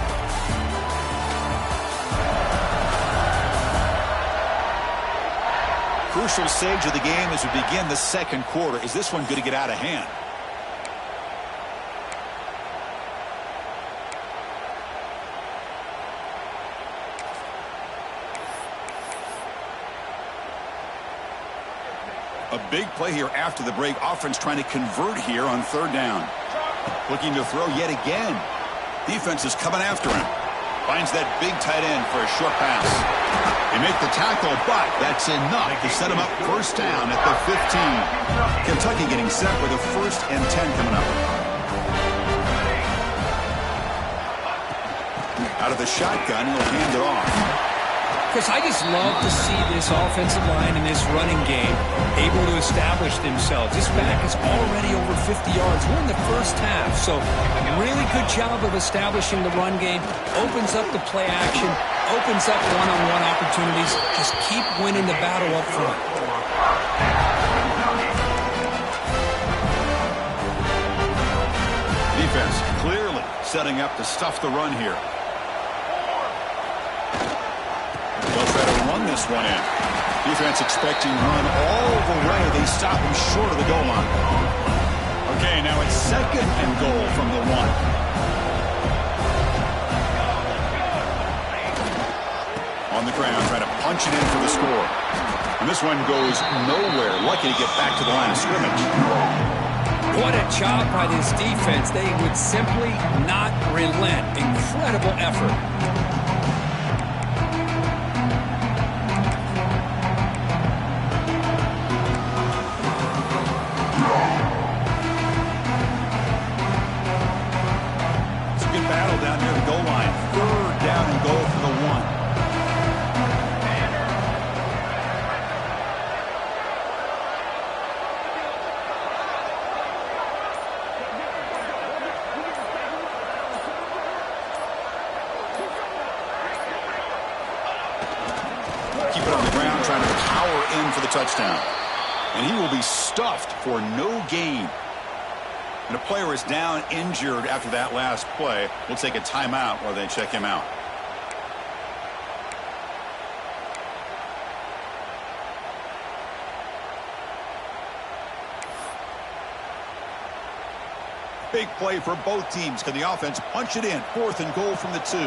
Crucial stage of the game as we begin the 2nd quarter. Is this one going to get out of hand? A big play here after the break. Offense trying to convert here on 3rd down. Looking to throw yet again. Defense is coming after him. Finds that big tight end for a short pass. They make the tackle, but that's enough to set him up 1st down at the 15. Kentucky getting set with a 1st and 10 coming up. Out of the shotgun, he'll hand it off. Chris, I just love to see this offensive line and this running game able to establish themselves. This back is already over 50 yards. We're in the 1st half, so really good job of establishing the run game. Opens up the play action, opens up one-on-one opportunities. Just keep winning the battle up front. Defense clearly setting up to stuff the run here. They'll try to run this one in. Defense expecting run all the way. They stop him short of the goal line. Okay, now it's 2nd and goal from the 1. On the ground, trying to punch it in for the score. And this one goes nowhere. Lucky to get back to the line of scrimmage. What a job by this defense. They would simply not relent. Incredible effort. It's a good battle down near the goal line. 3rd down and goal for the 1. Keep it on the ground, trying to power in for the touchdown. And he will be stuffed for no gain. And a player is down injured after that last play. We'll take a timeout while they check him out. Big play for both teams. Can the offense punch it in? 4th and goal from the 2.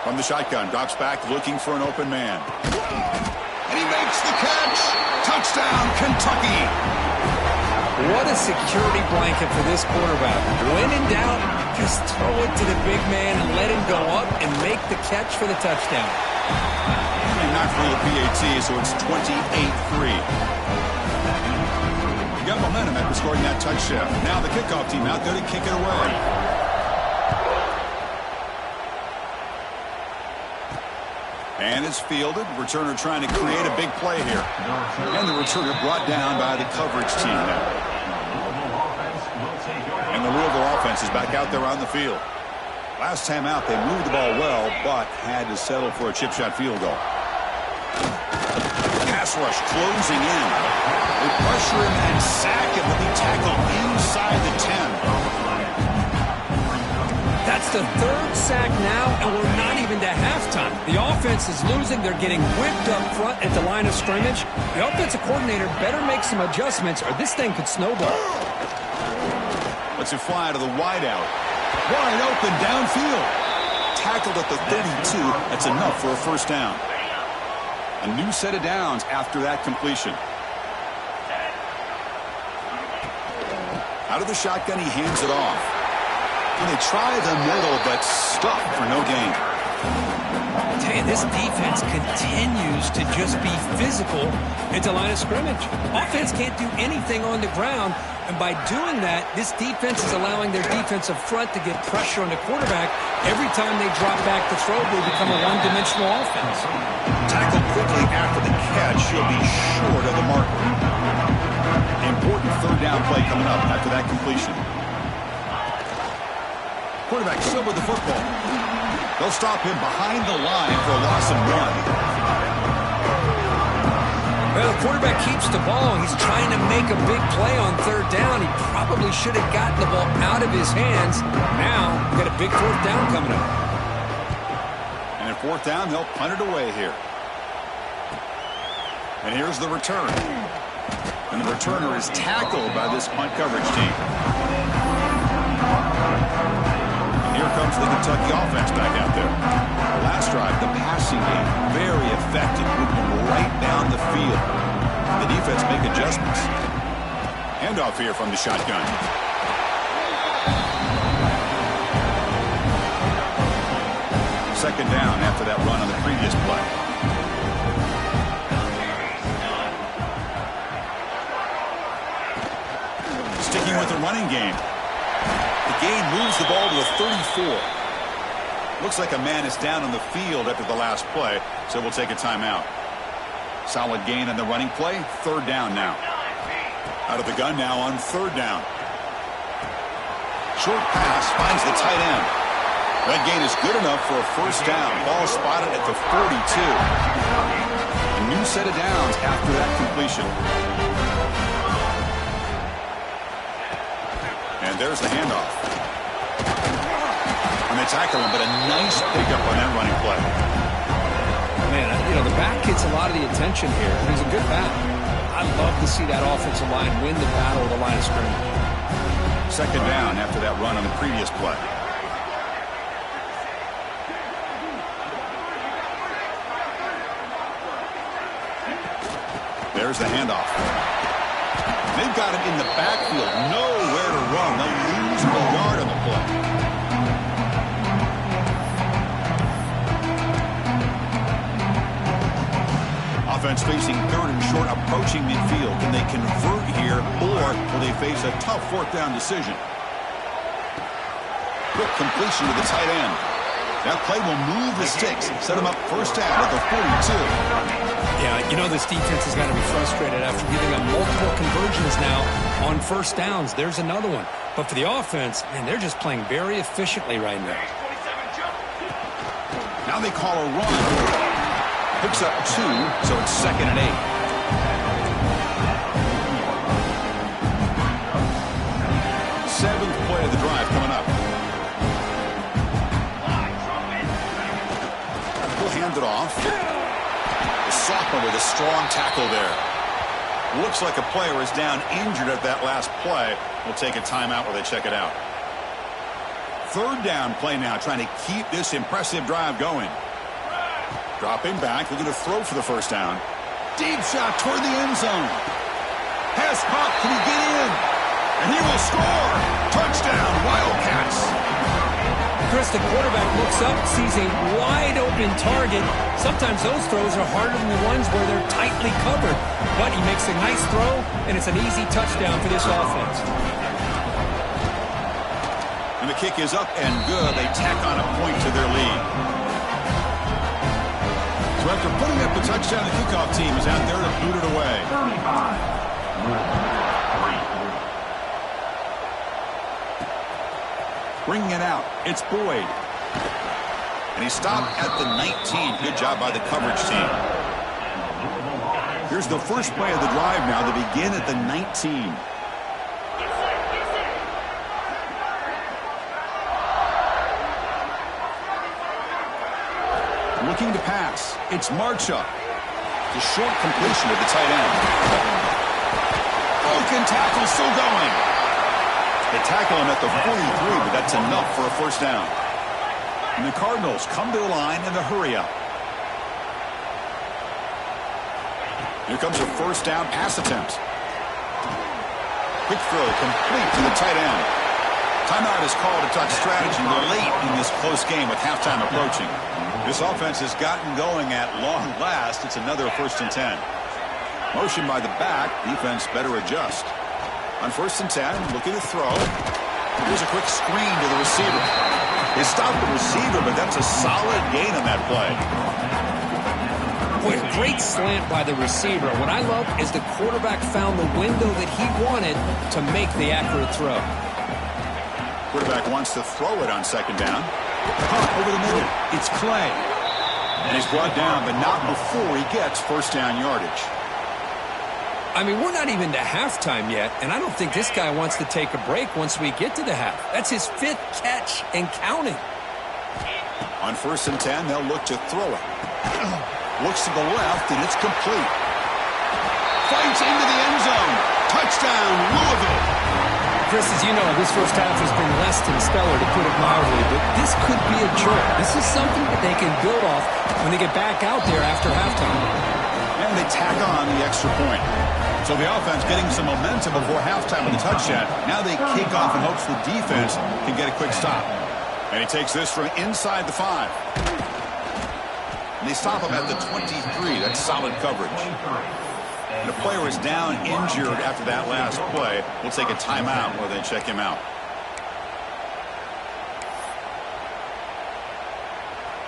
From the shotgun, drops back looking for an open man. And he makes the catch. Touchdown, Kentucky. What a security blanket for this quarterback. When in doubt, just throw it to the big man and let him go up and make the catch for the touchdown. And not for the PAT, so it's 28-3. You got momentum after scoring that touchdown. Now the kickoff team out there to kick it away. And it's fielded. Returner trying to create a big play here. And the returner brought down by the coverage team now. And the Louisville offense is back out there on the field. Last time out, they moved the ball well, but had to settle for a chip shot field goal. Pass rush closing in. They pressure him and sack him, but he tackled inside the 10. That's the 3rd sack now, and we're not even to halftime. The offense is losing. They're getting whipped up front at the line of scrimmage. The offensive coordinator better make some adjustments, or this thing could snowball. Lets it fly to the wideout. Wide open downfield. Tackled at the 32. That's enough for a 1st down. A new set of downs after that completion. Out of the shotgun, he hands it off. And they try the middle, but stuck for no gain. I tell you, this defense continues to just be physical at the line of scrimmage. Offense can't do anything on the ground, and by doing that, this defense is allowing their defensive front to get pressure on the quarterback. Every time they drop back to throw, they become a one-dimensional offense. Tackled quickly after the catch. He'll be short of the marker. Important 3rd down play coming up after that completion. Quarterback still with the football. They'll stop him behind the line for a loss of 1. Well, the quarterback keeps the ball. He's trying to make a big play on 3rd down. He probably should have gotten the ball out of his hands. Now, we've got a big 4th down coming up. And at 4th down, they'll punt it away here. And here's the return. And the returner is tackled by this punt coverage team. Here comes the Kentucky offense back out there. Last drive, the passing game, very effective, moving right down the field. The defense make adjustments. Handoff here from the shotgun. Second down after that run on the previous play. Sticking with the running game. The gain moves the ball to the 34. Looks like a man is down on the field after the last play, so we'll take a timeout. Solid gain on the running play. 3rd down now. Out of the gun now on 3rd down. Short pass finds the tight end. That gain is good enough for a 1st down. Ball spotted at the 42. A new set of downs after that completion. And there's the handoff. And they tackle him, but a nice pickup on that running play. Man, you know, the back gets a lot of the attention here. He's a good back. I love to see that offensive line win the battle at the line of scrimmage. Second down after that run on the previous play. There's the handoff. They've got him in the backfield. Nowhere to run. They'll lose a yard on the play. Offense facing third and short, approaching midfield. Can they convert here, or will they face a tough fourth down decision? Quick completion to the tight end. That play will move the sticks, set them up first down at the 42. Yeah, you know this defense has got to be frustrated after giving up multiple conversions now on first downs. There's another one. But for the offense, man, they're just playing very efficiently right now. Now they call a run. Picks up 2, so it's 2nd and 8. Seventh play of the drive coming up. We'll hand it off. The sophomore with a strong tackle there. Looks like a player is down injured at that last play. We'll take a timeout while they check it out. Third down play now, trying to keep this impressive drive going. Dropping back, looking to throw for the first down. Deep shot toward the end zone. Pass caught, can he get in? And he will score! Touchdown, Wildcats! Chris, the quarterback looks up, sees a wide-open target. Sometimes those throws are harder than the ones where they're tightly covered. But he makes a nice throw, and it's an easy touchdown for this offense. And the kick is up and good. They tack on a point to their lead. So after putting up the touchdown, the kickoff team is out there to boot it away. 35. Bringing it out, it's Boyd. And he stopped at the 19. Good job by the coverage team. Here's the first play of the drive now. They begin at the 19. Looking to pass. It's Marcha. The short completion to the tight end. Broken tackle still going. They tackle him at the 43, but that's enough for a first down. And the Cardinals come to the line in the hurry up. Here comes a first down pass attempt. Quick throw complete to the tight end. Timeout is called to talk strategy late in this close game with halftime approaching. This offense has gotten going at long last. It's another 1st and 10. Motion by the back. Defense better adjust. On 1st and 10, looking to throw. Here's a quick screen to the receiver. They stopped the receiver, but that's a solid gain on that play. Boy, a great slant by the receiver. What I love is the quarterback found the window that he wanted to make the accurate throw. Quarterback wants to throw it on 2nd down. Caught over the middle. It's Clay. And he's brought down, but not before he gets first down yardage. I mean, we're not even to halftime yet, and I don't think this guy wants to take a break once we get to the half. That's his 5th catch and counting. On 1st and 10, they'll look to throw it. Looks to the left, and it's complete. Fights into the end zone. Touchdown, Louisville. Chris, as you know, this first half has been less than stellar, to put it mildly, but this could be a jolt. This is something that they can build off when they get back out there after halftime. And they tack on the extra point. So the offense getting some momentum before halftime with a touchdown. Now they kick off in hopes the defense can get a quick stop. And he takes this from inside the 5. And they stop him at the 23. That's solid coverage. And the player is down injured after that last play. We'll take a timeout while they check him out.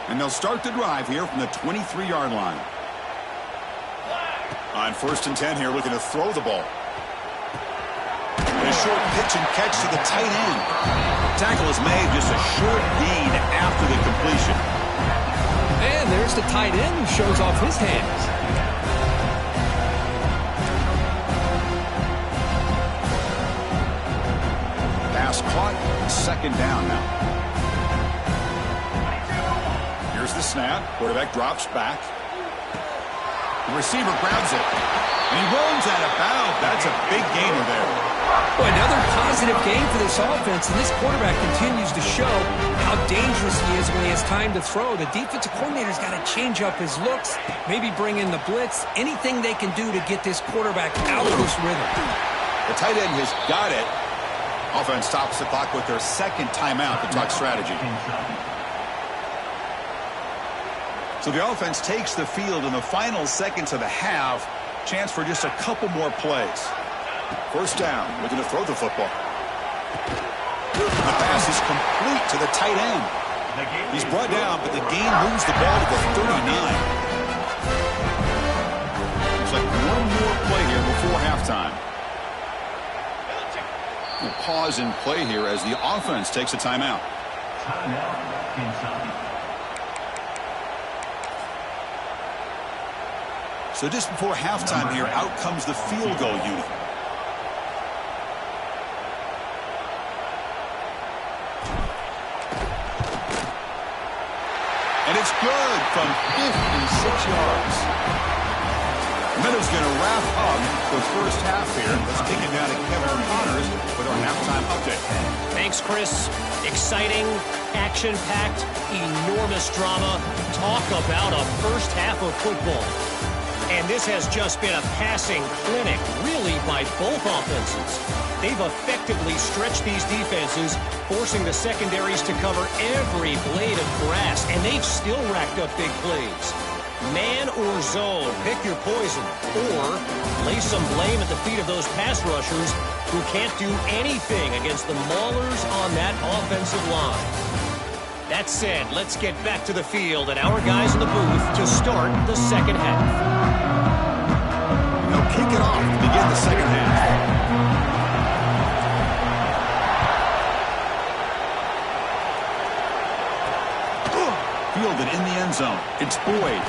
And they'll start the drive here from the 23-yard line. On 1st and 10 here, looking to throw the ball. And a short pitch and catch to the tight end. Tackle is made, just a short gain after the completion. And there's the tight end who shows off his hands. Pass caught, 2nd down now. Here's the snap. Quarterback drops back. The receiver grabs it. And he runs out of bounds. That's a big gainer there. Well, another positive game for this offense, and this quarterback continues to show how dangerous he is when he has time to throw. The defensive coordinator's got to change up his looks, maybe bring in the blitz, anything they can do to get this quarterback out of this rhythm. The tight end has got it. Offense stops the clock with their second timeout to talk strategy. So the offense takes the field in the final seconds of the half. Chance for just a couple more plays. First down, looking to throw the football. The pass is complete to the tight end. He's brought down, but the gain moves the ball to the 39. Looks like one more play here before halftime. We'll pause and play here as the offense takes a timeout. So just before halftime here, out comes the field goal unit. And it's good from 56 yards. Meadows going to wrap up the first half here. Let's kick it down to Kevin Connors with our halftime update. Thanks, Chris. Exciting, action-packed, enormous drama. Talk about a first half of football. And this has just been a passing clinic, really, by both offenses. They've effectively stretched these defenses, forcing the secondaries to cover every blade of grass, and they've still racked up big plays. Man or zone, pick your poison, or lay some blame at the feet of those pass rushers who can't do anything against the maulers on that offensive line. That said, let's get back to the field and our guys in the booth to start the second half. They'll kick it off to begin the second half. Fielded in the end zone. It's Boyd.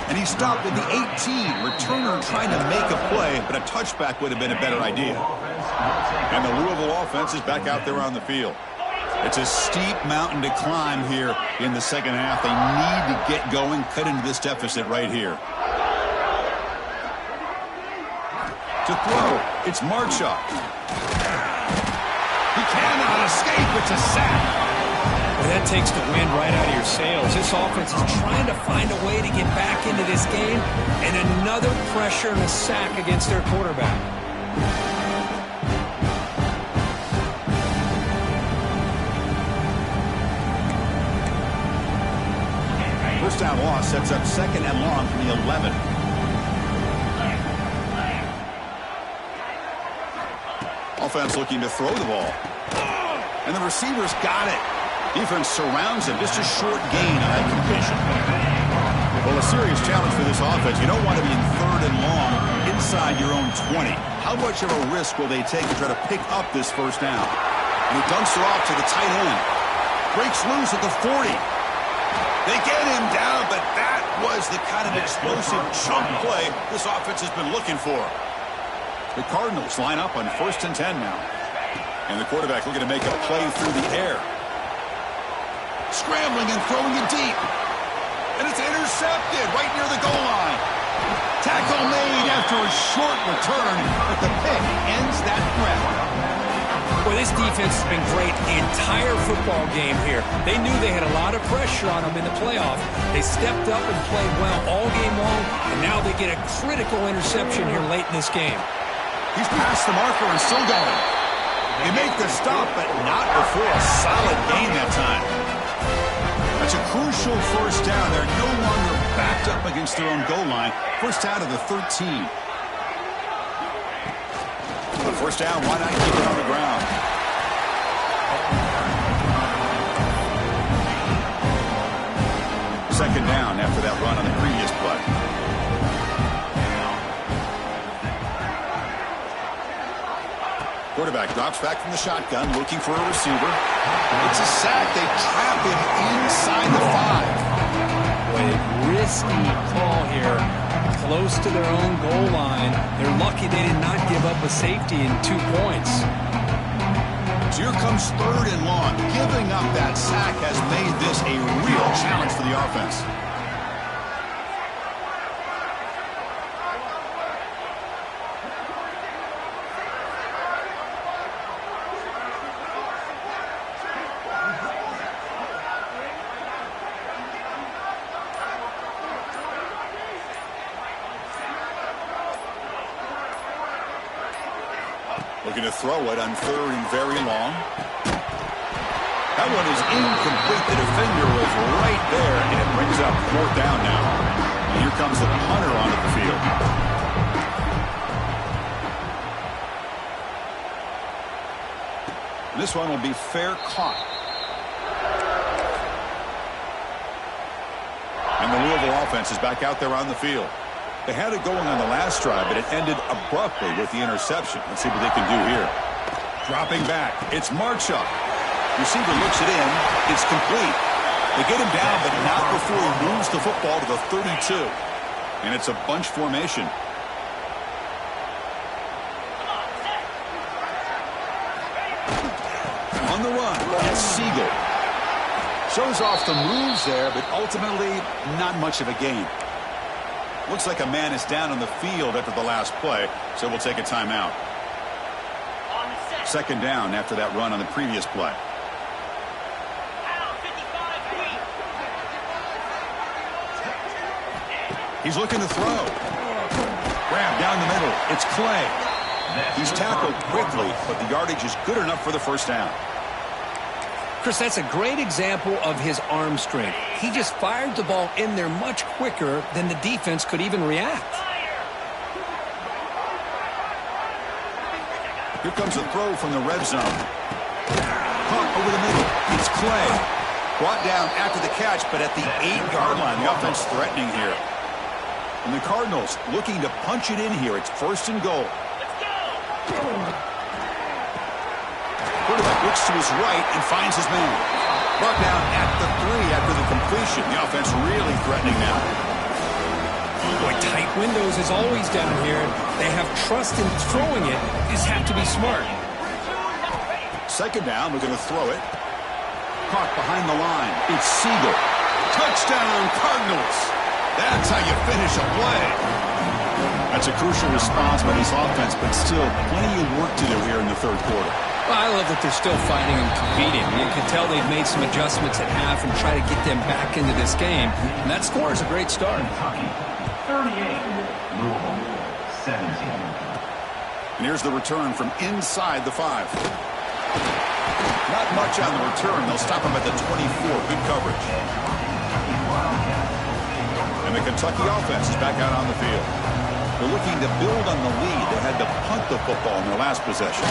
And he stopped at the 18. Returner trying to make a play, but a touchback would have been a better idea. And the Louisville offense is back out there on the field. It's a steep mountain to climb here in the second half. They need to get going, cut into this deficit right here. To throw, it's Marchuk. He cannot escape. It's a sack. Well, that takes the wind right out of your sails. This offense is trying to find a way to get back into this game, and another pressure and a sack against their quarterback. First down loss sets up second and long from the 11. Offense looking to throw the ball. And the receivers got it. Defense surrounds him. Just a short gain on that completion. Well, a serious challenge for this offense. You don't want to be in third and long inside your own 20. How much of a risk will they take to try to pick up this first down? And he dumps it off to the tight end. Breaks loose at the 40. They get him down, but that was the kind of explosive chunk play this offense has been looking for. The Cardinals line up on 1st and 10 now. And the quarterback looking to make a play through the air. Scrambling and throwing it deep. And it's intercepted right near the goal line. Tackle made after a short return, but the pick ends that threat. Boy, this defense has been great the entire football game here. They knew they had a lot of pressure on them in the playoff. They stepped up and played well all game long, and now they get a critical interception here late in this game. He's past the marker and still going. They make the stop, but not before a solid gain that time. That's a crucial first down. They're no longer backed up against their own goal line. First down to the 13. But first down, why not keep it on the ground? Second down after that run on the previous play. Quarterback drops back from the shotgun, looking for a receiver. It's a sack. They trap him inside the 5. Boy, a risky call here. Close to their own goal line. They're lucky they did not give up a safety in 2 points. So here comes third and long. Giving up that sack has made this a real challenge for the offense. Looking to throw it on 3rd and very long. That one is incomplete. The defender was right there, and it brings up 4th down now. And here comes the punter onto the field. This one will be fair caught. And the Louisville offense is back out there on the field. They had it going on the last drive, but it ended abruptly with the interception. Let's see what they can do here. Dropping back. It's Marchuk. Receiver looks it in. It's complete. They get him down, but not before he moves the football to the 32. And it's a bunch formation. On the run, it's Siegel. Shows off the moves there, but ultimately not much of a gain. Looks like a man is down on the field after the last play, so we'll take a timeout. 2nd down after that run on the previous play. He's looking to throw. Grab down the middle. It's Clay. He's tackled quickly, but the yardage is good enough for the 1st down. Chris, that's a great example of his arm strength. He just fired the ball in there much quicker than the defense could even react. Here comes a throw from the red zone. Caught over the middle. It's Clay. Brought down after the catch, but at the 8-yard line. The offense threatening here. And the Cardinals looking to punch it in here. It's 1st and goal. Quarterback looks to his right and finds his man. Brought down at the 3 after the completion. The offense really threatening now. Boy, tight windows is always down here. They have trust in throwing it. Just have to be smart. 2nd down, we're going to throw it. Caught behind the line. It's Siegel. Touchdown, Cardinals. That's how you finish a play. That's a crucial response by this offense, but still plenty of work to do here in the 3rd quarter. Well, I love that they're still fighting and competing. You can tell they've made some adjustments at half and try to get them back into this game. And that score is a great start. Kentucky, 38. Louisville, 17. And here's the return from inside the 5. Not much on the return. They'll stop him at the 24. Good coverage. And the Kentucky offense is back out on the field. They're looking to build on the lead. They had to punt the football in their last possession.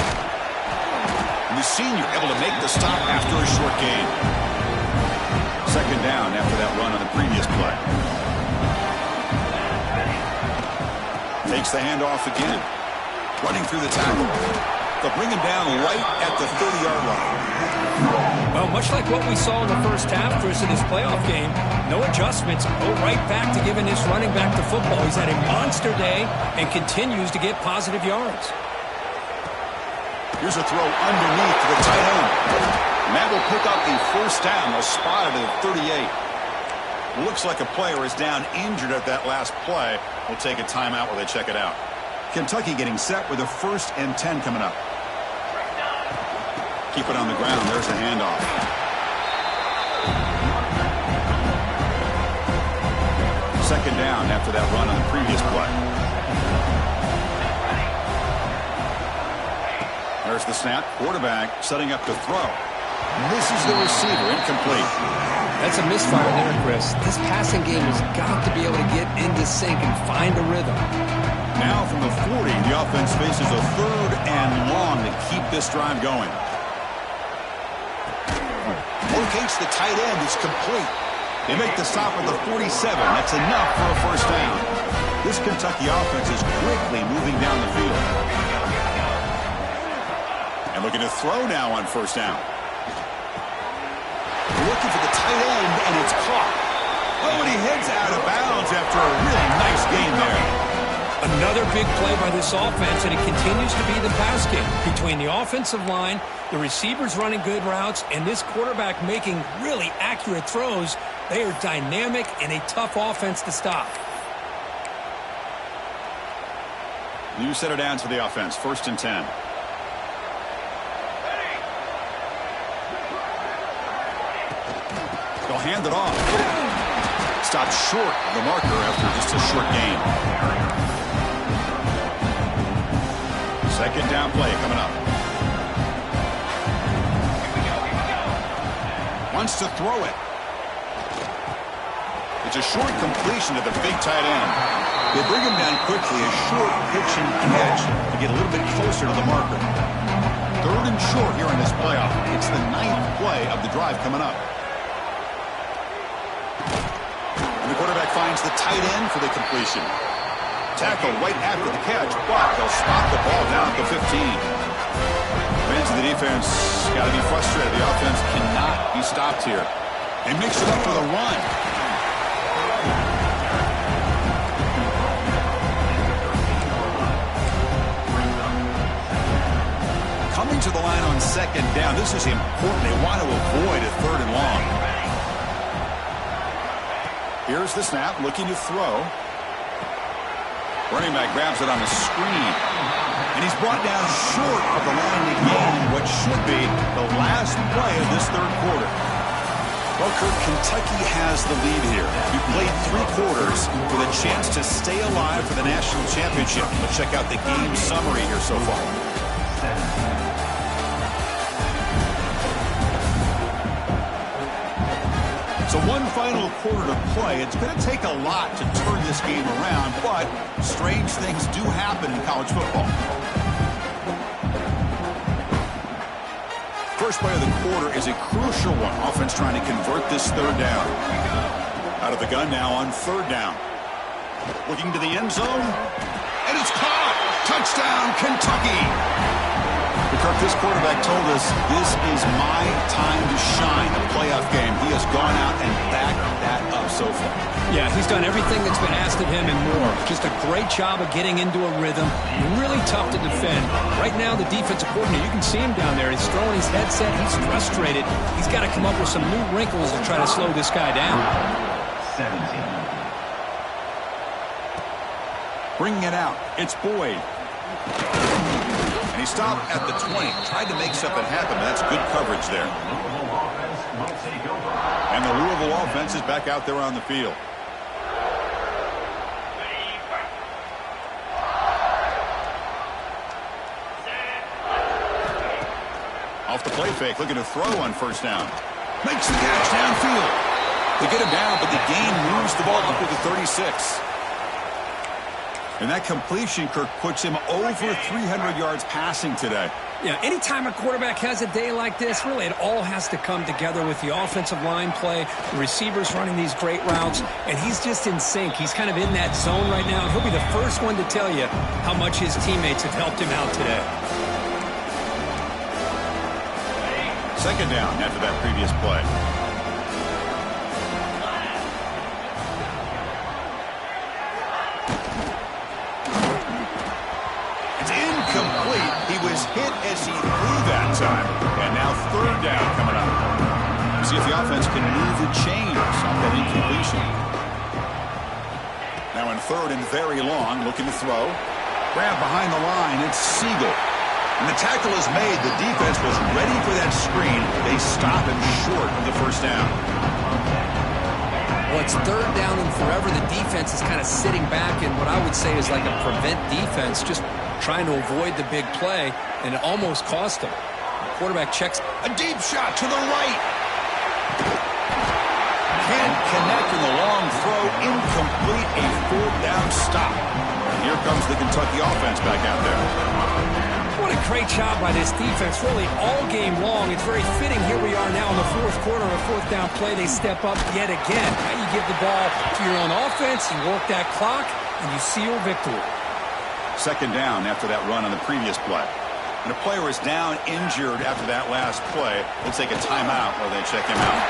And the senior able to make the stop after a short gain. 2nd down after that run on the previous play. Takes the handoff again. Running through the tackle. They'll bring him down right at the 30-yard line. Well, much like what we saw in the first half, Chris, in this playoff game, no adjustments. Go right back to giving this running back the football. He's had a monster day and continues to get positive yards. Here's a throw underneath to the tight end. And that will pick up the 1st down. They'll spot it at 38. Looks like a player is down injured at that last play. We'll take a timeout while they check it out. Kentucky getting set with a 1st and 10 coming up. Keep it on the ground. There's the handoff. Second down after that run on the previous play. There's the snap. Quarterback setting up to throw. Misses the receiver. Incomplete. That's a misfire there, Chris. This passing game has got to be able to get into sync and find a rhythm. Now from the 40, the offense faces a 3rd and long to keep this drive going. Locates the tight end. It's complete. They make the stop at the 47. That's enough for a 1st down. This Kentucky offense is quickly moving down the field. And looking to throw now on 1st down. Looking for the tight end, and it's caught. Oh, and he heads out of bounds after a really nice gain there. Another big play by this offense, and it continues to be the pass game. Between the offensive line, the receivers running good routes, and this quarterback making really accurate throws, they are dynamic and a tough offense to stop. You set it down to the offense. 1st and 10. They'll hand it off. Stopped short of the marker after just a short gain. Second down play coming up. Wants to throw it. It's a short completion to the big tight end. They bring him down quickly, a short pitch and catch to get a little bit closer to the marker. Third and short here in this playoff. It's the 9th play of the drive coming up. And the quarterback finds the tight end for the completion. Tackle right after the catch, but they'll spot the ball down at the 15. Fans of the defense got to be frustrated. The offense cannot be stopped here. They mix it up with a run. Coming to the line on second down. This is important. They want to avoid a third and long. Here's the snap, looking to throw. Running back grabs it on a screen. And he's brought down short of the line to gain what should be the last play of this third quarter. Well, Kirk, Kentucky has the lead here. You played 3 quarters with a chance to stay alive for the national championship. Let's check out the game summary here so far. So one final quarter to play. It's going to take a lot to turn this game around, but strange things do happen in college football. First play of the quarter is a crucial one. Offense trying to convert this third down. Out of the gun now on third down. Looking to the end zone, and it's caught. Touchdown, Kentucky. Kirk, this quarterback told us this is my time to shine, a playoff game. He has gone out and backed that up so far. Yeah, he's done everything that's been asked of him and more. Just a great job of getting into a rhythm. Really tough to defend. Right now, the defensive coordinator, you can see him down there. He's throwing his headset. He's frustrated. He's got to come up with some new wrinkles to try to slow this guy down. 17. Bringing it out, it's Boyd. And he stopped at the 20. Tried to make something happen, but that's good coverage there. And the Louisville offense is back out there on the field. Off the play fake, looking to throw on first down. Makes the catch downfield. They get him down, but the gain moves the ball up to the 36. And that completion, Kirk, puts him over 300 yards passing today. Yeah, anytime a quarterback has a day like this, really it all has to come together with the offensive line play, the receivers running these great routes, and he's just in sync. He's kind of in that zone right now, and he'll be the first one to tell you how much his teammates have helped him out today. Second down after that previous play. He was hit as he threw that time. And now third down coming up. See if the offense can move the chains off that incompletion. Now in third and very long, looking to throw. Grab behind the line, it's Siegel. And the tackle is made. The defense was ready for that screen. They stop him short of the first down. Well, it's third down and forever. The defense is kind of sitting back in what I would say is like a prevent defense, just trying to avoid the big play, and it almost cost him. The quarterback checks. A deep shot to the right. Can't connect in the long throw. Incomplete. A fourth down stop. And here comes the Kentucky offense back out there. What a great job by this defense, really all game long. It's very fitting. Here we are now in the fourth quarter, a fourth down play. They step up yet again. Now you give the ball to your own offense, you work that clock, and you seal victory. Second down after that run on the previous play. And a player is down injured after that last play. They'll take a timeout while they check him out.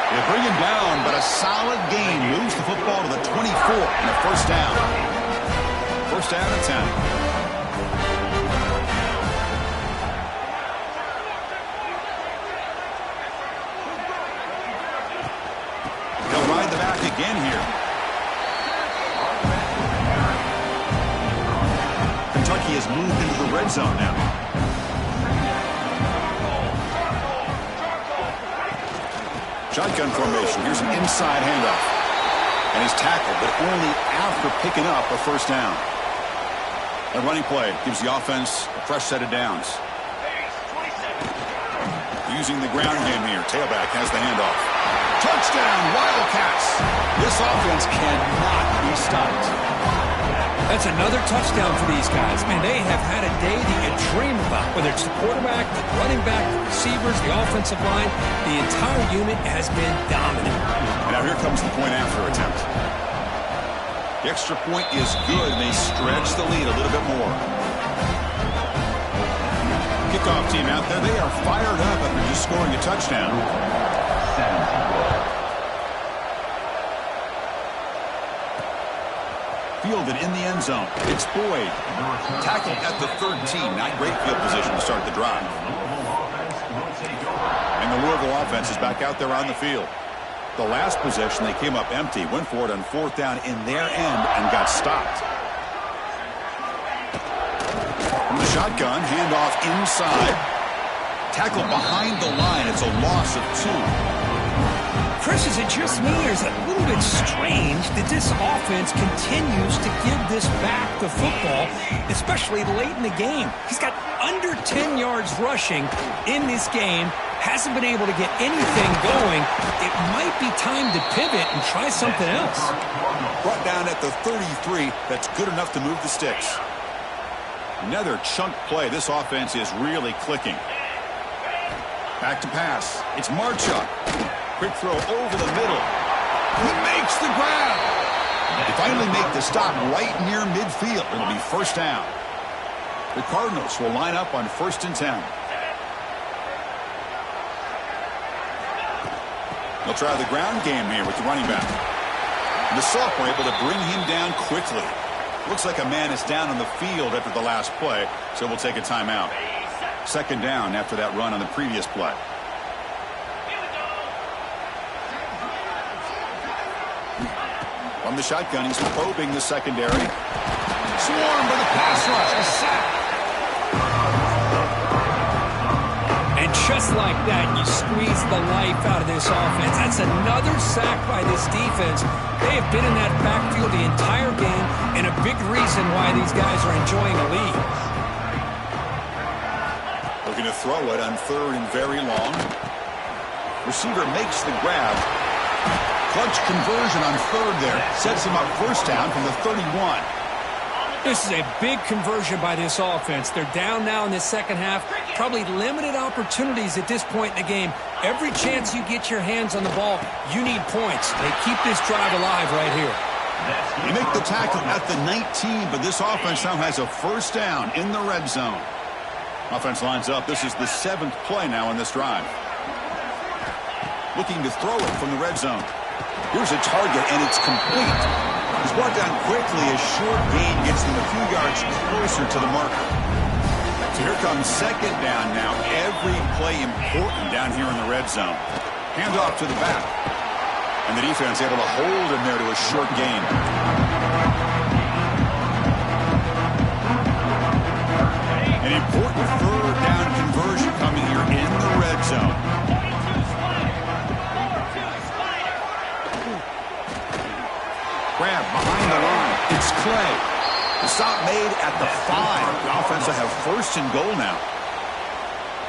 They bring him down, but a solid gain moves the football to the 24 and a first down. First down and 10. They'll ride the back again here. Kentucky has moved into the red zone now. Shotgun formation. Here's an inside handoff. And he's tackled, but only after picking up a first down. A running play gives the offense a fresh set of downs. Using the ground game here. Tailback has the handoff. Touchdown, Wildcats. This offense cannot be stopped. That's another touchdown for these guys. Man, they have had a day that you dream about. Whether it's the quarterback, the running back, the receivers, the offensive line, the entire unit has been dominant. And now here comes the point after attempt. The extra point is good, and they stretch the lead a little bit more. Kickoff team out there. They are fired up after just scoring a touchdown. Fielded in the end zone. It's Boyd. Tackled at the 13. Not great field position to start the drive. And the Louisville offense is back out there on the field. The last possession, they came up empty, went for it on fourth down in their end, and got stopped. From the shotgun, handoff inside. Tackled behind the line. It's a loss of 2. Chris, is it just me, or is it a little bit strange that this offense continues to give this back the football, especially late in the game? He's got under 10 yards rushing in this game, hasn't been able to get anything going. It might be time to pivot and try something else. Brought down at the 33. That's good enough to move the sticks. Another chunk play. This offense is really clicking. Back to pass. It's Marchuk. Quick throw over the middle. He makes the grab. They finally make the stop right near midfield. It'll be first down. The Cardinals will line up on 1st and 10. They'll try the ground game here with the running back. And the sophomore able to bring him down quickly. Looks like a man is down on the field after the last play, so we'll take a timeout. 2nd down after that run on the previous play. From the shotgun, he's probing the secondary. Swarmed by the pass rush. A sack. And just like that, you squeeze the life out of this offense. That's another sack by this defense. They have been in that backfield the entire game, and a big reason why these guys are enjoying a lead. Looking to throw it on 3rd and very long. Receiver makes the grab. Clutch conversion on 3rd there. Sets him up first down from the 31. This is a big conversion by this offense. They're down now in the second half. Probably limited opportunities at this point in the game. Every chance you get your hands on the ball, you need points. They keep this drive alive right here. They make the tackle at the 19, but this offense now has a first down in the red zone. Offense lines up. This is the 7th play now in this drive. Looking to throw it from the red zone. Here's a target, and it's complete. He's brought down quickly. A short gain gets them a few yards closer to the marker. So here comes 2nd down now. Every play important down here in the red zone. Handoff to the back. And the defense able to hold him there to a short gain. An important 3rd down conversion coming here in the red zone. Grab behind the line. It's Clay. The stop made at the 5. The offense will have 1st and goal now.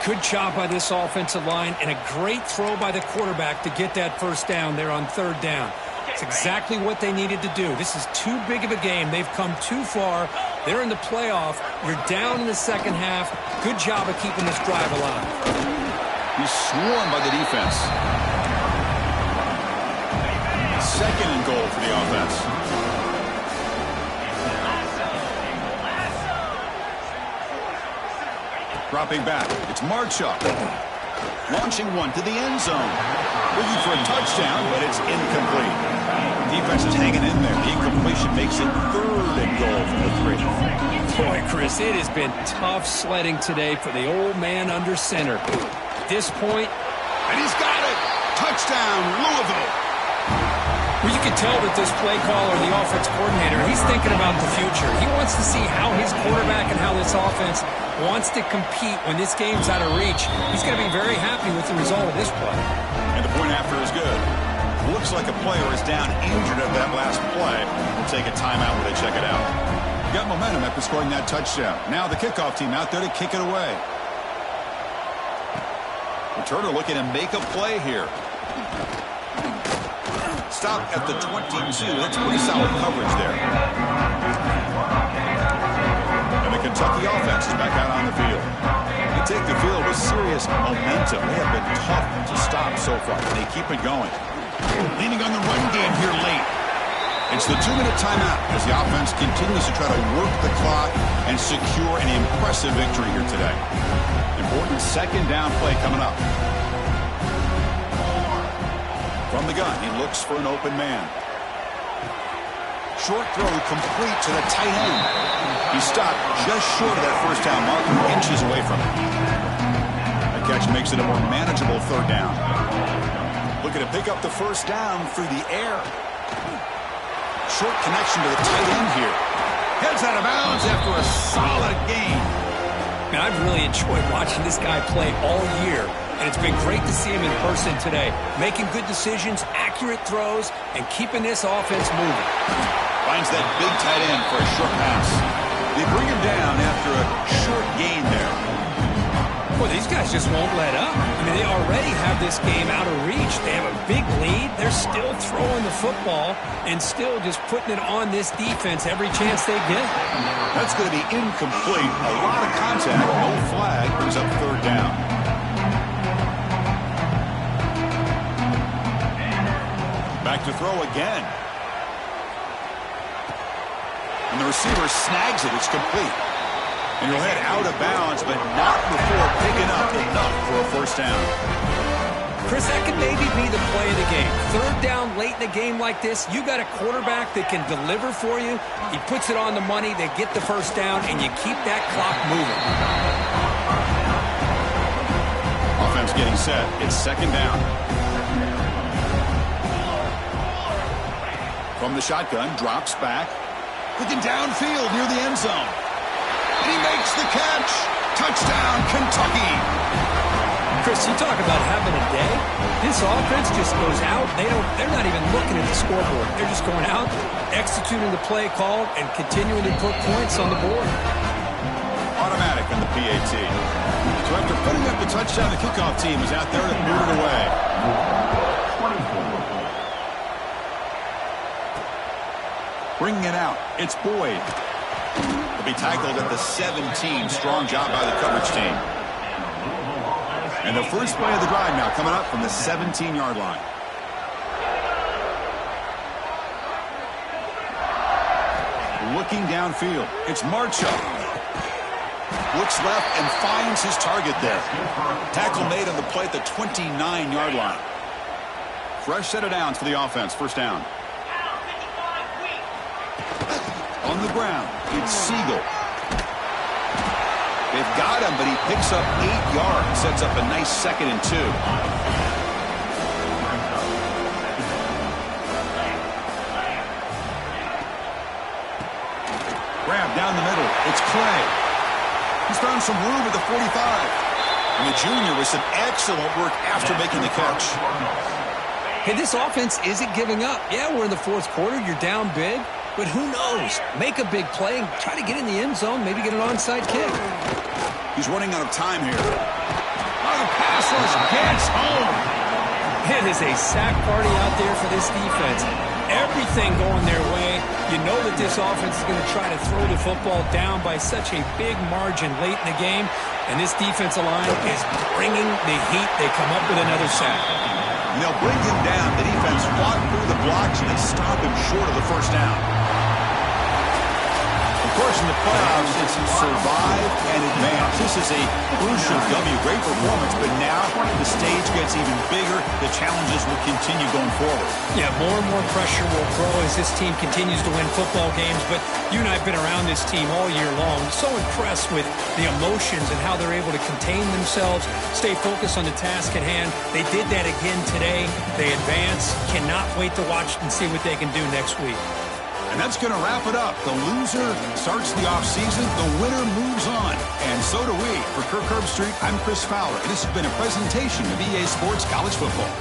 Good job by this offensive line, and a great throw by the quarterback to get that first down there on 3rd down. It's exactly what they needed to do. This is too big of a game. They've come too far. They're in the playoff. You're down in the second half. Good job of keeping this drive alive. He's swarmed by the defense. 2nd and goal for the offense. Dropping back. It's Marchuk. Launching one to the end zone. Looking for a touchdown, but it's incomplete. Defense is hanging in there. The incompletion makes it 3rd and goal for the 3. Boy, Chris, it has been tough sledding today for the old man under center. At this point, and he's got it. Touchdown, Louisville. Well, you can tell that this play caller, the offense coordinator, he's thinking about the future. He wants to see how his quarterback and how this offense wants to compete when this game's out of reach. He's going to be very happy with the result of this play. And the point after is good. Looks like a player is down injured at that last play. We'll take a timeout when they check it out. got momentum after scoring that touchdown. Now the kickoff team out there to kick it away. Returner looking to make a play here. Stop at the 22. That's pretty solid coverage there. And the Kentucky offense is back out on the field. They take the field with serious momentum. They have been tough to stop so far. They keep it going. Leaning on the run game here late. It's the 2-minute timeout as the offense continues to try to work the clock and secure an impressive victory here today. Important second down play coming up. From the gun, he looks for an open man. Short throw complete to the tight end. He stopped just short of that first down mark, inches away from it. The catch makes it a more manageable third down. Looking to pick up the first down through the air. Short connection to the tight end here. Heads out of bounds after a solid gain. Man, I've really enjoyed watching this guy play all year. And it's been great to see him in person today. Making good decisions, accurate throws, and keeping this offense moving. Finds that big tight end for a short pass. They bring him down after a short gain there. Well, these guys just won't let up. I mean, they already have this game out of reach. They have a big lead. They're still throwing the football and still just putting it on this defense every chance they get. That's going to be incomplete. A lot of contact. No flag. Brings up third down. Back to throw again. And the receiver snags it. It's complete. And he'll head out of bounds, but not before picking up enough for a first down. Chris, that could maybe be the play of the game. Third down late in a game like this, you got a quarterback that can deliver for you. He puts it on the money. They get the first down, and you keep that clock moving. Offense getting set. It's second down. From the shotgun, drops back. Looking downfield near the end zone. And he makes the catch. Touchdown, Kentucky. Chris, you talk about having a day. This offense just goes out. They're not even looking at the scoreboard. They're just going out, executing the play called, and continuing to put points on the board. Automatic on the PAT. So after putting up the touchdown, the kickoff team is out there to move it away. Bringing it out, it's Boyd. He'll be tackled at the 17. Strong job by the coverage team. And the first play of the drive now coming up from the 17-yard line. Looking downfield, it's Marcha. Looks left and finds his target there. Tackle made on the play at the 29-yard line. Fresh set of downs for the offense. First down. On the ground, it's Siegel. They've got him, but he picks up 8 yards. Sets up a nice 2nd and 2. Grab down the middle. It's Clay. He's found some room at the 45. And the junior with some excellent work after making the catch. Hey, this offense isn't giving up. Yeah, we're in the fourth quarter. You're down big. But who knows? Make a big play and try to get in the end zone, maybe get an onside kick. He's running out of time here. Oh, the pass rush gets home. It is a sack party out there for this defense. Everything going their way. You know that this offense is going to try to throw the football down by such a big margin late in the game. And this defensive line is bringing the heat. They come up with another sack. And they'll bring him down. The defense fought through the blocks and they stop him short of the first down. Of course, in the playoffs, it's survive and advance. This is a crucial W. Great performance, but now the stage gets even bigger. The challenges will continue going forward. Yeah, more and more pressure will grow as this team continues to win football games. But you and I have been around this team all year long. So impressed with the emotions and how they're able to contain themselves, stay focused on the task at hand. They did that again today. They advance. Cannot wait to watch and see what they can do next week. And that's going to wrap it up. The loser starts the offseason. The winner moves on. And so do we. For Kirk Herbstreit, I'm Chris Fowler. This has been a presentation of EA Sports College Football.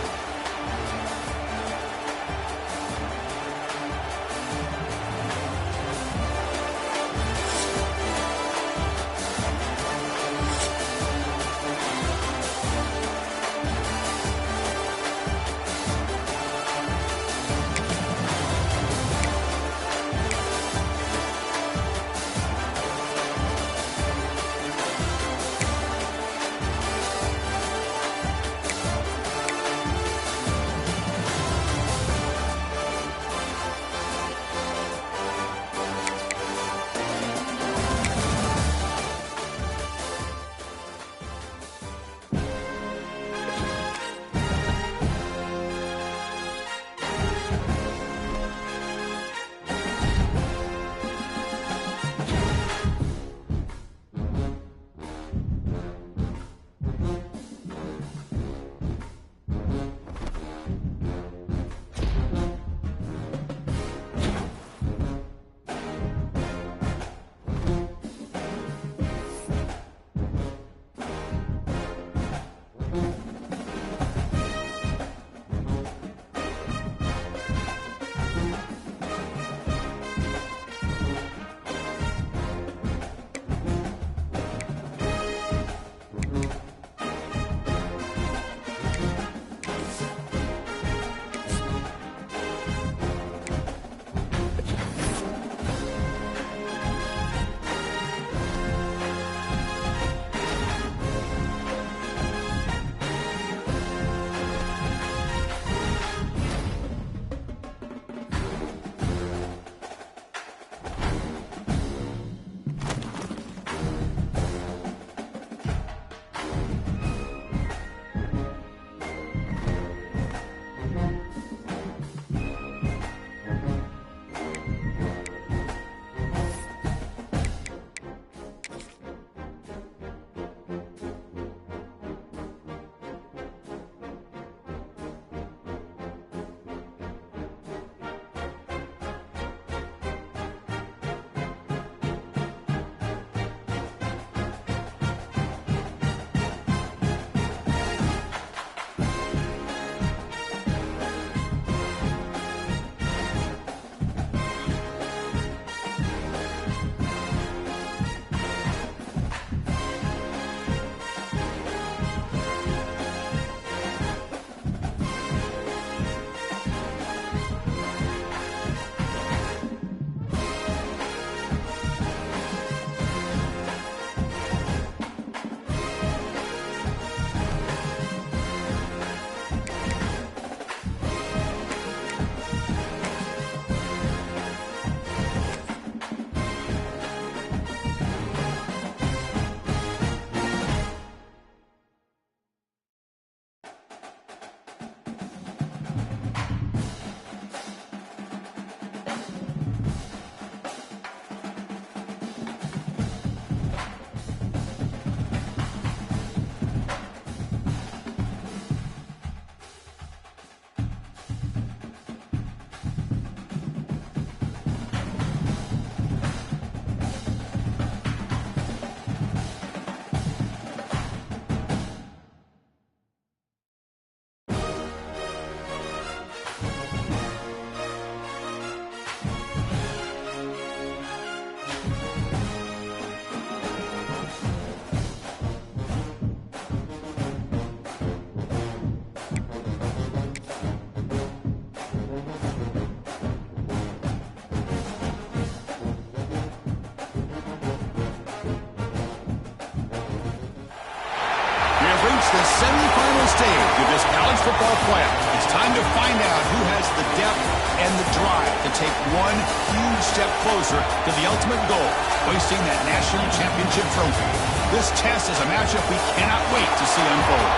the semifinal stage of this college football playoff. It's time to find out who has the depth and the drive to take one huge step closer to the ultimate goal, hoisting that national championship trophy. This test is a matchup we cannot wait to see unfold.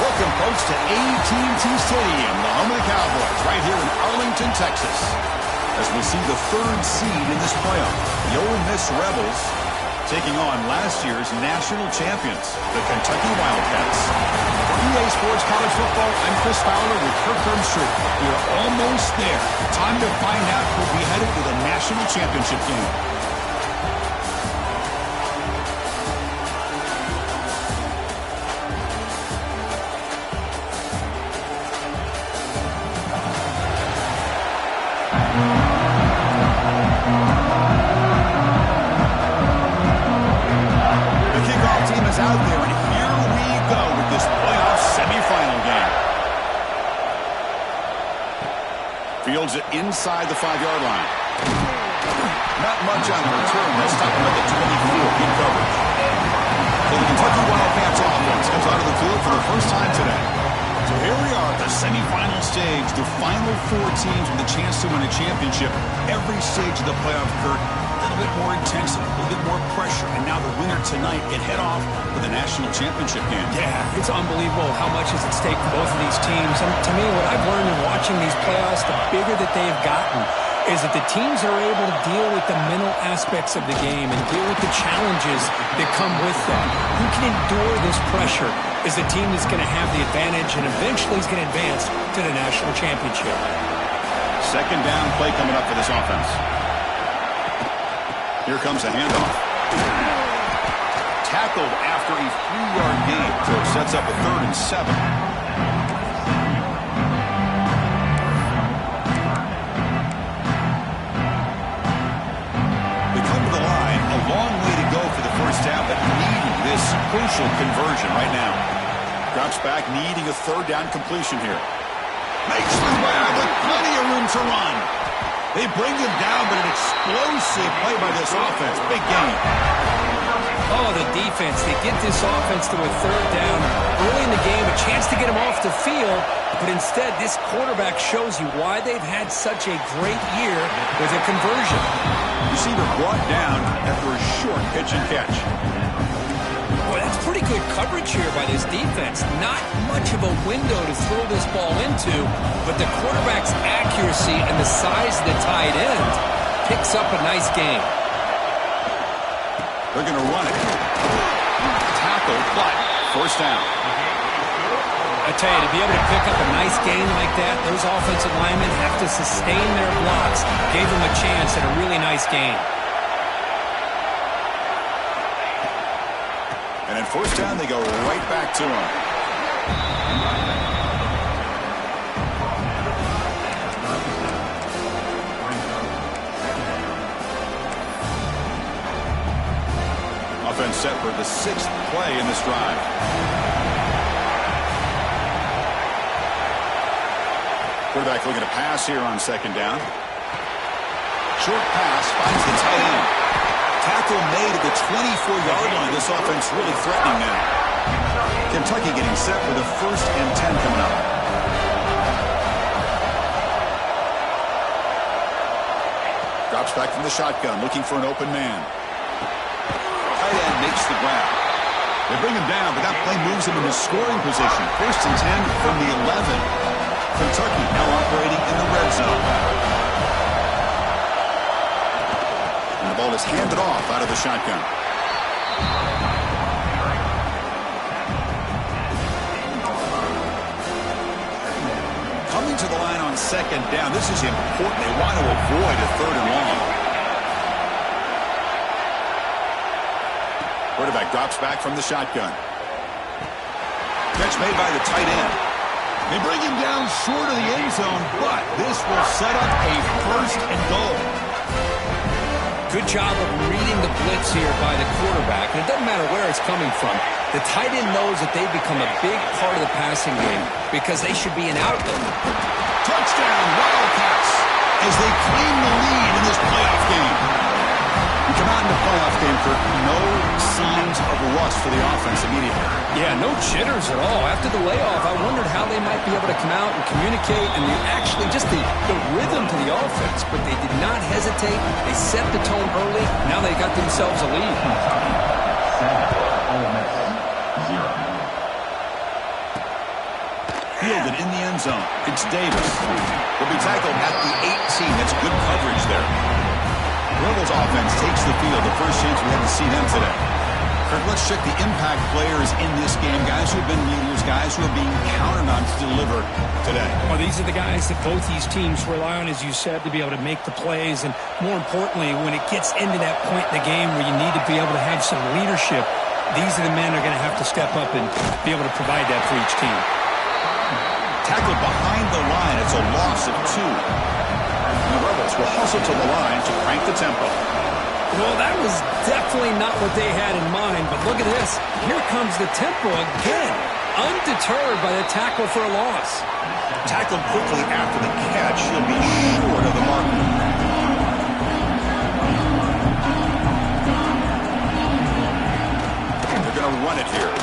Welcome, folks, to AT&T Stadium, the home of the Cowboys, right here in Arlington, Texas. As we see the third seed in this playoff, the Ole Miss Rebels taking on last year's national champions, the Kentucky Wildcats. For EA Sports College Football, I'm Chris Fowler with Kirk Herbstreit. We are almost there. Time to find out who'll be headed to the national championship game. Out there, and here we go with this playoff semifinal game. Fields it inside the 5-yard line. Not much on the return. That's talking about the 24 in coverage. So the Kentucky Wildcats offense comes out of the field for the first time today. So here we are at the semifinal stage, the final 4 teams with a chance to win a championship. Every stage of the playoff, Kurt, a little bit more intensity, a little bit more pressure, and now the winner tonight can head off for the national championship game. Yeah, it's unbelievable how much is at stake for both of these teams. And to me, what I've learned in watching these playoffs, the bigger that they have gotten, is that the teams are able to deal with the mental aspects of the game and deal with the challenges that come with them. Who can endure this pressure is the team that's going to have the advantage and eventually is going to advance to the national championship. Second down play coming up for this offense. Here comes a handoff. Tackled after a 3-yard gain, so it sets up a 3rd and 7. They come to the line, a long way to go for the first down, but needing this crucial conversion right now. Drops back, needing a 3rd down completion here. Makes the grab with plenty of room to run. They bring him down, but an explosive play by this offense. Big game. Oh, the defense. They get this offense to a 3rd down early in the game, a chance to get him off the field, but instead this quarterback shows you why they've had such a great year with a conversion. Receiver brought down after a short pitch and catch. Boy, that's pretty good coverage here by this defense. Not much of a window to throw this ball into, but the quarterback's accuracy and the size of the tight end picks up a nice game. They're going to run it. Tackle, but first down. I tell you, to be able to pick up a nice gain like that, those offensive linemen have to sustain their blocks. Gave them a chance at a really nice gain. And at first down, they go right back to him. Offense set for the 6th play in this drive. Quarterback looking to pass here on 2nd down. Short pass finds the tight end. Tackle made at the 24-yard line. This offense really threatening now. Kentucky getting set for the 1st and 10 coming up. Drops back from the shotgun, looking for an open man. Tight end makes the grab. They bring him down, but that play moves him into scoring position. 1st and 10 from the 11. Kentucky now operating in the red zone. And the ball is handed off out of the shotgun. Coming to the line on 2nd down. This is important. They want to avoid a 3rd and long. Quarterback drops back from the shotgun. Catch made by the tight end. They bring him down short of the end zone, but this will set up a 1st and goal. Good job of reading the blitz here by the quarterback. And it doesn't matter where it's coming from. The tight end knows that they've become a big part of the passing game because they should be an outlet. Touchdown, Wildcats, as they claim the lead in this playoff game. We come out in the playoff game for no signs of rust. loss for the offense immediately. Yeah, no jitters at all. After the layoff, I wondered how they might be able to come out and communicate and actually just the rhythm to the offense. But they did not hesitate. They set the tone early. Now they got themselves a lead. Fielded in the end zone. It's Davis. Will be tackled at the 18. That's good coverage there. Rebels offense takes the field. The first chance we had to see them today. Kirk, let's check the impact players in this game. Guys who have been leaders, guys who are being counted on to deliver today. Well, these are the guys that both these teams rely on, as you said, to be able to make the plays. And more importantly, when it gets into that point in the game where you need to be able to have some leadership, these are the men who are going to have to step up and be able to provide that for each team. Tackled behind the line. It's a loss of 2. And the Rebels will hustle to the line to crank the tempo. Well, that was definitely not what they had in mind, but look at this. Here comes the tempo again, undeterred by the tackle for a loss. Tackled quickly after the catch. He'll be short of the mark. They're going to run it here.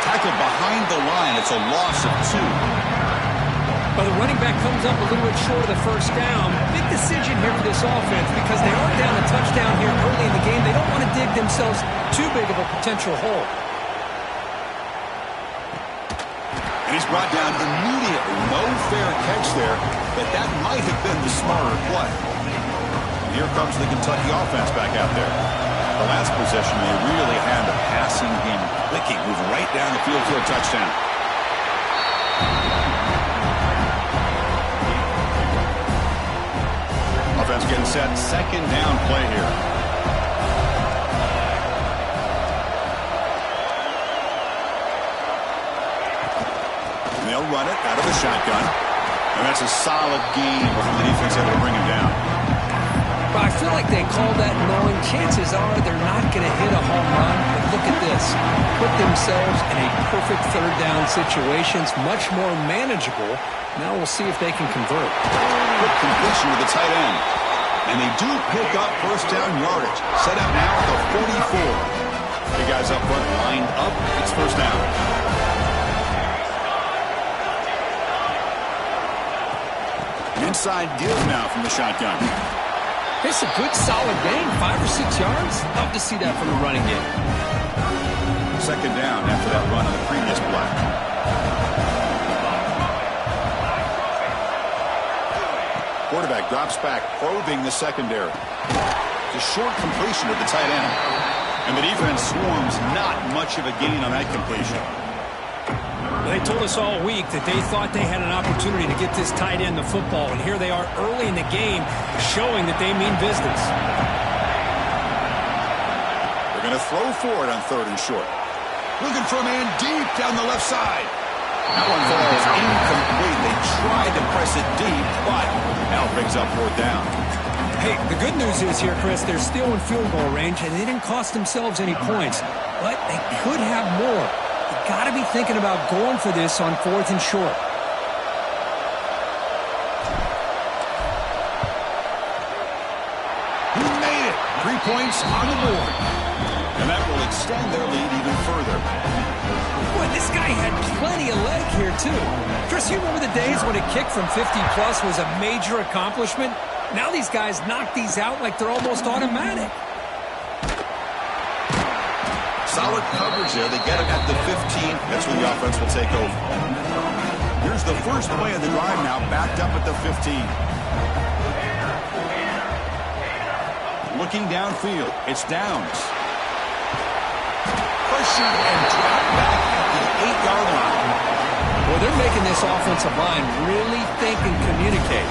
Tackled behind the line. It's a loss of 2. Well, the running back comes up a little bit short of the first down. Big decision here for this offense because they are down a touchdown here early in the game. They don't want to dig themselves too big of a potential hole. And he's brought down immediately. No fair catch there, but that might have been the smarter play. And here comes the Kentucky offense back out there. The last possession, they really had the passing game clicking, moving right down the field for a touchdown. Offense getting set. Second down play here. And they'll run it out of the shotgun. And that's a solid gain from the defense able to bring him down. But I feel like they call that knowing chances are they're not going to hit a home run. But look at this. Put themselves in a perfect third down situation. It's much more manageable. Now we'll see if they can convert. Quick completion to the tight end. And they do pick up first down yardage. Set up now at the 44. The guys up front lined up. It's first down. Inside give now from the shotgun. It's a good solid gain, 5 or 6 yards. Love to see that from the running game. Second down after that run on the previous play. Quarterback drops back, probing the secondary. The short completion of the tight end. And the defense swarms not much of a gain on that completion. They told us all week that they thought they had an opportunity to get this tight end the football, and here they are early in the game showing that they mean business. They're going to throw for it on 3rd and short. Looking for a man deep down the left side. That one falls incomplete. They tried to press it deep, but now brings up 4th down. Hey, the good news is here, Chris, they're still in field goal range, and they didn't cost themselves any points, but they could have more. You got to be thinking about going for this on 4th and short. He made it. 3 points on the board. And that will extend their lead even further. Boy, this guy had plenty of leg here, too. Chris, you remember the days when a kick from 50-plus was a major accomplishment? Now these guys knock these out like they're almost automatic. Solid coverage there. They get him at the 15. That's when the offense will take over. Here's the first play of the drive now, backed up at the 15. Looking downfield. It's Downs. Pushed and dropped back at the 8-yard line. Well, they're making this offensive line really think and communicate.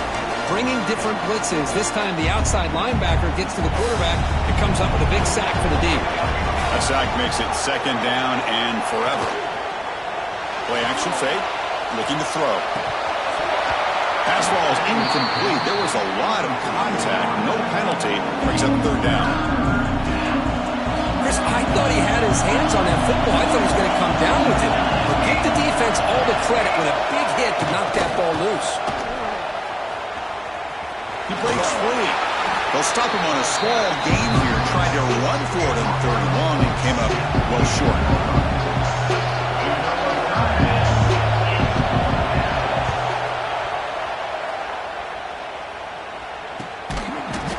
Bringing different blitzes. This time the outside linebacker gets to the quarterback and comes up with a big sack for the D. A sack makes it second down and forever. Play action fake. Looking to throw. Pass ball is incomplete. There was a lot of contact. No penalty. Brings up 3rd down. Chris, I thought he had his hands on that football. I thought he was going to come down with it. But give the defense all the credit with a big hit to knock that ball loose. He breaks free. They'll stop him on a small gain here, trying to run for it on 3rd and long, and came up well short.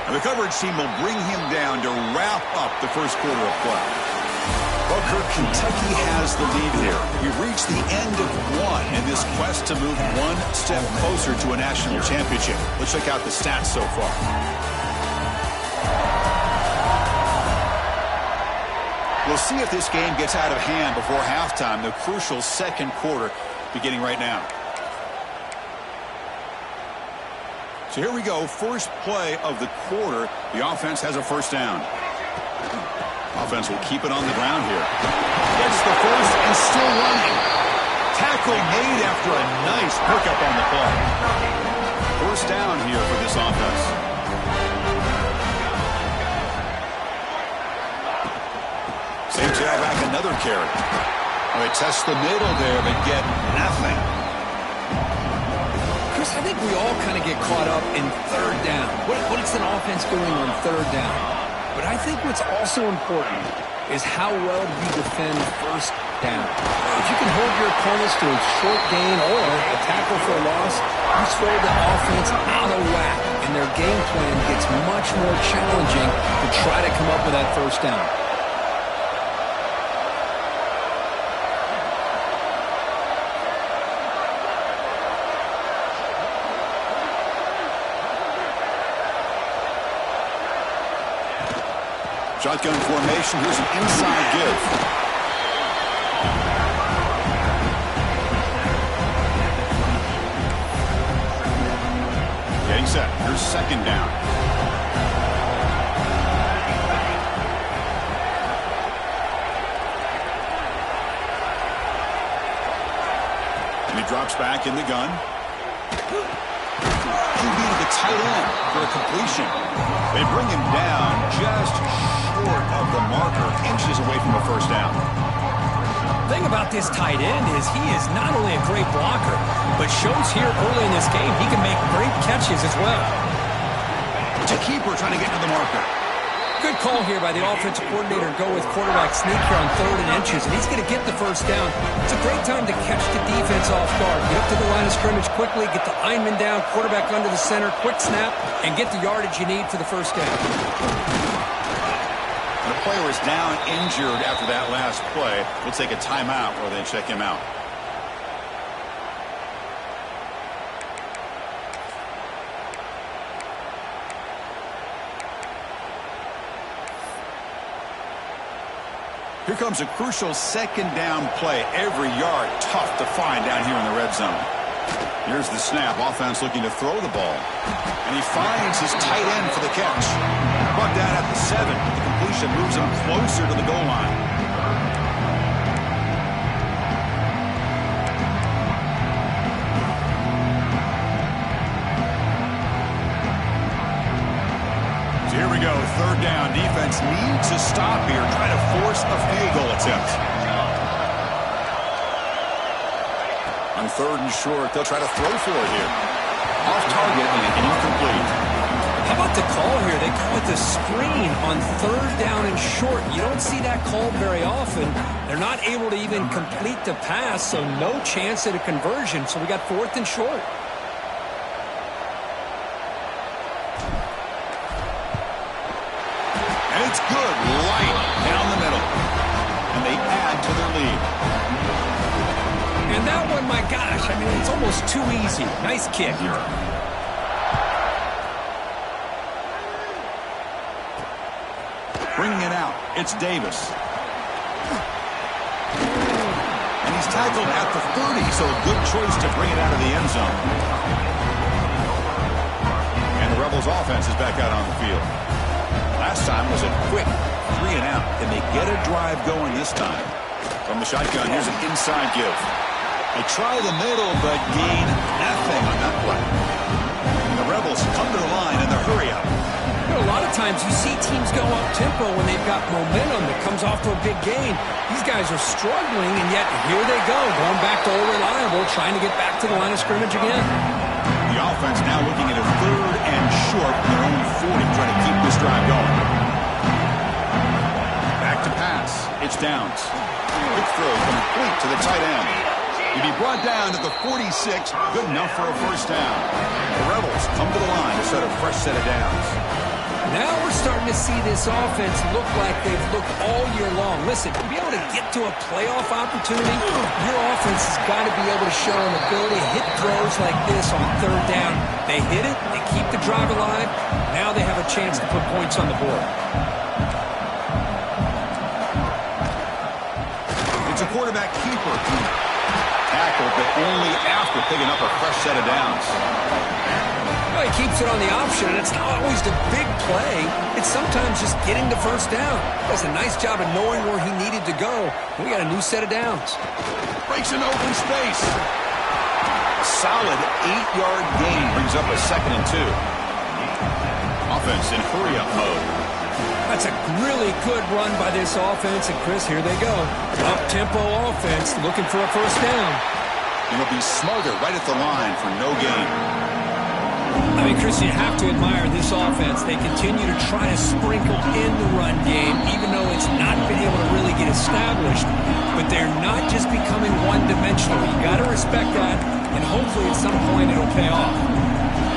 And the coverage team will bring him down to wrap up the first quarter of play. Well, Kirk, Kentucky has the lead here. We've reached the end of one in this quest to move one step closer to a national championship. Let's check out the stats so far. We'll see if this game gets out of hand before halftime, the crucial second quarter beginning right now. So here we go, first play of the quarter. The offense has a first down. Offense will keep it on the ground here. Gets the first and still running. Tackle made after a nice pickup on the play. First down here for this offense. Same tailback, another carry. Well, they test the middle there, but get nothing. Chris, I think we all kind of get caught up in 3rd down. What is an offense doing on 3rd down? But I think what's also important is how well you defend first down. If you can hold your opponents to a short gain or a tackle for a loss, you throw the offense out of whack, and their game plan gets much more challenging to try to come up with that first down. Shotgun formation. Here's an inside give. Getting set. Here's second down. And he drops back in the gun. QB to the tight end for a completion. They bring him down just short of the marker, inches away from a first down. The thing about this tight end is he is not only a great blocker, but shows here early in this game he can make great catches as well. It's a keeper trying to get to the marker. Good call here by the offensive coordinator. Go with quarterback sneak here on 3rd and inches, and he's going to get the first down. It's a great time to catch the defense off guard. Get up to the line of scrimmage quickly, get the lineman down, quarterback under the center, quick snap, and get the yardage you need for the first down. The player is down injured after that last play. We'll take a timeout while they check him out. Here comes a crucial second down play. Every yard tough to find down here in the red zone. Here's the snap. Offense looking to throw the ball. And he finds his tight end for the catch. Brought down at the 7. The completion moves him closer to the goal line. Here we go, 3rd down. Defense needs a stop here, trying to force a field goal attempt. On 3rd and short, they'll try to throw for it here. Off target and incomplete. How about the call here? They call it the screen on 3rd down and short. You don't see that called very often. They're not able to even complete the pass, so no chance at a conversion. So we got 4th and short. It's good, right down the middle. And they add to their lead. And that one, my gosh, I mean, it's almost too easy. Nice kick. Bringing it out, it's Davis. And he's tackled at the 30, so a good choice to bring it out of the end zone. And the Rebels offense is back out on the field. Last time was a quick 3 and out. Can they get a drive going this time? From the shotgun, here's an inside give. They try the middle, but gain nothing on that play. And the Rebels come to the line in the hurry up. You know, a lot of times you see teams go up tempo when they've got momentum that comes off to a big gain. These guys are struggling, and yet here they go, going back to old reliable, trying to get back to the line of scrimmage again. The offense now looking at a 3rd and short from their own 40, trying to keep drive going. Back to pass. It's Downs. Quick throw complete to the tight end. He'd be brought down to the 46. Good enough for a first down. The Rebels come to the line to set a fresh set of downs. Now we're starting to see this offense look like they've looked all year long. Listen, to be able to get to a playoff opportunity, your offense has got to be able to show an ability to hit throws like this on third down. They hit it, they keep the drive alive. Now they have a chance to put points on the board. It's a quarterback keeper. Tackled, but only after picking up a fresh set of downs. Well, he keeps it on the option, and it's not always the big play. It's sometimes just getting the first down. Does a nice job of knowing where he needed to go. We got a new set of downs. Breaks an open space. A solid 8-yard gain brings up a 2nd and 2. Offense in hurry-up mode. That's a really good run by this offense, and Chris, here they go. Up-tempo offense looking for a first down. It'll be smarter right at the line for no gain. I mean, Chris, you have to admire this offense. They continue to try to sprinkle in the run game, even though it's not been able to really get established. But they're not just becoming one-dimensional. You got to respect that, and hopefully at some point it'll pay off.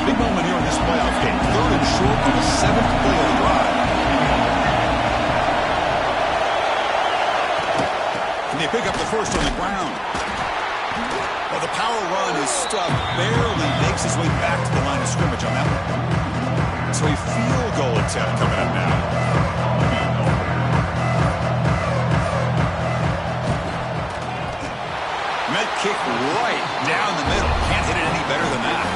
Big moment here in this playoff game. 3rd and short on the 7th play of the drive. And they pick up the first on the ground. Well, the power run is stuck, barely makes his way back to the line of scrimmage on that one. So a field goal attempt coming up now. Met kick right down the middle. Can't hit it any better than that.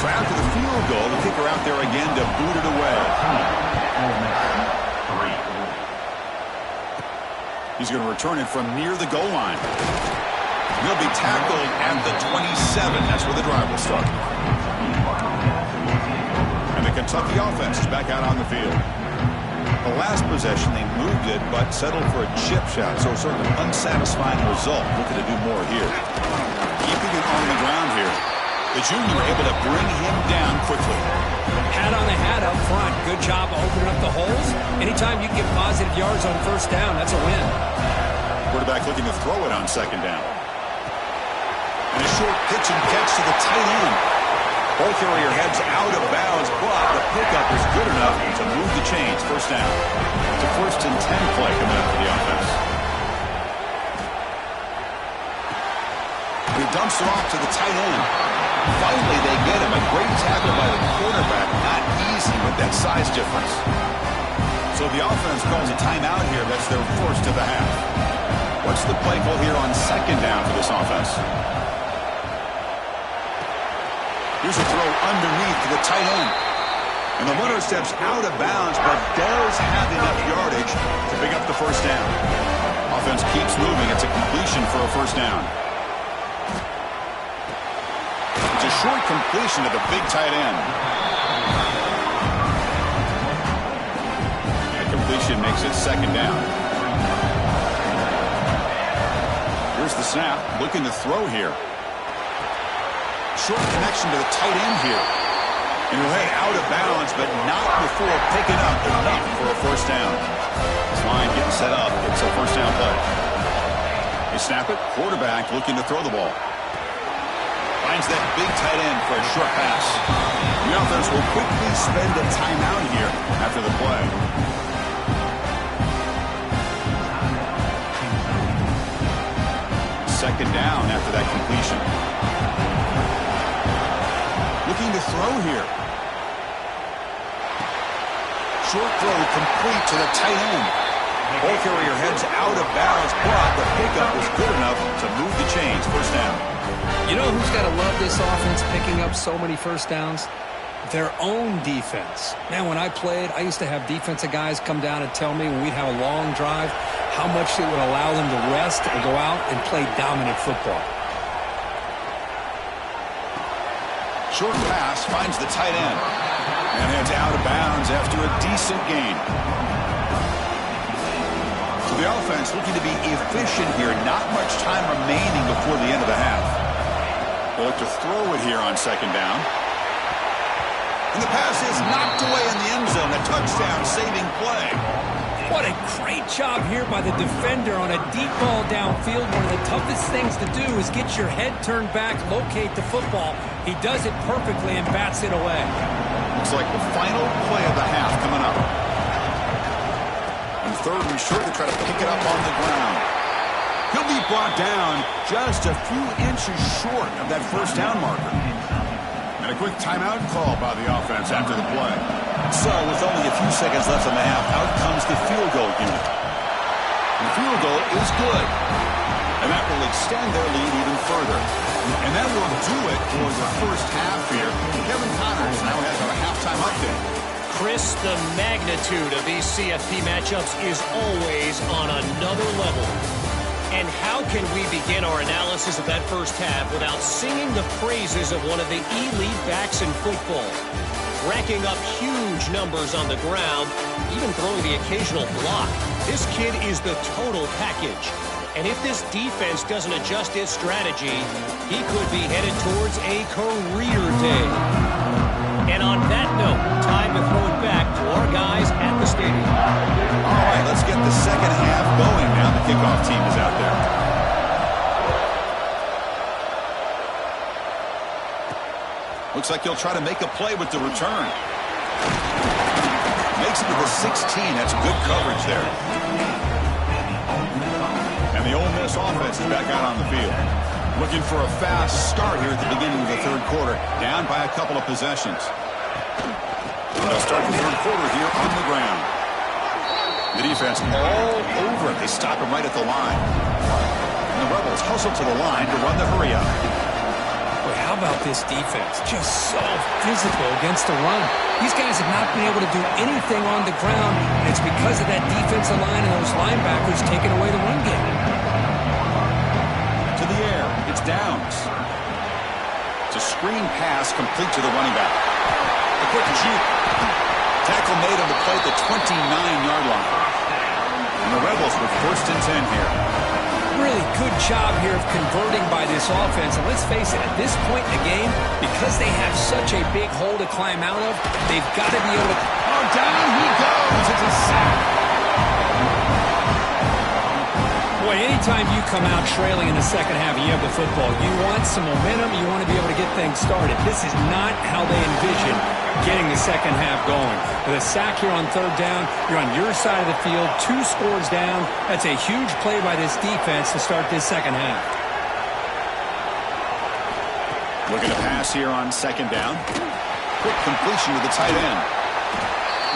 So after the field goal, the kicker out there again to boot it away. He's going to return it from near the goal line. He'll be tackled at the 27. That's where the drive will start. And the Kentucky offense is back out on the field. The last possession, they moved it, but settled for a chip shot. So sort of an unsatisfying result. Looking to do more here. Keeping it on the ground here. The junior able to bring him down quickly. Hat on the hat up front. Good job of opening up the holes. Anytime you get positive yards on first down, that's a win. Quarterback looking to throw it on 2nd down. And a short pitch and catch to the tight end. Ball carrier heads out of bounds, but the pickup is good enough to move the chains. First down. It's a 1st and 10 play coming up for the offense. He dumps it off to the tight end. Finally, they get him. A great tackle by the quarterback. Not easy with that size difference. So the offense calls a timeout here. That's their 1st of the half. What's the play call here on 2nd down for this offense? Here's a throw underneath to the tight end. And the runner steps out of bounds, but does have enough yardage to pick up the first down. Offense keeps moving. It's a completion for a first down. It's a short completion to the big tight end. That completion makes it 2nd down. Here's the snap. Looking to throw here. Short connection to the tight end here. And he'll head out of bounds, but not before picking up enough for a first down. This line getting set up. It's a first down play. They snap it. Quarterback looking to throw the ball. Finds that big tight end for a short pass. The offense will quickly spend a timeout here after the play. Second down after that completion. Looking to throw here. Short throw complete to the tight end. Ball carrier heads out of bounds, but the pickup was good enough to move the chains. First down. You know who's got to love this offense picking up so many first downs? Their own defense. Man, when I played, I used to have defensive guys come down and tell me when we'd have a long drive how much it would allow them to rest and go out and play dominant football. Short pass finds the tight end. And heads out of bounds after a decent gain. So the offense looking to be efficient here. Not much time remaining before the end of the half. They'll look to throw it here on 2nd down. And the pass is knocked away in the end zone. A touchdown-saving play. What a great job here by the defender on a deep ball downfield. One of the toughest things to do is get your head turned back, locate the football. He does it perfectly and bats it away. Looks like the final play of the half coming up. And third and short to try to pick it up on the ground. He'll be brought down just a few inches short of that first down marker. And a quick timeout call by the offense after the play. So with only a few seconds left in the half, out comes the field goal unit. The field goal is good. And that will extend their lead even further. And that will do it for the first half here. Kevin Connors now has our halftime update. Chris, the magnitude of these CFP matchups is always on another level. And how can we begin our analysis of that first half without singing the praises of one of the elite backs in football? Racking up huge numbers on the ground, even throwing the occasional block. This kid is the total package. And if this defense doesn't adjust its strategy, he could be headed towards a career day. And on that note, time to throw it back to our guys at the stadium. All right, let's get the second half going now. The kickoff team is out there. Looks like he'll try to make a play with the return. Makes it to the 16. That's good coverage there. And the Ole Miss offense is back out on the field. Looking for a fast start here at the beginning of the third quarter. Down by a couple of possessions. And they'll start the third quarter here on the ground. The defense all over it. They stop him right at the line. And the Rebels hustle to the line to run the hurry up. Boy, how about this defense? Just so physical against the run. These guys have not been able to do anything on the ground, and it's because of that defensive line and those linebackers taking away the run game. To the air, it's Downs. It's a screen pass complete to the running back. A quick juke. Tackle made on the play at the 29-yard line. And the Rebels with 1st and 10 here. Really good job here of converting by this offense. And let's face it, at this point in the game, because they have such a big hole to climb out of, they've got to be able to... Oh, down he goes. It's a sack. Boy, anytime you come out trailing in the second half and you have the football, you want some momentum, you want to be able to get things started. This is not how they envision getting the second half going. With a sack here on third down, you're on your side of the field, 2 scores down. That's a huge play by this defense to start this second half. Looking to pass here on second down. Quick completion to the tight end.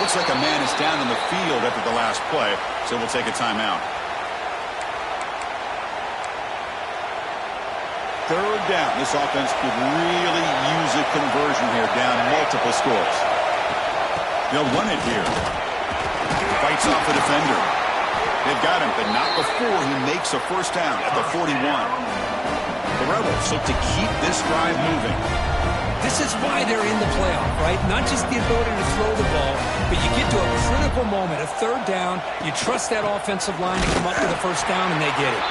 Looks like a man is down in the field after the last play, so we'll take a timeout. Third down. This offense could really use a conversion here, down multiple scores. They'll run it here. Fights off the defender. They've got him, but not before he makes a first down at the 41. The Rebels look to keep this drive moving. This is why they're in the playoff, right? Not just the ability to throw the ball, but you get to a critical moment, a third down, you trust that offensive line to come up with a first down, and they get it.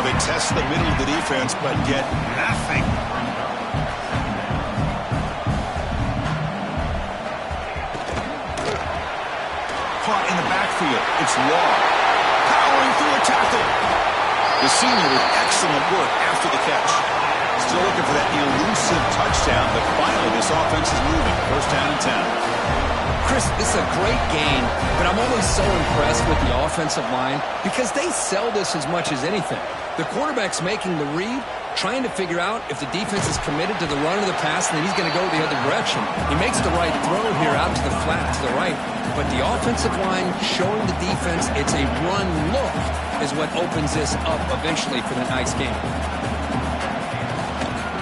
They test the middle of the defense, but get nothing. Caught in the backfield. It's Law. Powering through a tackle. The senior with excellent work after the catch. Still looking for that elusive touchdown, but finally this offense is moving. First down and 10. Chris, this is a great game, but I'm always so impressed with the offensive line because they sell this as much as anything. The quarterback's making the read, trying to figure out if the defense is committed to the run or the pass, and then he's going to go the other direction. He makes the right throw here out to the flat to the right, but the offensive line showing the defense it's a run look is what opens this up eventually for the nice game.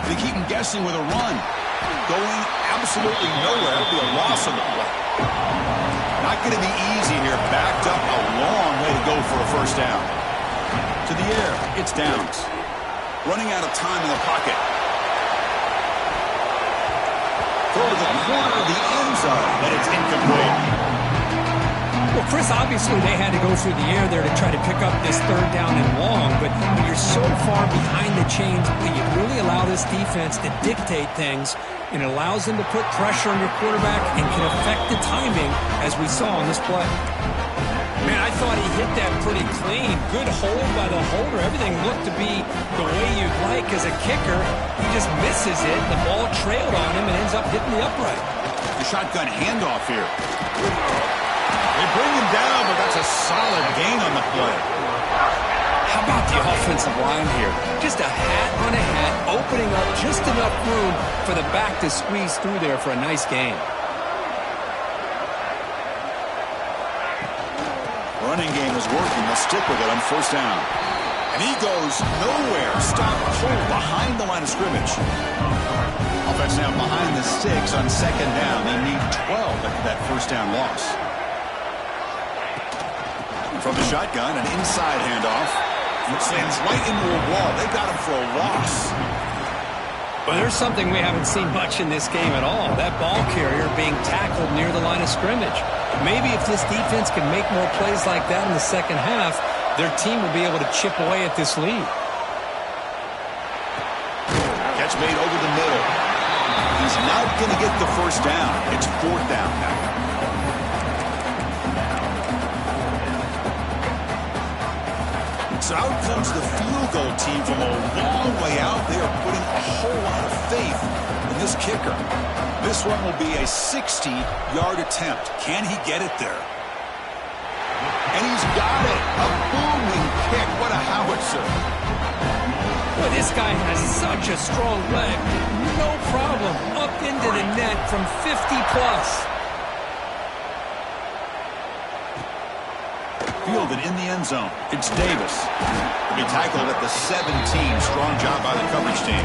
They keep him guessing with a run. Going absolutely nowhere. It'll be a loss on the play. Not going to be easy here. Backed up a long way to go for a first down. To the air, it's Downs. Running out of time in the pocket. Throw to the corner of the end zone, but it's incomplete. Well, Chris, obviously they had to go through the air there to try to pick up this third down and long, but when you're so far behind the chains, you really allow this defense to dictate things, and it allows them to put pressure on your quarterback and can affect the timing, as we saw on this play. Man, I thought he hit that pretty clean. Good hold by the holder. Everything looked to be the way you'd like as a kicker. He just misses it. The ball trailed on him and ends up hitting the upright. The shotgun handoff here. They bring him down, but that's a solid gain on the play. How about the offensive line here? Just a hat on a hat, opening up just enough room for the back to squeeze through there for a nice gain. Running game is working. They'll stick with it on first down. And he goes nowhere. Stop cold behind the line of scrimmage. Offense now behind the 6 on second down. They need 12 after that first down loss. From the shotgun, an inside handoff. Slams right into a wall. They got him for a loss. Well, there's something we haven't seen much in this game at all. That ball carrier being tackled near the line of scrimmage. Maybe if this defense can make more plays like that in the second half, their team will be able to chip away at this lead. Catch made over the middle. He's not going to get the first down. It's fourth down now. So out comes the field goal team from a long way out. They are putting a whole lot of faith in this kicker. This one will be a 60-yard attempt. Can he get it there? And he's got it. A booming kick. What a howitzer. Well, this guy has such a strong leg. No problem. Up into the net from 50+. Fielded in the end zone. It's Davis. He'll be tackled at the 17. Strong job by the coverage team.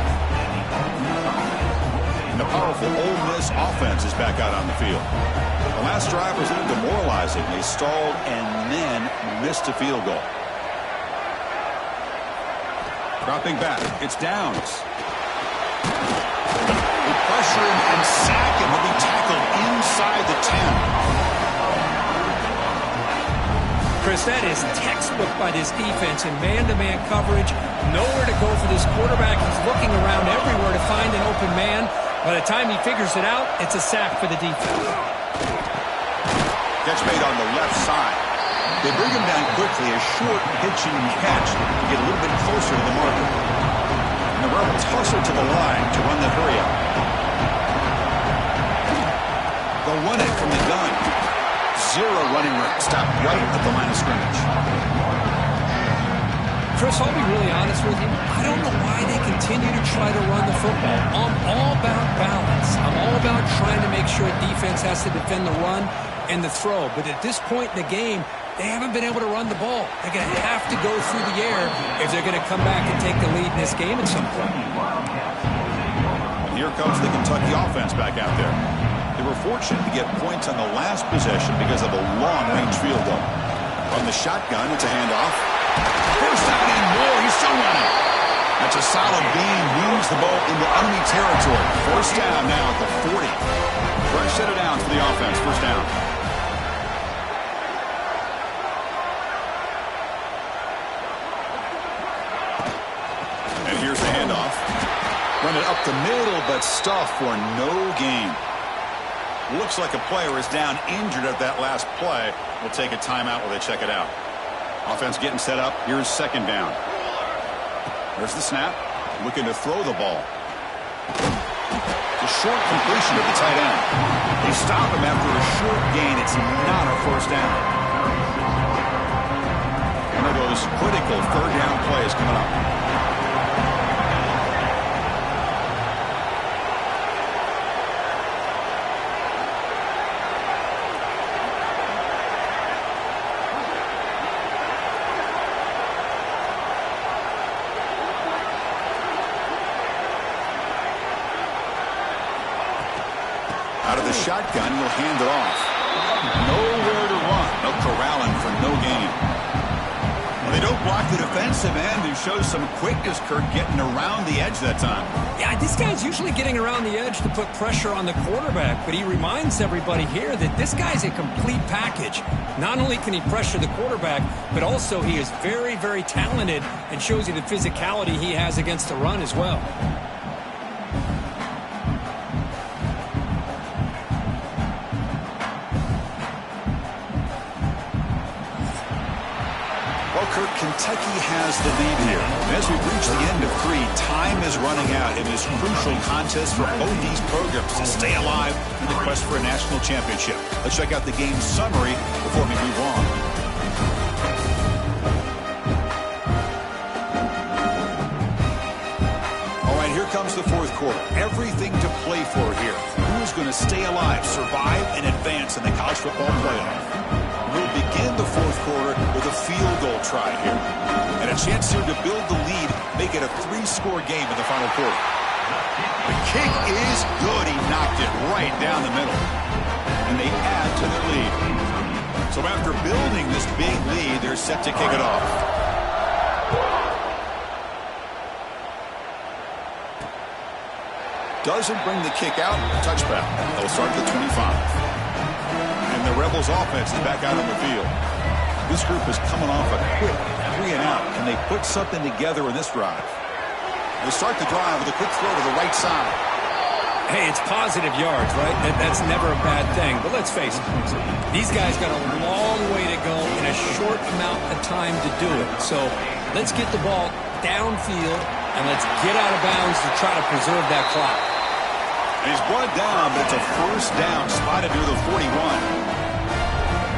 And the powerful Ole Miss offense is back out on the field. The last drive was a little demoralizing. They stalled and then missed a field goal. Dropping back. It's Downs. They pressure him and sack him. He'll be tackled inside the 10. Chris, that is textbook by this defense in man-to-man coverage. Nowhere to go for this quarterback. He's looking around everywhere to find an open man. By the time he figures it out, it's a sack for the defense. Catch made on the left side. They bring him down quickly. A short pitching catch to get a little bit closer to the marker. And the Rebels hustle to the line to run the hurry up. They'll run it from the gun. Zero running room. Stop right at the line of scrimmage. Chris, I'll be really honest with you. I don't know why they continue to try to run the football. I'm all about balance. I'm all about trying to make sure defense has to defend the run and the throw. But at this point in the game, they haven't been able to run the ball. They're going to have to go through the air if they're going to come back and take the lead in this game at some point. And here comes the Kentucky offense back out there. They were fortunate to get points on the last possession because of a long-range field goal. From the shotgun, it's a handoff. First down and more. He's still running. That's a solid gain. Moves the ball into enemy territory. First down now at the 40. Fresh set it down for the offense. First down. And here's the handoff. Run it up the middle, but stuffed for no gain. Looks like a player is down injured at that last play. We'll take a timeout while they check it out. Offense getting set up. Here's second down. There's the snap. Looking to throw the ball. The short completion of the tight end. They stop him after a short gain. It's not a first down. One of those critical third down plays coming up. Out of the shotgun, he'll hand it off. Nowhere to run. No corralling for no gain. Well, they don't block the defensive end and show some quickness, Kirk, getting around the edge that time. Yeah, this guy's usually getting around the edge to put pressure on the quarterback, but he reminds everybody here that this guy's a complete package. Not only can he pressure the quarterback, but also he is very, very talented and shows you the physicality he has against the run as well. Kirk, Kentucky has the lead here. And as we reach the end of 3, time is running out in this crucial contest for both these programs to stay alive in the quest for a national championship. Let's check out the game summary before we move on. All right, here comes the fourth quarter. Everything to play for here. Who's going to stay alive, survive, and advance in the college football playoff? We'll begin the fourth quarter with a field goal try here. And a chance here to build the lead, make it a 3-score game in the final quarter. The kick is good. He knocked it right down the middle. And they add to their lead. So after building this big lead, they're set to kick it off. Doesn't bring the kick out. Touchback. They'll start at the 25. And the Rebels offense is back out on the field. This group is coming off a quick 3-and-out. Can they put something together in this drive? They start the drive with a quick throw to the right side. Hey, it's positive yards, right? That's never a bad thing. But let's face it, these guys got a long way to go in a short amount of time to do it. So let's get the ball downfield and let's get out of bounds to try to preserve that clock. And he's brought down, but it's a first down spotted near the 41.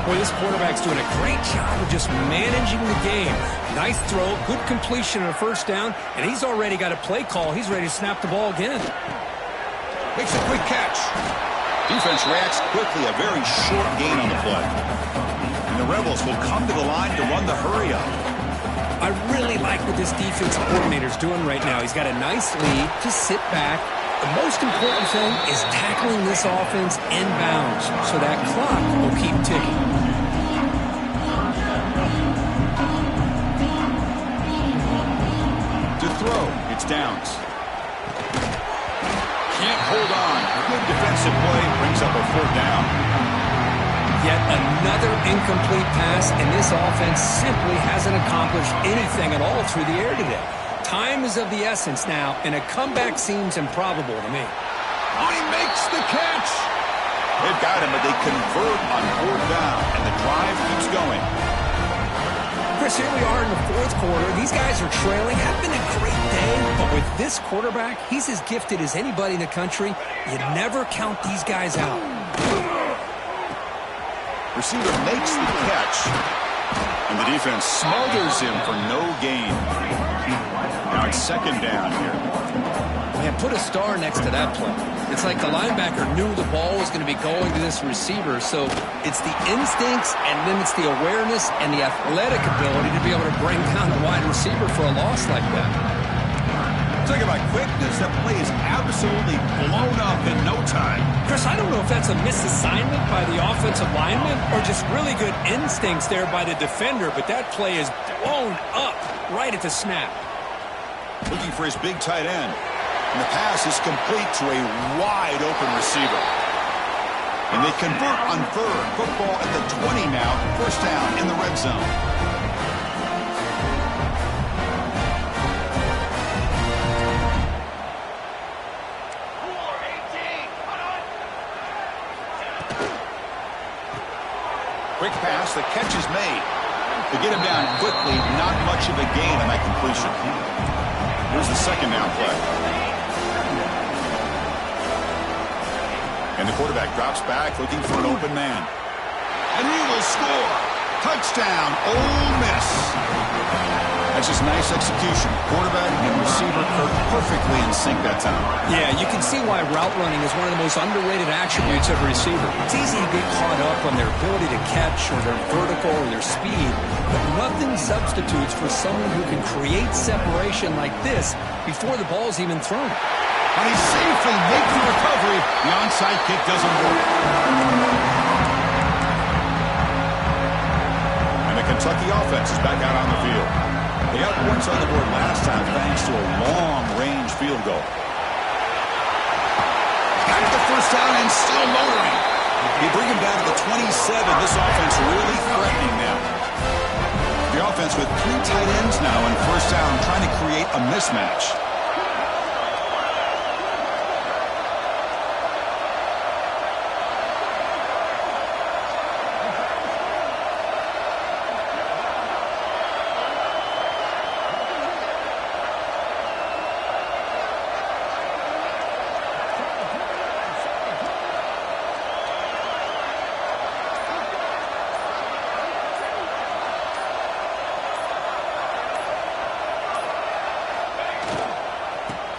Boy, this quarterback's doing a great job of just managing the game. Nice throw, good completion on a first down, and he's already got a play call. He's ready to snap the ball again. Makes a quick catch. Defense reacts quickly, a very short gain on the play. And the Rebels will come to the line to run the hurry up. I really like what this defensive coordinator's doing right now. He's got a nice lead. Just sit back. The most important thing is tackling this offense inbounds so that clock will keep ticking. To throw, it's Downs. Can't hold on. Good defensive play brings up a 4th down. Yet another incomplete pass, and this offense simply hasn't accomplished anything at all through the air today. Time is of the essence now, and a comeback seems improbable to me. Oh, he makes the catch. They've got him, but they convert on 4th down, and the drive keeps going. Chris, here we are in the fourth quarter. These guys are trailing. It's been a great day, but with this quarterback, he's as gifted as anybody in the country. You never count these guys out. Receiver makes the catch, and the defense smothers him for no gain. Now it's 2nd down here. Man, put a star next to that play. It's like the linebacker knew the ball was going to be going to this receiver, so it's the instincts and then it's the awareness and the athletic ability to be able to bring down the wide receiver for a loss like that. Talk about quickness. That play is absolutely blown up in no time. Chris, I don't know if that's a misassignment by the offensive lineman or just really good instincts there by the defender, but that play is blown up right at the snap. Looking for his big tight end. And the pass is complete to a wide-open receiver. And they convert on 3rd. Football at the 20 now. 1st down in the red zone. Quick pass, the catch is made. To get him down quickly, not much of a gain on that completion. Here's the 2nd down play. And the quarterback drops back, looking for an open man. And he will score. Touchdown, Ole Miss. That's just nice execution. Quarterback and receiver perfectly in sync that time. Yeah, you can see why route running is one of the most underrated attributes of a receiver. It's easy to get caught up on their ability to catch or their vertical or their speed, but nothing substitutes for someone who can create separation like this before the ball's even thrown. And he safely makes the recovery. The onside kick doesn't work. And the Kentucky offense is back out on the field. They got points on the board last time thanks to a long-range field goal. Got the first down and still motoring. You bring him down to the 27. This offense really threatening now. The offense with 3 tight ends now on first down trying to create a mismatch.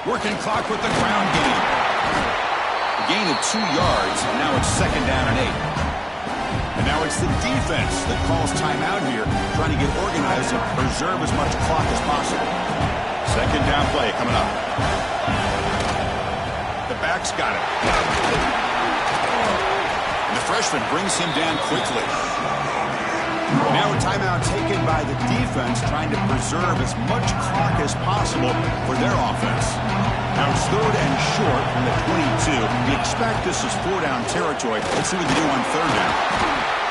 Working clock with the ground game. A gain of 2 yards, and now it's 2nd down and 8. And now it's the defense that calls timeout here, trying to get organized and preserve as much clock as possible. 2nd down play coming up. The back's got it. And the freshman brings him down quickly. Now a timeout taken by the defense, trying to preserve as much clock as possible for their offense. Now it's 3rd and short from the 22. We expect this is 4-down territory. Let's see what they do on 3rd down.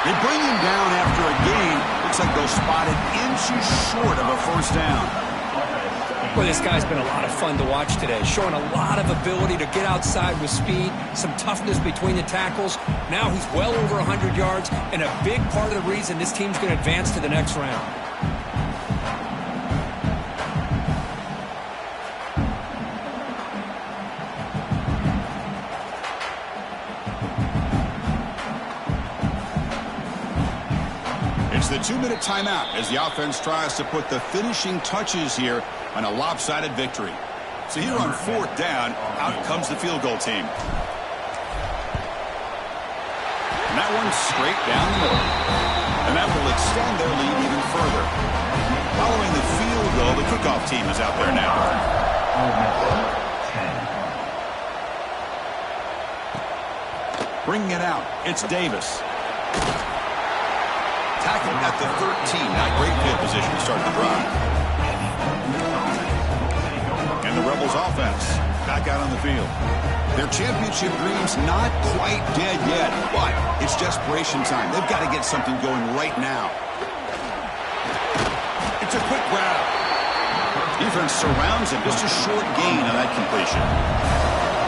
They bring him down after a gain. Looks like they'll spot it inches short of a 1st down. Well, this guy's been a lot of fun to watch today, showing a lot of ability to get outside with speed, some toughness between the tackles. Now he's well over 100 yards, and a big part of the reason this team's going to advance to the next round. It's the 2-minute timeout as the offense tries to put the finishing touches here on a lopsided victory. So here on 4th down, out comes the field goal team. And that one's straight down the middle. And that will extend their lead even further. Following the field goal, the kickoff team is out there now. Bringing it out, it's Davis. Tackled at the 13. Not great field position to start the drive. And the Rebels offense back out on the field. Their championship dreams not quite dead yet, but it's desperation time. They've got to get something going right now. It's a quick grab. Defense surrounds him. Just a short gain on that completion.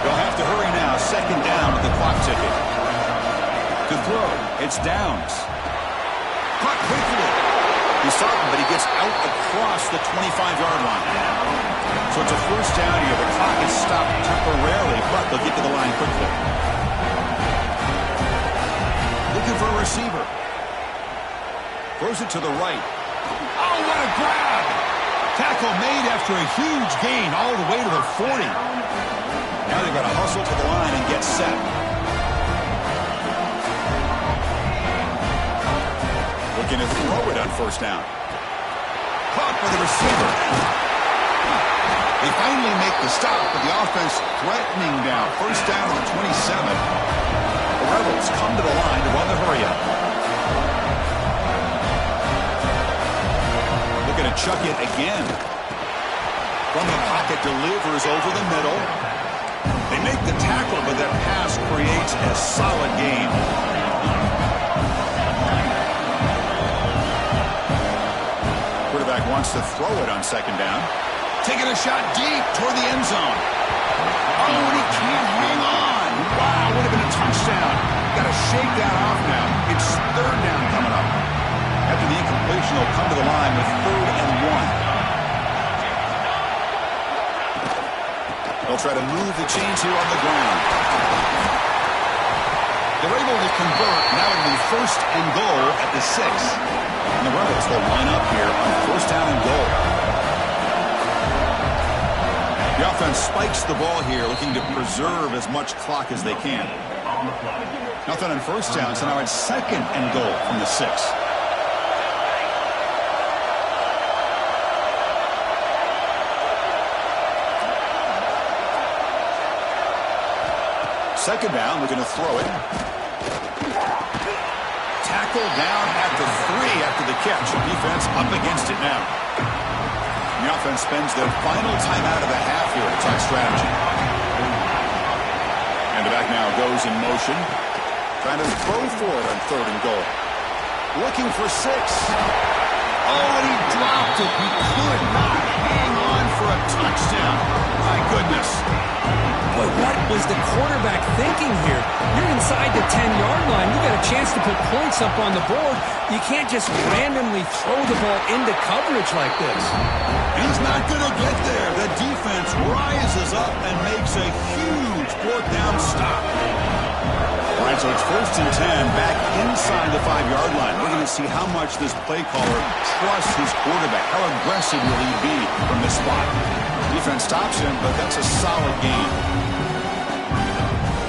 They'll have to hurry now. 2nd down with the clock ticking. To throw, it's Downs. Caught quickly. He saw him, but he gets out across the 25-yard line. So it's a 1st down here. The clock is stopped temporarily, but they'll get to the line quickly. Looking for a receiver. Throws it to the right. Oh, what a grab! Tackle made after a huge gain all the way to the 40. Now they've got to hustle to the line and get set. Looking to throw it on 1st down. Caught by the receiver. They finally make the stop, but the offense threatening down. 1st down on 27. The Rebels come to the line to run the hurry-up. Looking to chuck it again. From the pocket, delivers over the middle. They make the tackle, but that pass creates a solid gain. Quarterback wants to throw it on 2nd down. Taking a shot deep toward the end zone. Oh, and he can't hang on. Wow, would have been a touchdown. Got to shake that off now. It's 3rd down coming up. After the incompletion, they'll come to the line with 3rd and 1. They'll try to move the chains here on the ground. They're able to convert. Now it'll be 1st and goal at the 6. And the Rebels will line up here on 1st down and goal. The offense spikes the ball here, looking to preserve as much clock as they can. Nothing on 1st down, so now it's 2nd and goal from the 6. Second down, we're going to throw it. Tackle down at the 3 after the catch. Defense up against it now. The offense spends their final timeout of the half here to talk strategy. And the back now goes in motion. Trying to throw for it on 3rd and goal. Looking for 6. Oh, and he dropped it. He could not hang on for a touchdown. My goodness. Boy, what was the quarterback thinking here? You're inside the 10-yard line. You got a chance to put points up on the board. You can't just randomly throw the ball into coverage like this. He's not going to get there. The defense rises up and makes a huge 4th down stop. All right, so it's 1st and 10 back inside the 5-yard line. We're going to see how much this play caller trusts his quarterback. How aggressive will he be from this spot? Defense stops him, but that's a solid game.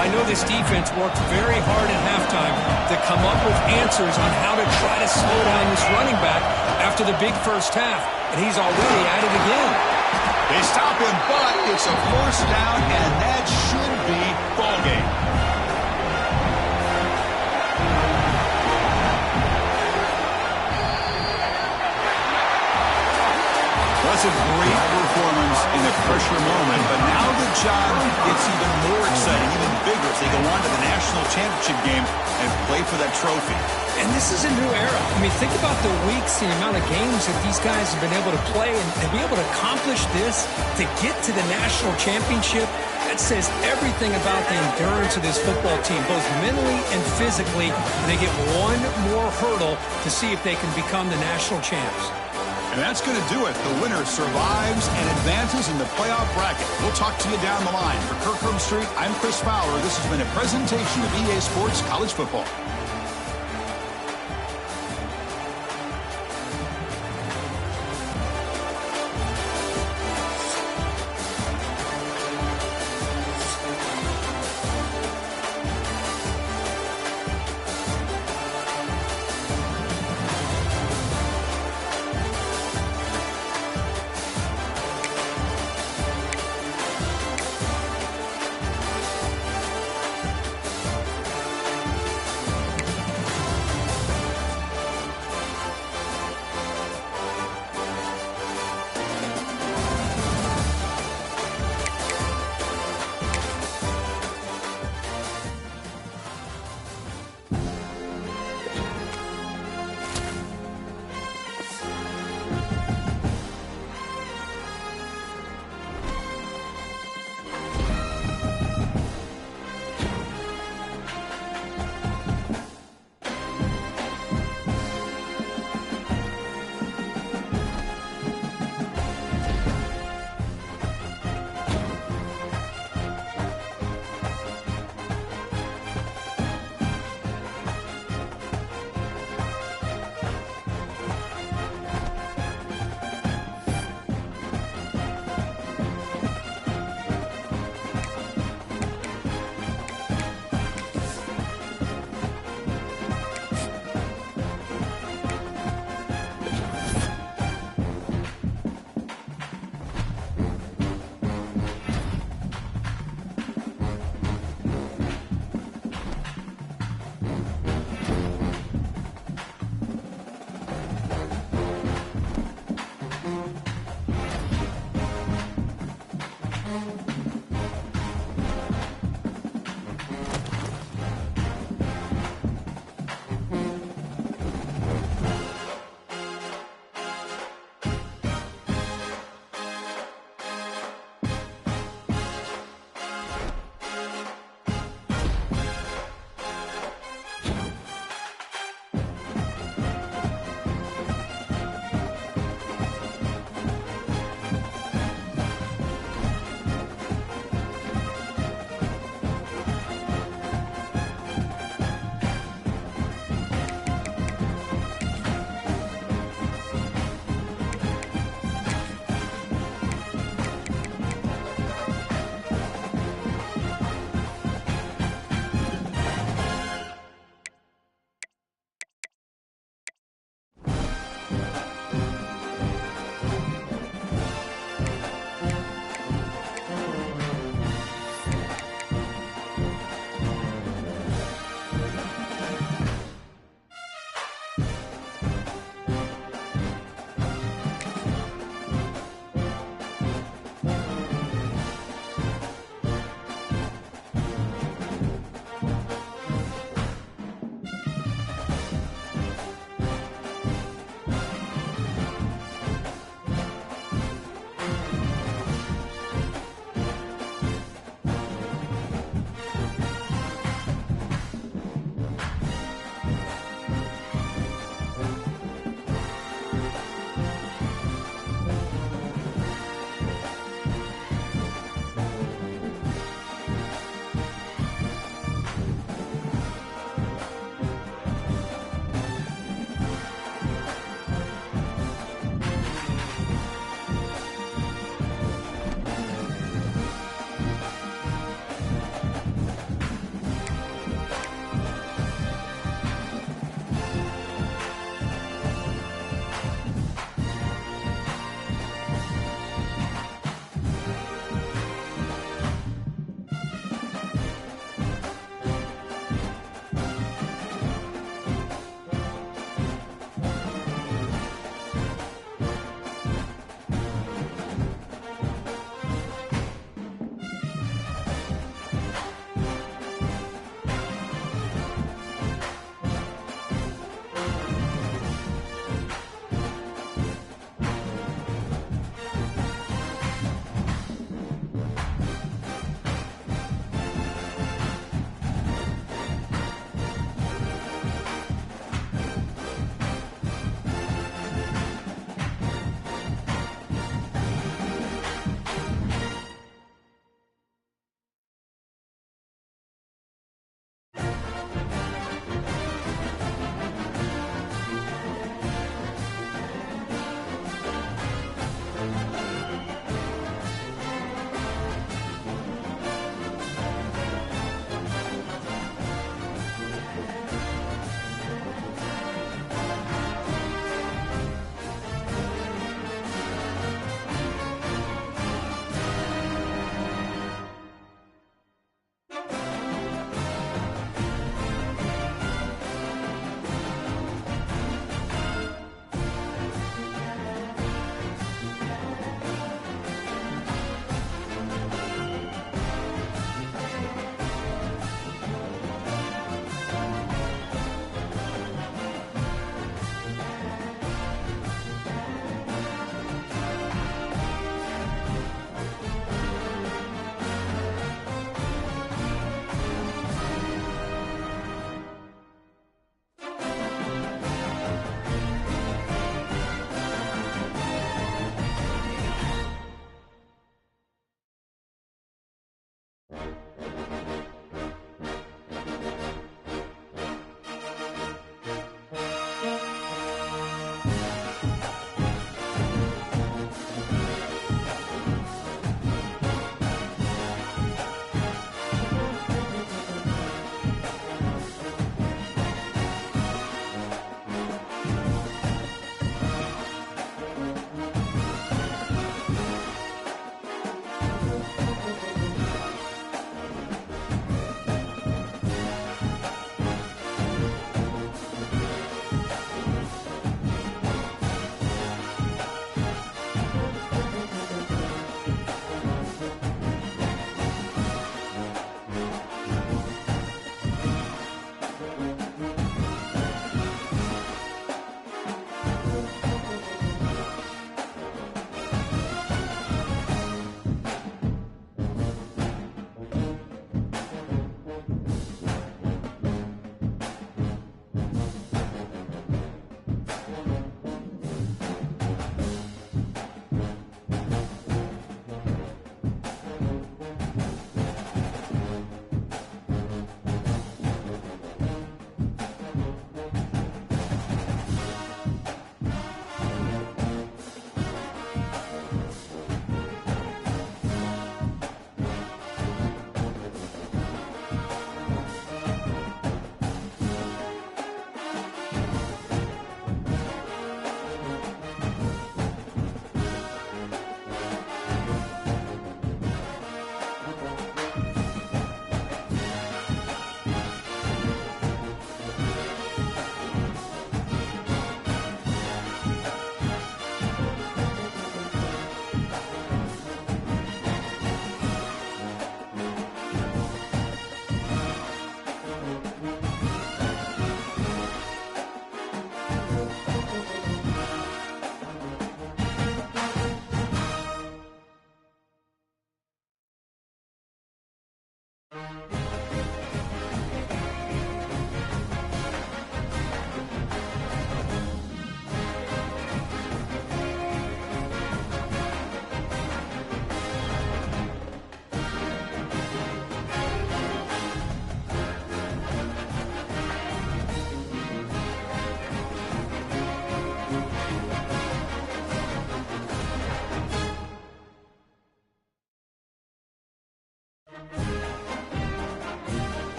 I know this defense worked very hard at halftime to come up with answers on how to try to slow down this running back after the big first half, and he's already at it again. They stop him, but it's a 1st down, and that should be ball game. That's a great performance in the pressure moment, but now the job gets even more exciting, even bigger as they go on to the national championship game and play for that trophy. And this is a new era. I mean, think about the weeks, the amount of games that these guys have been able to play and be able to accomplish this, to get to the national championship. That says everything about the endurance of this football team, both mentally and physically. And they get one more hurdle to see if they can become the national champs. And that's going to do it. The winner survives and advances in the playoff bracket. We'll talk to you down the line. For Kirkland Street, I'm Chris Fowler. This has been a presentation of EA Sports College Football.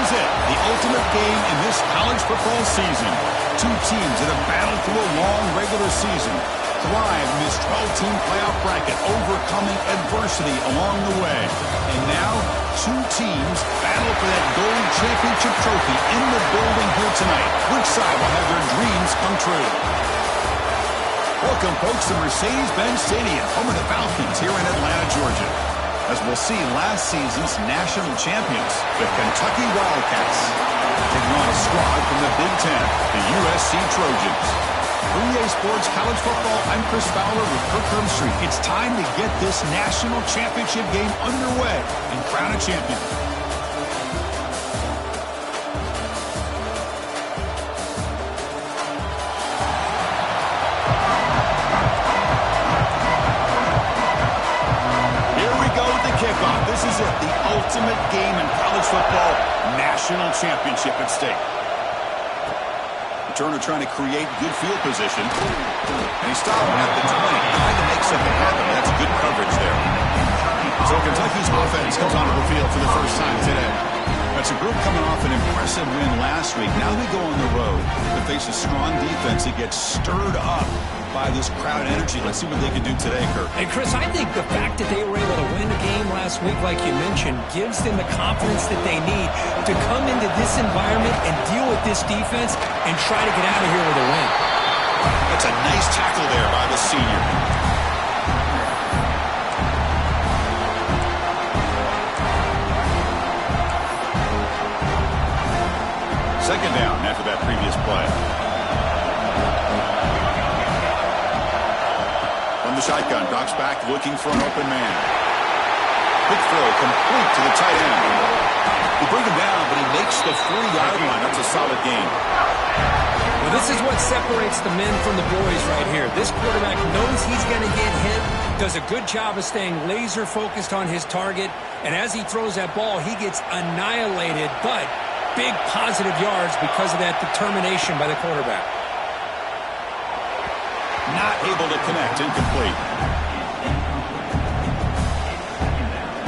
is it, the ultimate game in this college football season. Two teams that have battled through a long regular season, thrive in this 12-team playoff bracket, overcoming adversity along the way. And now, two teams battle for that gold championship trophy in the building here tonight. Which side will have their dreams come true? Welcome, folks, to Mercedes-Benz Stadium, home of the Falcons here in Atlanta, Georgia. As we'll see last season's national champions, the Kentucky Wildcats, taking on a squad from the Big Ten, the USC Trojans. For EA Sports College Football, I'm Chris Fowler with Kirk Herbstreit. It's time to get this national championship game underway and crown a champion. This is it, the ultimate game in college football, national championship at stake. Turner trying to create good field position. And he stopped at the 20, trying to make something happen. That's good coverage there. So Kentucky's offense comes onto the field for the first time today. That's a group coming off an impressive win last week. Now they go on the road to face a strong defense that gets stirred up by this crowd energy. Let's see what they can do today, Kirk. And Chris, I think the fact that they were able to win the game last week, like you mentioned, gives them the confidence that they need to come into this environment and deal with this defense and try to get out of here with a win. That's a nice tackle there by the senior. Second down after that previous play. From the shotgun, Doc's back looking for an open man. Quick throw complete to the tight end. He brings him down, but he makes the 40-yard line. That's a solid gain. Well, this is what separates the men from the boys right here. This quarterback knows he's going to get hit, does a good job of staying laser focused on his target, and as he throws that ball, he gets annihilated, but big positive yards because of that determination by the quarterback. Not able to connect, incomplete.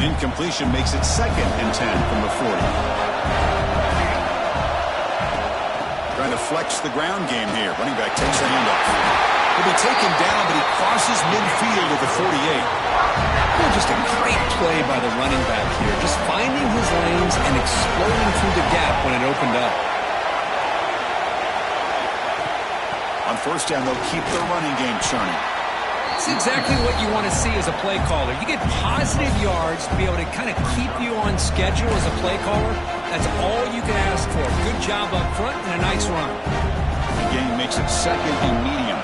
Incompletion makes it 2nd and 10 from the 40. Trying to flex the ground game here. Running back takes the handoff. He'll be taken down, but he crosses midfield at the 48. Well, just a great play by the running back here. Just finding his lanes and exploding through the gap when it opened up. On first down, they'll keep their running game churning. It's exactly what you want to see as a play caller. You get positive yards to be able to kind of keep you on schedule as a play caller. That's all you can ask for. Good job up front and a nice run. The game makes it 2nd and medium.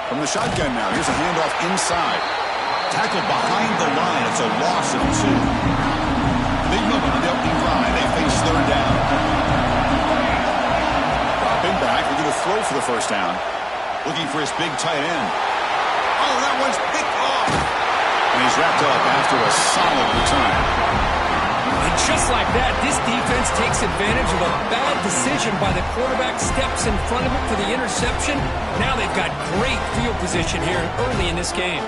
From the shotgun now, here's a handoff inside. Tackled behind the line. It's a loss of 2. Big moment on the opening drive. They face 3rd down. Dropping back. They're going to throw for the first down. Looking for his big tight end. Oh, that one's picked off. And he's wrapped up after a solid return. And just like that, this defense takes advantage of a bad decision by the quarterback, steps in front of it for the interception. Now they've got great field position here early in this game.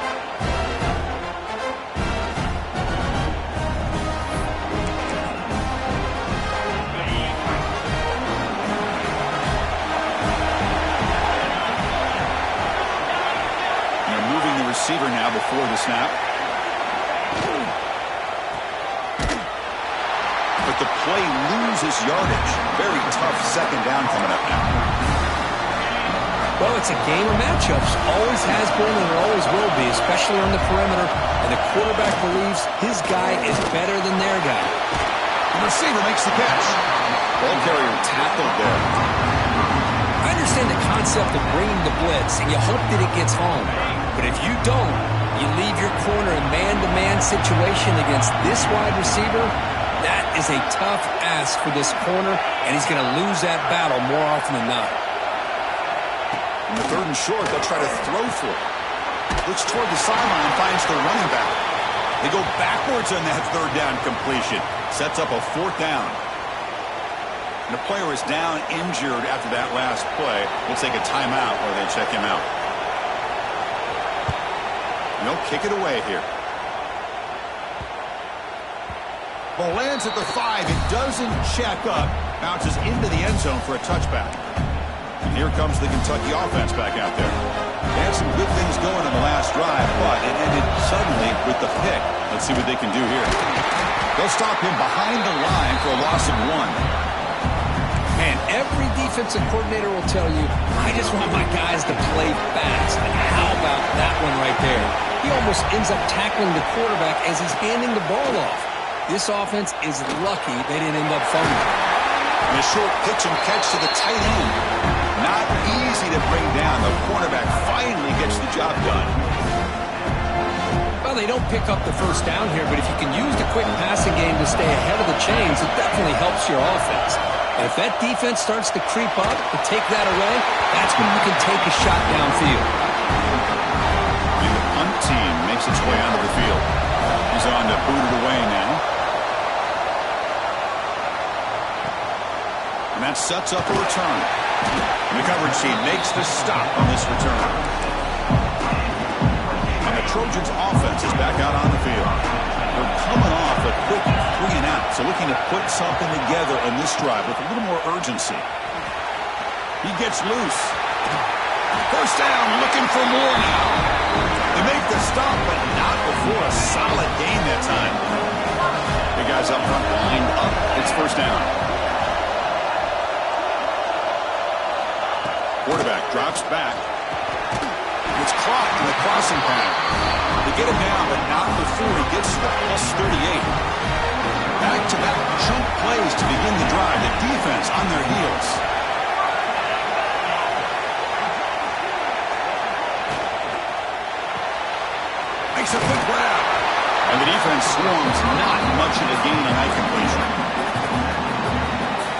Receiver now before the snap. But the play loses yardage. Very tough 2nd down coming up now. Well, it's a game of matchups. Always has been and always will be, especially on the perimeter. And the quarterback believes his guy is better than their guy. The receiver makes the catch. Ball carrier tackled there. I understand the concept of bringing the blitz, and you hope that it gets home. But if you don't, you leave your corner in man-to-man situation against this wide receiver, that is a tough ask for this corner, and he's going to lose that battle more often than not. In the 3rd and short, they'll try to throw for it. Looks toward the sideline, finds the running back. They go backwards on that 3rd down completion. Sets up a 4th down. And the player is down injured after that last play. We'll take a timeout while they check him out. And they'll kick it away here. Ball lands at the 5. It doesn't check up. Bounces into the end zone for a touchback. And here comes the Kentucky offense back out there. They had some good things going on the last drive, but it ended suddenly with the pick. Let's see what they can do here. They'll stop him behind the line for a loss of 1. Man, every defensive coordinator will tell you, I just want my guys to play fast. And how about that one right there? He almost ends up tackling the quarterback as he's handing the ball off. This offense is lucky they didn't end up fumbling. And a short pitch and catch to the tight end. Not easy to bring down. The cornerback finally gets the job done. Well, they don't pick up the first down here, but if you can use the quick passing game to stay ahead of the chains, it definitely helps your offense. And if that defense starts to creep up to take that away, that's when you can take a shot downfield. And the punt team makes its way onto the field. He's on to boot it away now. And that sets up a return. And the coverage team makes the stop on this return. And the Trojans offense is back out on the field. They're coming off a quick 3-and-out, so looking to put something together on this drive with a little more urgency. He gets loose. First down, looking for more now. They make the stop, but not before a solid gain that time. The guys up front lined up. It's first down. Quarterback drops back. It's clocked in the crossing pattern. They get him down, but not before he gets to the +38. Back-to-back chunk plays to begin the drive. The defense on their heels. Makes a quick grab. And the defense swarms not much of a gain on that completion.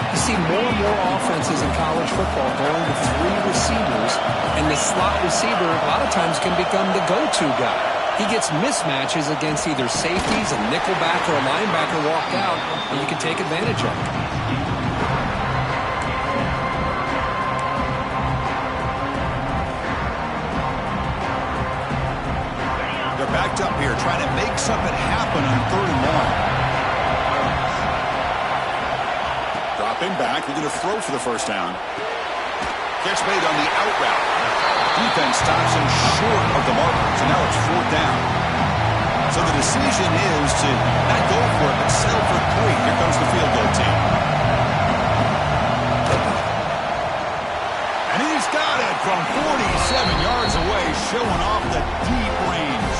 You see more and more offenses in college football going to 3 receivers, and the slot receiver a lot of times can become the go-to guy. He gets mismatches against either safeties, a nickelback, or a linebacker walked out, and you can take advantage of it. They're backed up here, trying to make something happen on 3rd and long. Dropping back, looking to throw for the first down. Catch made on the out route. Defense stops him short of the mark, so now it's 4th down. So the decision is to not go for it, but settle for 3. Here comes the field goal team. And he's got it from 47 yards away, showing off the deep range.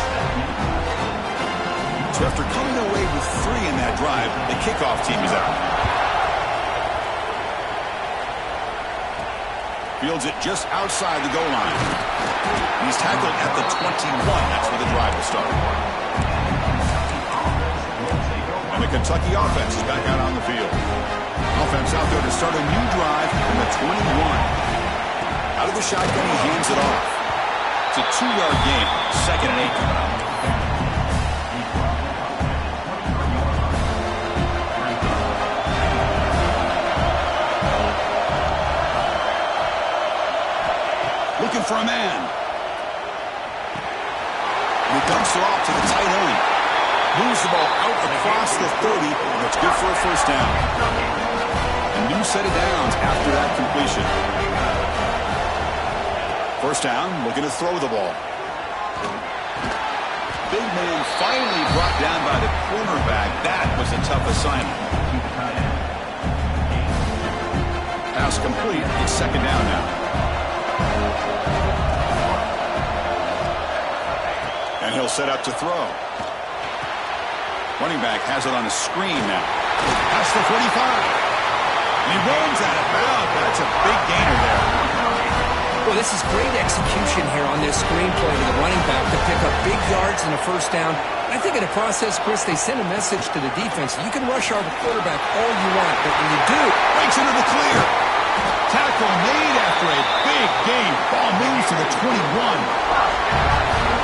So after coming away with 3 in that drive, the kickoff team is out. Fields it just outside the goal line. He's tackled at the 21. That's where the drive will start. And the Kentucky offense is back out on the field. Offense out there to start a new drive from the 21. Out of the shotgun, he hands it off. It's a 2-yard gain, 2nd and 8. Looking for a man. And he dumps it off to the tight end. Moves the ball out across the 30, and it's good for a first down. A new set of downs after that completion. First down, looking to throw the ball. Big man finally brought down by the cornerback. That was a tough assignment. Pass complete. It's 2nd down now. And he'll set up to throw. Running back has it on a screen now. Past the 45. And he runs out of bounds. That's a big gainer there. Well, this is great execution here on this screen play to the running back to pick up big yards and a first down. I think in the process, Chris, they send a message to the defense. You can rush our quarterback all you want, but when you do, breaks into the clear. Tackle made after a big gain. Ball moves to the 21.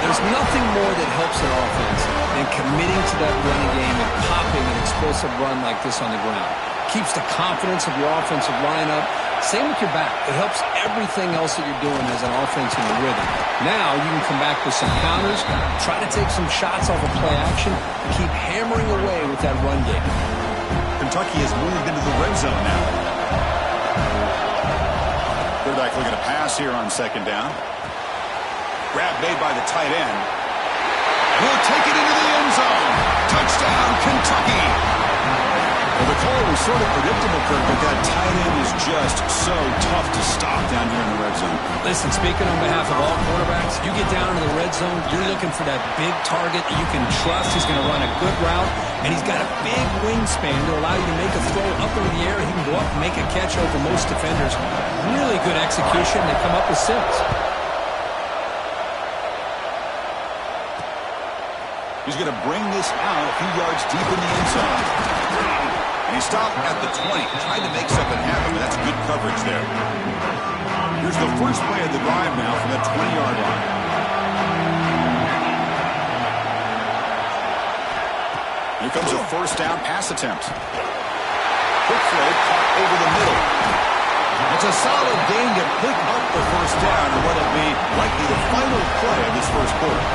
There's nothing more that helps an offense than committing to that running game and popping an explosive run like this on the ground. Keeps the confidence of your offensive lineup, Same with your back. It helps everything else that you're doing as an offense in the rhythm. Now you can come back with some counters, try to take some shots off of play action, and keep hammering away with that run game. Kentucky has moved into the red zone now. Quarterback looking to pass here on second down. Grab made by the tight end. And he'll take it into the end zone. Touchdown, Kentucky. Well, the call was sort of predictable, Kirk, but that tight end is just so tough to stop down here in the red zone. Listen, speaking on behalf of all quarterbacks, you get down into the red zone, you're looking for that big target that you can trust. He's going to run a good route, and he's got a big wingspan to allow you to make a throw up in the air. He can go up and make a catch over most defenders. Really good execution. They come up with 6. He's going to bring this out a few yards deep in the end zone. And he stopped at the 20, trying to make something happen, but that's good coverage there. Here's the first play of the drive now from the 20-yard line. Here comes a first down pass attempt. Quick throw caught over the middle. It's a solid gain to pick up the first down in what will be likely the final play of this first quarter.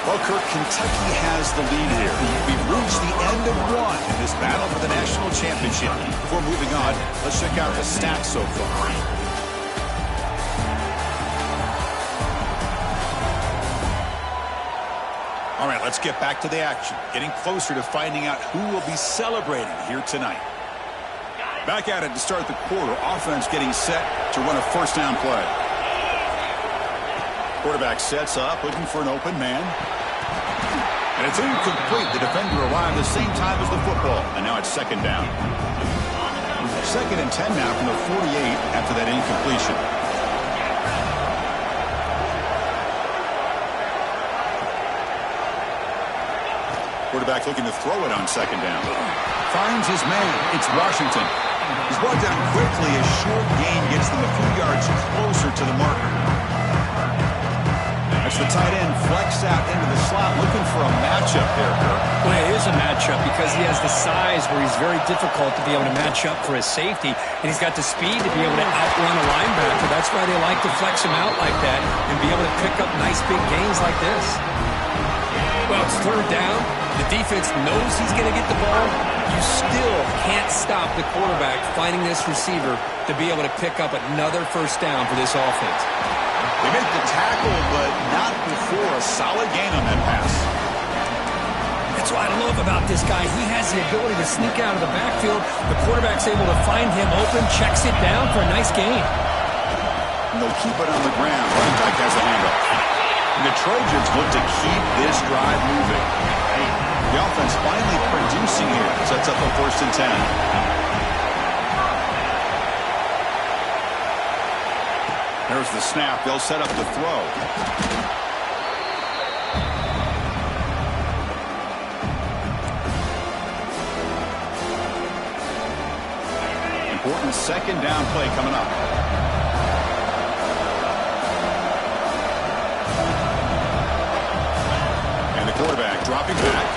Well, Kirk, Kentucky has the lead here. We've reached the end of one in this battle for the national championship. Before moving on, let's check out the stats so far. All right, let's get back to the action. Getting closer to finding out who will be celebrating here tonight. Back at it to start the quarter. Offense getting set to run a first down play. Quarterback sets up, looking for an open man. And it's incomplete. The defender arrived the same time as the football. And now it's second down. 2nd and 10 now from the 48 after that incompletion. Quarterback looking to throw it on second down. Finds his man. It's Washington. He's brought down quickly. A short gain gets them a few yards closer to the marker. That's the tight end flexed out into the slot, looking for a matchup there, Kirk. Well, it is a matchup because he has the size where he's very difficult to be able to match up for his safety, and he's got the speed to be able to outrun a linebacker. That's why they like to flex him out like that and be able to pick up nice big gains like this. Well, it's third down. The defense knows he's going to get the ball. You still can't stop the quarterback finding this receiver to be able to pick up another first down for this offense. They make the tackle, but not before a solid gain on that pass. That's what I love about this guy. He has the ability to sneak out of the backfield. The quarterback's able to find him open, checks it down for a nice gain. And they'll keep it on the ground. Running back has a handoff. And the Trojans look to keep this drive moving. The offense finally producing here. Sets up a 1st and 10. There's the snap. They'll set up the throw. Important second down play coming up. And the quarterback dropping back.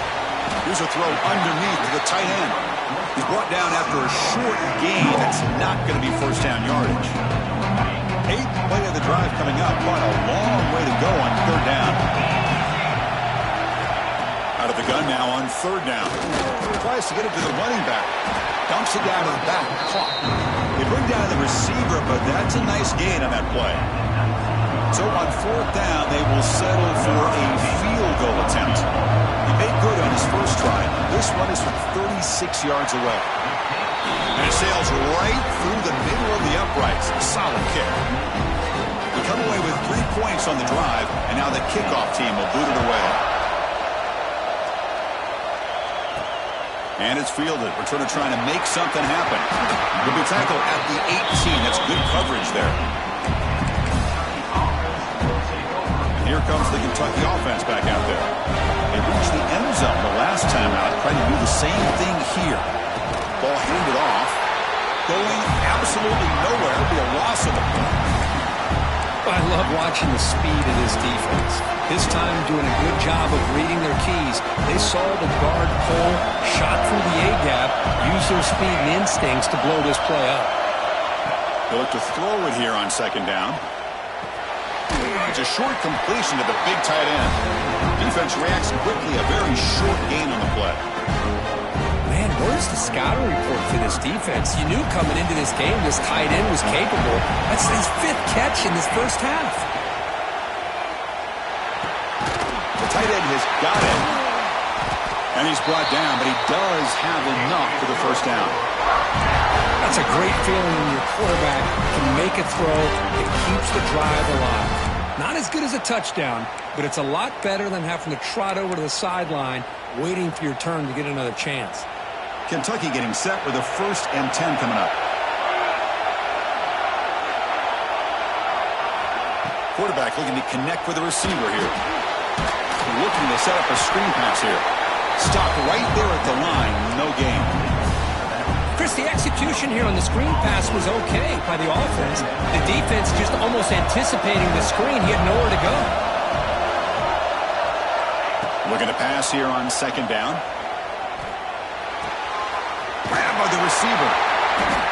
Here's a throw underneath to the tight end. He's brought down after a short gain. That's not going to be first down yardage. 8th play of the drive coming up. Quite a long way to go on 3rd down. Out of the gun now on 3rd down. Tries to get it to the running back. Dumps it down to the back. Caught. They bring down the receiver, but that's a nice gain on that play. So on 4th down, they will settle for a field goal attempt. He made good on his first try. This one is from 36 yards away. And it sails right through the middle of the uprights. A solid kick. We come away with 3 points on the drive, and now the kickoff team will boot it away. And it's fielded. Returner trying to make something happen. He'll be tackled at the 18. That's good coverage there. And here comes the Kentucky offense back out there. They reached the end zone the last time out. Trying to do the same thing here. Ball handed off. Going absolutely nowhere. It'll be a loss of a point. I love watching the speed of this defense. This time doing a good job of reading their keys. They saw the guard pull, shot through the A-gap, used their speed and instincts to blow this play up. They'll look to throw it here on second down. It's a short completion to the big tight end. Defense reacts quickly, a very short gain on the play. Man, where's the scouting report for this defense? You knew coming into this game this tight end was capable. That's his 5th catch in this first half. The tight end has got it. And he's brought down, but he does have enough for the first down. That's a great feeling when your quarterback can make a throw that keeps the drive alive. Not as good as a touchdown, but it's a lot better than having to trot over to the sideline waiting for your turn to get another chance. Kentucky getting set with a 1st and 10 coming up. Quarterback looking to connect with the receiver here. Looking to set up a screen pass here. Stopped right there at the line. No gain. Chris, the execution here on the screen pass was okay by the offense. The defense just almost anticipating the screen. He had nowhere to go. Looking to pass here on second down. Grab by the receiver.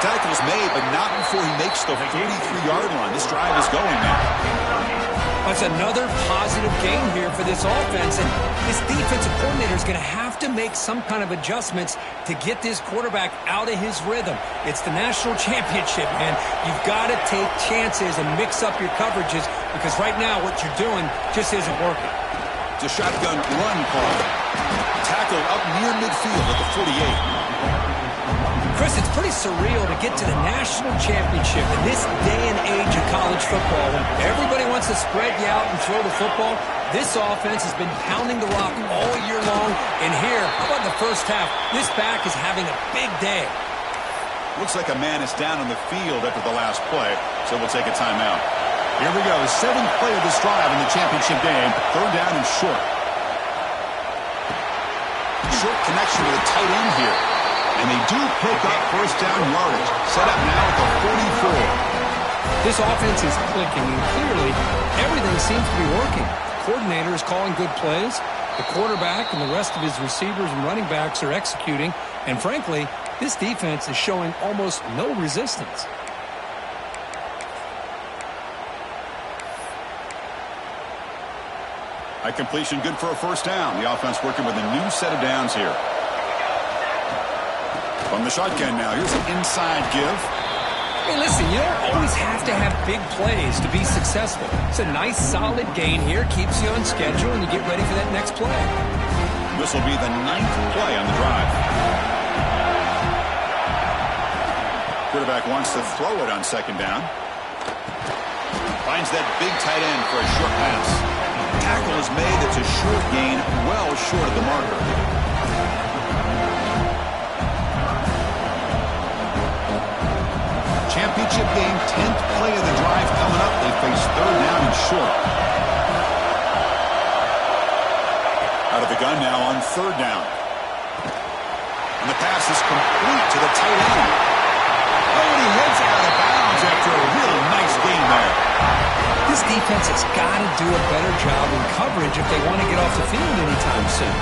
Tackle's made, but not before he makes the 43-yard line. This drive is going now. That's another positive game here for this offense, and this defensive coordinator is going to have to make some kind of adjustments to get this quarterback out of his rhythm. It's the national championship, man. You've got to take chances and mix up your coverages because right now what you're doing just isn't working. It's a shotgun run call. Tackled up near midfield at the 48. Chris, it's pretty surreal to get to the national championship in this day and age of college football. When everybody wants to spread you out and throw the football, this offense has been pounding the rock all year long. And here, how about the first half? This back is having a big day. Looks like a man is down on the field after the last play, so we'll take a timeout. Here we go, 7th play of this drive in the championship game. 3rd down and short. Short connection with a tight end here. And they do pick up 1st down yardage. Set up now at the 44. This offense is clicking, and clearly everything seems to be working. The coordinator is calling good plays. The quarterback and the rest of his receivers and running backs are executing. And frankly, this defense is showing almost no resistance. High completion good for a 1st down. The offense working with a new set of downs here. From the shotgun now, here's an inside give. Hey, listen, you don't always have to have big plays to be successful. It's a nice, solid gain here, keeps you on schedule, and you get ready for that next play. This will be the 9th play on the drive. Quarterback wants to throw it on second down. Finds that big tight end for a short pass. Tackle is made. It's a short gain, well short of the marker. Championship game, 10th play of the drive coming up. They face 3rd down and short. Out of the gun now on 3rd down. And the pass is complete to the tight end. Oh, and he heads out of bounds after a really nice game there. This defense has got to do a better job in coverage if they want to get off the field anytime soon.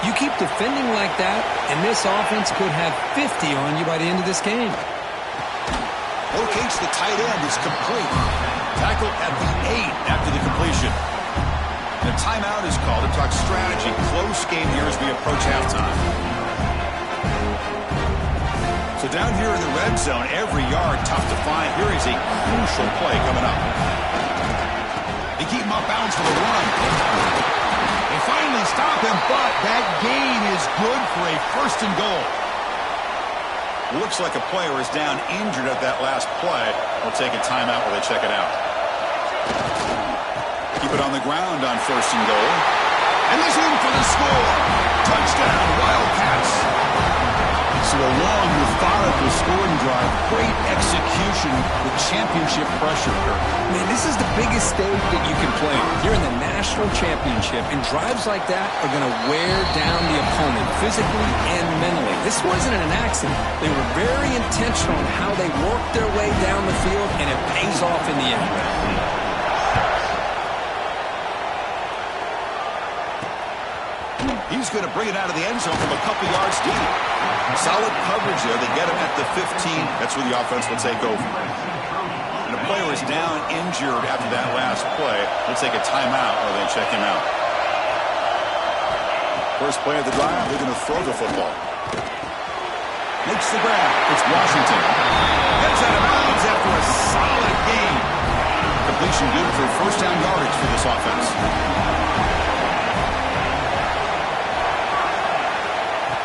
You keep defending like that, and this offense could have 50 on you by the end of this game. Locates the tight end. It's complete. Tackle at the 8 after the completion. The timeout is called to talk strategy. Close game here as we approach halftime. So down here in the red zone, every yard tough to find. Here is a crucial play coming up. They keep him off bounds for the run. They finally stop him, but that gain is good for a 1st and goal. Looks like a player is down injured at that last play. We'll take a timeout while they check it out. Keep it on the ground on 1st and goal. And he's in for the score. Touchdown, Wildcats. So a long, methodical scoring drive. Great execution with championship pressure. Man, this is the biggest stage that you can play. You're in the national championship, and drives like that are going to wear down the opponent physically and mentally. This wasn't an accident. They were very intentional in how they worked their way down the field, and it pays off in the end. He's going to bring it out of the end zone from a couple yards deep. Solid coverage there. They get him at the 15. That's where the offense will take over. And the player is down injured after that last play. They'll take a timeout or they check him out. First play of the drive, they're going to throw the football. Makes the grab. It's Washington. Gets out of bounds after a solid gain. Completion good for first down yardage for this offense.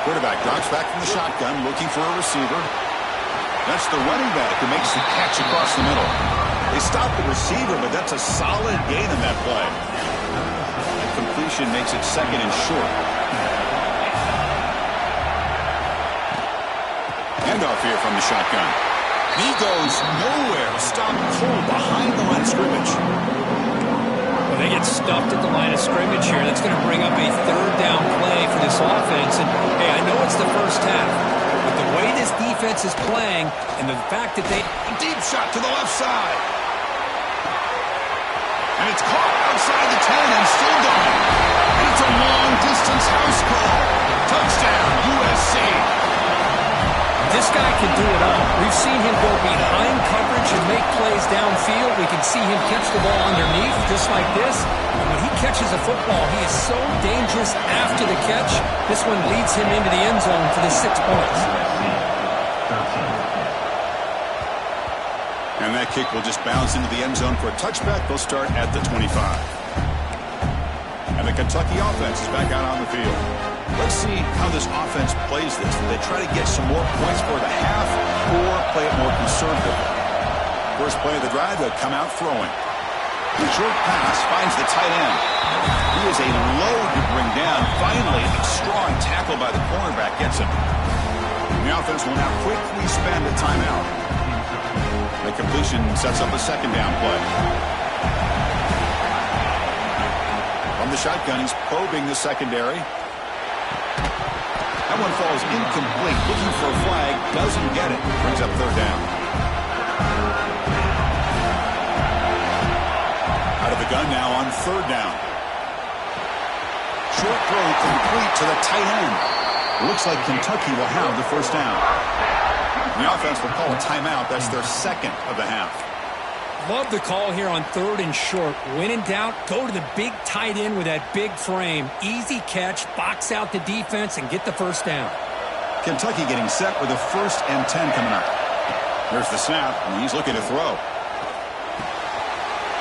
Quarterback drops back from the shotgun, looking for a receiver. That's the running back who makes the catch across the middle. They stop the receiver, but that's a solid gain in that play. And completion makes it second and short. Handoff here from the shotgun. He goes nowhere. Stopped cold behind the line of scrimmage. Well, they get stuffed at the line of scrimmage here. That's going to bring up a third down play for this offense. And, hey, I know it's the first half, but the way this defense is playing and the fact that they... A deep shot to the left side. And it's caught outside the 10 and still going. And it's a long-distance house call. Touchdown, USC. This guy can do it all. We've seen him go behind coverage and make plays downfield. We can see him catch the ball underneath just like this. And when he catches a football, he is so dangerous after the catch. This one leads him into the end zone for the 6 points. And that kick will just bounce into the end zone for a touchback. They'll start at the 25. And the Kentucky offense is back out on the field. Let's see how this offense plays this. Do they try to get some more points for the half or play it more conservative? First play of the drive, they'll come out throwing. The short pass finds the tight end. He is a load to bring down. Finally, a strong tackle by the cornerback gets him. The offense will now quickly spend a timeout. The completion sets up a second down play. From the shotgun, he's probing the secondary. That one falls incomplete. Looking for a flag. Doesn't get it. Brings up third down. Out of the gun now on third down. Short throw complete to the tight end. Looks like Kentucky will have the first down. The offense will call a timeout. That's their second of the half. Love the call here on third and short. When in doubt, go to the big tight end with that big frame. Easy catch, box out the defense, and get the first down. Kentucky getting set with a 1st and 10 coming up. There's the snap, and he's looking to throw.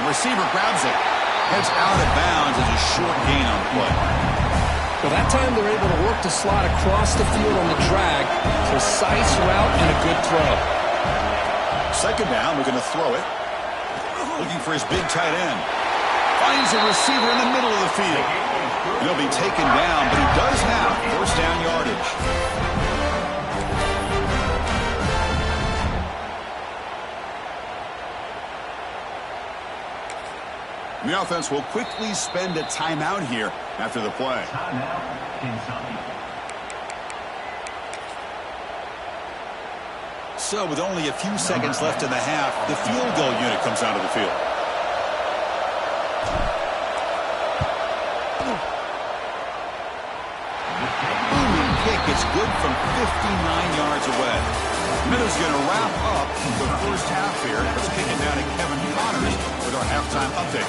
The receiver grabs it. Heads out of bounds as a short gain on the play. Well, that time they're able to work the slot across the field on the drag. Precise route and a good throw. Second down, we're going to throw it. Looking for his big tight end. Finds a receiver in the middle of the field. He'll be taken down, but he does have first down yardage. The offense will quickly spend a timeout here after the play. So with only a few seconds left in the half, the field goal unit comes out of the field. Booming kick is good from 59 yards away. Minnesota going to wrap up the first half here. Let's kick it down to Kevin Connors with our halftime update.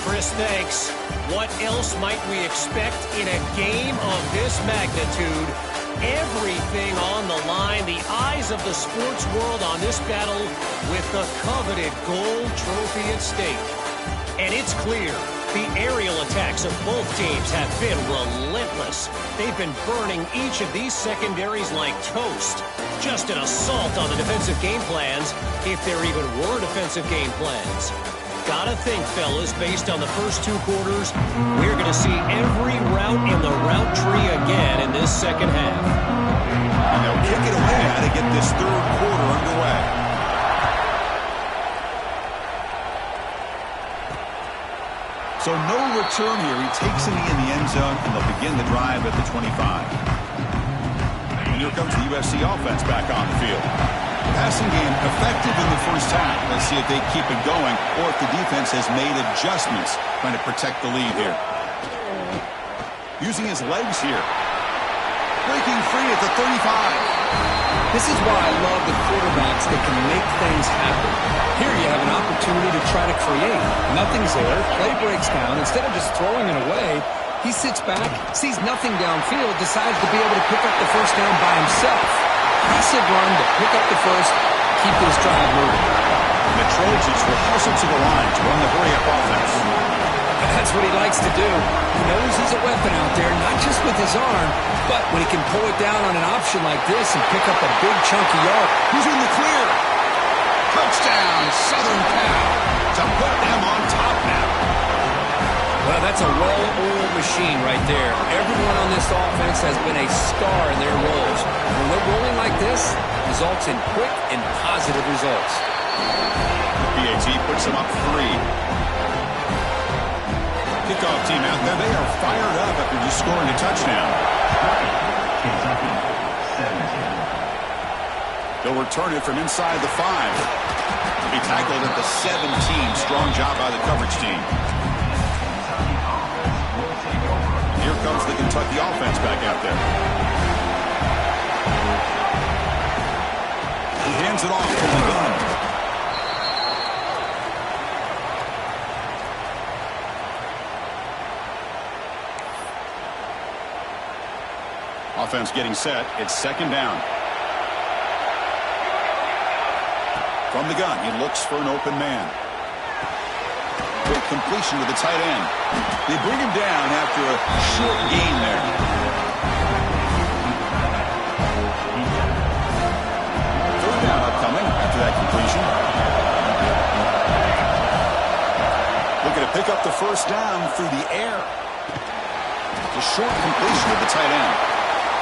Chris, thanks. What else might we expect in a game of this magnitude? Everything on the line, the eyes of the sports world on this battle with the coveted gold trophy at stake. And it's clear, the aerial attacks of both teams have been relentless. They've been burning each of these secondaries like toast. Just an assault on the defensive game plans, if there even were defensive game plans. Gotta think, fellas, based on the first 2 quarters, we're going to see every route in the route tree again in this second half. And they'll kick it away now to get this third quarter underway. So no return here. He takes it in the end zone, and they'll begin the drive at the 25. And here comes the USC offense back on the field. Passing game effective in the first half. Let's see if they keep it going or if the defense has made adjustments trying to protect the lead here. using his legs here. Breaking free at the 35. This is why I love the quarterbacks that can make things happen. Here you have an opportunity to try to create. Nothing's there. Play breaks down. Instead of just throwing it away, he sits back, sees nothing downfield, decides to be able to pick up the first down by himself. Massive run to pick up the first, keep this drive moving. The Trojans will hustle to the line to run the hurry-up offense. That's what he likes to do. He knows he's a weapon out there, not just with his arm, but when he can pull it down on an option like this and pick up a big chunky yard. Who's in the clear? Touchdown, Southern Cal, to put them on top now. Well, that's a well-oiled machine right there. Everyone on this offense has been a star in their roles. When they're rolling like this, results in quick and positive results. PAT puts them up 3. Kickoff team out there. They are fired up after just scoring a touchdown. Kentucky 17. They'll return it from inside the 5. He tackled at the 17. Strong job by the coverage team. Here comes the Kentucky offense back out there. He hands it off from the gun. Offense getting set. It's second down. From the gun, he looks for an open man. Quick completion to the tight end. They bring him down after a short gain there. Third down upcoming after that completion. Looking to pick up the first down through the air. It's a short completion to the tight end.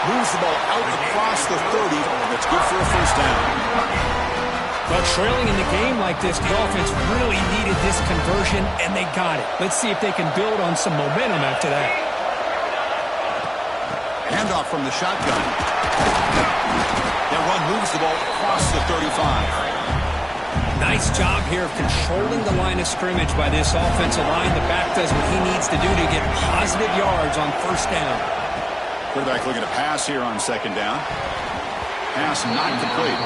Moves the ball out across the 30. That's good for a first down. Well, trailing in the game like this, the offense really needed this conversion, and they got it. Let's see if they can build on some momentum after that. Handoff from the shotgun. That run moves the ball across the 35. Nice job here of controlling the line of scrimmage by this offensive line. The back does what he needs to do to get positive yards on first down. Quarterback looking to pass here on second down. Pass not complete.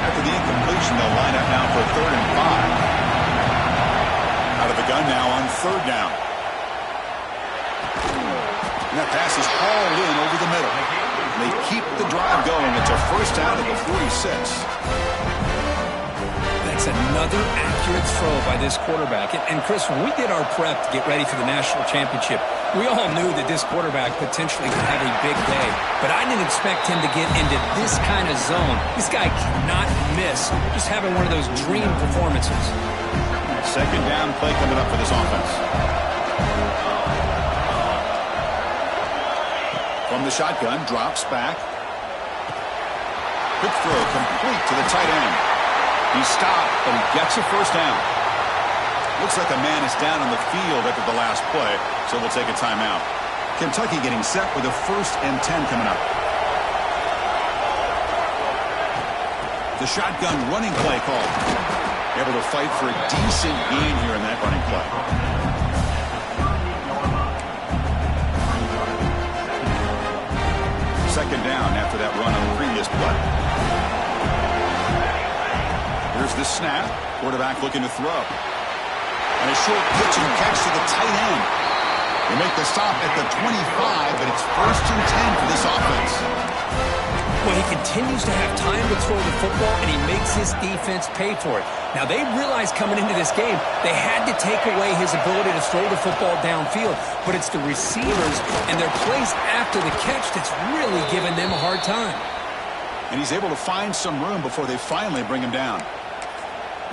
After the incompletion, they'll line up now for 3rd and 5. Out of the gun now on 3rd down. And that pass is hauled in over the middle. And they keep the drive going. It's a first down at the 46. That's another accurate throw by this quarterback. And Chris, when we did our prep to get ready for the national championship, we all knew that this quarterback potentially could have a big day. But I didn't expect him to get into this kind of zone. This guy cannot miss. Just having one of those dream performances. Second down play coming up for this offense. From the shotgun, drops back. Quick throw complete to the tight end. He stopped, but he gets a first down. Looks like a man is down on the field after the last play, so we'll take a timeout. Kentucky getting set with a 1st and 10 coming up. The shotgun running play called. Able to fight for a decent gain here in that running play. Second down after that run on the previous play. Here's the snap. Quarterback looking to throw. And a short pitch and catch to the tight end. They make the stop at the 25, but it's 1st and 10 for this offense. Well, he continues to have time to throw the football, and he makes his defense pay for it. Now, they realized coming into this game, they had to take away his ability to throw the football downfield. But it's the receivers and their plays after the catch that's really giving them a hard time. And he's able to find some room before they finally bring him down.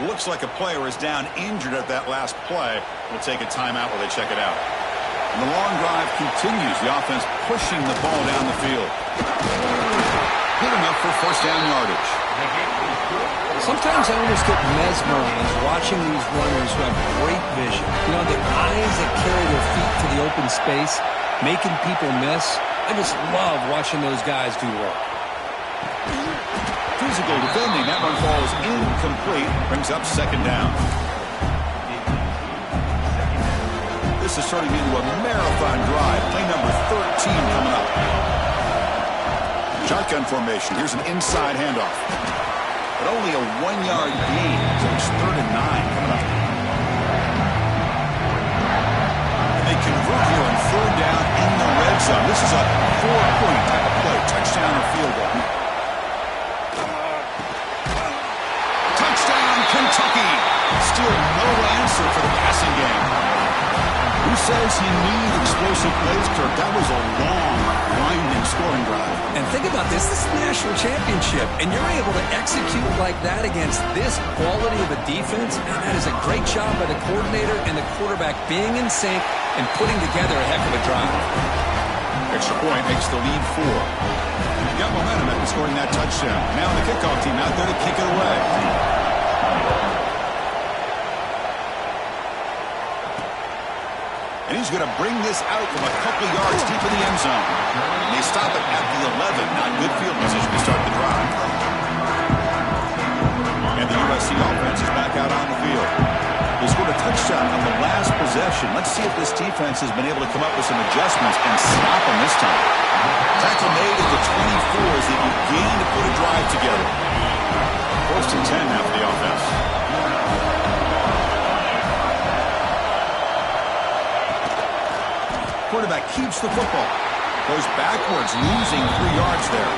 Looks like a player is down injured at that last play. We'll take a timeout while they check it out. And the long drive continues. The offense pushing the ball down the field. Good enough for first down yardage. Sometimes I almost get mesmerized watching these runners who have great vision. You know, the eyes that carry their feet to the open space, making people miss. I just love watching those guys do work. Through physical defending. That one falls incomplete. Brings up second down. This is turning into a marathon drive. Play number 13 coming up. Shotgun formation. Here's an inside handoff. But only a 1-yard gain. So it's 3rd and 9 coming up. And they convert here on 3rd down in the red zone. This is a 4-point type of play. Touchdown or field goal. Touchdown, Kentucky. Still no answer for the passing game. Who says you need explosive plays, Kirk? That was a long, winding scoring drive. And think about this. This is the national championship, and you're able to execute like that against this quality of a defense. And that is a great job by the coordinator and the quarterback being in sync and putting together a heck of a drive. Extra point makes the lead 4. Got momentum after scoring that touchdown. Now the kickoff team out there to kick it away. And he's going to bring this out from a couple yards deep in the end zone. And they stop it at the 11. Not good field position to start the drive. And the USC offense is back out on the field. They scored a touchdown on the last possession. Let's see if this defense has been able to come up with some adjustments and stop them this time. Tackle made at the 24 as they begin to put a drive together. 1st and 10 now for the offense. Quarterback keeps the football. Goes backwards, losing 3 yards there.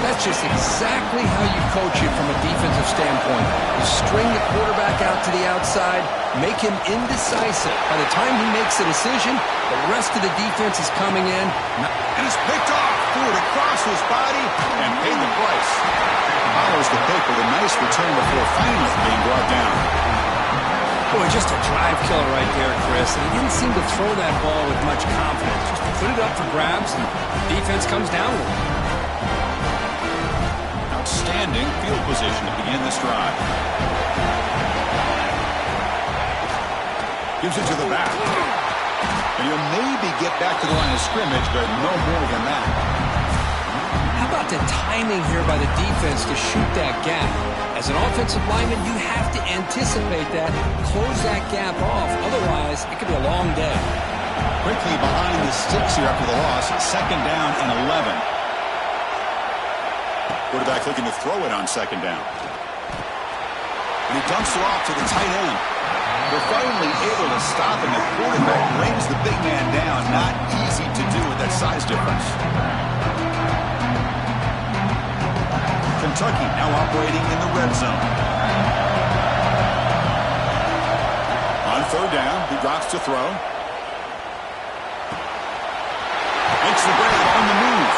That's just exactly how you coach it from a defensive standpoint. You string the quarterback out to the outside, make him indecisive. By the time he makes a decision, the rest of the defense is coming in. And it's picked off. Threw it across his body and paid the price. Follows the pick with a nice return before finally being brought down. Boy, just a drive killer right there, Chris. And he didn't seem to throw that ball with much confidence. Just put it up for grabs, and defense comes down with it. Outstanding field position to begin this drive. Gives it to the back. And he'll maybe get back to the line of scrimmage, but no more than that. How about the timing here by the defense to shoot that gap? As an offensive lineman, you have to anticipate that, close that gap off. Otherwise, it could be a long day. Quickly behind the sticks here after the loss. 2nd down and 11. Quarterback looking to throw it on 2nd down. And he dumps it off to the tight end. They're finally able to stop him. The quarterback brings the big man down. Not easy to do with that size difference. Kentucky now operating in the red zone. On 3rd down, he drops to throw. Makes the grab on the move.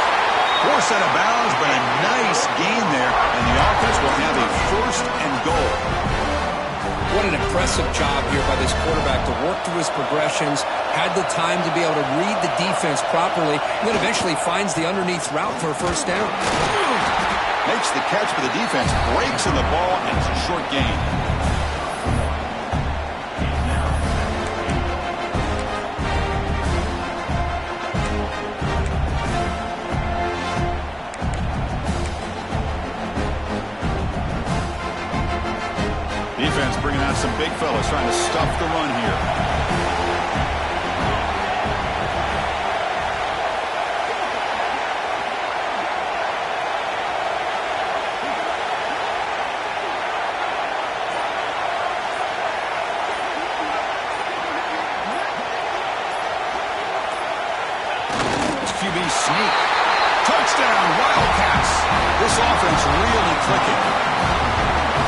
Force out of bounds, but a nice gain there, and the offense will have a 1st and goal. What an impressive job here by this quarterback to work through his progressions, had the time to be able to read the defense properly, and then eventually finds the underneath route for a 1st down. Makes the catch for the defense, breaks in the ball, and it's a short gain. Defense bringing out some big fellas, trying to stuff the run here. QB sneak. Touchdown, Wildcats. This offense really clicking.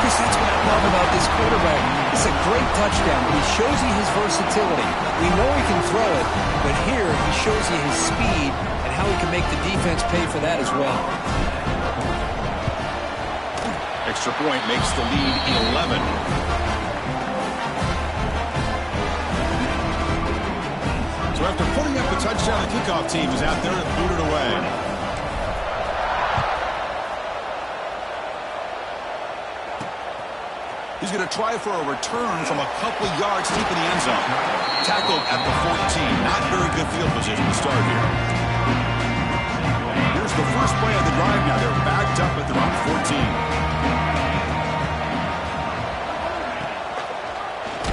Chris, that's what I love about this quarterback. It's a great touchdown, but he shows you his versatility. We know he can throw it, but here he shows you his speed and how he can make the defense pay for that as well. Extra point makes the lead 11. So after putting up a touchdown, the kickoff team is out there and booted away. He's going to try for a return from a couple yards deep in the end zone. Tackled at the 14. Not very good field position to start here. Here's the first play of the drive now. They're backed up at their own 14.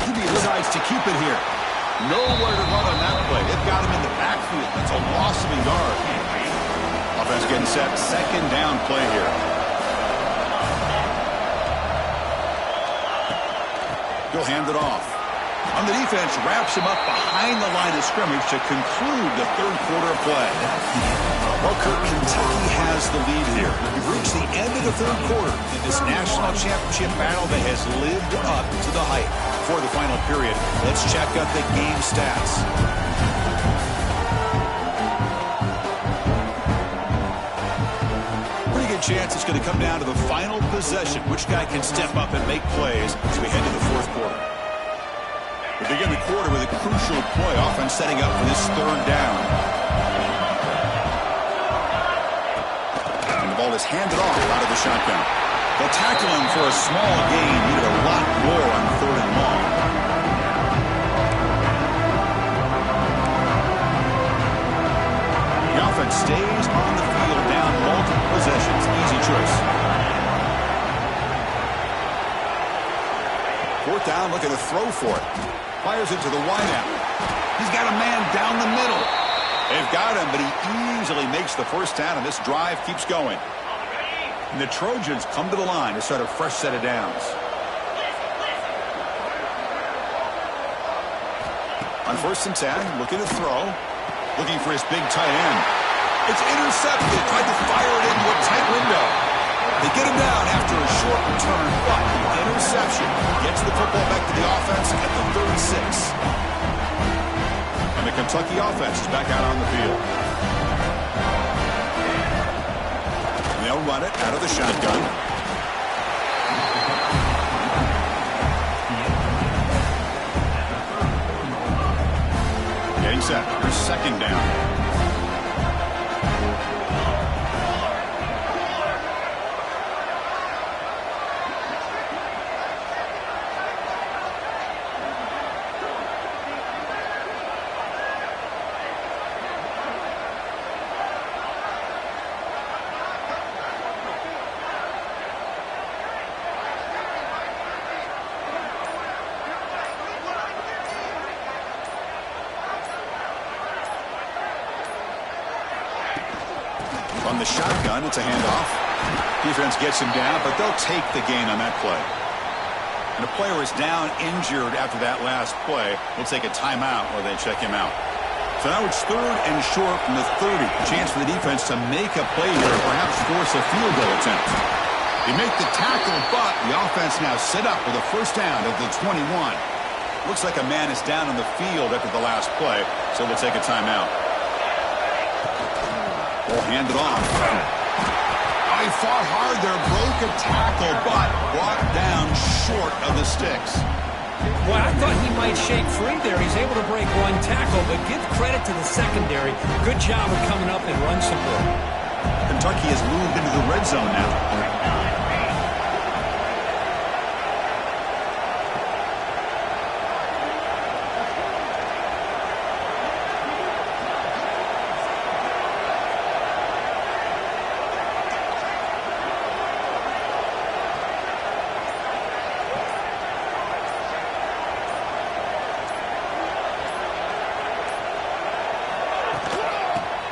QB decides to keep it here. Nowhere to run on that play. They've got him in the backfield. That's a loss of a yard. Offense getting set. Second down play here. He'll hand it off. On the defense, wraps him up behind the line of scrimmage to conclude the third quarter of play. Well, Kirk, Kentucky has the lead here. We've reached the end of the third quarter in this national championship battle that has lived up to the hype. For the final period, let's check out the game stats. Pretty good chance it's going to come down to the final possession. Which guy can step up and make plays as we head to the fourth quarter? We begin the quarter with a crucial play, often setting up for this third down. And the ball is handed off out of the shotgun. They'll tackle him for a small gain. Needed a lot more on third and long. The offense stays on the field down multiple possessions. Easy choice. Fourth down, looking to throw for it. Fires it to the wideout. He's got a man down the middle. They've got him, but he easily makes the first down, and this drive keeps going. And the Trojans come to the line to start a fresh set of downs. On 1st and 10, looking to throw. Looking for his big tight end. It's intercepted. Tried to fire it into a tight window. They get him down after a short return, but interception gets the football back to the offense at the 36. And the Kentucky offense is back out on the field. And they'll run it out of the shotgun. Getting set. Here's second down. On the shotgun, it's a handoff. Defense gets him down, but they'll take the gain on that play. And the player is down injured after that last play. We'll take a timeout while they check him out. So now it's third and short from the 30. A chance for the defense to make a play here or perhaps force a field goal attempt. They make the tackle, but the offense now set up with a first down at the 21. Looks like a man is down on the field after the last play, so we'll take a timeout. Ball handed off. Oh, he fought hard there, broke a tackle, but brought down short of the sticks. Well, I thought he might shake free there. He's able to break one tackle, but give credit to the secondary. Good job of coming up and run support. Kentucky has moved into the red zone now.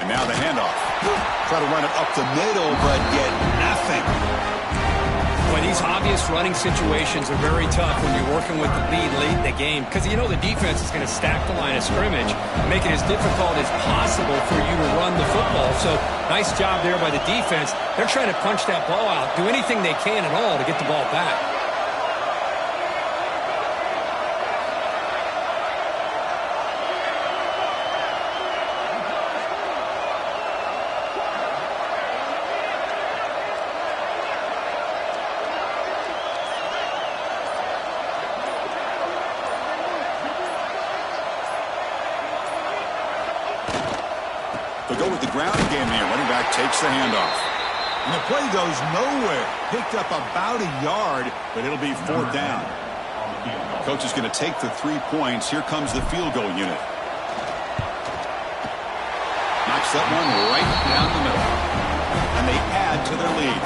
And now the handoff. Try to run it up the middle, but get nothing. Well, these obvious running situations are very tough when you're working with the lead late in the game because you know the defense is going to stack the line of scrimmage and make it as difficult as possible for you to run the football. So nice job there by the defense. They're trying to punch that ball out, do anything they can at all to get the ball back. They'll go with the ground game here. Running back takes the handoff. And the play goes nowhere. Picked up about a yard, but it'll be fourth down. Coach is going to take the 3 points. Here comes the field goal unit. Knocks that one right down the middle. and they add to their lead.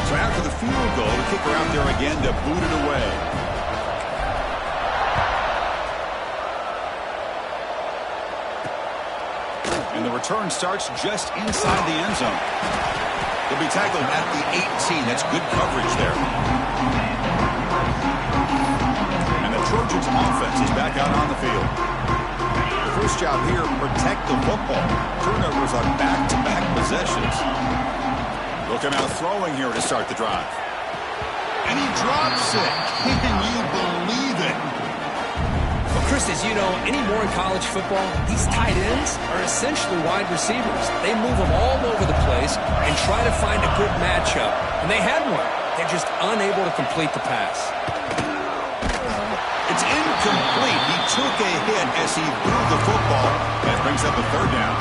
So after the field goal, the kicker out there again to boot it away. And the return starts just inside the end zone. He'll be tackled at the 18. That's good coverage there. And the Trojans offense is back out on the field. The first job here, protect the football. Turnovers on back-to-back possessions. Looking out throwing here to start the drive. And he drops it. Can you believe it? Well, Chris, as you know, anymore in college football, these tight ends are essentially wide receivers. They move them all over the place and try to find a good matchup. And they had one. They're just unable to complete the pass. It's incomplete. He took a hit as he threw the football. That brings up a third down.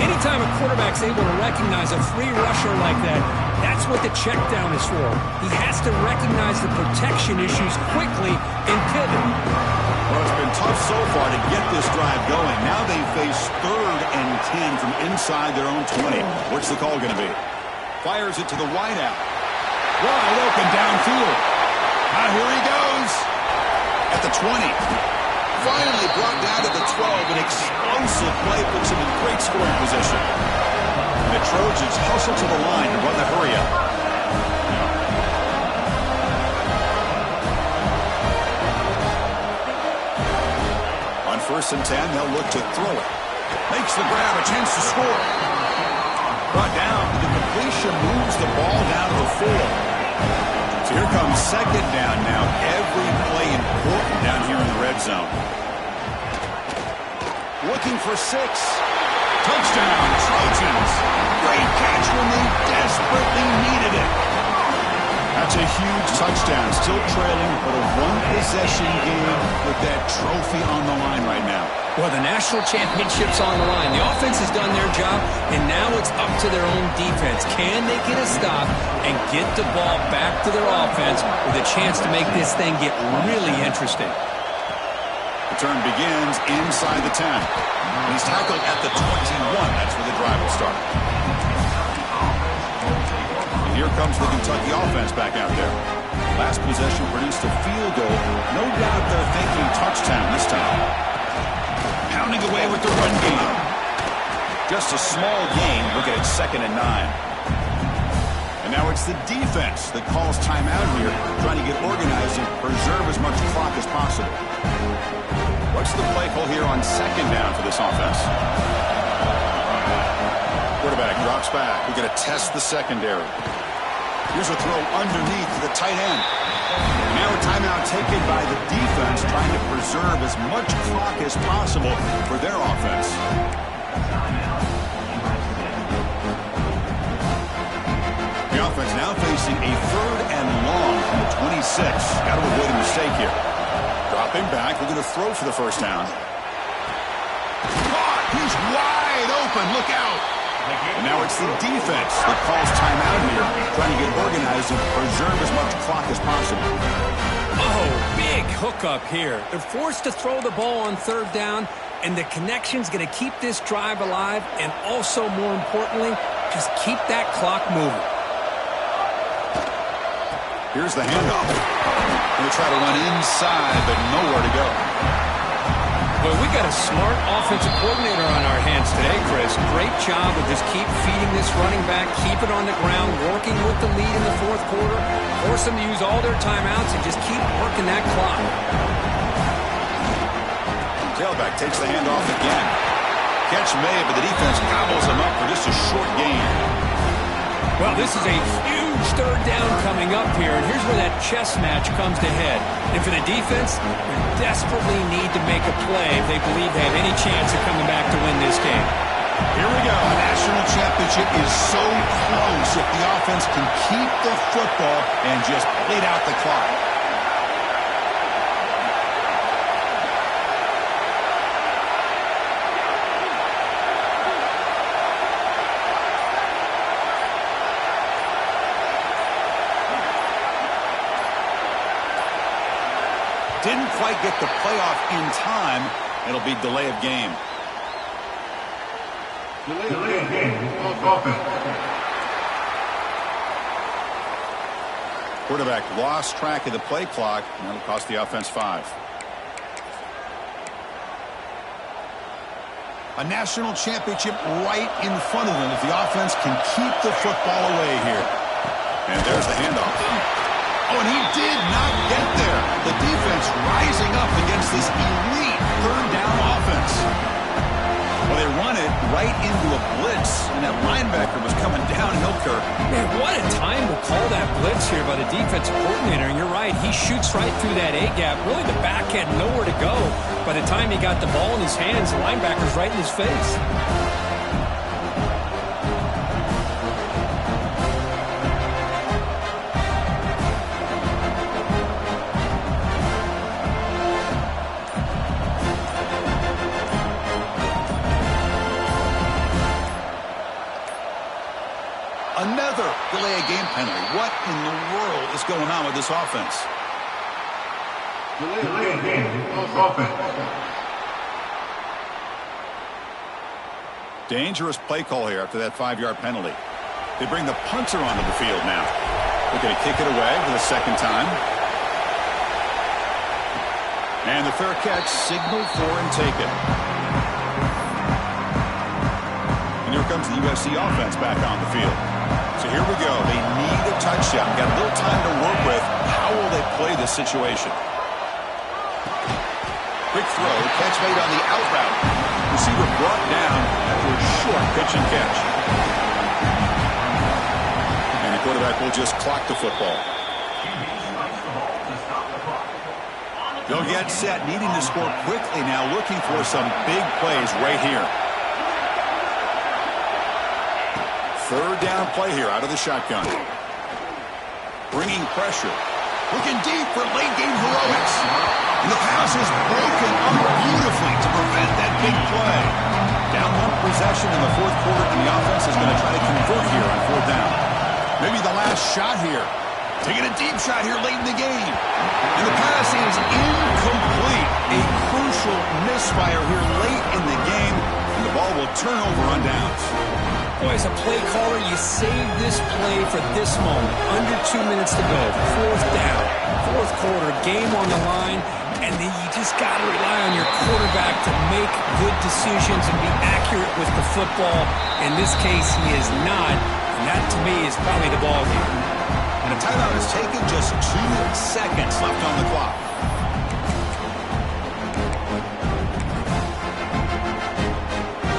Anytime a quarterback's able to recognize a free rusher like that, that's what the check down is for. He has to recognize the protection issues quickly and pivot. Well, it's been tough so far to get this drive going. Now they face 3rd and 10 from inside their own 20. What's the call going to be? Fires it to the wideout. Wide open downfield. Now here he goes. At the 20. Finally brought down to the 12. An explosive play puts him in great scoring position. And the Trojans hustle to the line to run the hurry-up. On 1st and 10, they'll look to throw it. Makes the grab, a chance to score. Brought down. The completion moves the ball down to the field. So here comes 2nd down now. Every play important down here in the red zone. Looking for 6. Touchdown, Trojans. Great catch when they desperately needed it. That's a huge touchdown. Still trailing, but a one-possession game with that trophy on the line right now. Well, the national championship's on the line. The offense has done their job, and now it's up to their own defense. Can they get a stop and get the ball back to their offense with a chance to make this thing get really interesting? Return begins inside the 10. And he's tackled at the 21. That's where the drive will start. And here comes the Kentucky offense back out there. Last possession produced a field goal. No doubt they're thinking touchdown this time. Pounding away with the run game. Just a small gain. Look at it, 2nd and 9. And now it's the defense that calls timeout here, trying to get organized and preserve as much clock as possible. What's the play call here on 2nd down for this offense? Quarterback drops back. We're going to test the secondary. Here's a throw underneath to the tight end. Now a timeout taken by the defense, trying to preserve as much clock as possible for their offense. The offense now facing a 3rd and long from the 26. Got to avoid a mistake here. Dropping back, we're going to throw for the 1st down. Caught! He's wide open. Look out! And now it's the defense that calls timeout here, trying to get organized and preserve as much clock as possible. Oh, big hookup here. They're forced to throw the ball on 3rd down, and the connection's going to keep this drive alive, and also, more importantly, just keep that clock moving. Here's the handoff. Going to try to run inside, but nowhere to go. Well, we got a smart offensive coordinator on our hands today, Chris. Great job of just keep feeding this running back, keep it on the ground, working with the lead in the 4th quarter, force them to use all their timeouts, and just keep working that clock. Tailback takes the handoff again. Catch made, but the defense gobbles him up for just a short gain. Well, this is a huge 3rd down coming up here, and here's where that chess match comes to head. And for the defense, they desperately need to make a play if they believe they have any chance of coming back to win this game. Here we go. The national championship is so close if the offense can keep the football and just bleed out the clock. Didn't quite get the playoff in time. It'll be delay of game. Delay of game. Offense. Quarterback lost track of the play clock, and that'll cost the offense 5. A national championship right in front of them if the offense can keep the football away here. And there's the handoff. Oh, and he did not get there. The defense rising up against this elite third down offense. Well, they run it right into a blitz, and that linebacker was coming downhill, Kirk. Man, what a time to call that blitz here by the defensive coordinator. And you're right, he shoots right through that A-gap. Really, the back had nowhere to go. By the time he got the ball in his hands, the linebacker's right in his face. Another delay of game penalty. What in the world is going on with this offense? Delay of game. Offense. Dangerous play call here after that 5-yard penalty. They bring the punter onto the field now. They're going to kick it away for the second time. And the fair catch signaled for and taken. And here comes the USC offense back on the field. So here we go. They need a touchdown. Got a little time to work with. How will they play this situation? Quick throw. Catch made on the out route. Receiver brought down after a short pitch and catch. And the quarterback will just clock the football. They'll get set, needing to score quickly now, looking for some big plays right here. Third down play here out of the shotgun. Bringing pressure. Looking deep for late game heroics. And the pass is broken up beautifully to prevent that big play. Down one possession in the fourth quarter, and the offense is going to try to convert here on fourth down. Maybe the last shot here. Taking a deep shot here late in the game. And the pass is incomplete. A crucial misfire here late in the game. And the ball will turn over on downs. Boy, as a play caller, you save this play for this moment. Under 2 minutes to go. Fourth down. Fourth quarter. Game on the line. And then you just got to rely on your quarterback to make good decisions and be accurate with the football. In this case, he is not. And that, to me, is probably the ball game. And a timeout is taken, just 2 seconds left on the clock.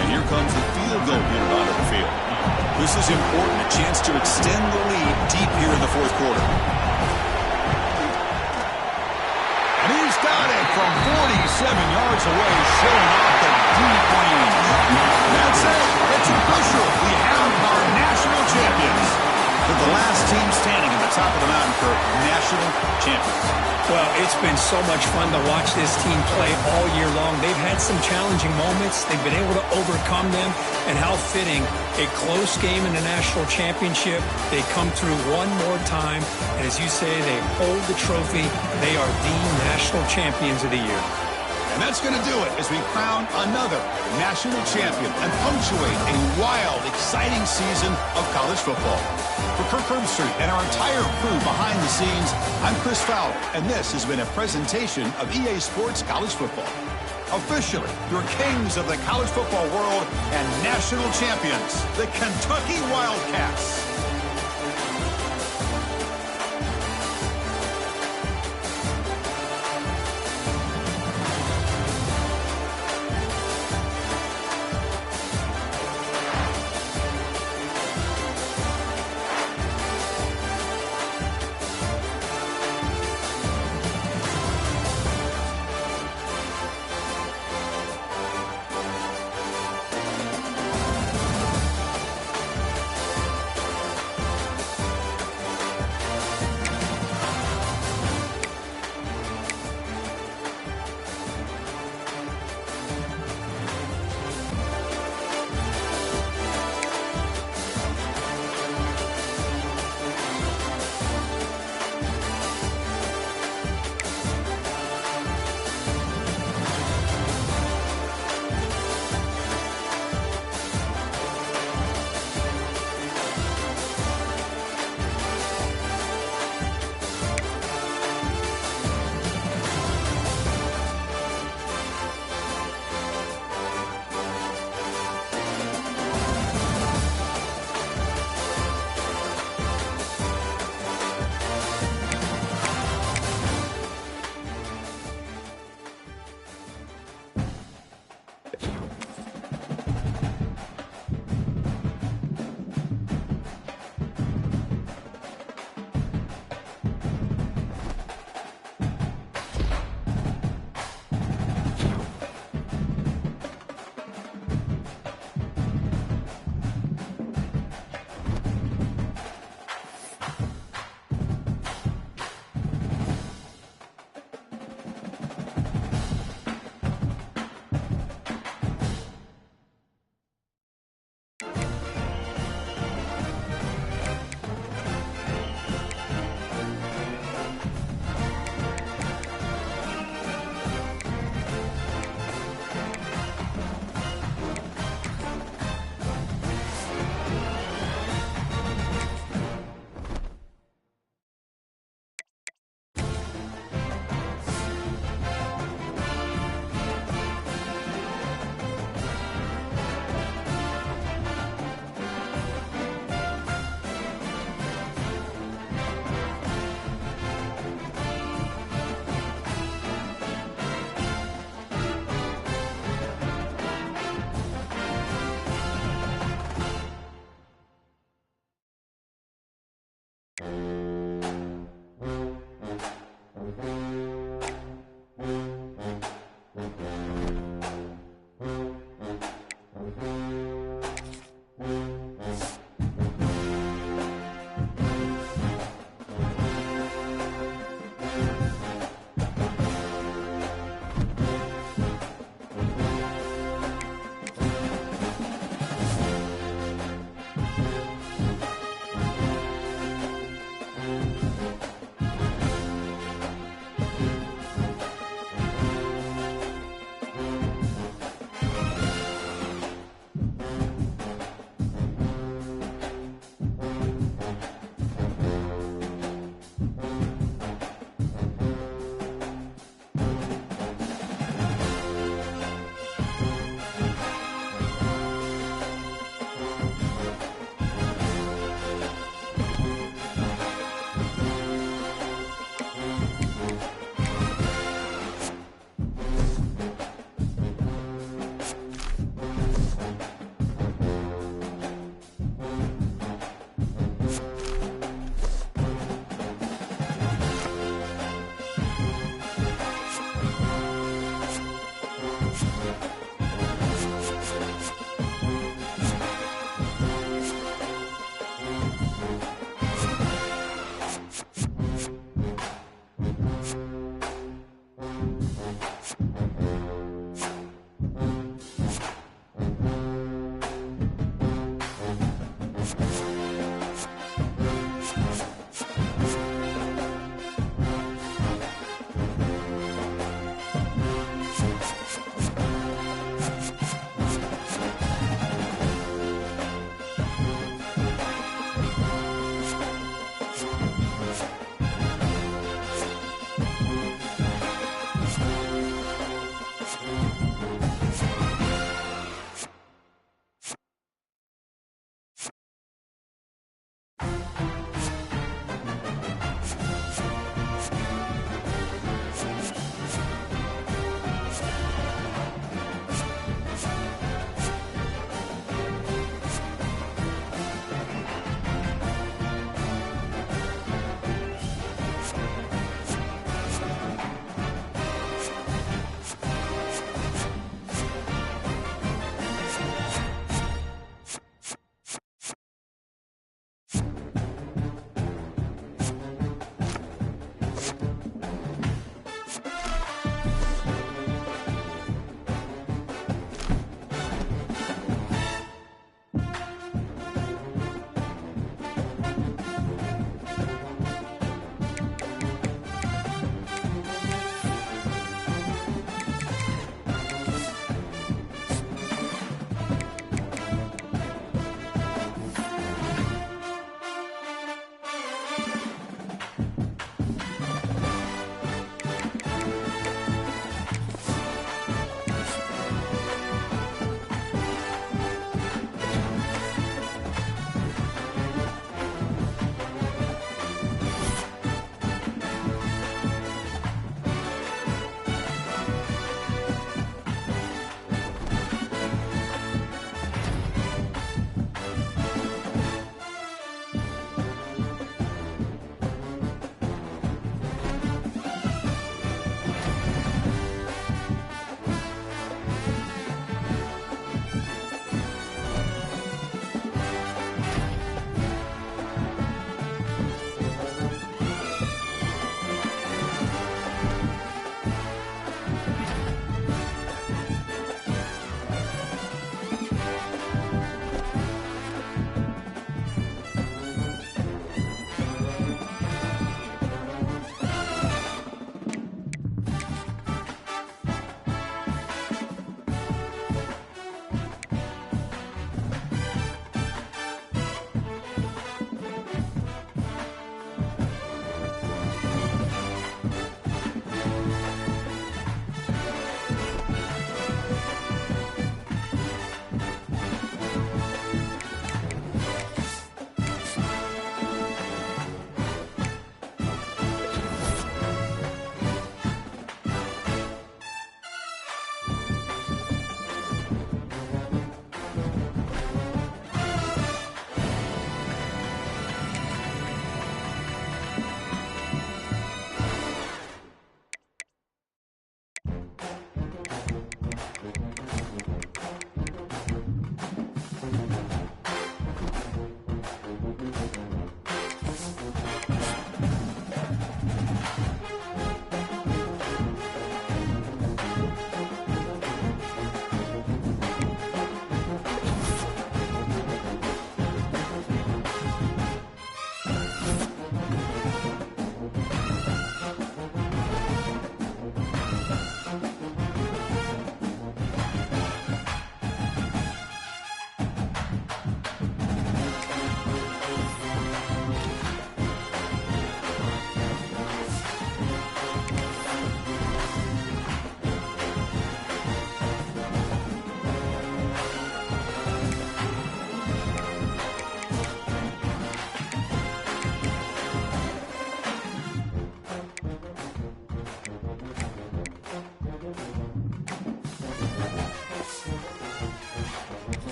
And here comes the field goal unit onto the field. This is important, a chance to extend the lead deep here in the fourth quarter. And he's got it from 47 yards away, showing off the deep range. That's it. It's official. We have our national champions. They're the last team standing at the top of the mountain for national champions. Well, it's been so much fun to watch this team play all year long. They've had some challenging moments. They've been able to overcome them. And how fitting, a close game in the national championship. They come through one more time. And as you say, they hold the trophy. They are the national champions of the year. And that's going to do it as we crown another national champion and punctuate a wild, exciting season of college football. For Kirk Herbstreit and our entire crew behind the scenes, I'm Chris Fowler, and this has been a presentation of EA Sports College Football. Officially, your kings of the college football world and national champions, the Kentucky Wildcats.